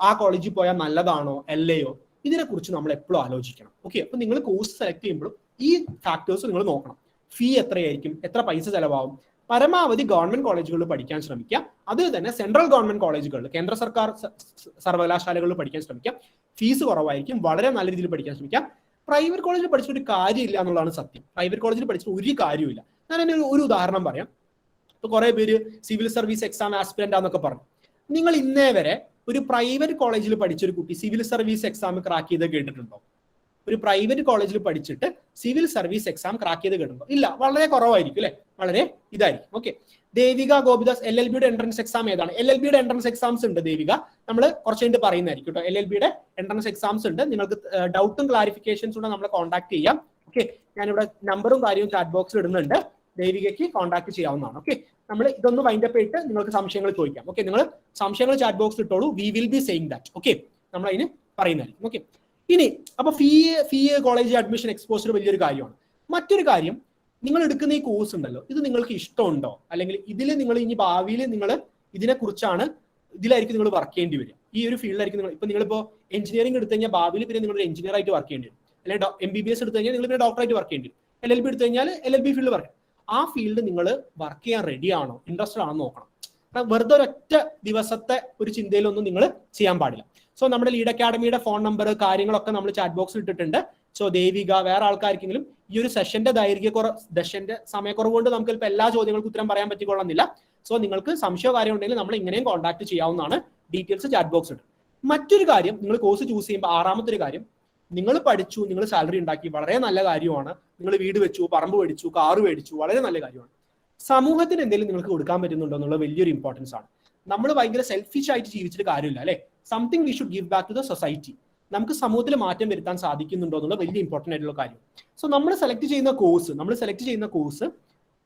ആ കോളേജിൽ പോയാൽ നല്ലതാണോ അല്ലയോ, ഇതിനെക്കുറിച്ച് നമ്മൾ എപ്പോഴും ആലോചിക്കണം. ഓക്കെ, അപ്പൊ നിങ്ങൾ കോഴ്സ് സെലക്ട് ചെയ്യുമ്പോഴും ഈ ഫാക്ടേഴ്സ് നിങ്ങൾ നോക്കണം. ഫീ എത്രയായിരിക്കും, എത്ര പൈസ ചെലവാകും. പരമാവധി ഗവൺമെന്റ് കോളേജുകളിൽ പഠിക്കാൻ ശ്രമിക്കുക. അതിൽ തന്നെ സെൻട്രൽ ഗവൺമെന്റ് കോളേജുകളിൽ, കേന്ദ്ര സർക്കാർ സർവകലാശാലകളിൽ പഠിക്കാൻ ശ്രമിക്കുക. ഫീസ് കുറവായിരിക്കും, വളരെ നല്ല രീതിയിൽ പഠിക്കാൻ ശ്രമിക്കുക. പ്രൈവറ്റ് കോളേജിൽ പഠിച്ചിട്ട് ഒരു കാര്യമില്ല എന്നുള്ളതാണ് സത്യം. പ്രൈവറ്റ് കോളേജിൽ പഠിച്ചിട്ട് ഒരു കാര്യമില്ല. ഞാൻ എൻ്റെ ഒരു ഉദാഹരണം പറയാം. ഇപ്പൊ കുറെ പേര് സിവിൽ സർവീസ് എക്സാം ആസ്പിരന്റ് ആന്നൊക്കെ പറഞ്ഞു. നിങ്ങൾ ഇന്നേ വരെ ഒരു പ്രൈവറ്റ് കോളേജിൽ പഠിച്ചൊരു കുട്ടി സിവിൽ സർവീസ് എക്സാം ക്രാക്ക് ചെയ്ത് കേട്ടിട്ടുണ്ടോ? ഒരു പ്രൈവറ്റ് കോളേജിൽ പഠിച്ചിട്ട് സിവിൽ സർവീസ് എക്സാം ക്രാക്ക് ചെയ്ത് കേട്ടിട്ടുണ്ടോ? ഇല്ല, വളരെ കുറവായിരിക്കും അല്ലെ, വളരെ ഇതായിരിക്കും. ഓക്കെ, ദേവിക ഗോപിദാസ് LLB-യുടെ എൻട്രൻസ് എക്സാം ഏതാണ്? LLB-യുടെ എൻട്രൻസ് എക്സാംസ് ഉണ്ട് ദേവിക, നമ്മൾ കുറച്ച് കഴിഞ്ഞിട്ട് പറയുന്നതായിരിക്കും കേട്ടോ. LLB-യുടെ എൻട്രൻസ് എക്സാംസ് ഉണ്ട്. നിങ്ങൾക്ക് ഡൗട്ടും ക്ലാരിഫിക്കേഷൻസ് ഉണ്ടെങ്കിൽ നമ്മളെ കോൺടാക്ട് ചെയ്യാം. ഓക്കെ, ഞാനിവിടെ നമ്പറും കാര്യവും ചാറ്റ് ബോക്സിൽ ഇടുന്നുണ്ട്, ദേവികയ്ക്ക് കോൺടാക്ട് ചെയ്യാവുന്നതാണ്. ഓക്കെ, നമ്മൾ ഇതൊന്ന് വൈൻഡപ്പ് ചെയ്തിട്ട് നിങ്ങൾക്ക് സംശയങ്ങൾ ചോദിക്കാം. ഓക്കെ, നിങ്ങൾ സംശയങ്ങൾ ചാറ്റ് ബോക്സിൽ ഇട്ടോളൂ. We will be saying that. Okay, നമ്മൾ അതിന് പറയുന്നതായിരിക്കും. ഓക്കെ, ഇനി അപ്പൊ ഫീ കോളേജ് അഡ്മിഷൻ എക്സ്പോഷർ വലിയൊരു കാര്യമാണ്. മറ്റൊരു കാര്യം, നിങ്ങൾ എടുക്കുന്ന ഈ കോഴ്സ് ഉണ്ടല്ലോ, ഇത് നിങ്ങൾക്ക് ഇഷ്ടമുണ്ടോ, അല്ലെങ്കിൽ ഇതിൽ നിങ്ങൾ ഇനി ഭാവിയിൽ നിങ്ങൾ ഇതിലായിരിക്കും നിങ്ങൾ വർക്ക് ചെയ്യേണ്ടി വരും. ഈ ഒരു ഫീൽഡിലായിരിക്കും നിങ്ങൾ. ഇപ്പൊ നിങ്ങളിപ്പോ എഞ്ചിനീയറിംഗ് എടുത്തു കഴിഞ്ഞാൽ ഭാവിയിൽ പിന്നെ നിങ്ങൾ എഞ്ചിനീയർ ആയിട്ട് വർക്ക് ചെയ്യേണ്ടി വരും, അല്ലെങ്കിൽ MBBS എടുത്തു കഴിഞ്ഞാൽ നിങ്ങൾ പിന്നെ ഡോക്ടറായിട്ട് വർക്ക് ചെയ്യേണ്ടി വരും. LLB എടുത്തു കഴിഞ്ഞാൽ LLB ഫീൽഡ് പറയാം. ആ ഫീൽഡ് നിങ്ങൾ വർക്ക് ചെയ്യാൻ റെഡി ആണോ, ഇൻട്രസ്റ്റഡ് ആണോ നോക്കണം. വെറുതെ ഒരൊറ്റ ദിവസത്തെ ഒരു ചിന്തയിലൊന്നും നിങ്ങൾ ചെയ്യാൻ പാടില്ല. സോ നമ്മുടെ ലീഡ് അക്കാഡമിയുടെ ഫോൺ നമ്പർ കാര്യങ്ങളൊക്കെ നമ്മൾ ചാറ്റ് ബോക്സിൽ ഇട്ടിട്ടുണ്ട്. സോ ദേവിക, വേറെ ആൾക്കാർക്കെങ്കിലും ഈ ഒരു സെഷന്റെ സെഷന്റെ സമയക്കുറവ് കൊണ്ട് നമുക്ക് ഇപ്പോൾ എല്ലാ ചോദ്യങ്ങൾക്കും ഉത്തരം പറയാൻ പറ്റിക്കൊള്ളുന്നില്ല. സോ നിങ്ങൾക്ക് സംശയ കാര്യം ഉണ്ടെങ്കിൽ നമ്മൾ ഇങ്ങനെയും കോൺടാക്ട് ചെയ്യാവുന്നതാണ്. ഡീറ്റെയിൽസ് ചാറ്റ് ബോക്സ് ഉണ്ട്. മറ്റൊരു കാര്യം, നിങ്ങൾ കോഴ്സ് ചൂസ് ചെയ്യുമ്പോൾ ആറാമത്തെ ഒരു കാര്യം, നിങ്ങൾ പഠിച്ചു, നിങ്ങൾ സാലറി ഉണ്ടാക്കി, വളരെ നല്ല കാര്യമാണ്. നിങ്ങൾ വീട് വെച്ചു, പറമ്പ് മേടിച്ചു, കാറ് മേടിച്ചു, വളരെ നല്ല കാര്യമാണ്. സമൂഹത്തിന് എന്തെങ്കിലും നിങ്ങൾക്ക് കൊടുക്കാൻ പറ്റുന്നുണ്ടോ എന്നുള്ള വലിയൊരു ഇമ്പോർട്ടൻസ് ആണ്. നമ്മൾ ഭയങ്കര സെൽഫിഷ് ആയിട്ട് ജീവിച്ചിട്ട് കാര്യമില്ല അല്ലെ. Something we should give back to the society. നമുക്ക് സമൂഹത്തിൽ മാറ്റം വരുത്താൻ സാധിക്കുന്നുണ്ടോ എന്നുള്ള വലിയ ഇമ്പോർട്ടൻ്റ് ആയിട്ടുള്ള കാര്യം. സോ നമ്മൾ സെലക്ട് ചെയ്യുന്ന കോഴ്സ്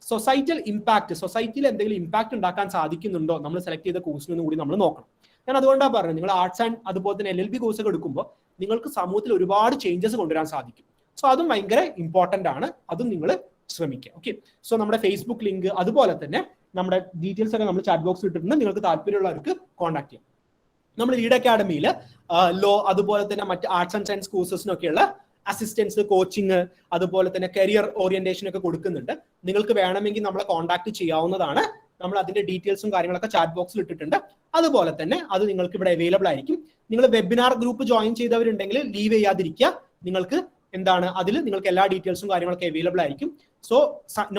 സൊസൈറ്റൽ ഇമ്പാക്ട്, സൊസൈറ്റിയിൽ എന്തെങ്കിലും ഇമ്പാക്ട് ഉണ്ടാക്കാൻ സാധിക്കുന്നുണ്ടോ നമ്മൾ സെലക്ട് ചെയ്ത കോഴ്സിനും കൂടി നമ്മൾ നോക്കണം. ഞാൻ അതുകൊണ്ടാണ് പറഞ്ഞത്, നിങ്ങൾ ആർട്സ് ആൻഡ് അതുപോലെ തന്നെ LLB കോഴ്സൊക്കെ എടുക്കുമ്പോൾ നിങ്ങൾക്ക് സമൂഹത്തിൽ ഒരുപാട് ചേഞ്ചസ് കൊണ്ടുവരാൻ സാധിക്കും. സോ അതും ഭയങ്കര ഇമ്പോർട്ടൻ്റ് ആണ്, അതും നിങ്ങൾ ശ്രമിക്കുക. ഓക്കെ, സോ നമ്മുടെ ഫേസ്ബുക്ക് ലിങ്ക് അതുപോലെ തന്നെ നമ്മുടെ ഡീറ്റെയിൽസ് ഒക്കെ നമ്മൾ ചാറ്റ് ബോക്സിൽ ഇട്ടിട്ടുണ്ട്. നിങ്ങൾക്ക് താല്പര്യമുള്ളവർക്ക് കോൺടാക്ട് ചെയ്യാം. നമ്മൾ ലീഡ് അക്കാഡമിയിൽ ലോ അതുപോലെ തന്നെ മറ്റ് ആർട്സ് ആൻഡ് സയൻസ് കോഴ്സസിനൊക്കെയുള്ള അസിസ്റ്റൻസ്, കോച്ചിങ്, അതുപോലെ തന്നെ കരിയർ ഓറിയന്റേഷൻ ഒക്കെ കൊടുക്കുന്നുണ്ട്. നിങ്ങൾക്ക് വേണമെങ്കിൽ നമ്മളെ കോൺടാക്ട് ചെയ്യാവുന്നതാണ്. നമ്മൾ അതിന്റെ ഡീറ്റെയിൽസും കാര്യങ്ങളൊക്കെ ചാറ്റ് ബോക്സിൽ ഇട്ടിട്ടുണ്ട്. അതുപോലെ തന്നെ അത് നിങ്ങൾക്ക് ഇവിടെ അവൈലബിൾ ആയിരിക്കും. നിങ്ങൾ വെബിനാർ ഗ്രൂപ്പ് ജോയിൻ ചെയ്തവരുണ്ടെങ്കിൽ ലീവ് ചെയ്യാതിരിക്കുക. നിങ്ങൾക്ക് എന്താണ് അതിൽ നിങ്ങൾക്ക് എല്ലാ ഡീറ്റെയിൽസും കാര്യങ്ങളൊക്കെ അവൈലബിൾ ആയിരിക്കും. സോ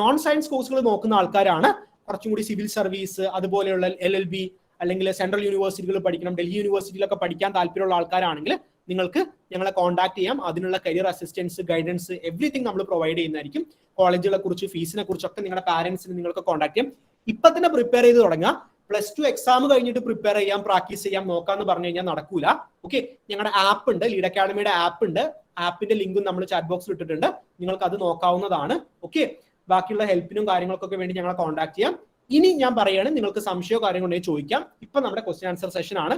നോൺ സയൻസ് കോഴ്സുകൾ നോക്കുന്ന ആൾക്കാരാണ് കുറച്ചും കൂടി സിവിൽ സർവീസ് അതുപോലെയുള്ള LLB അല്ലെങ്കിൽ സെൻട്രൽ യൂണിവേഴ്സിറ്റികൾ പഠിക്കണം, ഡൽഹി യൂണിവേഴ്സിറ്റിയിലൊക്കെ പഠിക്കാൻ താല്പര്യമുള്ള ആൾക്കാരാണെങ്കിൽ നിങ്ങൾക്ക് ഞങ്ങളെ കോൺടാക്ട് ചെയ്യാം. അതിനുള്ള കരിയർ അസിസ്റ്റൻസ്, ഗൈഡൻസ്, എവറിത്തിങ് നമ്മൾ പ്രൊവൈഡ് ചെയ്യുന്നതായിരിക്കും. കോളേജുകളെ കുറിച്ച്, ഫീസിനെ കുറിച്ചൊക്കെ നിങ്ങളുടെ പാരന്റ്സിന് നിങ്ങൾക്ക് കോൺടാക്ട് ചെയ്യാം. ഇപ്പൊ തന്നെ പ്രിപ്പയർ ചെയ്ത് തുടങ്ങുക. +2 എക്സാം കഴിഞ്ഞിട്ട് പ്രിപ്പയർ ചെയ്യാം, പ്രാക്ടീസ് ചെയ്യാം, നോക്കാന്ന് പറഞ്ഞു കഴിഞ്ഞാൽ നടക്കൂല. ഓക്കെ, ഞങ്ങളുടെ ആപ്പ് ഉണ്ട്, ലീഡ് അക്കാഡമിയുടെ ആപ്പ് ഉണ്ട്. ആപ്പിന്റെ ലിങ്കും നമ്മൾ ചാറ്റ് ബോക്സിൽ ഇട്ടിട്ടുണ്ട്. നിങ്ങൾക്ക് അത് നോക്കാവുന്നതാണ്. ഓക്കെ, ബാക്കിയുള്ള ഹെൽപ്പിനും കാര്യങ്ങൾക്കൊക്കെ വേണ്ടി ഞങ്ങളെ കോൺടാക്ട് ചെയ്യാം. ഇനി ഞാൻ പറയുകയാണ്, നിങ്ങൾക്ക് സംശയമോ കാര്യങ്ങളുണ്ടെങ്കിൽ ചോദിക്കാം. ഇപ്പൊ നമ്മുടെ ക്വസ്റ്റ്യൻ ആൻസർ സെഷൻ ആണ്.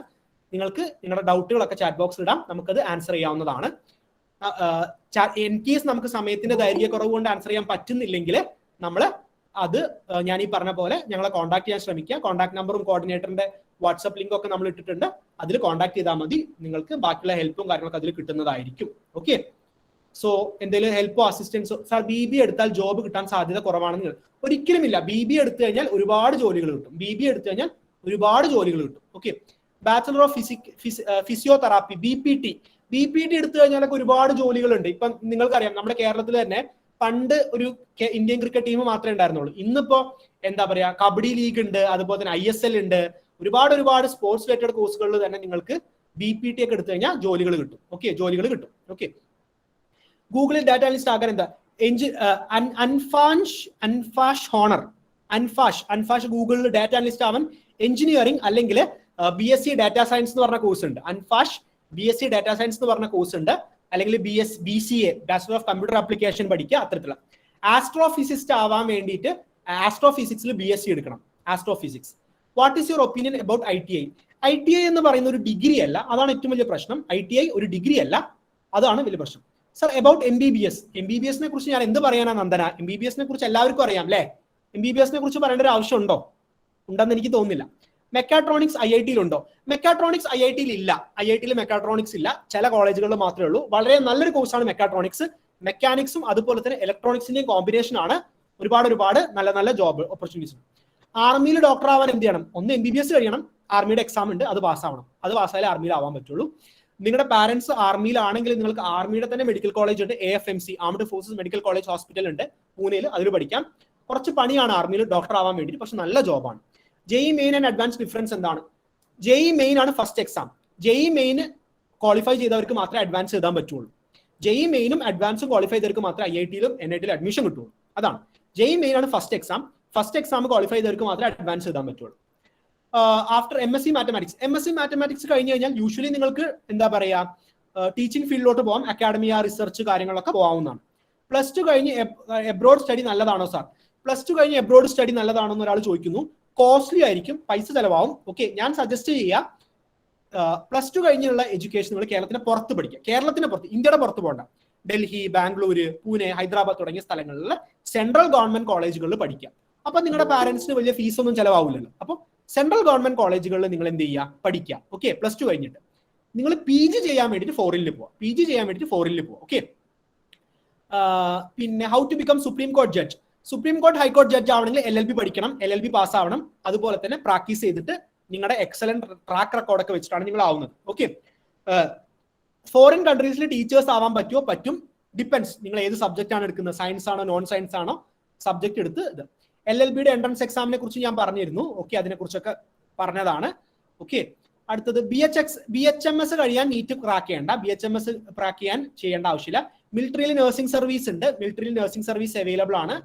നിങ്ങൾക്ക് നിങ്ങളുടെ ഡൗട്ടുകളൊക്കെ ചാറ്റ് ബോക്സിൽ ഇടാം, നമുക്കത് ആൻസർ ചെയ്യാവുന്നതാണ്. ഇൻ കേസ് നമുക്ക് സമയത്തിന്റെ ദൈർഘ്യക്കുറവ് കൊണ്ട് ആൻസർ ചെയ്യാൻ പറ്റുന്നില്ലെങ്കിൽ നമ്മൾ അത് ഞാൻ ഈ പറഞ്ഞ പോലെ ഞങ്ങളെ കോൺടാക്ട് ചെയ്യാൻ ശ്രമിക്കുക. കോൺടാക്ട് നമ്പറും കോർഡിനേറ്ററിന്റെ വാട്സ്ആപ്പ് ലിങ്കും ഒക്കെ നമ്മൾ ഇട്ടിട്ടുണ്ട്. അതിൽ കോൺടാക്ട് ചെയ്താൽ മതി. നിങ്ങൾക്ക് ബാക്കിയുള്ള ഹെൽപ്പും കാര്യങ്ങളൊക്കെ അതിൽ കിട്ടുന്നതായിരിക്കും. ഓക്കെ, സോ എന്തെങ്കിലും ഹെൽപ്പോ അസിസ്റ്റൻസോ, സാർ BB എടുത്താൽ ജോബ് കിട്ടാൻ സാധ്യത കുറവാണെന്ന് ഒരിക്കലുമില്ല. BB എടുത്തു കഴിഞ്ഞാൽ ഒരുപാട് ജോലികൾ കിട്ടും. BB എടുത്തു കഴിഞ്ഞാൽ ഒരുപാട് ജോലികൾ കിട്ടും. Okay, bachelor of physiotherapy BPT എടുത്തു കഴിഞ്ഞാലൊക്കെ ഒരുപാട് ജോലികളുണ്ട്. ഇപ്പം നിങ്ങൾക്കറിയാം, നമ്മുടെ കേരളത്തിൽ തന്നെ പണ്ട് ഒരു ഇന്ത്യൻ ക്രിക്കറ്റ് ടീം മാത്രമേ ഉണ്ടായിരുന്നുള്ളൂ. ഇന്നിപ്പോ എന്താ പറയാ, കബഡി ലീഗ് ഉണ്ട്, അതുപോലെ തന്നെ ISL ഉണ്ട്. ഒരുപാട് സ്പോർട്സ് റിലേറ്റഡ് കോഴ്സുകളിൽ തന്നെ നിങ്ങൾക്ക് BPT ഒക്കെ എടുത്തു കഴിഞ്ഞാൽ ജോലികൾ കിട്ടും. ഓക്കെ, ജോലികൾ കിട്ടും. ഓക്കെ, ഗൂഗിളിൽ ഡാറ്റ അനലിസ്റ്റ് ആകാൻ എന്താ അൻഫാഷ് ഗൂഗിളിൽ ഡാറ്റ അനലിസ്റ്റ് ആവാൻ എഞ്ചിനീയറിംഗ് അല്ലെങ്കിൽ BSc ഡാറ്റാ സയൻസ് എന്ന് പറഞ്ഞ കോഴ്സ് ഉണ്ട്. അൻഫാഷ് BSc ഡാറ്റാ സയൻസ് എന്ന് പറഞ്ഞ കോഴ്സ് ഉണ്ട്. അല്ലെങ്കിൽ BCA bachelor of computer application പഠിക്കുക. അത്തരത്തിലുള്ള ആസ്ട്രോഫിസിസ്റ്റ് ആവാൻ വേണ്ടിയിട്ട് ആസ്ട്രോഫിസിക്സിൽ BSc എടുക്കണം. Astrophysics. What is your opinion about ITI എന്ന് പറയുന്ന ഒരു ഡിഗ്രി അല്ല, അതാണ് ഏറ്റവും വലിയ പ്രശ്നം. ITI ഒരു ഡിഗ്രി അല്ല, അതാണ് വലിയ പ്രശ്നം. സർ അബൌട്ട് MBBS നെ കുറിച്ച് ഞാൻ എന്ത് പറയാനാ നന്ദന? MBBS നെ കുറിച്ച് എല്ലാവർക്കും അറിയാം അല്ലെ? MBBS നെ കുറിച്ച് പറയേണ്ട ഒരു ആവശ്യമുണ്ടോ? ഉണ്ടെന്ന് എനിക്ക് തോന്നുന്നില്ല. മെക്കാട്രോണിക്സ് IIT ഉണ്ടോ? മെക്കാട്രോണിക്സ് IIT ഇല്ല. IIT മെക്കാട്രോണിക്സ് ഇല്ല, ചില കോളേജുകളിൽ മാത്രമേ ഉള്ളൂ. വളരെ നല്ലൊരു കോഴ്സാണ് മെക്കാട്രോണിക്സ്. മെക്കാനിക്സും അതുപോലെ തന്നെ ഇലക്ട്രോണിക്സിന്റെയും കോമ്പിനേഷൻ ആണ്. ഒരുപാട് നല്ല ജോബ് ഓപ്പർച്യൂണിറ്റീസ്. ആർമിയിൽ ഡോക്ടർ ആവാൻ എന്ത് ചെയ്യണം? ഒന്ന് MBBS കഴിയണം, ആർമിയുടെ എക്സാം ഉണ്ട്, അത് പാസ്സാവണം. അത് പാസ്സായാലേ ആർമിയിൽ ആവാൻ പറ്റുള്ളൂ. നിങ്ങളുടെ പാരന്റ്സ് ആർമിയിലാണെങ്കിൽ നിങ്ങൾക്ക് ആർമിയുടെ തന്നെ മെഡിക്കൽ കോളേജ് ഉണ്ട്. AFMC armed forces medical college hospital ഉണ്ട് പൂനെയിൽ, അതിൽ പഠിക്കാം. കുറച്ച് പണിയാണ് ആർമിയിൽ ഡോക്ടർ ആവാൻ വേണ്ടി, പക്ഷെ നല്ല ജോബാണ്. JEE main and advance difference എന്താണ്? JEE മെയിൻ ആണ് first exam. JEE main qualify ചെയ്തവർക്ക് മാത്രമേ അഡ്വാൻസ് എഴുതാൻ പറ്റുള്ളൂ. JEE മെയിനും അഡ്വാൻസും ക്വാളിഫൈ ചെയ്തവർക്ക് മാത്രമേ IIT-ലും NIT-ലും അഡ്മിഷൻ കിട്ടുള്ളൂ. അതാണ് JEE മെയിൻ ആണ് first exam. First exam qualify ചെയ്തവർക്ക് മാത്രമേ അഡ്വാൻസ് എഴുതാൻ പറ്റുള്ളൂ. ആഫ്റ്റർ MSc മാത്തമാറ്റിക്സ് കഴിഞ്ഞ് കഴിഞ്ഞാൽ യൂഷ്വലി നിങ്ങൾക്ക് എന്താ പറയാ, ടീച്ചിങ് ഫീൽഡിലോട്ട് പോകാം. അക്കാഡമിയ, റിസർച്ച് കാര്യങ്ങളൊക്കെ പോകാവുന്നതാണ്. +2 കഴിഞ്ഞ് എബ്രോഡ് സ്റ്റഡി നല്ലതാണോ സാർ? +2 കഴിഞ്ഞ് എബ്രോഡ് സ്റ്റഡി നല്ലതാണോ എന്ന് ഒരാൾ ചോദിക്കുന്നു. കോസ്റ്റ്ലി ആയിരിക്കും, പൈസ ചെലവാകും. ഓക്കെ, ഞാൻ സജസ്റ്റ് ചെയ്യാം +2 കഴിഞ്ഞുള്ള എഡ്യൂക്കേഷൻ നിങ്ങൾ കേരളത്തിന് പുറത്ത് പഠിക്കുക. കേരളത്തിന് പുറത്ത്, ഇന്ത്യയുടെ പുറത്ത് പോകണ്ട. ഡൽഹി, ബാംഗ്ലൂര്, പൂനെ, ഹൈദരാബാദ് തുടങ്ങിയ സ്ഥലങ്ങളിലെ സെൻട്രൽ ഗവൺമെന്റ് കോളേജുകളിൽ പഠിക്കുക. അപ്പൊ നിങ്ങളുടെ പാരന്റ്സിന് വലിയ ഫീസ് ഒന്നും ചെലവാകില്ലല്ലോ. അപ്പൊ സെൻട്രൽ ഗവൺമെന്റ് കോളേജുകളിൽ നിങ്ങൾ എന്ത് ചെയ്യുക, പഠിക്കുക. ഓക്കെ, +2 കഴിഞ്ഞിട്ട് നിങ്ങൾ PG ചെയ്യാൻ വേണ്ടിയിട്ട് ഫോറിനിൽ പോവാം. ഓക്കെ, പിന്നെ how to become supreme court judge. Supreme court high court judge ആവണമെങ്കിൽ LLB പഠിക്കണം, LLB പാസ് ആവണം, അതുപോലെ തന്നെ പ്രാക്ടീസ് ചെയ്തിട്ട് നിങ്ങളുടെ എക്സലന്റ് ട്രാക്ക് റെക്കോർഡൊക്കെ വെച്ചിട്ടാണ് നിങ്ങൾ ആവുന്നത്. ഓക്കെ, ഫോറിൻ കൺട്രീസിൽ ടീച്ചേഴ്സ് ആവാൻ പറ്റുമോ? പറ്റും. ഡിപ്പെൻസ് നിങ്ങൾ ഏത് സബ്ജക്റ്റ് ആണ് എടുക്കുന്നത്, സയൻസ് ആണോ നോൺ സയൻസ് ആണോ സബ്ജക്ട് എടുത്ത് ഇത്. LLBയുടെ എൻട്രൻസ് എക്സാമിനെ കുറിച്ച് ഞാൻ പറഞ്ഞിരുന്നു. ഓക്കെ, അതിനെക്കുറിച്ചൊക്കെ പറഞ്ഞതാണ്. ഓക്കെ, അടുത്തത് BHMS കഴിയാൻ നീറ്റ് ക്രാക്ക് ചെയ്യേണ്ട, BHMS ക്രാക്ക് ചെയ്യേണ്ട ആവശ്യമില്ല. മിലിറ്ററിയിൽ നഴ്സിംഗ് സർവീസ് ഉണ്ട്, മിലിറ്ററിയിൽ നഴ്സിംഗ് സർവീസ് അവൈലബിൾ ആണ്.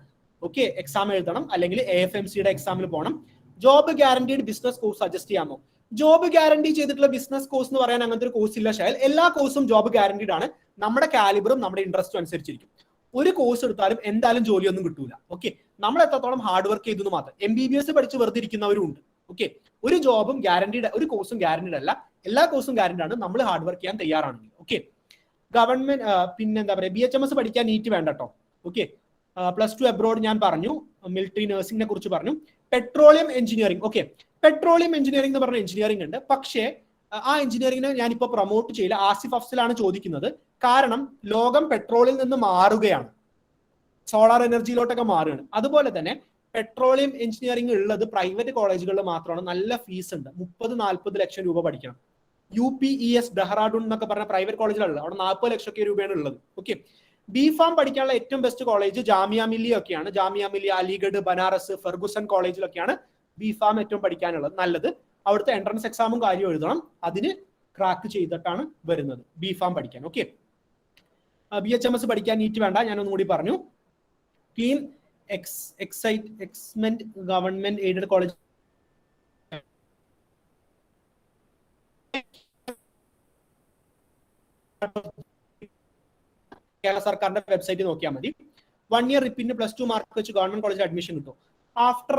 ഓക്കെ, എക്സാം എഴുതണം, അല്ലെങ്കിൽ AFMCയുടെ എക്സാമിൽ പോകണം. Job guaranteed business course suggest ചെയ്യാമോ? ജോബ് ഗ്യാരണ്ടി ചെയ്തിട്ടുള്ള ബിസിനസ് കോഴ്സ് എന്ന് പറയാൻ അങ്ങനത്തെ ഒരു കോഴ്സ് ഇല്ല ഷായൽ. എല്ലാ കോഴ്സും ജോബ് ഗ്യാരണ്ടീഡ് ആണ്. നമ്മുടെ കാലിബറും നമ്മുടെ ഇൻട്രസ്റ്റും അനുസരിച്ചിരിക്കും. ഒരു കോഴ്സ് എടുത്താലും എന്തായാലും ജോലിയൊന്നും കിട്ടൂല. ഓക്കെ, നമ്മൾ എത്രത്തോളം ഹാർഡ് വർക്ക് ചെയ്തു മാത്രം. MBBS പഠിച്ച് വെറുതെ ഇരിക്കുന്നവരും ഉണ്ട്. ഓക്കെ, ഒരു ജോബും ഗ്യാരണ്ടീഡ്, ഒരു കോഴ്സും ഗ്യാരണ്ടീഡ് അല്ല, എല്ലാ കോഴ്സും ഗ്യാരണ്ടീഡ് ആണ് നമ്മൾ ഹാർഡ് വർക്ക് ചെയ്യാൻ തയ്യാറാണെങ്കിൽ. ഓക്കെ, ഗവൺമെന്റ് പിന്നെ എന്താ പറയുക, BHMS പഠിക്കാൻ നീറ്റ് വേണ്ട കേട്ടോ. ഓക്കെ, +2 അബ്രോഡ് ഞാൻ പറഞ്ഞു, മിലിറ്ററി നഴ്സിംഗിനെ കുറിച്ച് പറഞ്ഞു. Petroleum engineering, okay, petroleum engineering എന്ന് പറഞ്ഞ എഞ്ചിനീയറിംഗ് ഉണ്ട്. പക്ഷേ ആ എഞ്ചിനീയറിംഗിനെ ഞാനിപ്പോൾ പ്രൊമോട്ട് ചെയ്യില്ല. ആസിഫ് അഫ്സലാണ് ചോദിക്കുന്നത്. കാരണം ലോകം പെട്രോളിൽ നിന്ന് മാറുകയാണ്, സോളാർ എനർജിയിലോട്ടൊക്കെ മാറുകയാണ്. അതുപോലെ തന്നെ പെട്രോളിയം എഞ്ചിനീയറിംഗ് ഉള്ളത് പ്രൈവറ്റ് കോളേജുകളിൽ മാത്രമാണ്. നല്ല ഫീസ് ഉണ്ട്, 30-40 ലക്ഷം രൂപ പഠിക്കണം. UPES ഡെഹ്റാഡൂൺ എന്നൊക്കെ പറഞ്ഞ പ്രൈവറ്റ് കോളേജിലുള്ളത്, അവിടെ 40 ലക്ഷം രൂപയാണ് ഉള്ളത്. ഓക്കെ, BPharm പഠിക്കാനുള്ള ഏറ്റവും ബെസ്റ്റ് കോളേജ് ജാമിയ മില്ലിയ ഒക്കെയാണ്. ജാമിയ മില്ലിയ, അലിഗഡ്, ബനാറസ്, ഫെർഗുസൺ കോളേജിലൊക്കെയാണ് BPharm ഏറ്റവും പഠിക്കാനുള്ളത് നല്ലത്. അവിടുത്തെ എൻട്രൻസ് എക്സാമും കാര്യം എഴുതണം, അതിന് ക്രാക്ക് ചെയ്തിട്ടാണ് വരുന്നത് BPharm പഠിക്കാൻ. ഓക്കെ, BHMS പഠിക്കാൻ നീറ്റ് വേണ്ട, ഞാൻ ഒന്നുകൂടി പറഞ്ഞു. Team excitement government aided college Kerala സർക്കാരിന്റെ വെബ്സൈറ്റ് നോക്കിയാൽ മതി. 1 ഇയർ റിപ്പീറ്റിന് +2 മാർക്ക് വെച്ച് ഗവൺമെന്റ് കോളേജിൽ അഡ്മിഷൻ കിട്ടും. ആഫ്റ്റർ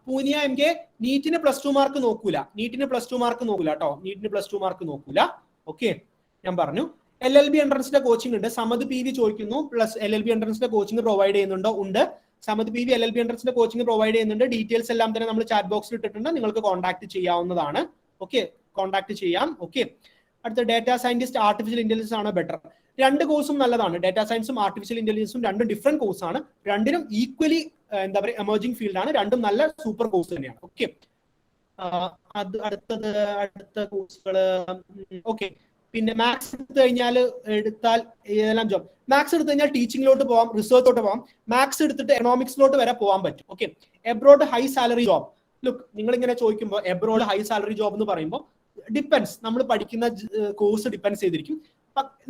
പൂനിയ MK നീറ്റിന് +2 മാർക്ക് നോക്കൂല, നീറ്റിന് +2 മാർക്ക് നോക്കൂല കേട്ടോ, നീറ്റിന് +2 മാർക്ക് നോക്കൂല. ഓക്കെ, ഞാൻ പറഞ്ഞു. LLB എൻട്രൻസിന്റെ കോച്ചിങ് ഉണ്ട്. സമദ് PV ചോദിക്കുന്നു, LLB എൻട്രൻസിന്റെ കോച്ചിങ് പ്രൊവൈഡ് ചെയ്യുന്നുണ്ടോ? ഉണ്ട്. സമദ് PV LLB എൻട്രൻസിന്റെ കോച്ചിങ് പ്രൊവൈഡ് ചെയ്യുന്നുണ്ട്. ഡീറ്റെയിൽസ് എല്ലാം തന്നെ നമ്മൾ ചാറ്റ് ബോക്സിൽ ഇട്ടിട്ടുണ്ട്, നിങ്ങൾക്ക് കോൺടാക്ട് ചെയ്യാവുന്നതാണ്. ഓക്കെ, കോൺടാക്ട് ചെയ്യാം. ഓക്കെ, അടുത്ത ഡാറ്റാ സയന്റിസ്റ്റ് ആർട്ടിഫിഷ്യൽ ഇന്റലിജൻസ് ആണ് ബെറ്റർ. രണ്ട് കോഴ്സും നല്ലതാണ്. ഡാറ്റാ സയൻസും ആർട്ടിഫിഷ്യൽ ഇന്റലിജൻസും രണ്ടും ഡിഫറെന്റ് കോഴ്സാണ്. രണ്ടിനും ഈക്വലി എന്താ പറയുക എമർജിംഗ് ഫീൽഡാണ്. രണ്ടും നല്ല സൂപ്പർ കോഴ്സ് തന്നെയാണ്. ഓക്കെ, അടുത്ത കോഴ്സുകൾ. ഓക്കെ, പിന്നെ മാത്സ് എടുത്താൽ ഏതെല്ലാം ജോബ്? മാത്സ് എടുത്തു കഴിഞ്ഞാൽ ടീച്ചിങ്ങിലോട്ട് പോവാം, റിസർച്ചിലോട്ട് പോവാം. മാത്സ് എടുത്തിട്ട് എക്കണോമിക്സിലോട്ട് വരെ പോകാൻ പറ്റും. Okay, abroad high salary job. Look, നിങ്ങൾ ഇങ്ങനെ ചോദിക്കുമ്പോൾ എബ്രോഡ് ഹൈ സാലറി ജോബ് എന്ന് പറയുമ്പോൾ ഡിപ്പെൻസ്, നമ്മൾ പഠിക്കുന്ന കോഴ്സ് ഡിപ്പെൻസ് ചെയ്തിരിക്കും.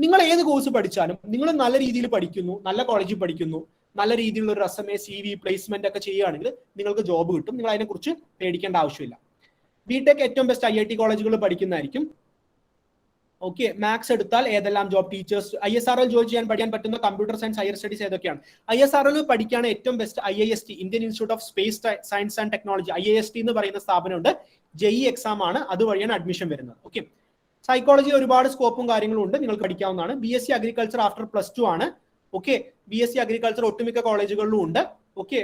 നിങ്ങൾ ഏത് കോഴ്സ് പഠിച്ചാലും നിങ്ങൾ നല്ല രീതിയിൽ പഠിക്കുന്നു, നല്ല കോളേജിൽ പഠിക്കുന്നു, നല്ല രീതിയിലുള്ള ഒരു റെസ്യൂമേ, CV, പ്ലേസ്മെന്റ് ഒക്കെ ചെയ്യുകയാണെങ്കിൽ നിങ്ങൾക്ക് ജോബ് കിട്ടും. നിങ്ങൾ അതിനെക്കുറിച്ച് പേടിക്കേണ്ട ആവശ്യമില്ല. BTech ഏറ്റവും ബെസ്റ്റ് IIT കോളേജുകൾ പഠിക്കുന്നതായിരിക്കും. ഓക്കെ, മാത്സ് എടുത്താൽ ഏതെല്ലാം ജോബ്? ടീച്ചേഴ്സ്, ISRL ജോയിൻ ചെയ്യാൻ പഠിക്കാൻ പറ്റുന്ന കമ്പ്യൂട്ടർ സയൻസ് ഹയർ സ്റ്റഡീസ് ഏതൊക്കെയാണ്? ISRL പഠിക്കുകയാണ് ഏറ്റവും best IIST, Indian institute of space science and technology. IIST എന്ന് പറയുന്ന സ്ഥാപനമുണ്ട്. JEE എക്സാം ആണ്, അതുവഴിയാണ് അഡ്മിഷൻ വരുന്നത്. ഓക്കെ, സൈക്കോളജി ഒരുപാട് സ്കോപ്പും കാര്യങ്ങളും ഉണ്ട്, നിങ്ങൾക്ക് പഠിക്കാവുന്നതാണ്. BSc അഗ്രികൾച്ചർ ആഫ്റ്റർ +2 ആണ്. ഓക്കെ, BSc അഗ്രികൾച്ചർ ഒട്ടുമിക്ക കോളേജുകളിലും ഉണ്ട്. ഓക്കെ,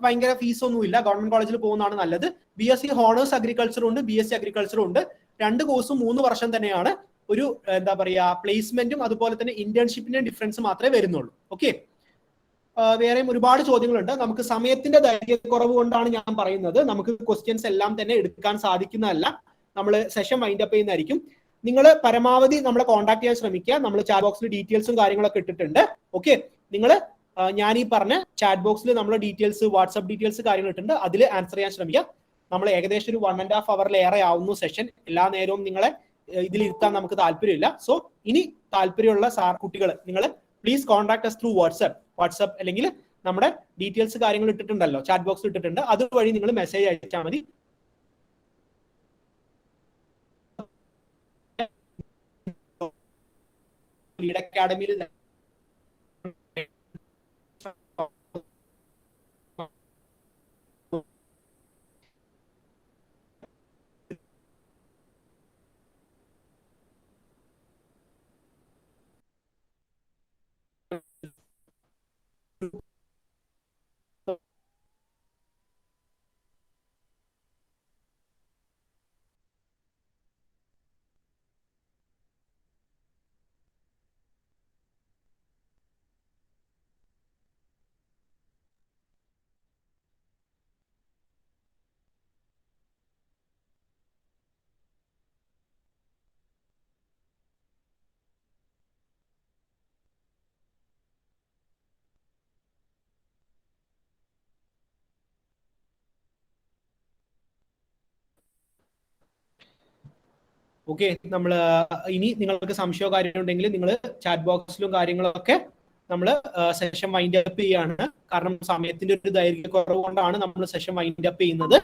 ഭയങ്കര ഫീസ് ഒന്നും ഇല്ല, ഗവൺമെന്റ് കോളേജിൽ പോകുന്നതാണ് നല്ലത്. BSc ഹോണേഴ്സ് അഗ്രികൾച്ചറും ഉണ്ട്, BSc അഗ്രികൾച്ചറും ഉണ്ട്. രണ്ട് കോഴ്സും 3 വർഷം തന്നെയാണ്. ഒരു എന്താ പറയാ പ്ലേസ്മെന്റും അതുപോലെ തന്നെ ഇന്റേൺഷിപ്പിന്റെ ഡിഫറൻസ് മാത്രമേ വരുന്നുള്ളൂ. ഓക്കെ, വേറെയും ഒരുപാട് ചോദ്യങ്ങളുണ്ട്. നമുക്ക് സമയത്തിന്റെ ദൈർഘ്യക്കുറവ് കൊണ്ടാണ് ഞാൻ പറയുന്നത്, നമുക്ക് ക്വസ്റ്റ്യൻസ് എല്ലാം തന്നെ എടുക്കാൻ സാധിക്കുന്നതല്ല. നമ്മൾ സെഷൻ വൈൻഡ് അപ്പ് ചെയ്യുന്നതായിരിക്കും. നിങ്ങൾ പരമാവധി നമ്മളെ കോൺടാക്ട് ചെയ്യാൻ ശ്രമിക്കുക. നമ്മൾ ചാറ്റ് ബോക്സിൽ ഡീറ്റെയിൽസും കാര്യങ്ങളൊക്കെ ഇട്ടിട്ടുണ്ട്. ഓക്കെ, നിങ്ങൾ ഞാൻ ഈ പറഞ്ഞ ചാറ്റ് ബോക്സിൽ നമ്മൾ ഡീറ്റെയിൽസ്, വാട്സ്ആപ്പ് ഡീറ്റെയിൽസ് കാര്യങ്ങൾ ഇട്ടിട്ടുണ്ട്, അതിൽ ആൻസർ ചെയ്യാൻ ശ്രമിക്കുക. നമ്മൾ ഏകദേശം ഒരു 1.5 അവറിലേറെ ആവുന്നു സെഷൻ. എല്ലാ നേരവും നിങ്ങളെ ഇതിലിരുത്താൻ നമുക്ക് താല്പര്യമില്ല. സോ ഇനി താല്പര്യമുള്ള കുട്ടികൾ നിങ്ങൾ please contact us through WhatsApp അല്ലെങ്കിൽ നമ്മുടെ ഡീറ്റെയിൽസ് കാര്യങ്ങൾ ഇട്ടിട്ടുണ്ടല്ലോ, ചാറ്റ് ബോക്സിൽ ഇട്ടിട്ടുണ്ട്, അതുവഴി നിങ്ങൾ മെസ്സേജ് അയച്ചാൽ മതി. ലീഡ് അക്കാഡമിയിൽ ഓക്കെ, നമ്മൾ ഇനി നിങ്ങൾക്ക് സംശയമോ കാര്യമോ ഉണ്ടെങ്കിൽ നിങ്ങൾ ചാറ്റ് ബോക്സിലും കാര്യങ്ങളൊക്കെ നമ്മൾ സെഷൻ വൈൻഡ് അപ്പ് ചെയ്യാണ്. കാരണം സമയത്തിന്റെ ഒരു ദൈർഘ്യക്കുറവ് കൊണ്ടാണ് നമ്മൾ സെഷൻ വൈൻഡ് അപ്പ് ചെയ്യുന്നത്.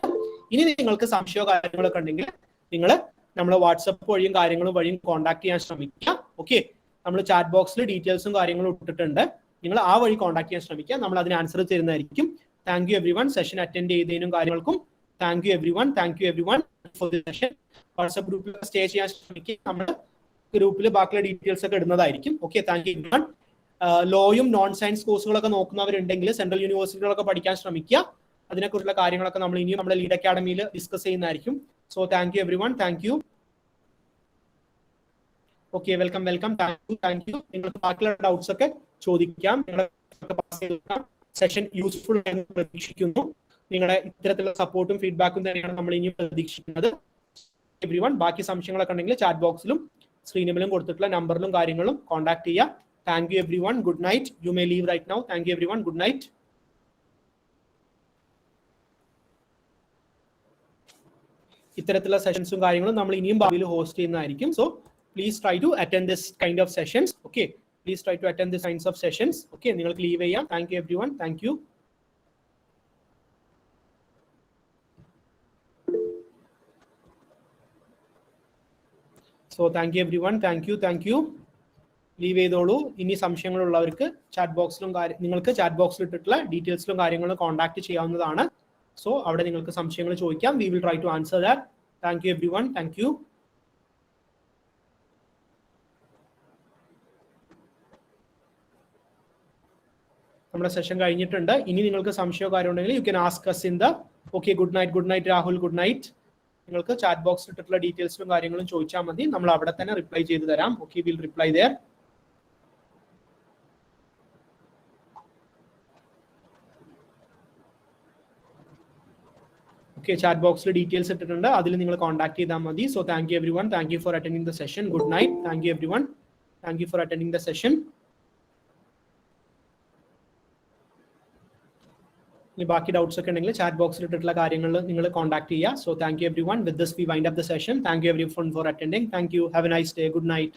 ഇനി നിങ്ങൾക്ക് സംശയമോ കാര്യങ്ങളൊക്കെ ഉണ്ടെങ്കിൽ നിങ്ങൾ നമ്മളെ വാട്സപ്പ് വഴിയും കാര്യങ്ങളും വഴിയും കോൺടാക്ട് ചെയ്യാൻ ശ്രമിക്കുക. ഓക്കെ, നമ്മൾ ചാറ്റ് ബോക്സിൽ ഡീറ്റെയിൽസും കാര്യങ്ങളും ഇട്ടിട്ടുണ്ട്. നിങ്ങൾ ആ വഴി കോൺടാക്ട് ചെയ്യാൻ ശ്രമിക്കുക. നമ്മൾ അതിന് ആൻസർ തരുന്നതായിരിക്കും. Thank you everyone session attend ചെയ്തതിനും കാര്യങ്ങൾക്കും. Thank you everyone for the session. WhatsApp ഗ്രൂപ്പിൽ സ്റ്റേ ചെയ്യാൻ ശ്രമിക്കുക. നമ്മുടെ ഗ്രൂപ്പിൽ ബാക്കിയുള്ള ഡീറ്റെയിൽസ് ഒക്കെ ഇടുന്നതായിരിക്കും. Okay, thank you everyone. ലോയും നോൺ സയൻസ് കോഴ്സുകളൊക്കെ നോക്കുന്നവരുണ്ടെങ്കിൽ സെൻട്രൽ യൂണിവേഴ്സിറ്റികളൊക്കെ പഠിക്കാൻ ശ്രമിക്കുക. അതിനെക്കുറിച്ചുള്ള കാര്യങ്ങളൊക്കെ നമ്മൾ ഇനിയും നമ്മുടെ ലീഡ് അക്കാഡമിയിൽ ഡിസ്കസ് ചെയ്യുന്നതായിരിക്കും. So thank you everyone. Thank you. Okay, welcome. Thank you. നിങ്ങൾക്ക് ബാക്കിയുള്ള ഡൗട്ട്സ് ഒക്കെ ചോദിക്കാം. സെഷൻ യൂസ്ഫുൾ എന്ന് പ്രതീക്ഷിക്കുന്നു. നിങ്ങളുടെ ഇത്തരത്തിലുള്ള സപ്പോർട്ടും ഫീഡ്ബാക്കും തന്നെയാണ് നമ്മൾ ഇനിയും പ്രതീക്ഷിക്കുന്നത്. എവ്രി വൺ, ബാക്കി സംശയങ്ങളൊക്കെ ഉണ്ടെങ്കിൽ ചാറ്റ് ബോക്സിലും സ്ക്രീനിലും കൊടുത്തിട്ടുള്ള നമ്പറിലും കാര്യങ്ങളും കോൺടാക്ട് ചെയ്യുക. Thank you everyone. Good night. You may leave right now. Thank you everyone. Good night. ഇത്തരത്തിലുള്ള സെഷൻസും കാര്യങ്ങളും നമ്മൾ ഇനിയും ഭാവിയിൽ ഹോസ്റ്റ് ചെയ്യുന്നതായിരിക്കും. So please try to attend this kind of sessions. Okay, please try to attend this kinds of sessions. Okay, നിങ്ങൾക്ക് leave ചെയ്യാം. Thank you everyone. Thank you. So thank you everyone. Thank you. Leave ചെയ്തോളൂ. ഇനി സംശയങ്ങളുള്ളവർക്ക് chat ബോക്സിലും നിങ്ങൾക്ക് chat ബോക്സിൽ ഇട്ടിട്ടുള്ള ഡീറ്റെയിൽസിലും കാര്യങ്ങളും contact ചെയ്യാവുന്നതാണ്. സോ അവിടെ നിങ്ങൾക്ക് സംശയങ്ങൾ ചോദിക്കാം. We will try to answer that. Thank you everyone. Thank you. നമ്മുടെ സെഷൻ കഴിഞ്ഞിട്ടുണ്ട്. ഇനി നിങ്ങൾക്ക് സംശയമോ കാര്യം ഉണ്ടെങ്കിൽ you can ask us in the. Okay, good night Rahul. Good night. നിങ്ങൾക്ക് ചാറ്റ് ബോക്സിൽ ഇട്ടിട്ടുള്ള ഡീറ്റെയിൽസും കാര്യങ്ങളും ചോദിച്ചാൽ മതി. നമ്മൾ അവിടെ തന്നെ റിപ്ലൈ ചെയ്ത് തരാം. Okay, will reply there. Okay, chat ബോക്സിൽ ഡീറ്റെയിൽസ് ഇട്ടിട്ടുണ്ട്. അതിൽ നിങ്ങൾ കോൺടാക്ട് ചെയ്താൽ മതി. So thank you everyone. Thank you for attending the session. Good night. Thank you everyone. Thank you for attending the session. ഇനി ബാക്കി doubts ഒക്കെ ഉണ്ടെങ്കിൽ ചാറ്റ് ബോക്സിൽ ഇട്ടിട്ടുള്ള കാര്യങ്ങൾ നിങ്ങൾ കോൺടാക്ട് ചെയ്യുക. So thank you everyone. With this we wind up the session. Thank you everyone for attending. Thank you. Have a nice day. Good night.